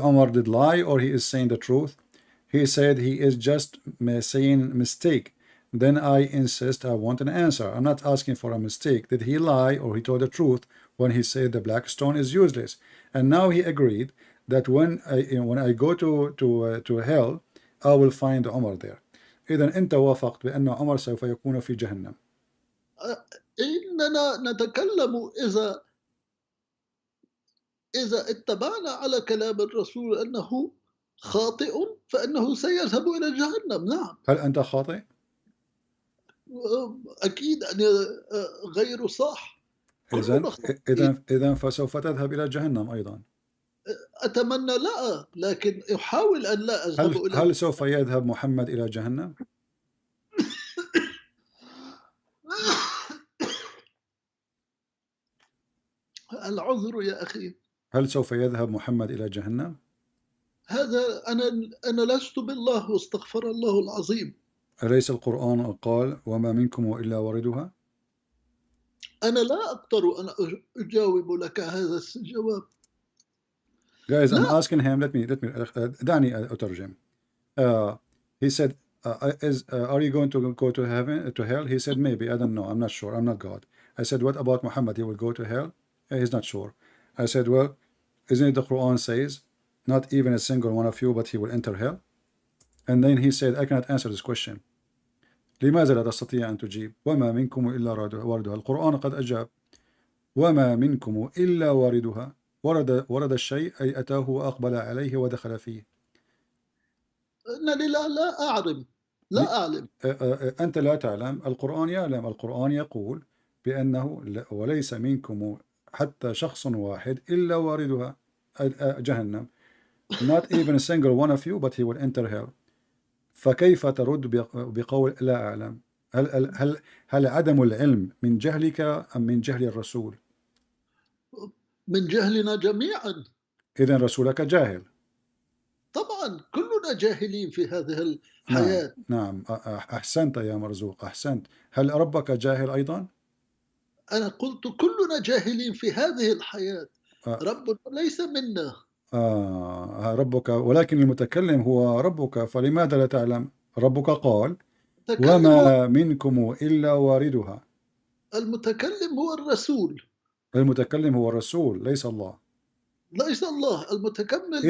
Omar lie or he is saying the truth? He said he is just saying mistake. Then I insist I want an answer. I'm not asking for a mistake. Did he lie or he told the truth when he said the black stone is useless? And now he agreed that when I go to hell, I will find Omar there. إذا أنت وافقت بأن عمر سوف يكون في جهنم. إننا نتكلم إذا اتبعنا على كلام الرسول أنه خاطئ فإنه سيذهب إلى جهنم. نعم. هل أنت خاطئ؟ أكيد أنا غير صح. إذا فسوف تذهب إلى جهنم أيضا. أتمنى لا، لكن أحاول أن لا أذهب إلى. هل سوف يذهب محمد إلى جهنم؟ العذر يا أخي. هل سوف يذهب محمد إلى جهنم؟ هذا أنا لست بالله واستغفر الله العظيم. أليس القرآن قال وما منكم إلا واردها؟ أنا لا أقدر أن أجاوب لك هذا الجواب. Guys, I'm asking him. Let me. دعني أترجم. He said, are you going to go to heaven, to hell? He said, maybe. I don't know. I'm not sure. I'm not God. I said, what about Muhammad? He will go to hell? He's not sure. I said, well, isn't it the Quran says, not even a single one of you, but he will enter hell? And then he said, I cannot answer this question. لماذا لا تستطيع أن تجيب؟ وما منكم إلا واردها. القرآن قد أجاب. وما منكم إلا واردها. ورد الشيء أي أتاه وأقبل عليه ودخل فيه. أنني لا أعلم. لا أعلم. أنت لا تعلم، القرآن يعلم. القرآن يقول بأنه وليس منكم حتى شخص واحد إلا واردها جهنم. Not even a single one of you, but he will enter hell. فكيف ترد بقول لا أعلم؟ هل عدم العلم من جهلك أم من جهل الرسول؟ من جهلنا جميعا. إذن رسولك جاهل. طبعا كلنا جاهلين في هذه الحياة. نعم. أحسنت يا مرزوق، أحسنت. هل ربك جاهل أيضا؟ أنا قلت كلنا جاهلين في هذه الحياة. ربنا ليس منا. ربك، ولكن المتكلم هو ربك، فلماذا لا تعلم ربك قال المتكلم وما منكم إلا واردها. المتكلم هو الرسول، المتكلم هو الرسول ليس الله. ليس الله. المتكمل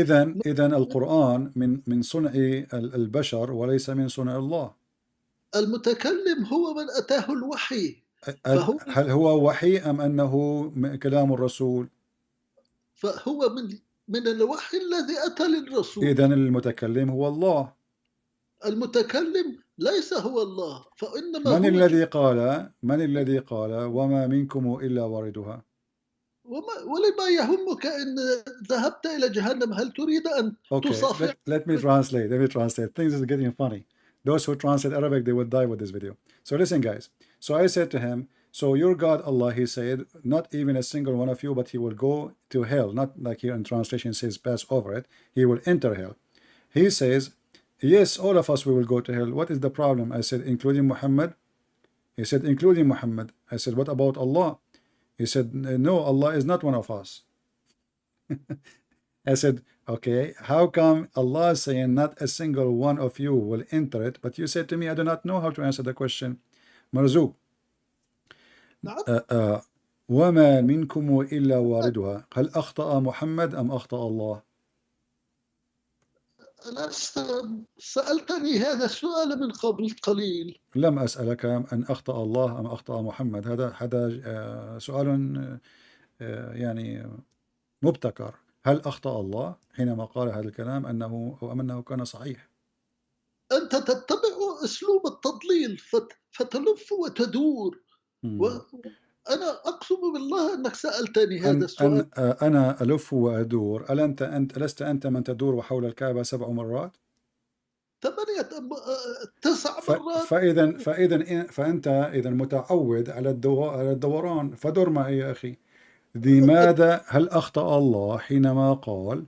إذا القرآن من صنع البشر وليس من صنع الله. المتكلم هو من أتاه الوحي، فهو هل هو وحي أم أنه كلام الرسول؟ فهو من الوحي الذي أتى للرسول. إذا المتكلم هو الله. المتكلم ليس هو الله، فإنما من هو الذي قال وما منكم إلا واردها؟ ولما يهمك إن ذهبت إلى جهنم، هل تريد أن تصافح؟ Let me translate. Things is getting funny. Those who translate Arabic, they will die with this video. So listen, guys. So I said to him, so your God, Allah, he said, not even a single one of you, but he will go to hell. Not like here in translation says pass over it. He will enter hell. He says, yes, all of us, we will go to hell. What is the problem? I said, including Muhammad? He said, including Muhammad. I said, what about Allah? He said, no, Allah is not one of us. I said, okay, how come Allah is saying not a single one of you will enter it, but you said to me, I do not know how to answer the question. مرزوق وما منكم إلا واردها هل أخطأ محمد أم أخطأ الله؟ سألتني هذا السؤال من قبل قليل. لم أسألك أن أخطأ الله أم أخطأ محمد. هذا سؤال يعني مبتكر. هل أخطأ الله حينما قال هذا الكلام أنه كان صحيح؟ أنت تتبع أسلوب التضليل فتلف وتدور. وأنا أقسم بالله أنك سألتني هذا السؤال. أنا ألف وأدور. لست أنت من تدور حول الكعبة 7 مرات؟ 9 مرات. فأنت إذا متعود على الدوران، فدر معي يا أخي. لماذا هل أخطأ الله حينما قال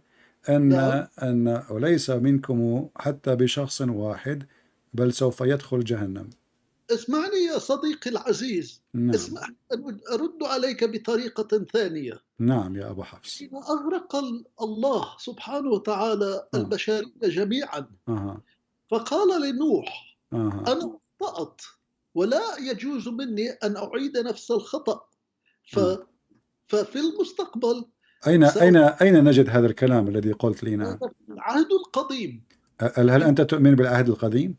أن ليس منكم حتى بشخص واحد بل سوف يدخل جهنم؟ اسمعني يا صديقي العزيز. نعم. اسمح أن أرد عليك بطريقة ثانية. نعم يا أبو حفص. حين أغرق الله سبحانه وتعالى البشرية جميعا فقال لنوح أنا أخطأت ولا يجوز مني أن أعيد نفس الخطأ. ففي المستقبل أين نجد هذا الكلام الذي قلت لي؟ نعم. العهد القديم. هل أنت تؤمن بالعهد القديم؟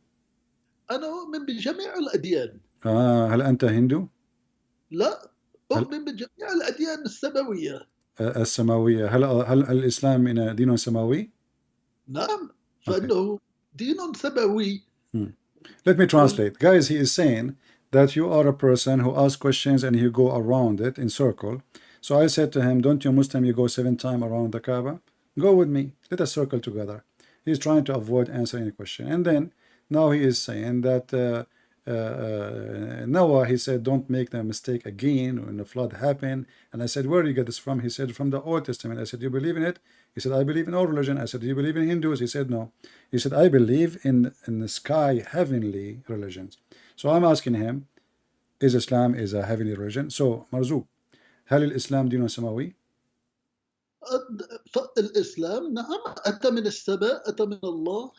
أنا أؤمن بجميع الأديان. هل أنت هندو؟ لا، أؤمن بجميع الأديان السماوية. السماوية. هل الإسلام دين سماوي؟ نعم، فإنه دين سماوي. Let me translate. Guys, he is saying that you are a person who asks questions and you go around it in circle. So I said to him, don't you Muslim, you go 7 times around the Kaaba? Go with me. Let us circle together. He's trying to avoid answering any question. And then now he is saying that Noah, he said, don't make the mistake again when the flood happened. And I said, where do you get this from? He said, from the Old Testament. I said, you believe in it? He said, I believe in all religion. I said, do you believe in Hindus? He said, no. He said, I believe in the sky, heavenly religions. So I'm asking him, is Islam is a heavenly religion? So, مرزوق, هل الإسلام دين سماوي؟ الإسلام نعم أتى من السماء، أتى من الله.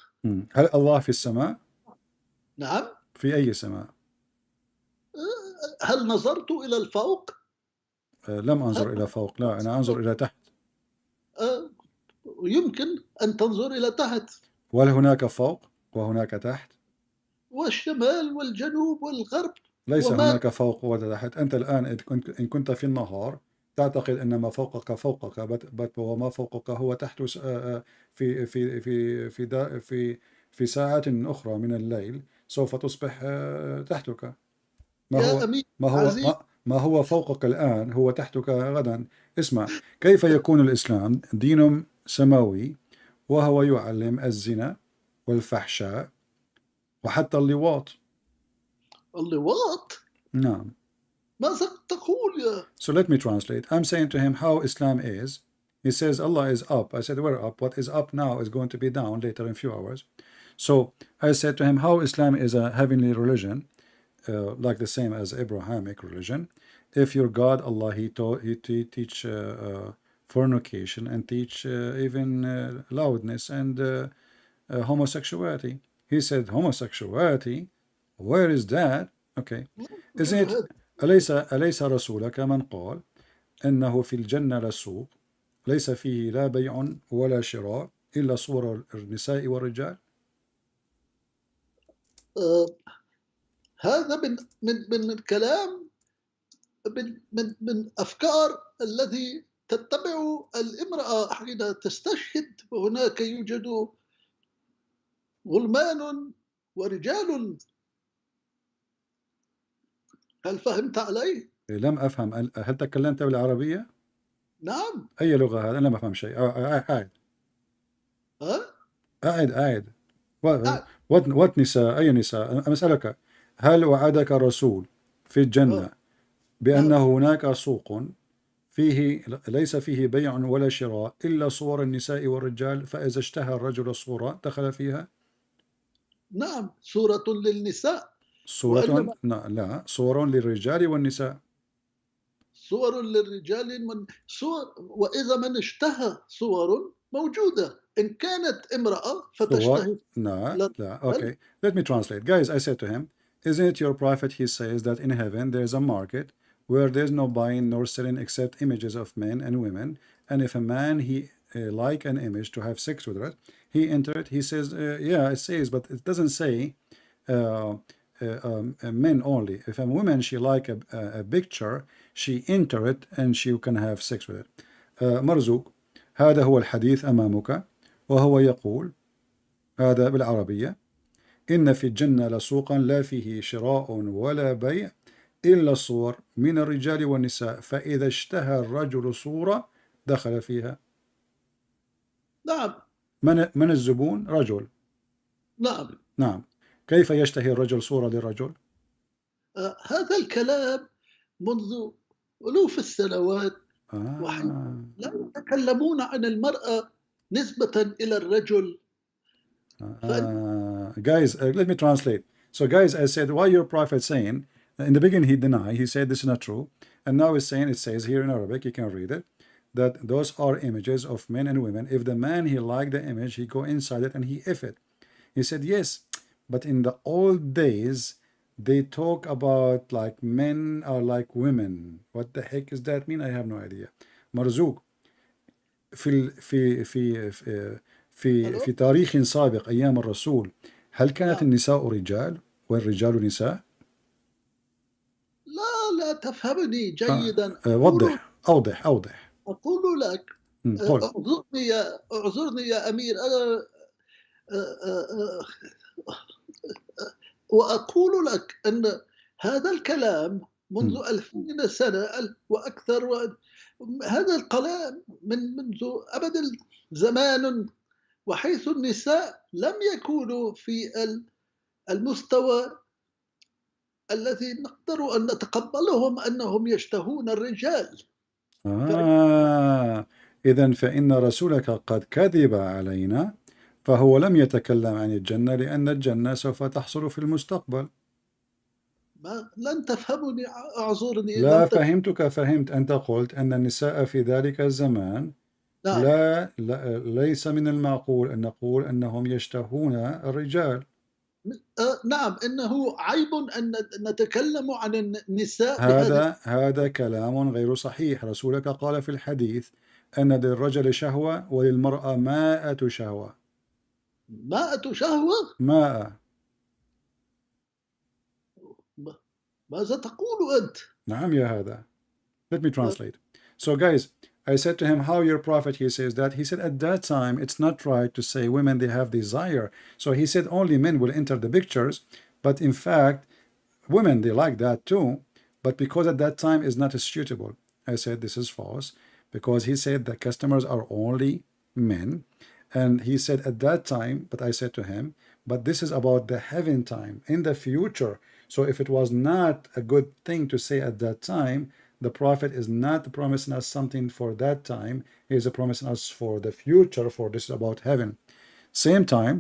هل الله في السماء؟ نعم. في أي سماء؟ هل نظرت إلى الفوق؟ لم أنظر إلى فوق، لا، أنا أنظر إلى تحت. يمكن أن تنظر إلى تحت. وهل هناك فوق وهناك تحت؟ والشمال والجنوب والغرب. ليس هناك فوق ولا تحت. أنت الآن إن كنت في النهار تعتقد أن ما فوقك وما فوقك هو تحت في في في في في في ساعات أخرى من الليل سوف تصبح تحتك. ما هو فوقك الآن هو تحتك غدا. اسمع، كيف يكون الإسلام دين سماوي وهو يعلم الزنا والفحشاء وحتى اللواط؟ اللواط؟ نعم. ماذا تقول يا؟ So let me translate. I'm saying to him how Islam is. He says Allah is up. I said, we're up. What is up now is going to be down later in a few hours. So I said to him how Islam is a heavenly religion, like the same as Abrahamic religion. If your God Allah he teach fornication and teach even loudness and homosexuality. he said homosexuality. Where is that? Okay. Isn't it أليس رسولك من قال أنه في الجنة لسوق ليس فيه لا بيع ولا شراء إلا صور النساء والرجال؟ هذا من الكلام من أفكار الذي تتبع الامرأة حين تستشهد، وهناك يوجد غلمان ورجال. هل فهمت علي؟ لم أفهم. هل تكلمت بالعربية؟ نعم. أي لغة هذا؟ أنا لم أفهم شيء. أعد. أعد. what نساء؟ أي نساء؟ أسألك هل وعدك الرسول في الجنة بأن هناك سوق فيه ليس فيه بيع ولا شراء إلا صور النساء والرجال، فإذا اشتهى الرجل صورة دخل فيها؟ نعم، صورة للنساء. صورة لا، صور للرجال والنساء. صور للرجال صور، وإذا من اشتهى صور موجودة. إن كانت امرأة فتشتهي. لا. Okay, let me translate. Guys, I said to him, isn't it your prophet? He says that in heaven there is a market where there's no buying nor selling except images of men and women, and if a man he like an image to have sex with it, he enter it. He says, yeah, it says, but it doesn't say men only. If a woman she like a picture, she enter it and she can have sex with it. مرزوق، هذا هو الحديث أمامك، وهو يقول هذا بالعربية: إن في الجنة لسوقا لا فيه شراء ولا بيع إلا الصور من الرجال والنساء، فإذا اشتهى الرجل صورة دخل فيها. نعم. من الزبون؟ رجل. نعم. كيف يشتهي الرجل صورة للرجل؟ هذا الكلام منذ ألوف السنوات. لا يتكلمون عن المرأة نسبة إلى الرجل. Guys, let me translate. So guys, I said, why your prophet saying, in the beginning he denied, he said this is not true, and now he's saying, it says here in Arabic, you can read it, that those are images of men and women. If the man he liked the image, he go inside it and he if it. He said yes, but in the old days they talk about like men are like women. What the heck does that mean? I have no idea. مرزوق، في تاريخ سابق أيام الرسول هل كانت النساء رجال والرجال نساء؟ لا تفهمني جيدا. أوضح. أقول لك، اعذرني يا أمير، أنا وأقول لك أن هذا الكلام منذ 2000 سنة وأكثر. هذا الكلام منذ أبد الزمان، وحيث النساء لم يكونوا في المستوى الذي نقدر أن نتقبلهم أنهم يشتهون الرجال. إذن فإن رسولك قد كذب علينا، فهو لم يتكلم عن الجنة لأن الجنة سوف تحصل في المستقبل. لن تفهمني، أعذرني. لا فهمتك، فهمت. أنت قلت أن النساء في ذلك الزمان لا ليس من المعقول أن نقول أنهم يشتهون الرجال. نعم، إنه عيب أن نتكلم عن النساء. هذا كلام غير صحيح. رسولك قال في الحديث أن للرجل شهوة وللمرأة 100 شهوة. 100 شهوة؟ 100. ماذا تقول أنت؟ نعم يا هذا. Let me translate. So guys, I said to him, how your prophet, he says that. He said at that time it's not right to say women they have desire. So he said only men will enter the pictures, but in fact women they like that too, but because at that time is not suitable. I said this is false, because he said the customers are only men, and he said at that time, but I said to him, but this is about the heaven time in the future. So if it was not a good thing to say at that time, the prophet is not promising us something for that time. He is promising us for the future, for this is about heaven. Same time,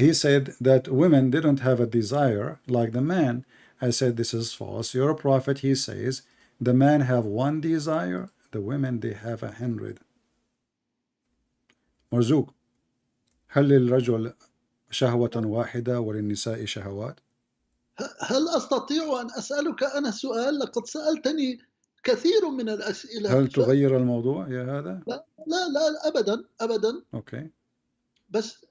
he said that women didn't have a desire like the man. I said this is false. Your prophet, he says, the man have 1 desire, the women they have 100. مرزوق، هل للرجل شهوة واحدة وللنساء شهوات. هل أستطيع أن أسألك أنا سؤال؟ لقد سألتني كثير من الأسئلة. هل تغير الموضوع يا هذا؟ لا لا لا أبدا أبدا. أوكي. بس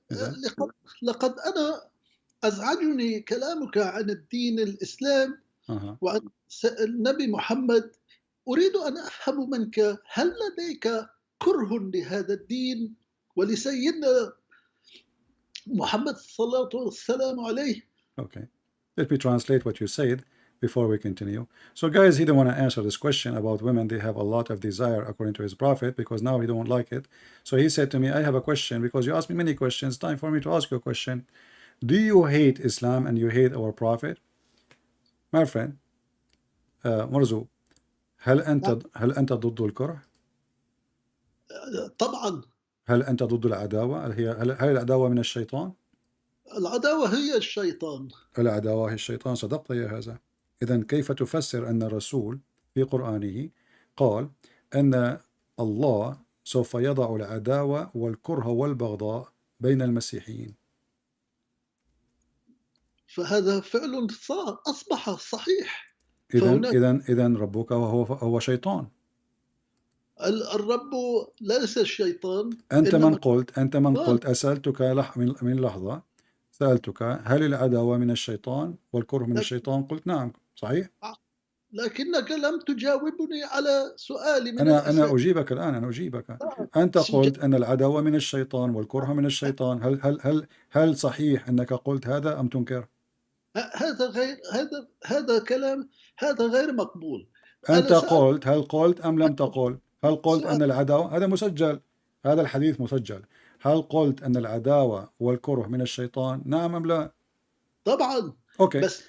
لقد أنا أزعجني كلامك عن الدين الإسلام وعن النبي محمد. أريد أن أفهم منك، هل لديك كره لهذا الدين ولسيدنا محمد صلى الله والسلام عليه؟ Okay. Let me translate what you said before we continue. So guys, he don't want to answer this question about women. They have a lot of desire according to his prophet, because now he don't like it. So he said to me, I have a question, because you asked me many questions. Time for me to ask you a question. Do you hate Islam and you hate our prophet? My friend, مرزوق، هل أنت ضد الكره؟ طبعا. هل أنت ضد العداوة؟ هل العداوة من الشيطان؟ العداوة هي الشيطان. العداوة هي الشيطان. صدقت يا هذا. إذن كيف تفسر أن الرسول في قرآنه قال أن الله سوف يضع العداوة والكره والبغضاء بين المسيحيين؟ فهذا فعل أصبح صحيح. إذن ربك هو شيطان. الرب ليس الشيطان. أنت من قلت أسألتك من لحظة، سألتك هل العداوة من الشيطان والكره من الشيطان؟ قلت نعم. صحيح؟ لكنك لم تجاوبني على سؤالي من أنا أجيبك الآن. أنا أجيبك. أنت قلت أن العداوة من الشيطان والكره من الشيطان. هل صحيح أنك قلت هذا أم تنكر؟ هذا كلام، هذا غير مقبول. أنت قلت، هل قلت أم لم تقل؟ هل قلت أن العداوة، هذا مسجل، هذا الحديث مسجل، هل قلت أن العداوة والكره من الشيطان؟ نعم أم لا؟ طبعا. أوكي. بس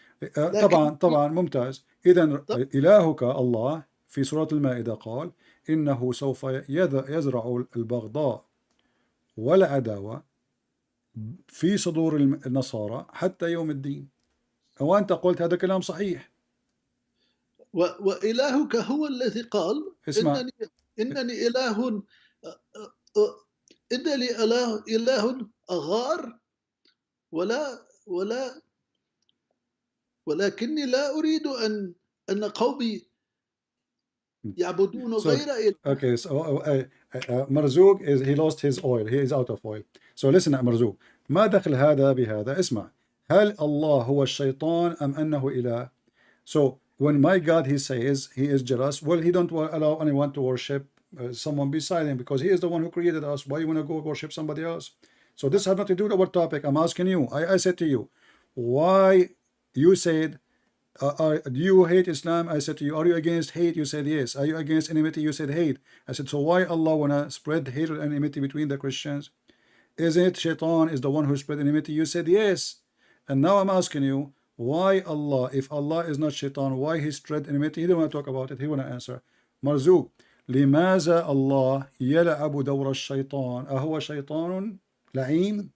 طبعا ممتاز. إذن إلهك الله في سورة المائدة قال إنه سوف يزرع البغضاء والعداوة في صدور النصارى حتى يوم الدين. وأنت قلت هذا كلام صحيح. وإلهك هو الذي قال إنني إله، إنني إله أغار ولكني لا أريد أن قومي يعبدون غير إله. Okay, so مرزوق he lost his oil, he is out of oil. So listen مرزوق، ما دخل هذا بهذا؟ اسمع، هل الله هو الشيطان أم أنه إله؟ So when my God he says he is jealous, well he don't allow anyone to worship someone beside him, because he is the one who created us. Why you want to go worship somebody else? So this has nothing to do with our topic. I'm asking you, I said to you, why you said do you hate Islam? I said to you, are you against hate? You said yes. Are you against enmity? You said hate. I said, so why Allah wanna spread hate and enmity between the Christians? Isn't it Shaitan is the one who spread enmity? You said yes. And now I'm asking you, why Allah, if Allah is not Shaitan, why he spread enmity? He don't want to talk about it. He want to answer. Marzouk, لماذا الله يلعب دور الشيطان؟ أهو شيطان لعين؟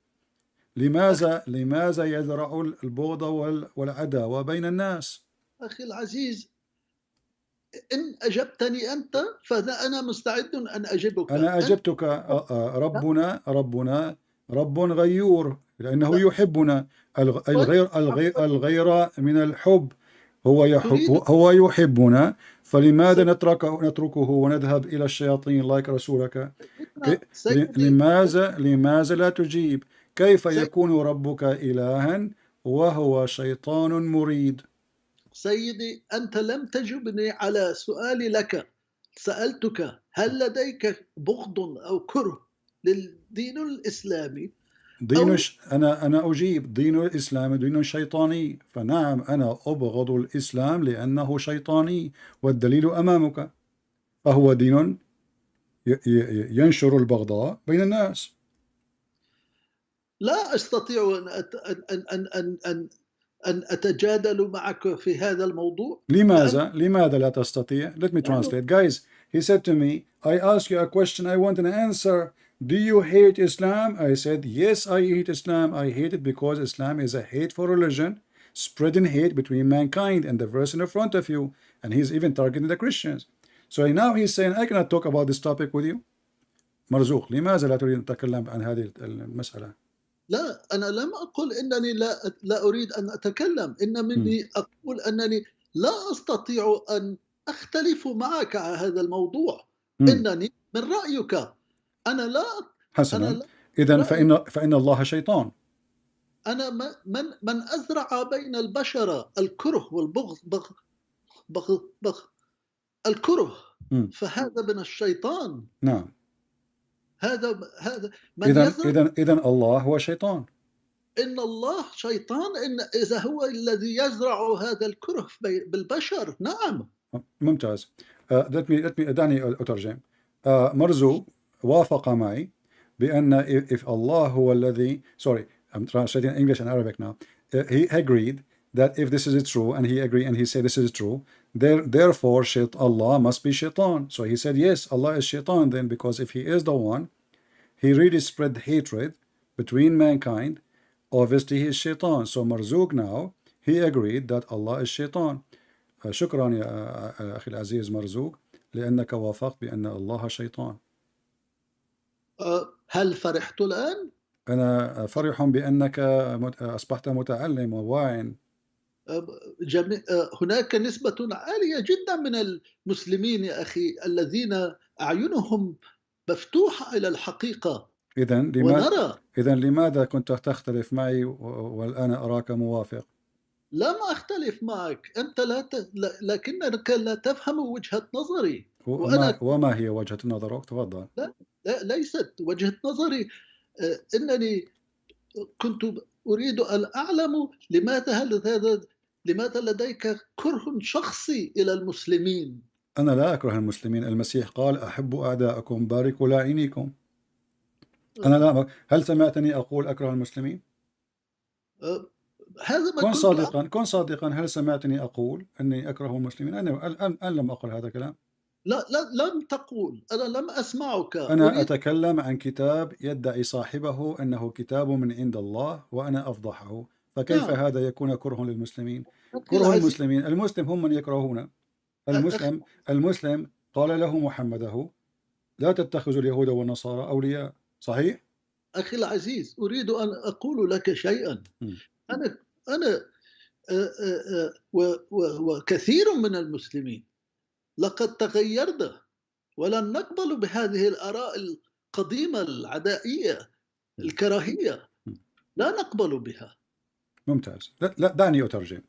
لماذا يزرع البغض والعداوة بين الناس؟ أخي العزيز، إن أجبتني أنت فأنا مستعد أن أجبك. أنا أجبتك. ربنا رب غيور، لأنه يحبنا. الغير من الحب. هو يحبنا، فلماذا نتركه ونذهب إلى الشياطين لايك رسولك؟ لماذا لا تجيب؟ كيف يكون ربك إلها وهو شيطان مريد؟ سيدي، أنت لم تجبني على سؤالي لك. سألتك هل لديك بغض أو كره للدين الإسلامي؟ أنا أجيب دين الإسلام دين شيطاني، فنعم أنا أبغض الإسلام لأنه شيطاني، والدليل أمامك، فهو دين ينشر البغضاء بين الناس. لا أستطيع أن أتجادل معك في هذا الموضوع. لماذا لا تستطيع؟ Let me translate. Guys, he said to me, I asked you a question, I want an answer. Do you hate Islam? I said, yes, I hate Islam. I hate it because Islam is a hateful religion, spreading hate between mankind, and the verse in front of you. And he's even targeting the Christians. So now he's saying, I cannot talk about this topic with you. مرزوق، لماذا لا تريد أن تتكلم عن هذه المسألة؟ لا، أنا لم أقل إنني لا أريد أن أتكلم، إنني أقول أنني لا أستطيع أن أختلف معك على هذا الموضوع. إنني من رأيك. أنا لا حسنا، إذن فإن الله شيطان. أنا من أزرع بين البشر الكره والبغض الكره فهذا من الشيطان. نعم. هذا من إذن الله هو شيطان. إن الله شيطان إذا هو الذي يزرع هذا الكره بالبشر. نعم. ممتاز. دعني أترجم. مرزوق وافق معي بأن if Allah هو الذي I'm translating English and Arabic now. He agreed that if this is true, and he agreed and he said this is true, therefore Allah must be shaitan. So he said yes, Allah is shaitan then, because if he is the one, he really spread hatred between mankind. Obviously he is shaitan. So Marzouk now, he agreed that Allah is shaitan. شكرا يا أخي العزيز مرزوق لأنك وافقت بأن الله شيطان. هل فرحت الآن؟ أنا فرح بأنك أصبحت متعلم وواعٍ. هناك نسبة عالية جدا من المسلمين يا أخي الذين أعينهم مفتوحة إلى الحقيقة. إذن لماذا كنت تختلف معي والآن أراك موافق؟ لم أختلف معك، أنت لكنك لا تفهم وجهة نظري. وما هي وجهة نظرك؟ تفضل. لا ليست وجهة نظري. إنني كنت أريد أن أعلم لماذا لديك كره شخصي إلى المسلمين؟ أنا لا أكره المسلمين. المسيح قال أحبوا أعداءكم باركوا لاعنيكم. أنا لا. هل سمعتني أقول أكره المسلمين؟ هذا ما كن صادقا. هل سمعتني أقول أني أكره المسلمين؟ أنا لم أقل هذا الكلام. لا لم تقول. أنا لم أسمعك. أنا أتكلم عن كتاب يدعي صاحبه أنه كتاب من عند الله وأنا أفضحه، فكيف هذا يكون كره للمسلمين؟ كره المسلمين. المسلم هم من يكرهون. المسلم قال له محمده لا تتخذوا اليهود والنصارى أولياء. صحيح؟ أخي العزيز، أريد أن أقول لك شيئا. أنا وكثير من المسلمين لقد تغيرنا، ولن نقبل بهذه الآراء القديمة العدائية الكراهية. لا نقبل بها. ممتاز. لا دعني أترجم.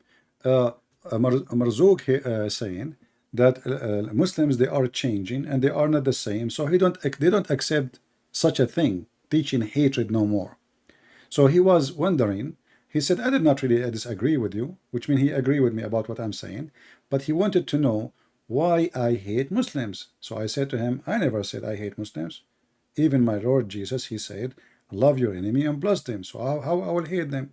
مرزوق saying that Muslims, they are changing and they are not the same, so they don't accept such a thing, teaching hatred no more. So he was wondering. He said, I did not really disagree with you, which means he agreed with me about what I'm saying, but he wanted to know why I hate Muslims. So I said to him, I never said I hate Muslims. Even my Lord Jesus, he said, love your enemy and bless them. So how I will hate them?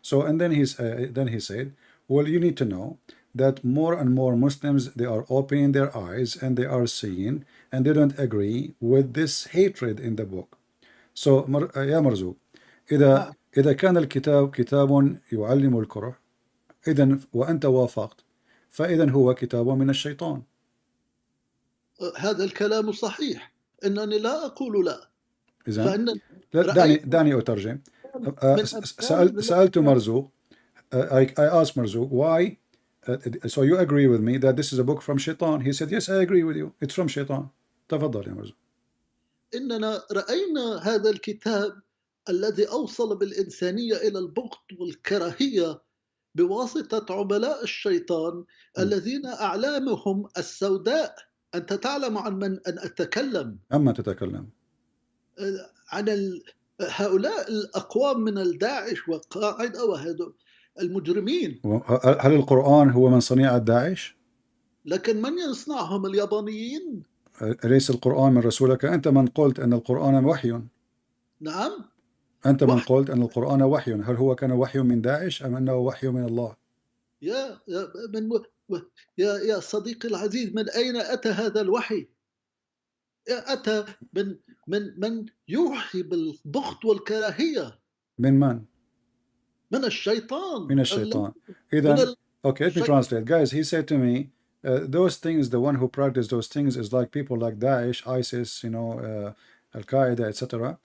So and then he said, well, you need to know that more and more Muslims, they are opening their eyes and they are seeing, and they don't agree with this hatred in the book. So يا مرزوق، إذا كان الكتاب كتاب يعلم الكره، إذن وأنت وافقت، فإذن هو كتاب من الشيطان. هذا الكلام صحيح. إنني لا أقول لا. إذن دعني أترجم. سألت مرزوق. I asked Marzouk, why? So you agree with me that this is a book from Shaitan? He said, yes, I agree with you. It's from Shaitan. تفضل يا مرزوق. إننا رأينا هذا الكتاب الذي أوصل بالإنسانية إلى البغض والكراهية بواسطة عملاء الشيطان الذين أعلامهم السوداء. أنت تعلم عن من أن أتكلم. أما تتكلم عن هؤلاء الأقوام من الداعش وقاعدة وهذول المجرمين. هل القرآن هو من صنيع الداعش؟ لكن من يصنعهم؟ اليابانيين. ليس القرآن من رسولك؟ أنت من قلت أن القرآن وحي. نعم. أنت من قلت أن القرآن وحي. هل هو كان وحي من داعش أم أنه وحي من الله؟ يا صديقي العزيز، من أين أتى هذا الوحي؟ أتى من يوحي بالبغض والكراهية. من من؟ من الشيطان. من الشيطان. إذا okay, let me translate. Guys, he said to me, those things, the one who practice those things is like people like Daesh, ISIS, Al-Qaeda, etc.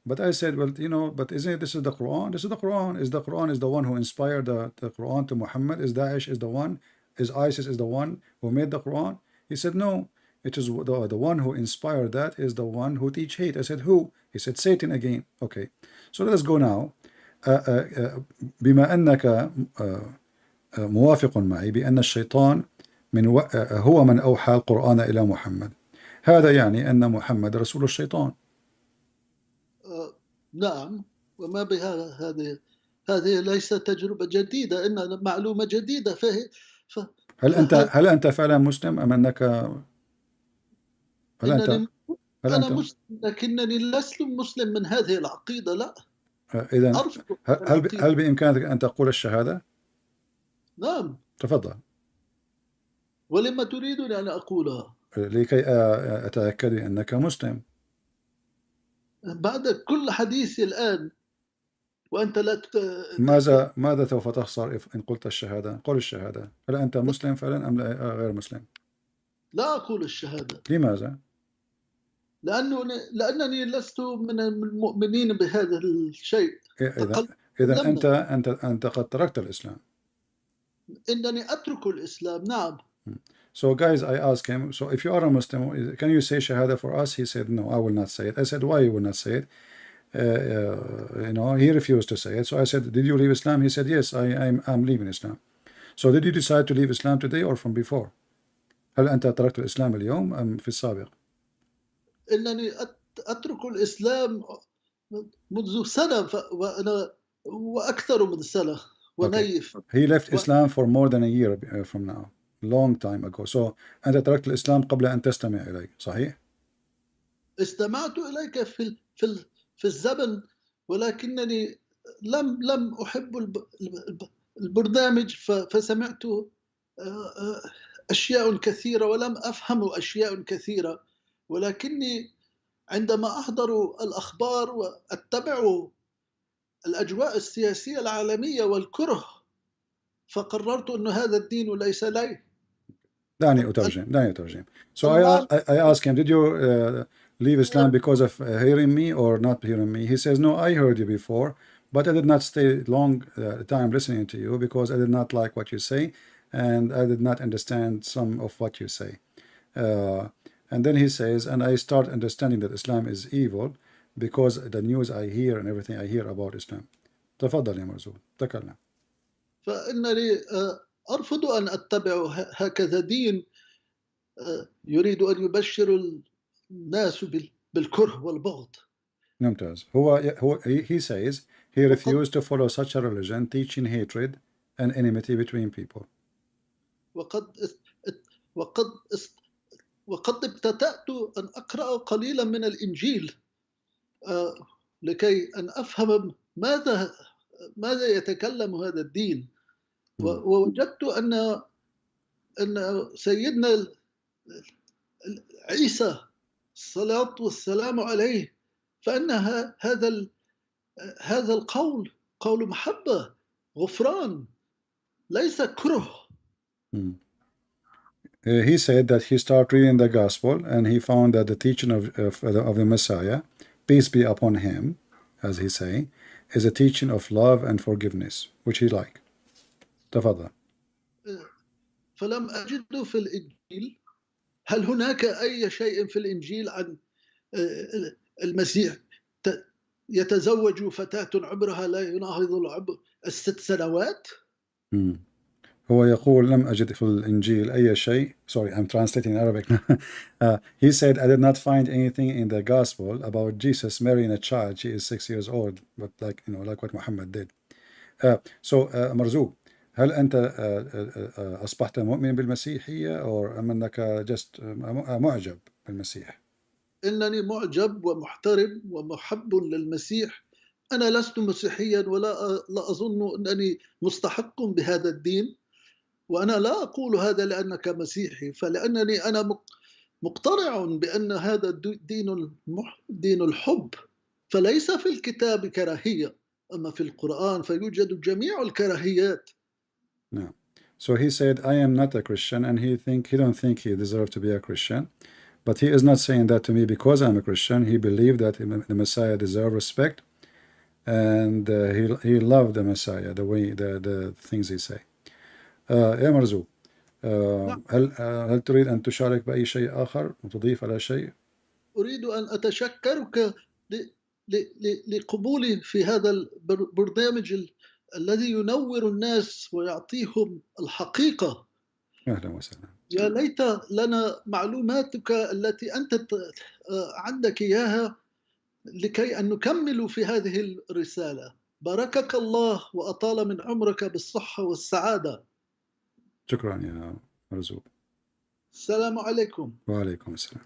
But I said, well, you know, but isn't it, this is the Quran? This is the Quran. Is the Quran is the one who inspired the Quran to Muhammad? Is Daesh is the one? Is ISIS is the one who made the Quran? He said, no. It is the one who inspired that is the one who teach hate. I said, who? He said, Satan again. Okay. So let us go now. بما أنك موافق معي بأن الشيطان هو من أوحى القرآن إلى محمد. هذا يعني أن محمد رسول الشيطان. نعم، وما بها هذه ليست تجربة جديدة، إنها معلومة جديدة. هل أنت فعلا مسلم أم أنك أنا مسلم، لكنني لست مسلم من هذه العقيدة، لا. إذا هل بإمكانك أن تقول الشهادة؟ نعم. تفضل. ولما تريدني أن أقولها؟ لكي أتأكد أنك مسلم. بعد كل حديثي الآن وأنت لا ماذا سوف تخسر إن قلت الشهادة؟ قل الشهادة. هل أنت مسلم فعلا أم غير مسلم؟ لا أقول الشهادة. لماذا؟ لأنني لست من المؤمنين بهذا الشيء. إذا أنت قد تركت الإسلام. إنني أترك الإسلام، نعم. So guys, I asked him, so if you are a Muslim, can you say Shahada for us? He said, no, I will not say it. I said, why you will not say it? You know, he refused to say it. So I said, did you leave Islam? He said, yes, I'm leaving Islam. So did you decide to leave Islam today or from before? هل أنت تركت الإسلام اليوم أم في السابق؟ إنني أترك الإسلام منذ سنة وأكثر من سنة ونيف. Okay. He left Islam for more than a year from now. Long time ago. So أنت تركت الإسلام قبل أن تستمع إليك، صحيح؟ استمعت إليك في الزمن، ولكنني لم أحب البرنامج، فسمعت أشياء كثيرة ولم أفهم أشياء كثيرة، ولكني عندما أحضر الأخبار وأتبع الأجواء السياسية العالمية والكره، فقررت أن هذا الدين ليس لي. دعني أترجم. So I asked him, did you leave Islam because of hearing me or not hearing me? He says, no, I heard you before, but I did not stay long time listening to you because I did not like what you say and I did not understand some of what you say. And then he says, and I start understanding that Islam is evil because the news I hear and everything I hear about Islam. تفضل يا مرزوق، تكلم. فإنني أرفض أن أتبع هكذا دين يريد أن يبشر الناس بالكره والبغض. ممتاز. He says he refused to follow such a religion teaching hatred and enmity between people. وقد ابتدأت أن أقرأ قليلا من الإنجيل لكي أن أفهم ماذا يتكلم هذا الدين. ووجدت أن سيدنا عيسى الصلاة والسلام عليه، فإن هذا القول قول محبة، غفران، ليس كره. He said that he started reading the gospel and he found that the teaching of the Messiah, peace be upon him, as he say, is a teaching of love and forgiveness, which he liked. تفضل. فلم أجد في الإنجيل، هل هناك أي شيء في الإنجيل عن المسيح يتزوج فتاة عمرها لا يناهض العمر 6 سنوات؟ هو يقول لم أجد في الإنجيل أي شيء. Sorry, I'm translating Arabic. He said, I did not find anything in the gospel about Jesus marrying a child. She is 6 years old, but like what Muhammad did. So مرزوق، هل أنت أصبحت مؤمن بالمسيحية أو أم أنك just معجب بالمسيح؟ إنني معجب ومحترم ومحب للمسيح. أنا لست مسيحيا ولا أظن أنني مستحق بهذا الدين، وأنا لا أقول هذا لأنك مسيحي، فلأنني أنا مقتنع بأن هذا دين الحب، فليس في الكتاب كراهية، أما في القرآن فيوجد جميع الكراهيات. No. So he said, I am not a Christian, and he don't think he deserved to be a Christian, But he is not saying that to me because I'm a Christian. He believed that the Messiah deserved respect, and he loved the Messiah, the way the things he say. يا مرزوق هل تريد أن تشارك بأي شيء آخر وتضيف على شيء؟ أريد أن أتشكرك لقبولي في هذا البرنامج الذي ينور الناس ويعطيهم الحقيقة. أهلا وسهلا. يا ليت لنا معلوماتك التي أنت عندك إياها لكي أن نكمل في هذه الرسالة. باركك الله وأطال من عمرك بالصحة والسعادة. شكرا يا مرزوق. السلام عليكم. وعليكم السلام.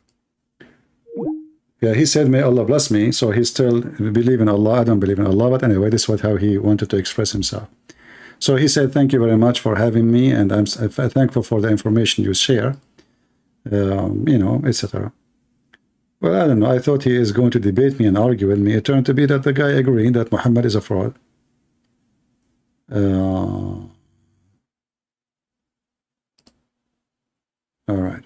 Yeah, he said, may Allah bless me. So he still believe in Allah. I don't believe in Allah. But anyway, this was how he wanted to express himself. So he said, thank you very much for having me. And I'm thankful for the information you share, you know, etc. Well, I don't know. I thought he is going to debate me and argue with me. It turned to be that the guy agreed that Muhammad is a fraud. All right.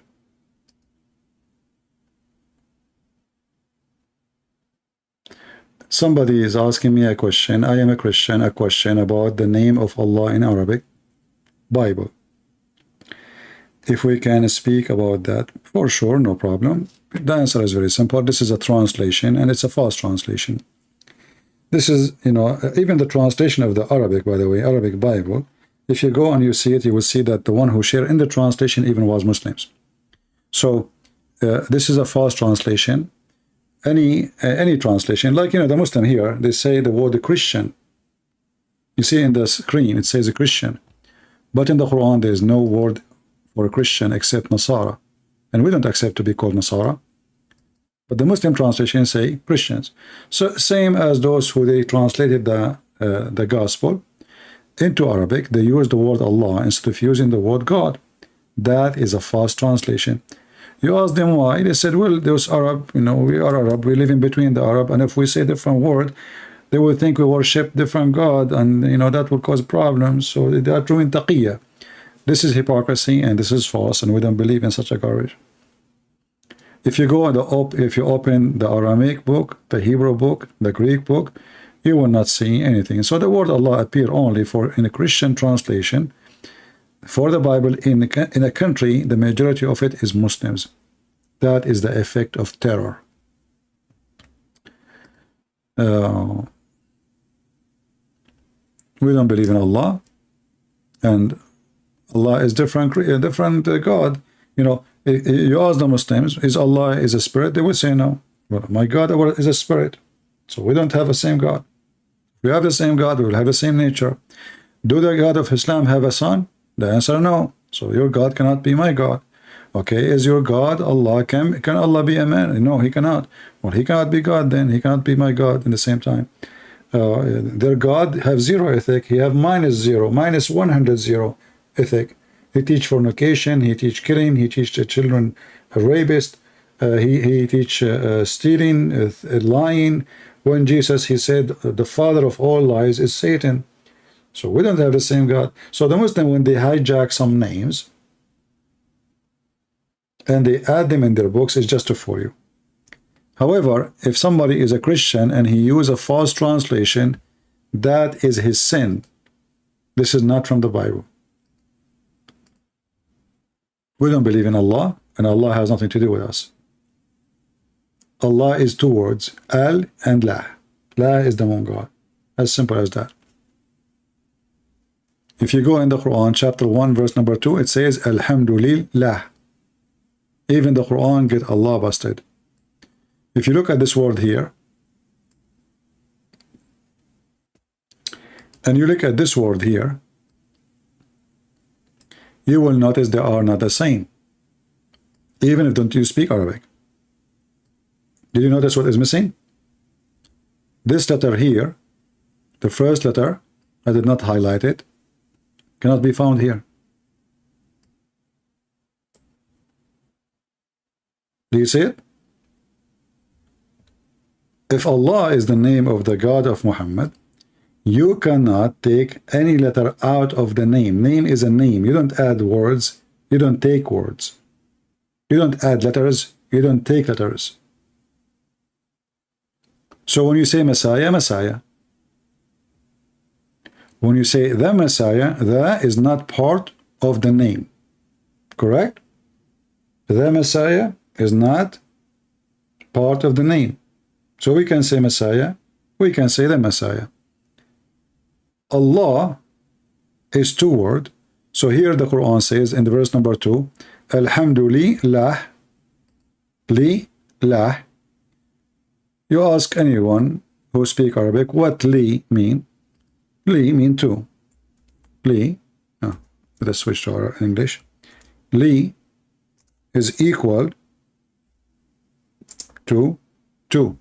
Somebody is asking me a question. I am a Christian. A question about the name of Allah in Arabic Bible. If we can speak about that, for sure, no problem. The answer is very simple. This is a translation, and it's a false translation. This is, you know, even the translation of the Arabic, by the way, Arabic Bible, if you go and you see it, you will see that the one who shared in the translation even was Muslims. So this is a false translation. Any translation, like, you know, the Muslim here, they say the word Christian. You see in the screen, it says a Christian. But in the Quran, there is no word for a Christian except Nasara. And we don't accept to be called Nasara. But the Muslim translations say Christians. So same as those who they translated the gospel into Arabic, they use the word Allah instead of using the word God. That is a false translation. You ask them why, they said, well, those Arab, you know, we are Arab, we live in between the Arab, and if we say different word, they will think we worship different God, and, you know, that will cause problems, so they are doing taqiyya. This is hypocrisy, and this is false, and we don't believe in such a garbage. If you go if you open the Aramaic book, the Hebrew book, the Greek book, you will not see anything. So the word Allah appear only in a Christian translation. For the Bible in a country, the majority of it is Muslims. That is the effect of terror. We don't believe in Allah, and Allah is different God. You know, you ask the Muslims, is Allah is a spirit? They will say no. Well, my God is a spirit. So we don't have the same God. If we have the same God, we will have the same nature. Do the God of Islam have a son? The answer no. So your God cannot be my God. Okay, is your God Allah? Can Allah be a man? No, he cannot. Well, he cannot be God then. He cannot be my God in the same time. Their God have zero ethic. He have -0, -100 ethic. He teach fornication. He teach killing. He teach the children rapist. He teach stealing, lying. When Jesus, he said, the father of all lies is Satan. So we don't have the same God. So the Muslim, when they hijack some names and they add them in their books, it's just to fool you. However, if somebody is a Christian and he uses a false translation, that is his sin. This is not from the Bible. We don't believe in Allah, and Allah has nothing to do with us. Allah is two words, Al and La. La is the one God. As simple as that. If you go in the Quran, chapter 1, verse number 2, it says, Alhamdulillah. Even the Quran get Allah busted. If you look at this word here, and you look at this word here, you will notice they are not the same. Even if don't you speak Arabic. Did you notice what is missing? This letter here, the first letter, I did not highlight it, cannot be found here. Do you see it? If Allah is the name of the God of Muhammad, you cannot take any letter out of the name. Name is a name. You don't add words. You don't take words. You don't add letters. You don't take letters. So when you say Messiah, Messiah. When you say the Messiah, the is not part of the name. Correct? The Messiah is not part of the name. So we can say Messiah, we can say the Messiah. Allah is two words. So here the Quran says in the verse number 2, Alhamdulillah, li, lah. You ask anyone who speak Arabic, what li mean? Li mean two. Li, let's switch to our English. Li is equal to 2.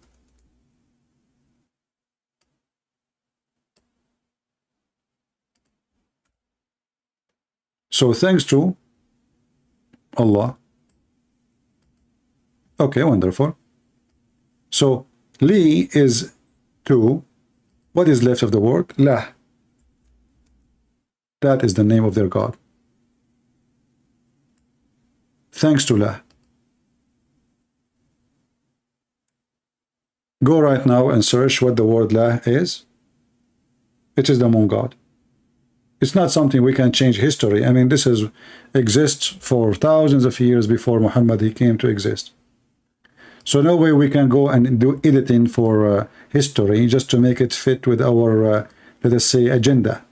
So thanks to Allah. Okay, wonderful. So li is 2. What is left of the word? Lah. That is the name of their God. Thanks to lah. Go right now and search what the word lah is. It is the moon god. It's not something we can change history. I mean, this exists for thousands of years before Muhammad he came to exist. So no way we can go and do editing for history just to make it fit with our, let us say, agenda.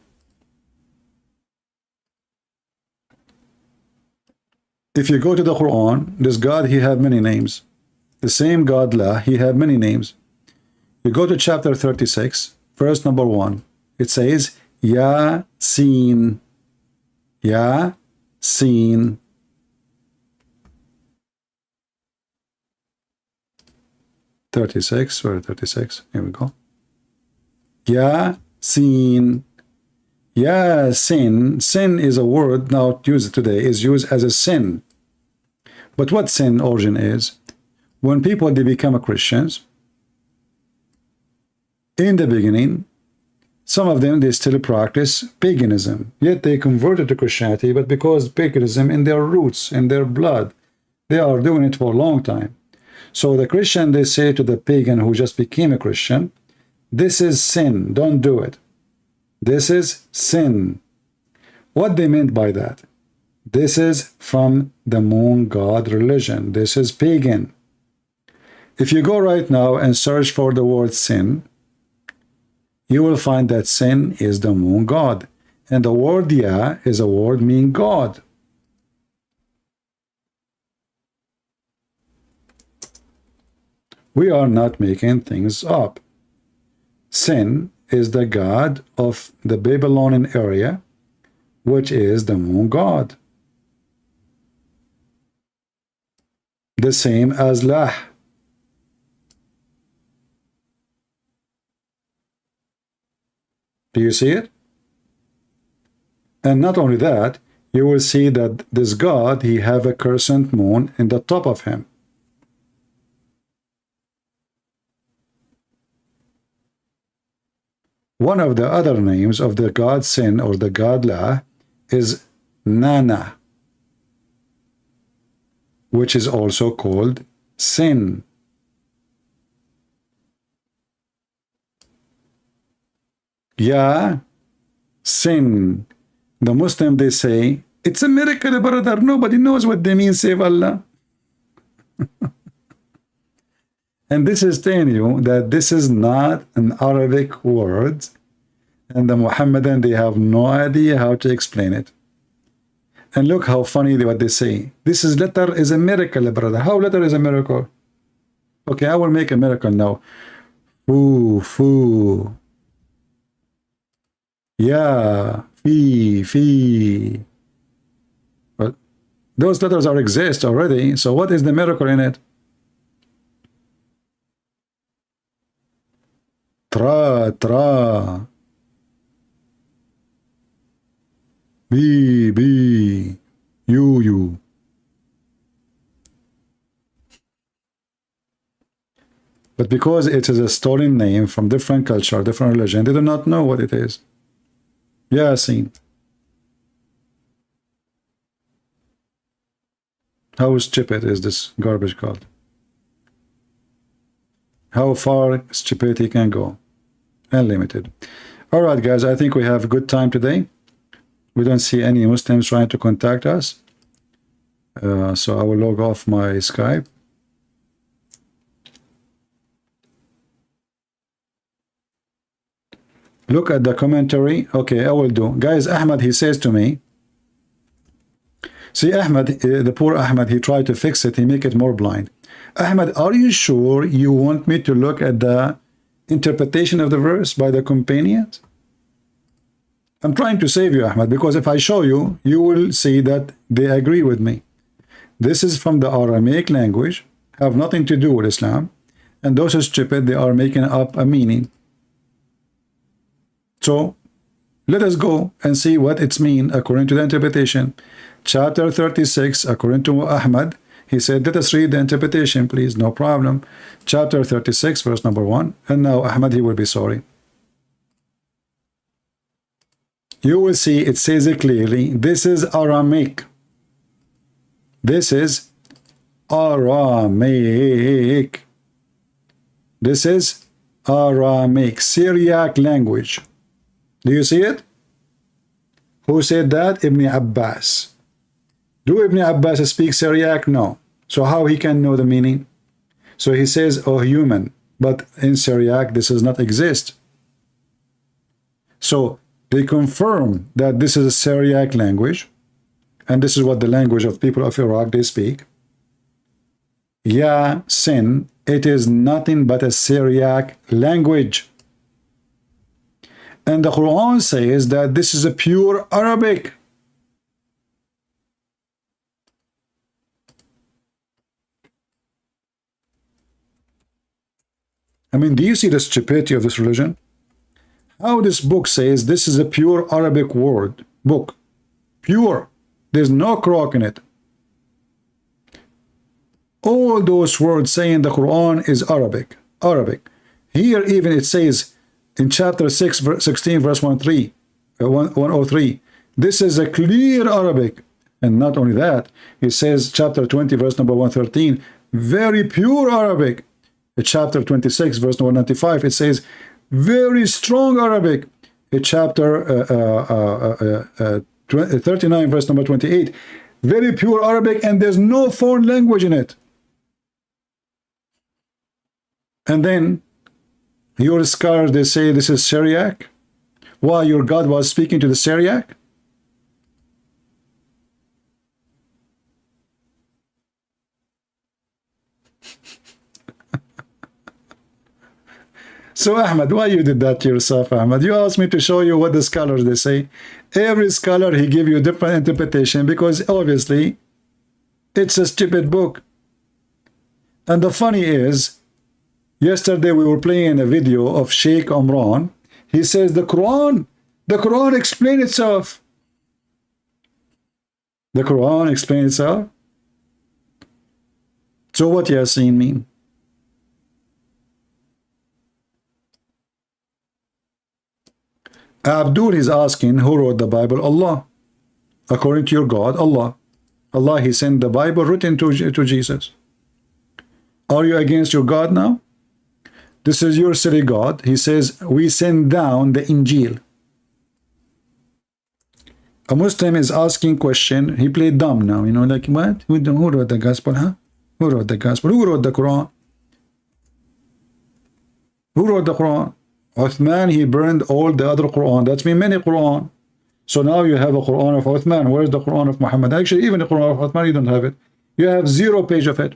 If you go to the Quran, this God, he have many names. The same God, La, he have many names. You go to chapter 36, verse number 1. It says, Yasin. Yasin. Where 36? Here we go. Yasin. Yasin. Sin is a word now used today, is used as a sin. But what sin origin is? When people they become Christians, in the beginning, some of them they still practice paganism, yet they converted to Christianity, but because paganism in their roots, in their blood, they are doing it for a long time. So the Christian, they say to the pagan who just became a Christian, this is sin, don't do it. This is sin. What they meant by that? This is from the moon god religion. This is pagan. If you go right now and search for the word sin, you will find that sin is the moon god. And the word Ya is a word meaning God. We are not making things up. Sin is the god of the Babylonian area, which is the moon god. The same as Lah. Do you see it? And not only that, you will see that this God, he have a crescent moon in the top of him. One of the other names of the god Sin or the god La is Nana, which is also called sin. Ya, sin. The Muslim, they say, it's a miracle, brother. Nobody knows what they mean, save Allah. And this is telling you that this is not an Arabic word, and the Muhammadan, they have no idea how to explain it. And look how funny what they say. This is letter is a miracle, brother. How letter is a miracle? Okay, I will make a miracle now. Foo. Yeah, fee. Well, those letters are exist already. So what is the miracle in it? Tra. Be. You. But because it is a stolen name from different culture, different religion, they do not know what it is. Yasin. How stupid is this garbage called? How far stupidity can go. Unlimited. All right, guys, I think we have a good time today. We don't see any Muslims trying to contact us. So I will log off my Skype. Look at the commentary. Okay, I will do. Guys, Ahmad, he says to me, see, Ahmad, the poor Ahmad, he tried to fix it. He make it more blind. Ahmad, are you sure you want me to look at the interpretation of the verse by the companions? I'm trying to save you, Ahmad, because if I show you, you will see that they agree with me. This is from the Aramaic language, have nothing to do with Islam, and those are stupid, they are making up a meaning. So let us go and see what it's mean according to the interpretation. Chapter 36, according to Ahmad, he said, let us read the interpretation, please, no problem. Chapter 36, verse number 1. And now Ahmad, he will be sorry. You will see it says it clearly. This is Aramaic. This is Aramaic. This is Aramaic, Syriac language. Do you see it? Who said that? Ibn Abbas. Do Ibn Abbas speak Syriac? No. So how he can know the meaning? So he says, oh, human. But in Syriac, this does not exist. So they confirm that this is a Syriac language. And this is what the language of people of Iraq, they speak. Ya sin, it is nothing but a Syriac language. And the Quran says that this is a pure Arabic. I mean, do you see the stupidity of this religion? How this book says this is a pure Arabic word, book. Pure. There's no crock in it. All those words saying the Quran is Arabic. Arabic. Here even it says in chapter 16, verse 103, this is a clear Arabic. And not only that, it says chapter 20, verse number 113, very pure Arabic. In chapter 26, verse number 95, it says very strong Arabic. In chapter 39, verse number 28, very pure Arabic, and there's no foreign language in it. And then your scholars, they say this is Syriac. Why? Your God was speaking to the Syriac? So Ahmad, why you did that to yourself, Ahmad? You asked me to show you what the scholars they say. Every scholar, he give you a different interpretation because obviously it's a stupid book. And the funny is, yesterday we were playing a video of Sheikh Omran. He says the Quran explains itself. The Quran explains itself. So what Yasin mean? Abdul is asking, who wrote the Bible? Allah. According to your God, Allah. Allah, he sent the Bible written to Jesus. Are you against your God now? This is your silly God. He says, we send down the Injil. A Muslim is asking question. He played dumb now. You know, like, what? Who wrote the gospel, huh? Who wrote the gospel? Who wrote the Quran? Who wrote the Quran? Uthman, he burned all the other Quran. That's mean many Quran. So now you have a Quran of Uthman. Where's the Quran of Muhammad? Actually, even the Quran of Uthman, you don't have it. You have 0 page of it.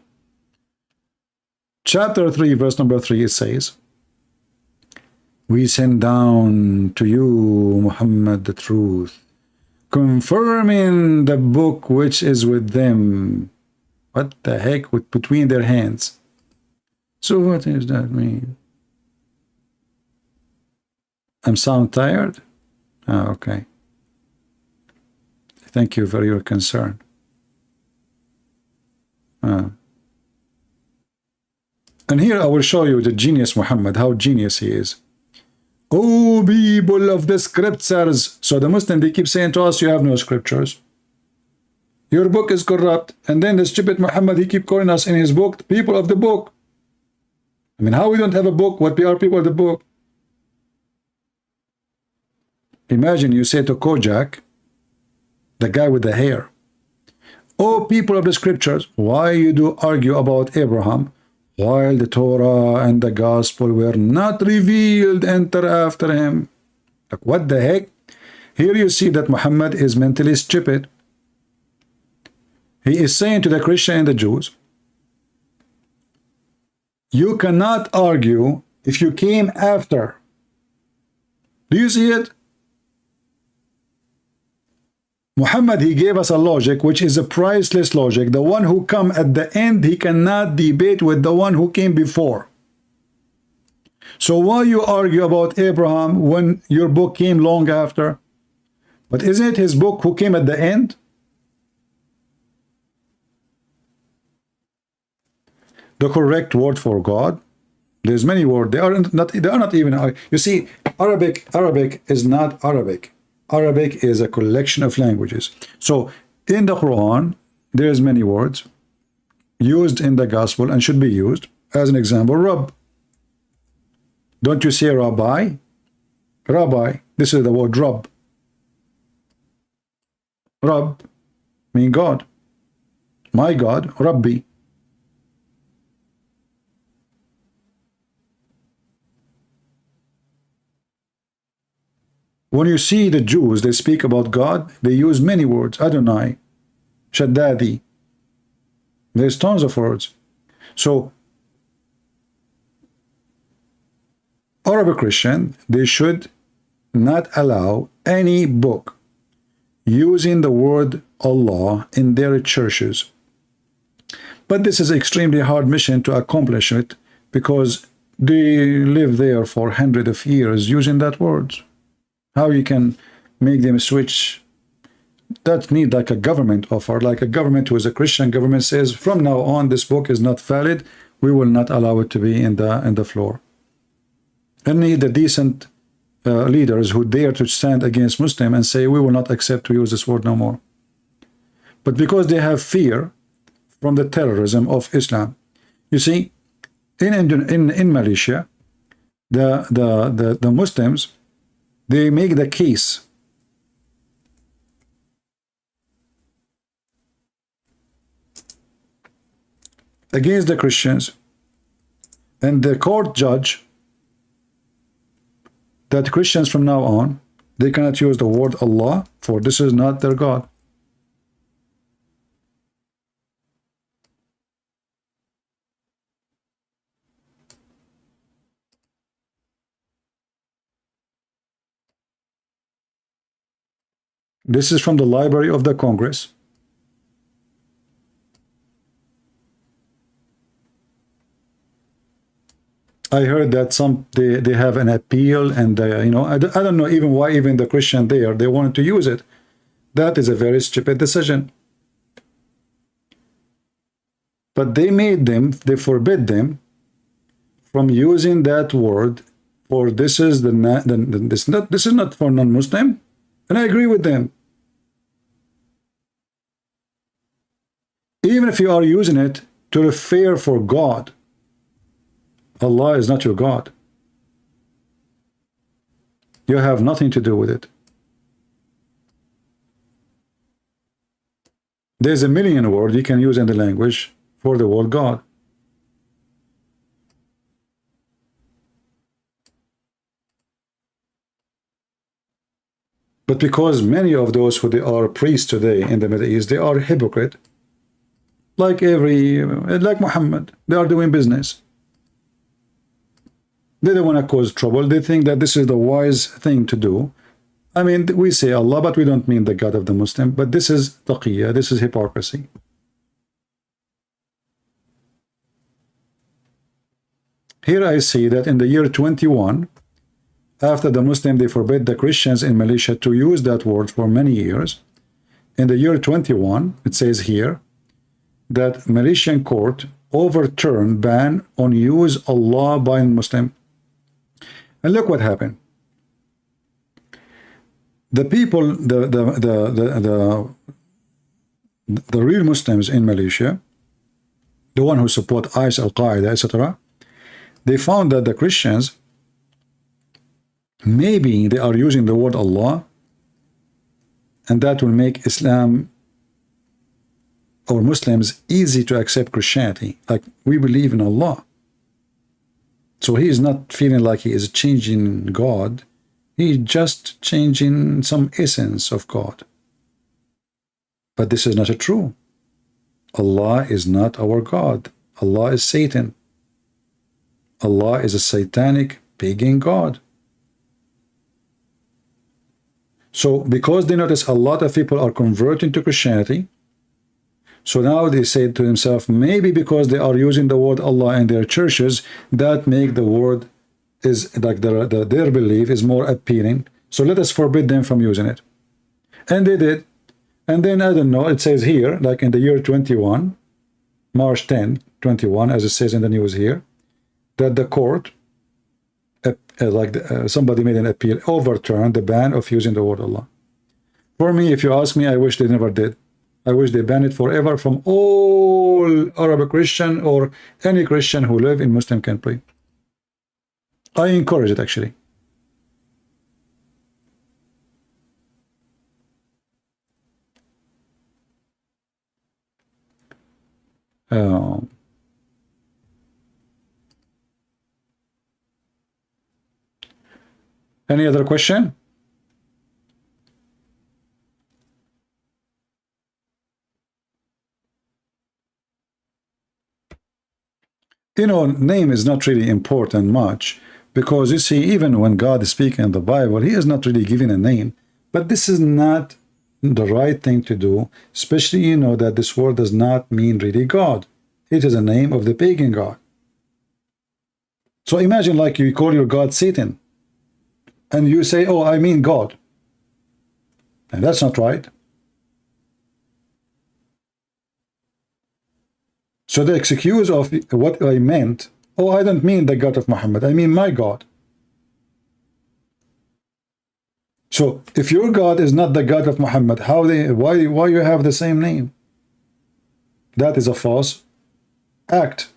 Chapter 3, verse number 3, it says, we send down to you, Muhammad, the truth, confirming the book which is with them. What the heck? With between their hands. So what does that mean? I'm sound tired? Ah, okay. Thank you for your concern. And here I will show you the genius Muhammad, how genius he is. Oh, people of the scriptures. So the Muslim, they keep saying to us, you have no scriptures. Your book is corrupt. And then the stupid Muhammad, he keep calling us in his book, the people of the book. I mean, how we don't have a book? What are people of the book? Imagine you say to Kojak, the guy with the hair, "Oh, people of the scriptures, why you do argue about Abraham while the Torah and the gospel were not revealed enter after him?" Like, what the heck? Here you see that Muhammad is mentally stupid. He is saying to the Christian and the Jews, you cannot argue if you came after. Do you see it? Muhammad, he gave us a logic which is a priceless logic. The one who come at the end, he cannot debate with the one who came before. So why you argue about Abraham when your book came long after? But isn't it his book who came at the end? The correct word for God, there's many words. They are not even. You see, Arabic is not Arabic. Arabic is a collection of languages. So in the Quran, there's many words used in the gospel and should be used. As an example, Rabb. Don't you say Rabbi? Rabbi. This is the word Rabb. Rabb means God. My God, Rabbi. When you see the Jews, they speak about God, they use many words. Adonai, Shaddadi. There's tons of words. So, Arabic Christian, they should not allow any book using the word Allah in their churches. But this is an extremely hard mission to accomplish it because they live there for hundreds of years using that word. How you can make them switch? That need like a government offer, like a government who is a Christian government says, from now on, this book is not valid. We will not allow it to be in the floor. And need the decent leaders who dare to stand against Muslim and say, we will not accept to use this word no more. But because they have fear from the terrorism of Islam, you see, in Malaysia, the Muslims, they make the case against the Christians, and the court judge that Christians from now on, they cannot use the word Allah, for this is not their God. This is from the Library of the Congress. I heard that they have an appeal, and you know, I don't know even why even the Christian there they wanted to use it. That is a very stupid decision. But they forbid them from using that word, for this is this is not for non-Muslim, and I agree with them. Even if you are using it to refer for God, Allah is not your God. You have nothing to do with it. There's a million words you can use in the language for the word God. But because many of those who they are priests today in the Middle East, they are hypocrite. Like Muhammad, they are doing business. They don't want to cause trouble. They think that this is the wise thing to do. I mean, we say Allah, but we don't mean the God of the Muslim. But this is taqiyya, this is hypocrisy. Here I see that in the year 21, after the Muslim, they forbid the Christians in Malaysia to use that word for many years. In the year 21, it says here that Malaysian court overturned ban on use Allah by Muslim. And look what happened. The people, the real Muslims in Malaysia, the one who support ISIS, Al-Qaeda, etc., they found that the Christians, maybe they are using the word Allah, and that will make Islam or Muslims easy to accept Christianity. Like, we believe in Allah. So he is not feeling like he is changing God. He's just changing some essence of God. But this is not true. Allah is not our God. Allah is Satan. Allah is a satanic pagan God. So because they notice a lot of people are converting to Christianity, so now they say to themselves, maybe because they are using the word Allah in their churches, that make the word is like their belief is more appealing. So let us forbid them from using it. And they did. And then, I don't know, it says here, like in the year 21, March 10, 21, as it says in the news here, that the court, somebody made an appeal, overturned the ban of using the word Allah. For me, if you ask me, I wish they never did. I wish they ban it forever from all Arab Christian or any Christian who live in Muslim country. I encourage it, actually. Any other question? You know, name is not really important much, because you see, even when God is speaking in the Bible, he is not really giving a name. But this is not the right thing to do, especially, you know, that this word does not mean really God. It is a name of the pagan god. So imagine like you call your God Satan, and you say, oh, I mean God. And that's not right. So the excuse of what I meant, oh, I don't mean the God of Muhammad, I mean my God. So if your God is not the God of Muhammad, why you have the same name? That is a false act.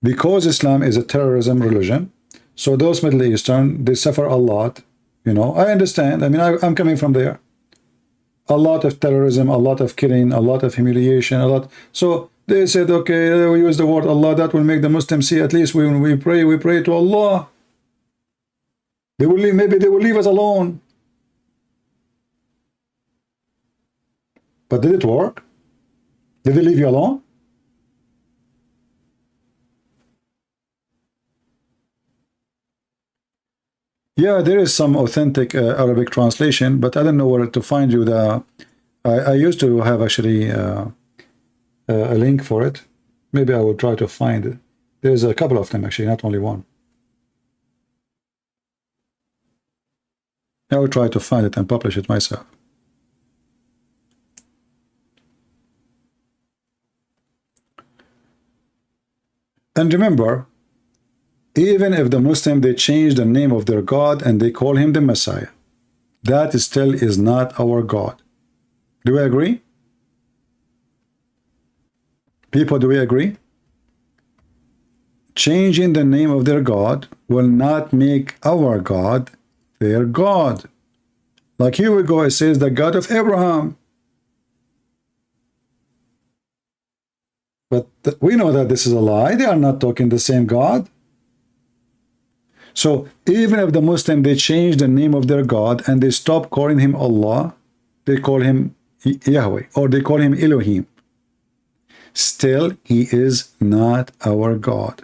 Because Islam is a terrorism religion, so those Middle Eastern, they suffer a lot. You know, I understand. I mean, I'm coming from there. A lot of terrorism, a lot of killing, a lot of humiliation, a lot. So they said, okay, we use the word Allah, that will make the Muslims see, at least when we pray to Allah. They will leave, maybe they will leave us alone. But did it work? Did they leave you alone? Yeah, there is some authentic Arabic translation, but I don't know where to find you. I used to have actually a link for it. Maybe I will try to find it. There's a couple of them actually, not only one. I will try to find it and publish it myself. And remember, even if the Muslim, they change the name of their God and they call him the Messiah, that still is not our God. Do we agree? People, do we agree? Changing the name of their God will not make our God their God. Like here we go, it says the God of Abraham. But we know that this is a lie. They are not talking the same God. So even if the Muslim, they change the name of their God and they stop calling him Allah, they call him Yahweh or they call him Elohim, still he is not our God.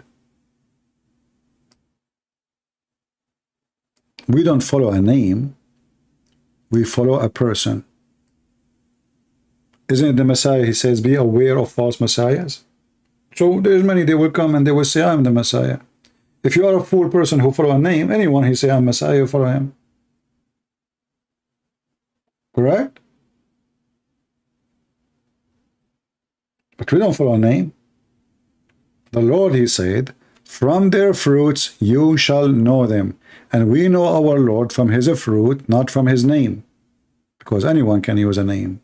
We don't follow a name, we follow a person. Isn't it the Messiah? He says, be aware of false messiahs. So there's many, they will come and they will say, I'm the Messiah. If you are a fool person who follow a name, anyone he say I'm Messiah, you follow him. Correct? But we don't follow a name. The Lord, he said, from their fruits you shall know them. And we know our Lord from his fruit, not from his name. Because anyone can use a name.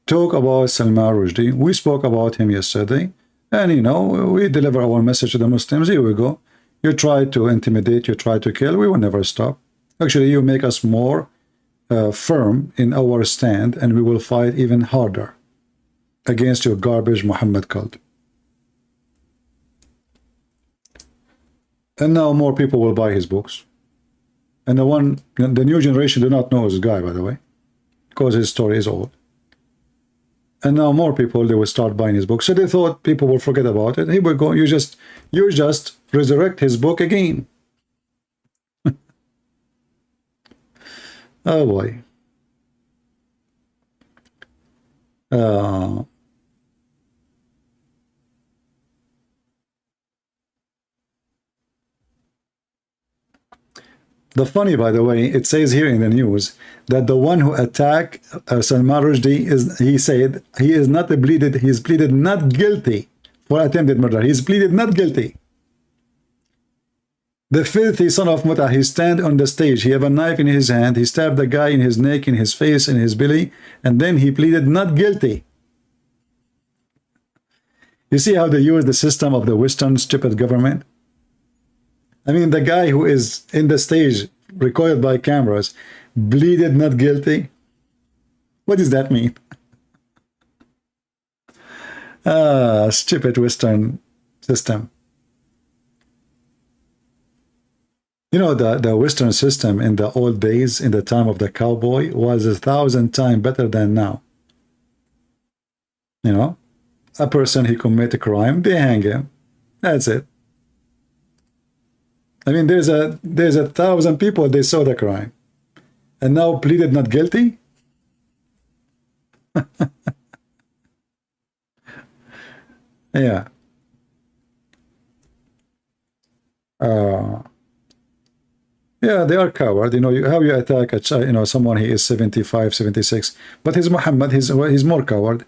talk about Salman Rushdie. We spoke about him yesterday. And, you know, we deliver our message to the Muslims. Here we go. You try to intimidate, you try to kill. We will never stop. Actually, you make us more firm in our stand, and we will fight even harder against your garbage Muhammad cult. And now more people will buy his books. And the new generation do not know this guy, by the way, because his story is old. And now more people, they will start buying his book. So they thought people will forget about it. Here we go. You just resurrect his book again. Oh boy. The funny, by the way, it says here in the news that the one who attacked Salman Rushdie he said he is not pleaded, he's pleaded not guilty for attempted murder. He's pleaded not guilty. The filthy son of Mutta, he stand on the stage, he have a knife in his hand, he stabbed the guy in his neck, in his face, in his belly, and then he pleaded not guilty. You see how they use the system of the Western stupid government? I mean, the guy who is in the stage, recorded by cameras, pleaded not guilty. What does that mean? Stupid Western system. You know, the Western system in the old days, in the time of the cowboy, was 1,000 times better than now. You know, a person, he commit a crime, they hang him. That's it. I mean, there's 1,000 people, they saw the crime. And now pleaded not guilty? Yeah. Yeah, they are coward. You know, how you attack a child, you know, someone he is 75, 76. But he's Muhammad, he's more coward.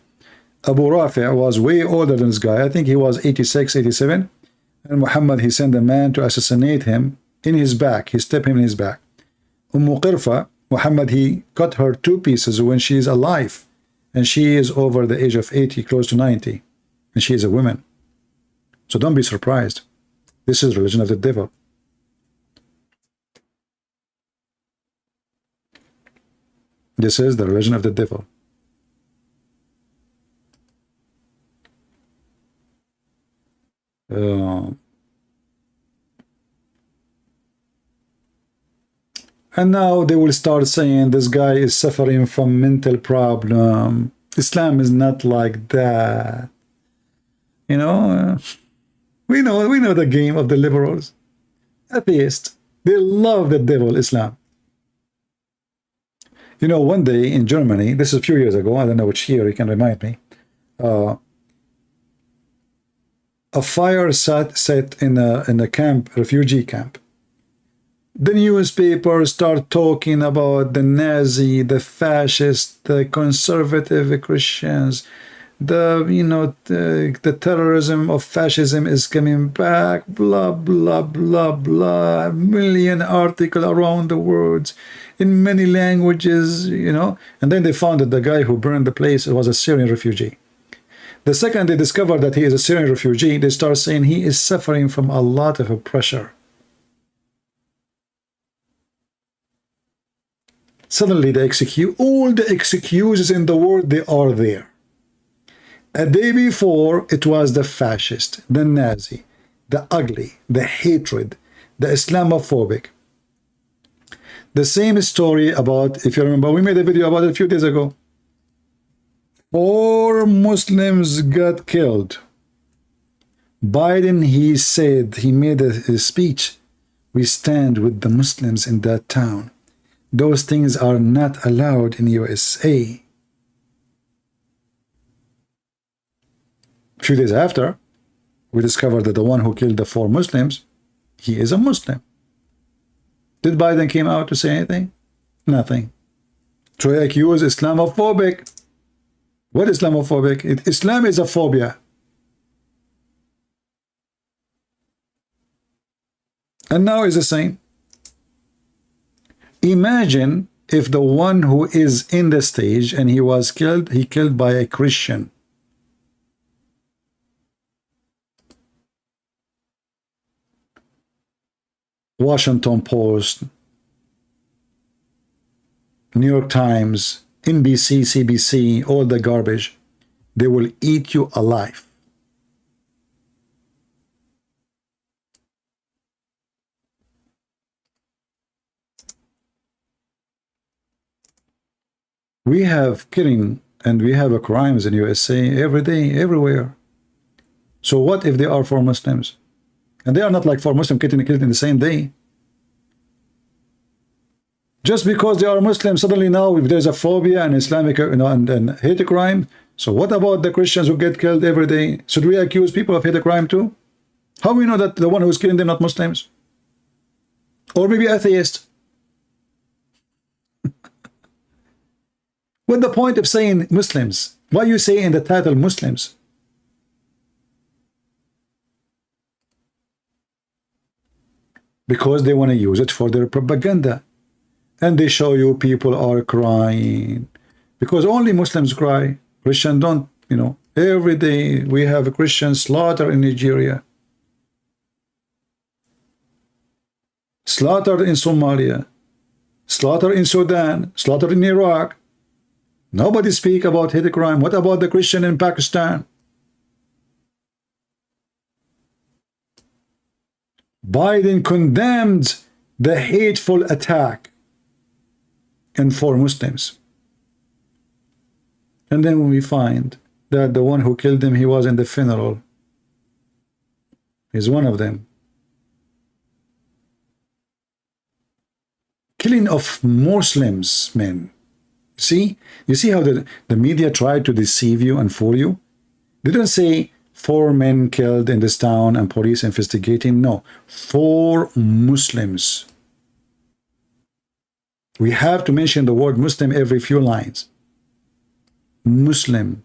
Abu Rafi was way older than this guy. I think he was 86, 87. And Muhammad, he sent a man to assassinate him in his back. He stabbed him in his back. Qirfa, Muhammad, he cut her 2 pieces when she is alive. And she is over the age of 80, close to 90. And she is a woman. So don't be surprised. This is religion of the devil. This is the religion of the devil. And now they will start saying this guy is suffering from mental problem. Islam is not like that. You know, we know the game of the liberals. Atheists, they love the devil, Islam. You know, one day in Germany, this is a few years ago, I don't know which year, you can remind me, a fire set in a camp, refugee camp. The newspapers start talking about the Nazi, the fascist, the conservative Christians, the terrorism of fascism is coming back, blah, blah, blah, blah, a million articles around the world in many languages, you know. And then they found that the guy who burned the place was a Syrian refugee. The second they discovered that he is a Syrian refugee, they start saying he is suffering from a lot of pressure. Suddenly they execute all the excuses in the world, they are there. A day before, it was the fascist, the Nazi, the ugly, the hatred, the Islamophobic. The same story about, if you remember, we made a video about it a few days ago. 4 Muslims got killed. Biden, he said, he made a speech. We stand with the Muslims in that town. Those things are not allowed in USA. A few days after, we discovered that the one who killed the 4 Muslims, he is a Muslim. Did Biden came out to say anything? Nothing. To accuse Islamophobic. What Islamophobic? Islam is a phobia. And now it's the same. Imagine if the one who is in the stage and he was killed, he killed by a Christian? Washington Post, New York Times, NBC, CBC, all the garbage, they will eat you alive. We have killing and we have crimes in USA every day, everywhere. So what if they are for Muslims? And they are not like for Muslim getting killed in the same day. Just because they are Muslim, suddenly now if there's a phobia and Islamic, and hate crime, so what about the Christians who get killed every day? Should we accuse people of hate crime too? How we know that the one who's killing them not Muslims? Or maybe atheists? What's the point of saying Muslims? Why you say in the title Muslims? Because they want to use it for their propaganda. And they show you people are crying. Because only Muslims cry. Christians don't, Every day we have a Christian slaughter in Nigeria. Slaughtered in Somalia. Slaughtered in Sudan. Slaughtered in Iraq. Nobody speak about hate crime. What about the Christian in Pakistan? Biden condemned the hateful attack and for Muslims. And then when we find that the one who killed him, he was in the funeral. He's one of them. Killing of Muslims, men. See? You see how the media tried to deceive you and fool you? They don't say 4 men killed in this town and police investigating. No, 4 Muslims. We have to mention the word Muslim every few lines. Muslim.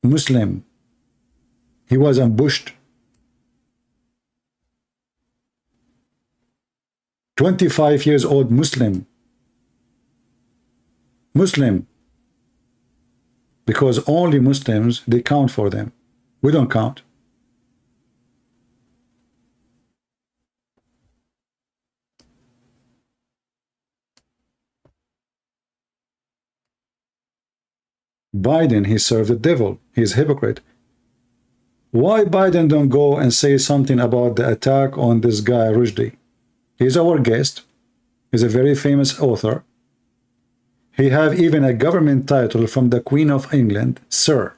Muslim. He was ambushed. 25 years old Muslim. Muslim. Because only Muslims, they count for them. We don't count. Biden, he served the devil. He's a hypocrite. Why Biden don't go and say something about the attack on this guy, Rushdie? He's our guest. He's a very famous author. He have even a government title from the Queen of England, Sir.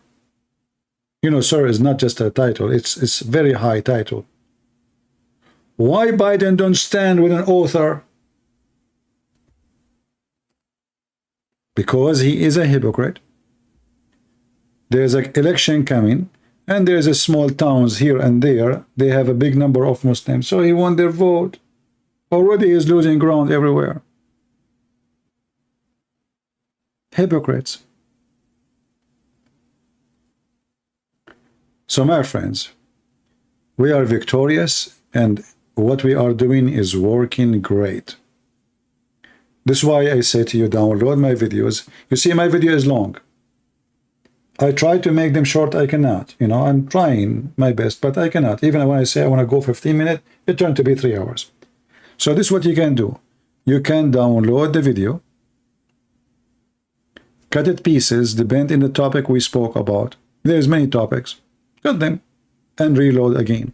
Sir is not just a title. It's very high title. Why Biden don't stand with an author? Because he is a hypocrite. There's an election coming, and there's a small towns here and there. They have a big number of Muslims, so he won their vote. Already he's losing ground everywhere. Hypocrites. So my friends, we are victorious and what we are doing is working great. This is why I say to you, download my videos. You see, my video is long. I try to make them short, I cannot. I'm trying my best, but I cannot. Even when I say I want to go 15 minutes, it turned to be 3 hours. So this is what you can do. You can download the video, cut it pieces, depend on the topic we spoke about. There's many topics. Cut them and reload again.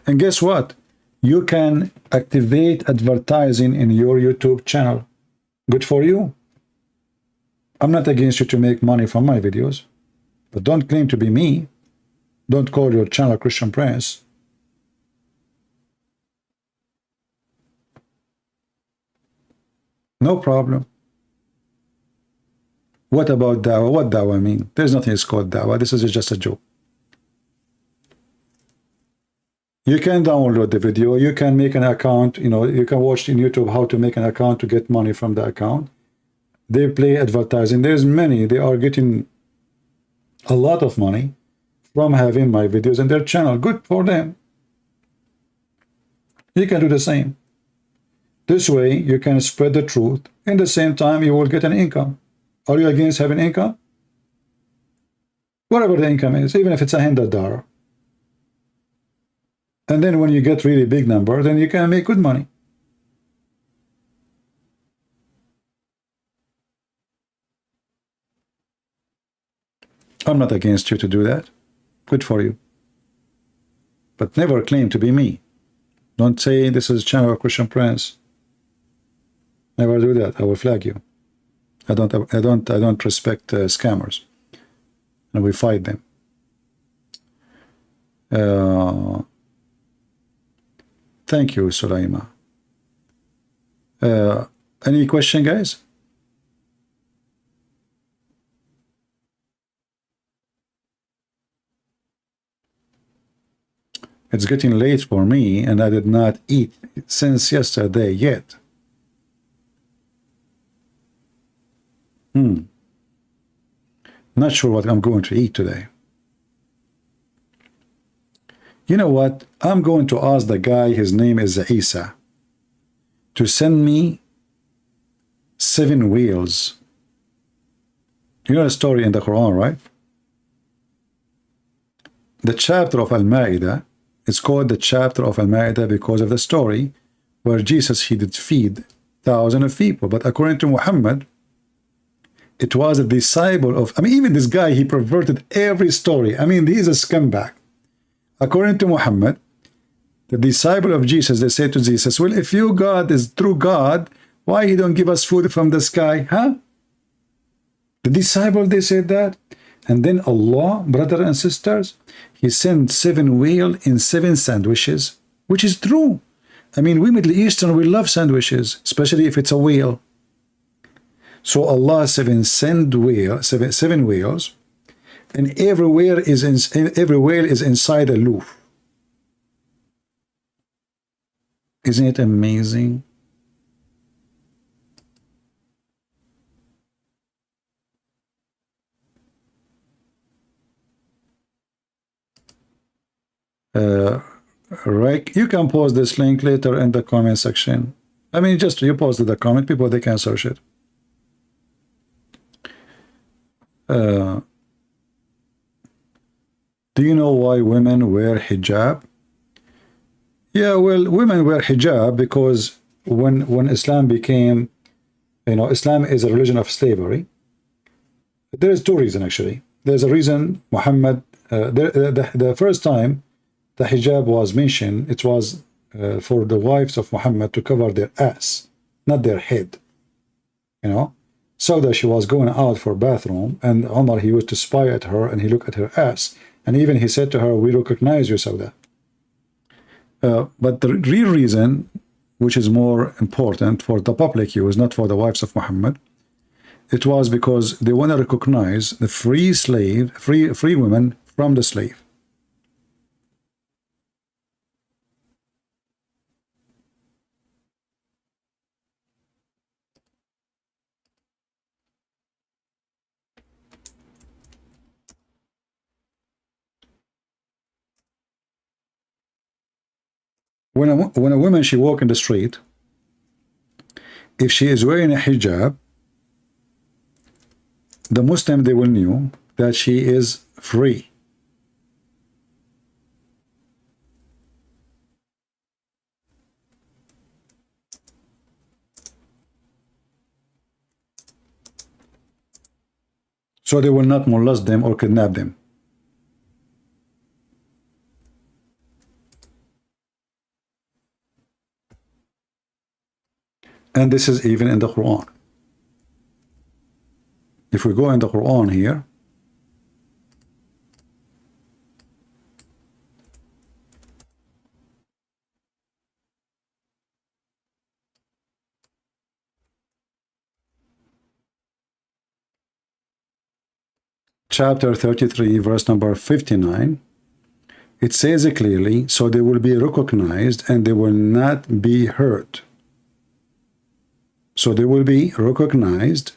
And guess what? You can activate advertising in your YouTube channel. Good for you. I'm not against you to make money from my videos, but don't claim to be me. Don't call your channel Christian Prince. No problem. What about dawah? What dawah mean? There's nothing it's called dawah. This is just a joke. You can download the video. You can make an account. You can watch in YouTube how to make an account to get money from the account. They play advertising. There's many. They are getting a lot of money from having my videos in their channel. Good for them. You can do the same. This way you can spread the truth. In the same time, you will get an income. Are you against having income? Whatever the income is, even if it's $100. And then when you get really big number, then you can make good money. I'm not against you to do that. Good for you. But never claim to be me. Don't say this is channel of Christian Prince. Never do that. I will flag you. I don't respect scammers. And we fight them. Thank you, Sulaima. Any question, guys? It's getting late for me, and I did not eat since yesterday yet. Not sure what I'm going to eat today. You know what? I'm going to ask the guy, his name is Isa, to send me 7 wheels. You know the story in the Quran, right? The chapter of Al-Ma'idah, it's called the chapter of Al-Ma'idah because of the story where Jesus, he did feed thousands of people. But according to Muhammad, it was a disciple of, even this guy, he perverted every story. He's a scumbag. According to Muhammad, the disciple of Jesus, they say to Jesus, well, if you, God, is true God, why you don't give us food from the sky, huh? The disciple, they said that. And then Allah, brothers and sisters, he sent 7 wheel in 7 sandwiches, which is true. We Middle Eastern, we love sandwiches, especially if it's a wheel. So Allah seven wheels, and every wheel is inside a loaf. Isn't it amazing? Rick, you can post this link later in the comment section. Just you posted the comment, people, they can search it. Do you know why women wear hijab? Yeah, well, women wear hijab because when Islam became, Islam is a religion of slavery. There is 2 reasons actually. There's a reason Muhammad, the first time the hijab was mentioned, it was for the wives of Muhammad to cover their ass, not their head. Sauda, she was going out for bathroom, and Umar, he used to spy at her, and he looked at her ass, and even he said to her, we recognize you, Sauda. But the real reason, which is more important for the public use, not for the wives of Muhammad, it was because they want to recognize the free women from the slave. When a woman, she walk in the street, if she is wearing a hijab, the Muslim, they will know that she is free. So they will not molest them or kidnap them. And this is even in the Quran. If we go in the Quran here, chapter 33, verse number 59, it says it clearly, so they will be recognized and they will not be hurt. So they will be recognized.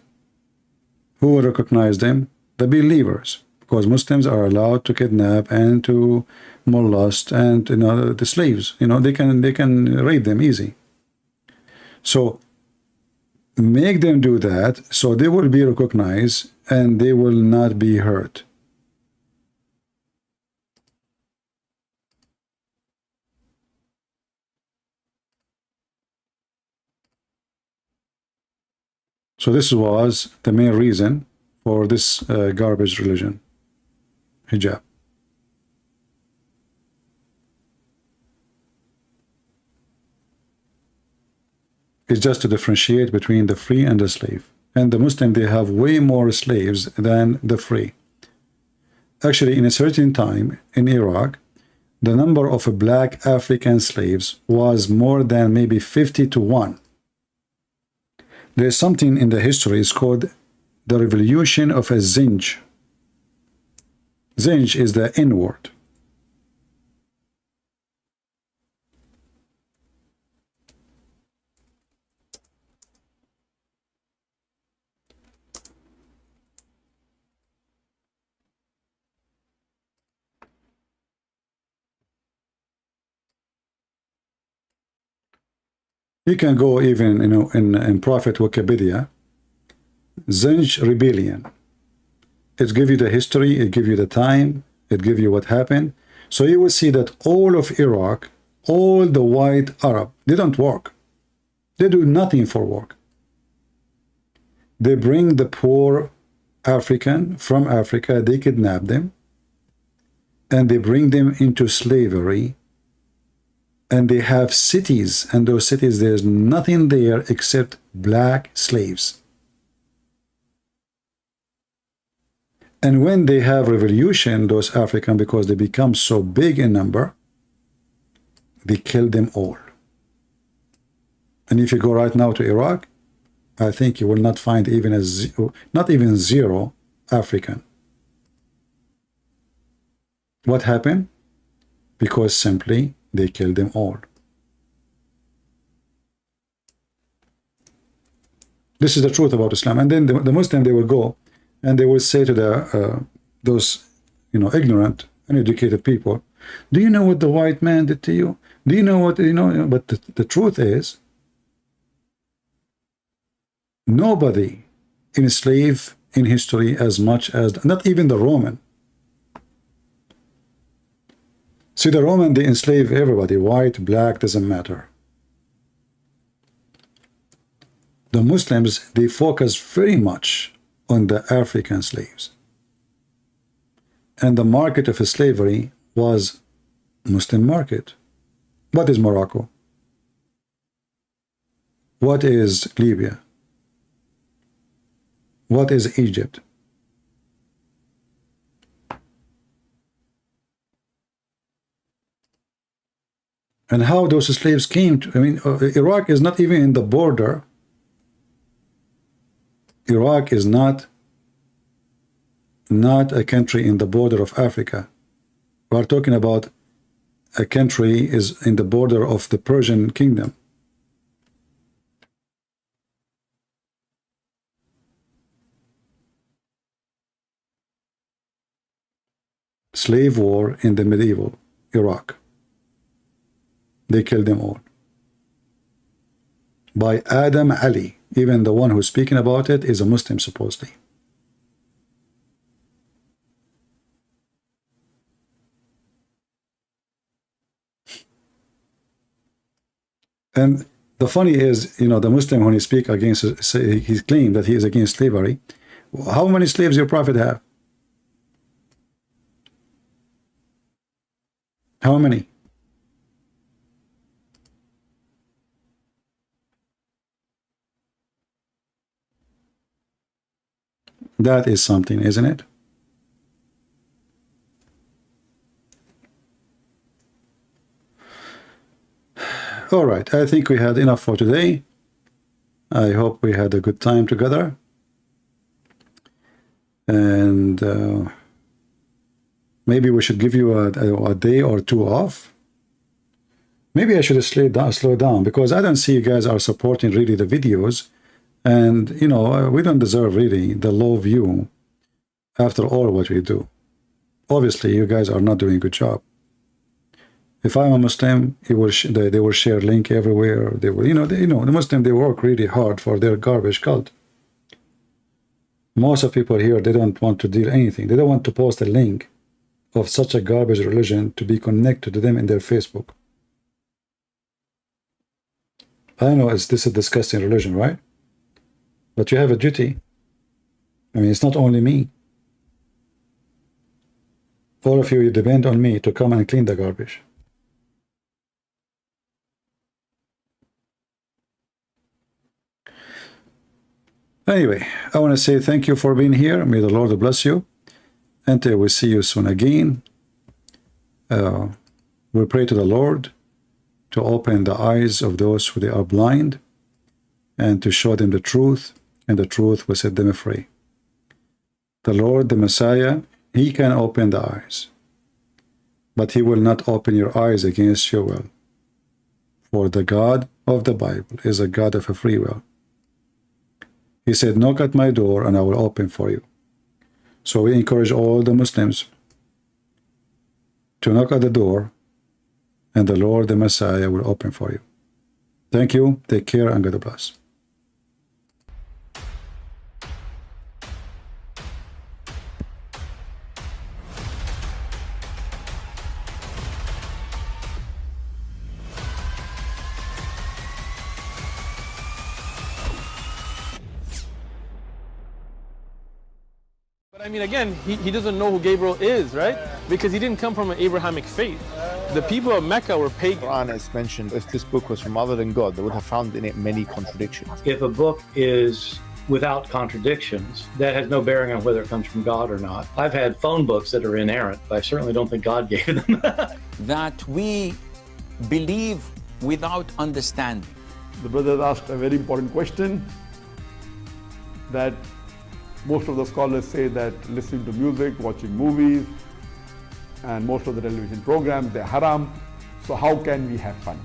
Who will recognize them? The believers, because Muslims are allowed to kidnap and to molest and the slaves. They can rape them easy. So make them do that, so they will be recognized and they will not be hurt. So this was the main reason for this garbage religion, hijab. It's just to differentiate between the free and the slave. And the Muslim, they have way more slaves than the free. Actually, in a certain time in Iraq, the number of black African slaves was more than maybe 50 to 1. There's something in the history, it's called the revolution of a Zinj. Zinj is the N-word. You can go even, you know, in Prophet Wikipedia, Zinj rebellion. It gives you the history, it gives you the time, it gives you what happened. So you will see that all of Iraq, all the white Arab, they don't work. They do nothing for work. They bring the poor African from Africa, they kidnap them, and they bring them into slavery. And they have cities, and those cities, there's nothing there except black slaves. And when they have revolution, those African, because they become so big in number, they kill them all. And if you go right now to Iraq, I think you will not find even not even zero African. What happened? Because simply they killed them all. This is the truth about Islam. And then the Muslim, they will go and they will say to the those, you know, ignorant, uneducated people, do you know what the white man did to you? Do you know what, you know? But the truth is, nobody enslaved in history as much as, not even the Roman. See, the Roman, they enslave everybody, white, black, doesn't matter. The Muslims, they focus very much on the African slaves. And the market of slavery was Muslim market. What is Morocco? What is Libya? What is Egypt? And how those slaves came to, I mean, Iraq is not even in the border. Iraq is not a country in the border of Africa. We are talking about a country is in the border of the Persian kingdom. Slave war in the medieval Iraq. They killed them all. By Adam Ali. Even the one who's speaking about it is a Muslim, supposedly. And the funny is, you know, the Muslim, when he speaks against, he claimed that he is against slavery. How many slaves your prophet have? How many? That is something, isn't it? All right, I think we had enough for today. I hope we had a good time together. And maybe we should give you a day or two off. Maybe I should slow down, because I don't see you guys are supporting really the videos. And, you know, we don't deserve really the low view after all what we do. Obviously, you guys are not doing a good job. If I'm a Muslim, they will share link everywhere. They will, the Muslim, they work really hard for their garbage cult. Most of people here, they don't want to deal anything. They don't want to post a link of such a garbage religion to be connected to them in their Facebook. I know this is a disgusting religion, right? But you have a duty. I mean, it's not only me. All of you, you depend on me to come and clean the garbage. Anyway, I want to say thank you for being here. May the Lord bless you. Until we see you soon again. We pray to the Lord to open the eyes of those who they are blind and to show them the truth, and the truth will set them free. The Lord, the Messiah, He can open the eyes, but He will not open your eyes against your will. For the God of the Bible is a God of a free will. He said, knock at my door and I will open for you. So we encourage all the Muslims to knock at the door and the Lord, the Messiah, will open for you. Thank you. Take care and God bless. I mean, again, he doesn't know who Gabriel is, right? Because he didn't come from an Abrahamic faith. The people of Mecca were pagan. The Quran has mentioned if this book was from other than God, they would have found in it many contradictions. If a book is without contradictions, that has no bearing on whether it comes from God or not. I've had phone books that are inerrant, but I certainly don't think God gave them. That we believe without understanding. The brother asked a very important question, that most of the scholars say that listening to music, watching movies, and most of the television programs, they're haram. So how can we have fun?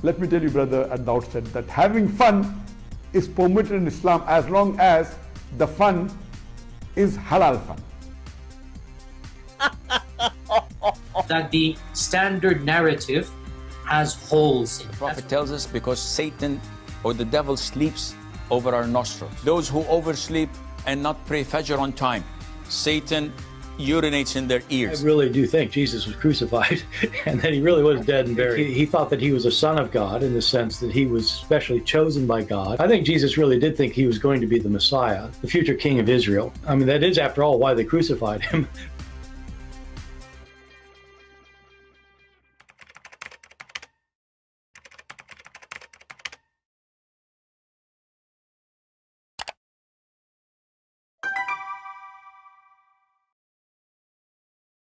Let me tell you, brother, at the outset, that having fun is permitted in Islam as long as the fun is halal fun. That the standard narrative has holes in it. The Prophet tells us because Satan or the devil sleeps over our nostrils. Those who oversleep and not pray Fajr on time, Satan urinates in their ears. I really do think Jesus was crucified and that He really was dead and buried. He thought that He was a son of God in the sense that He was specially chosen by God. I think Jesus really did think He was going to be the Messiah, the future king of Israel. I mean, that is, after all, why they crucified Him.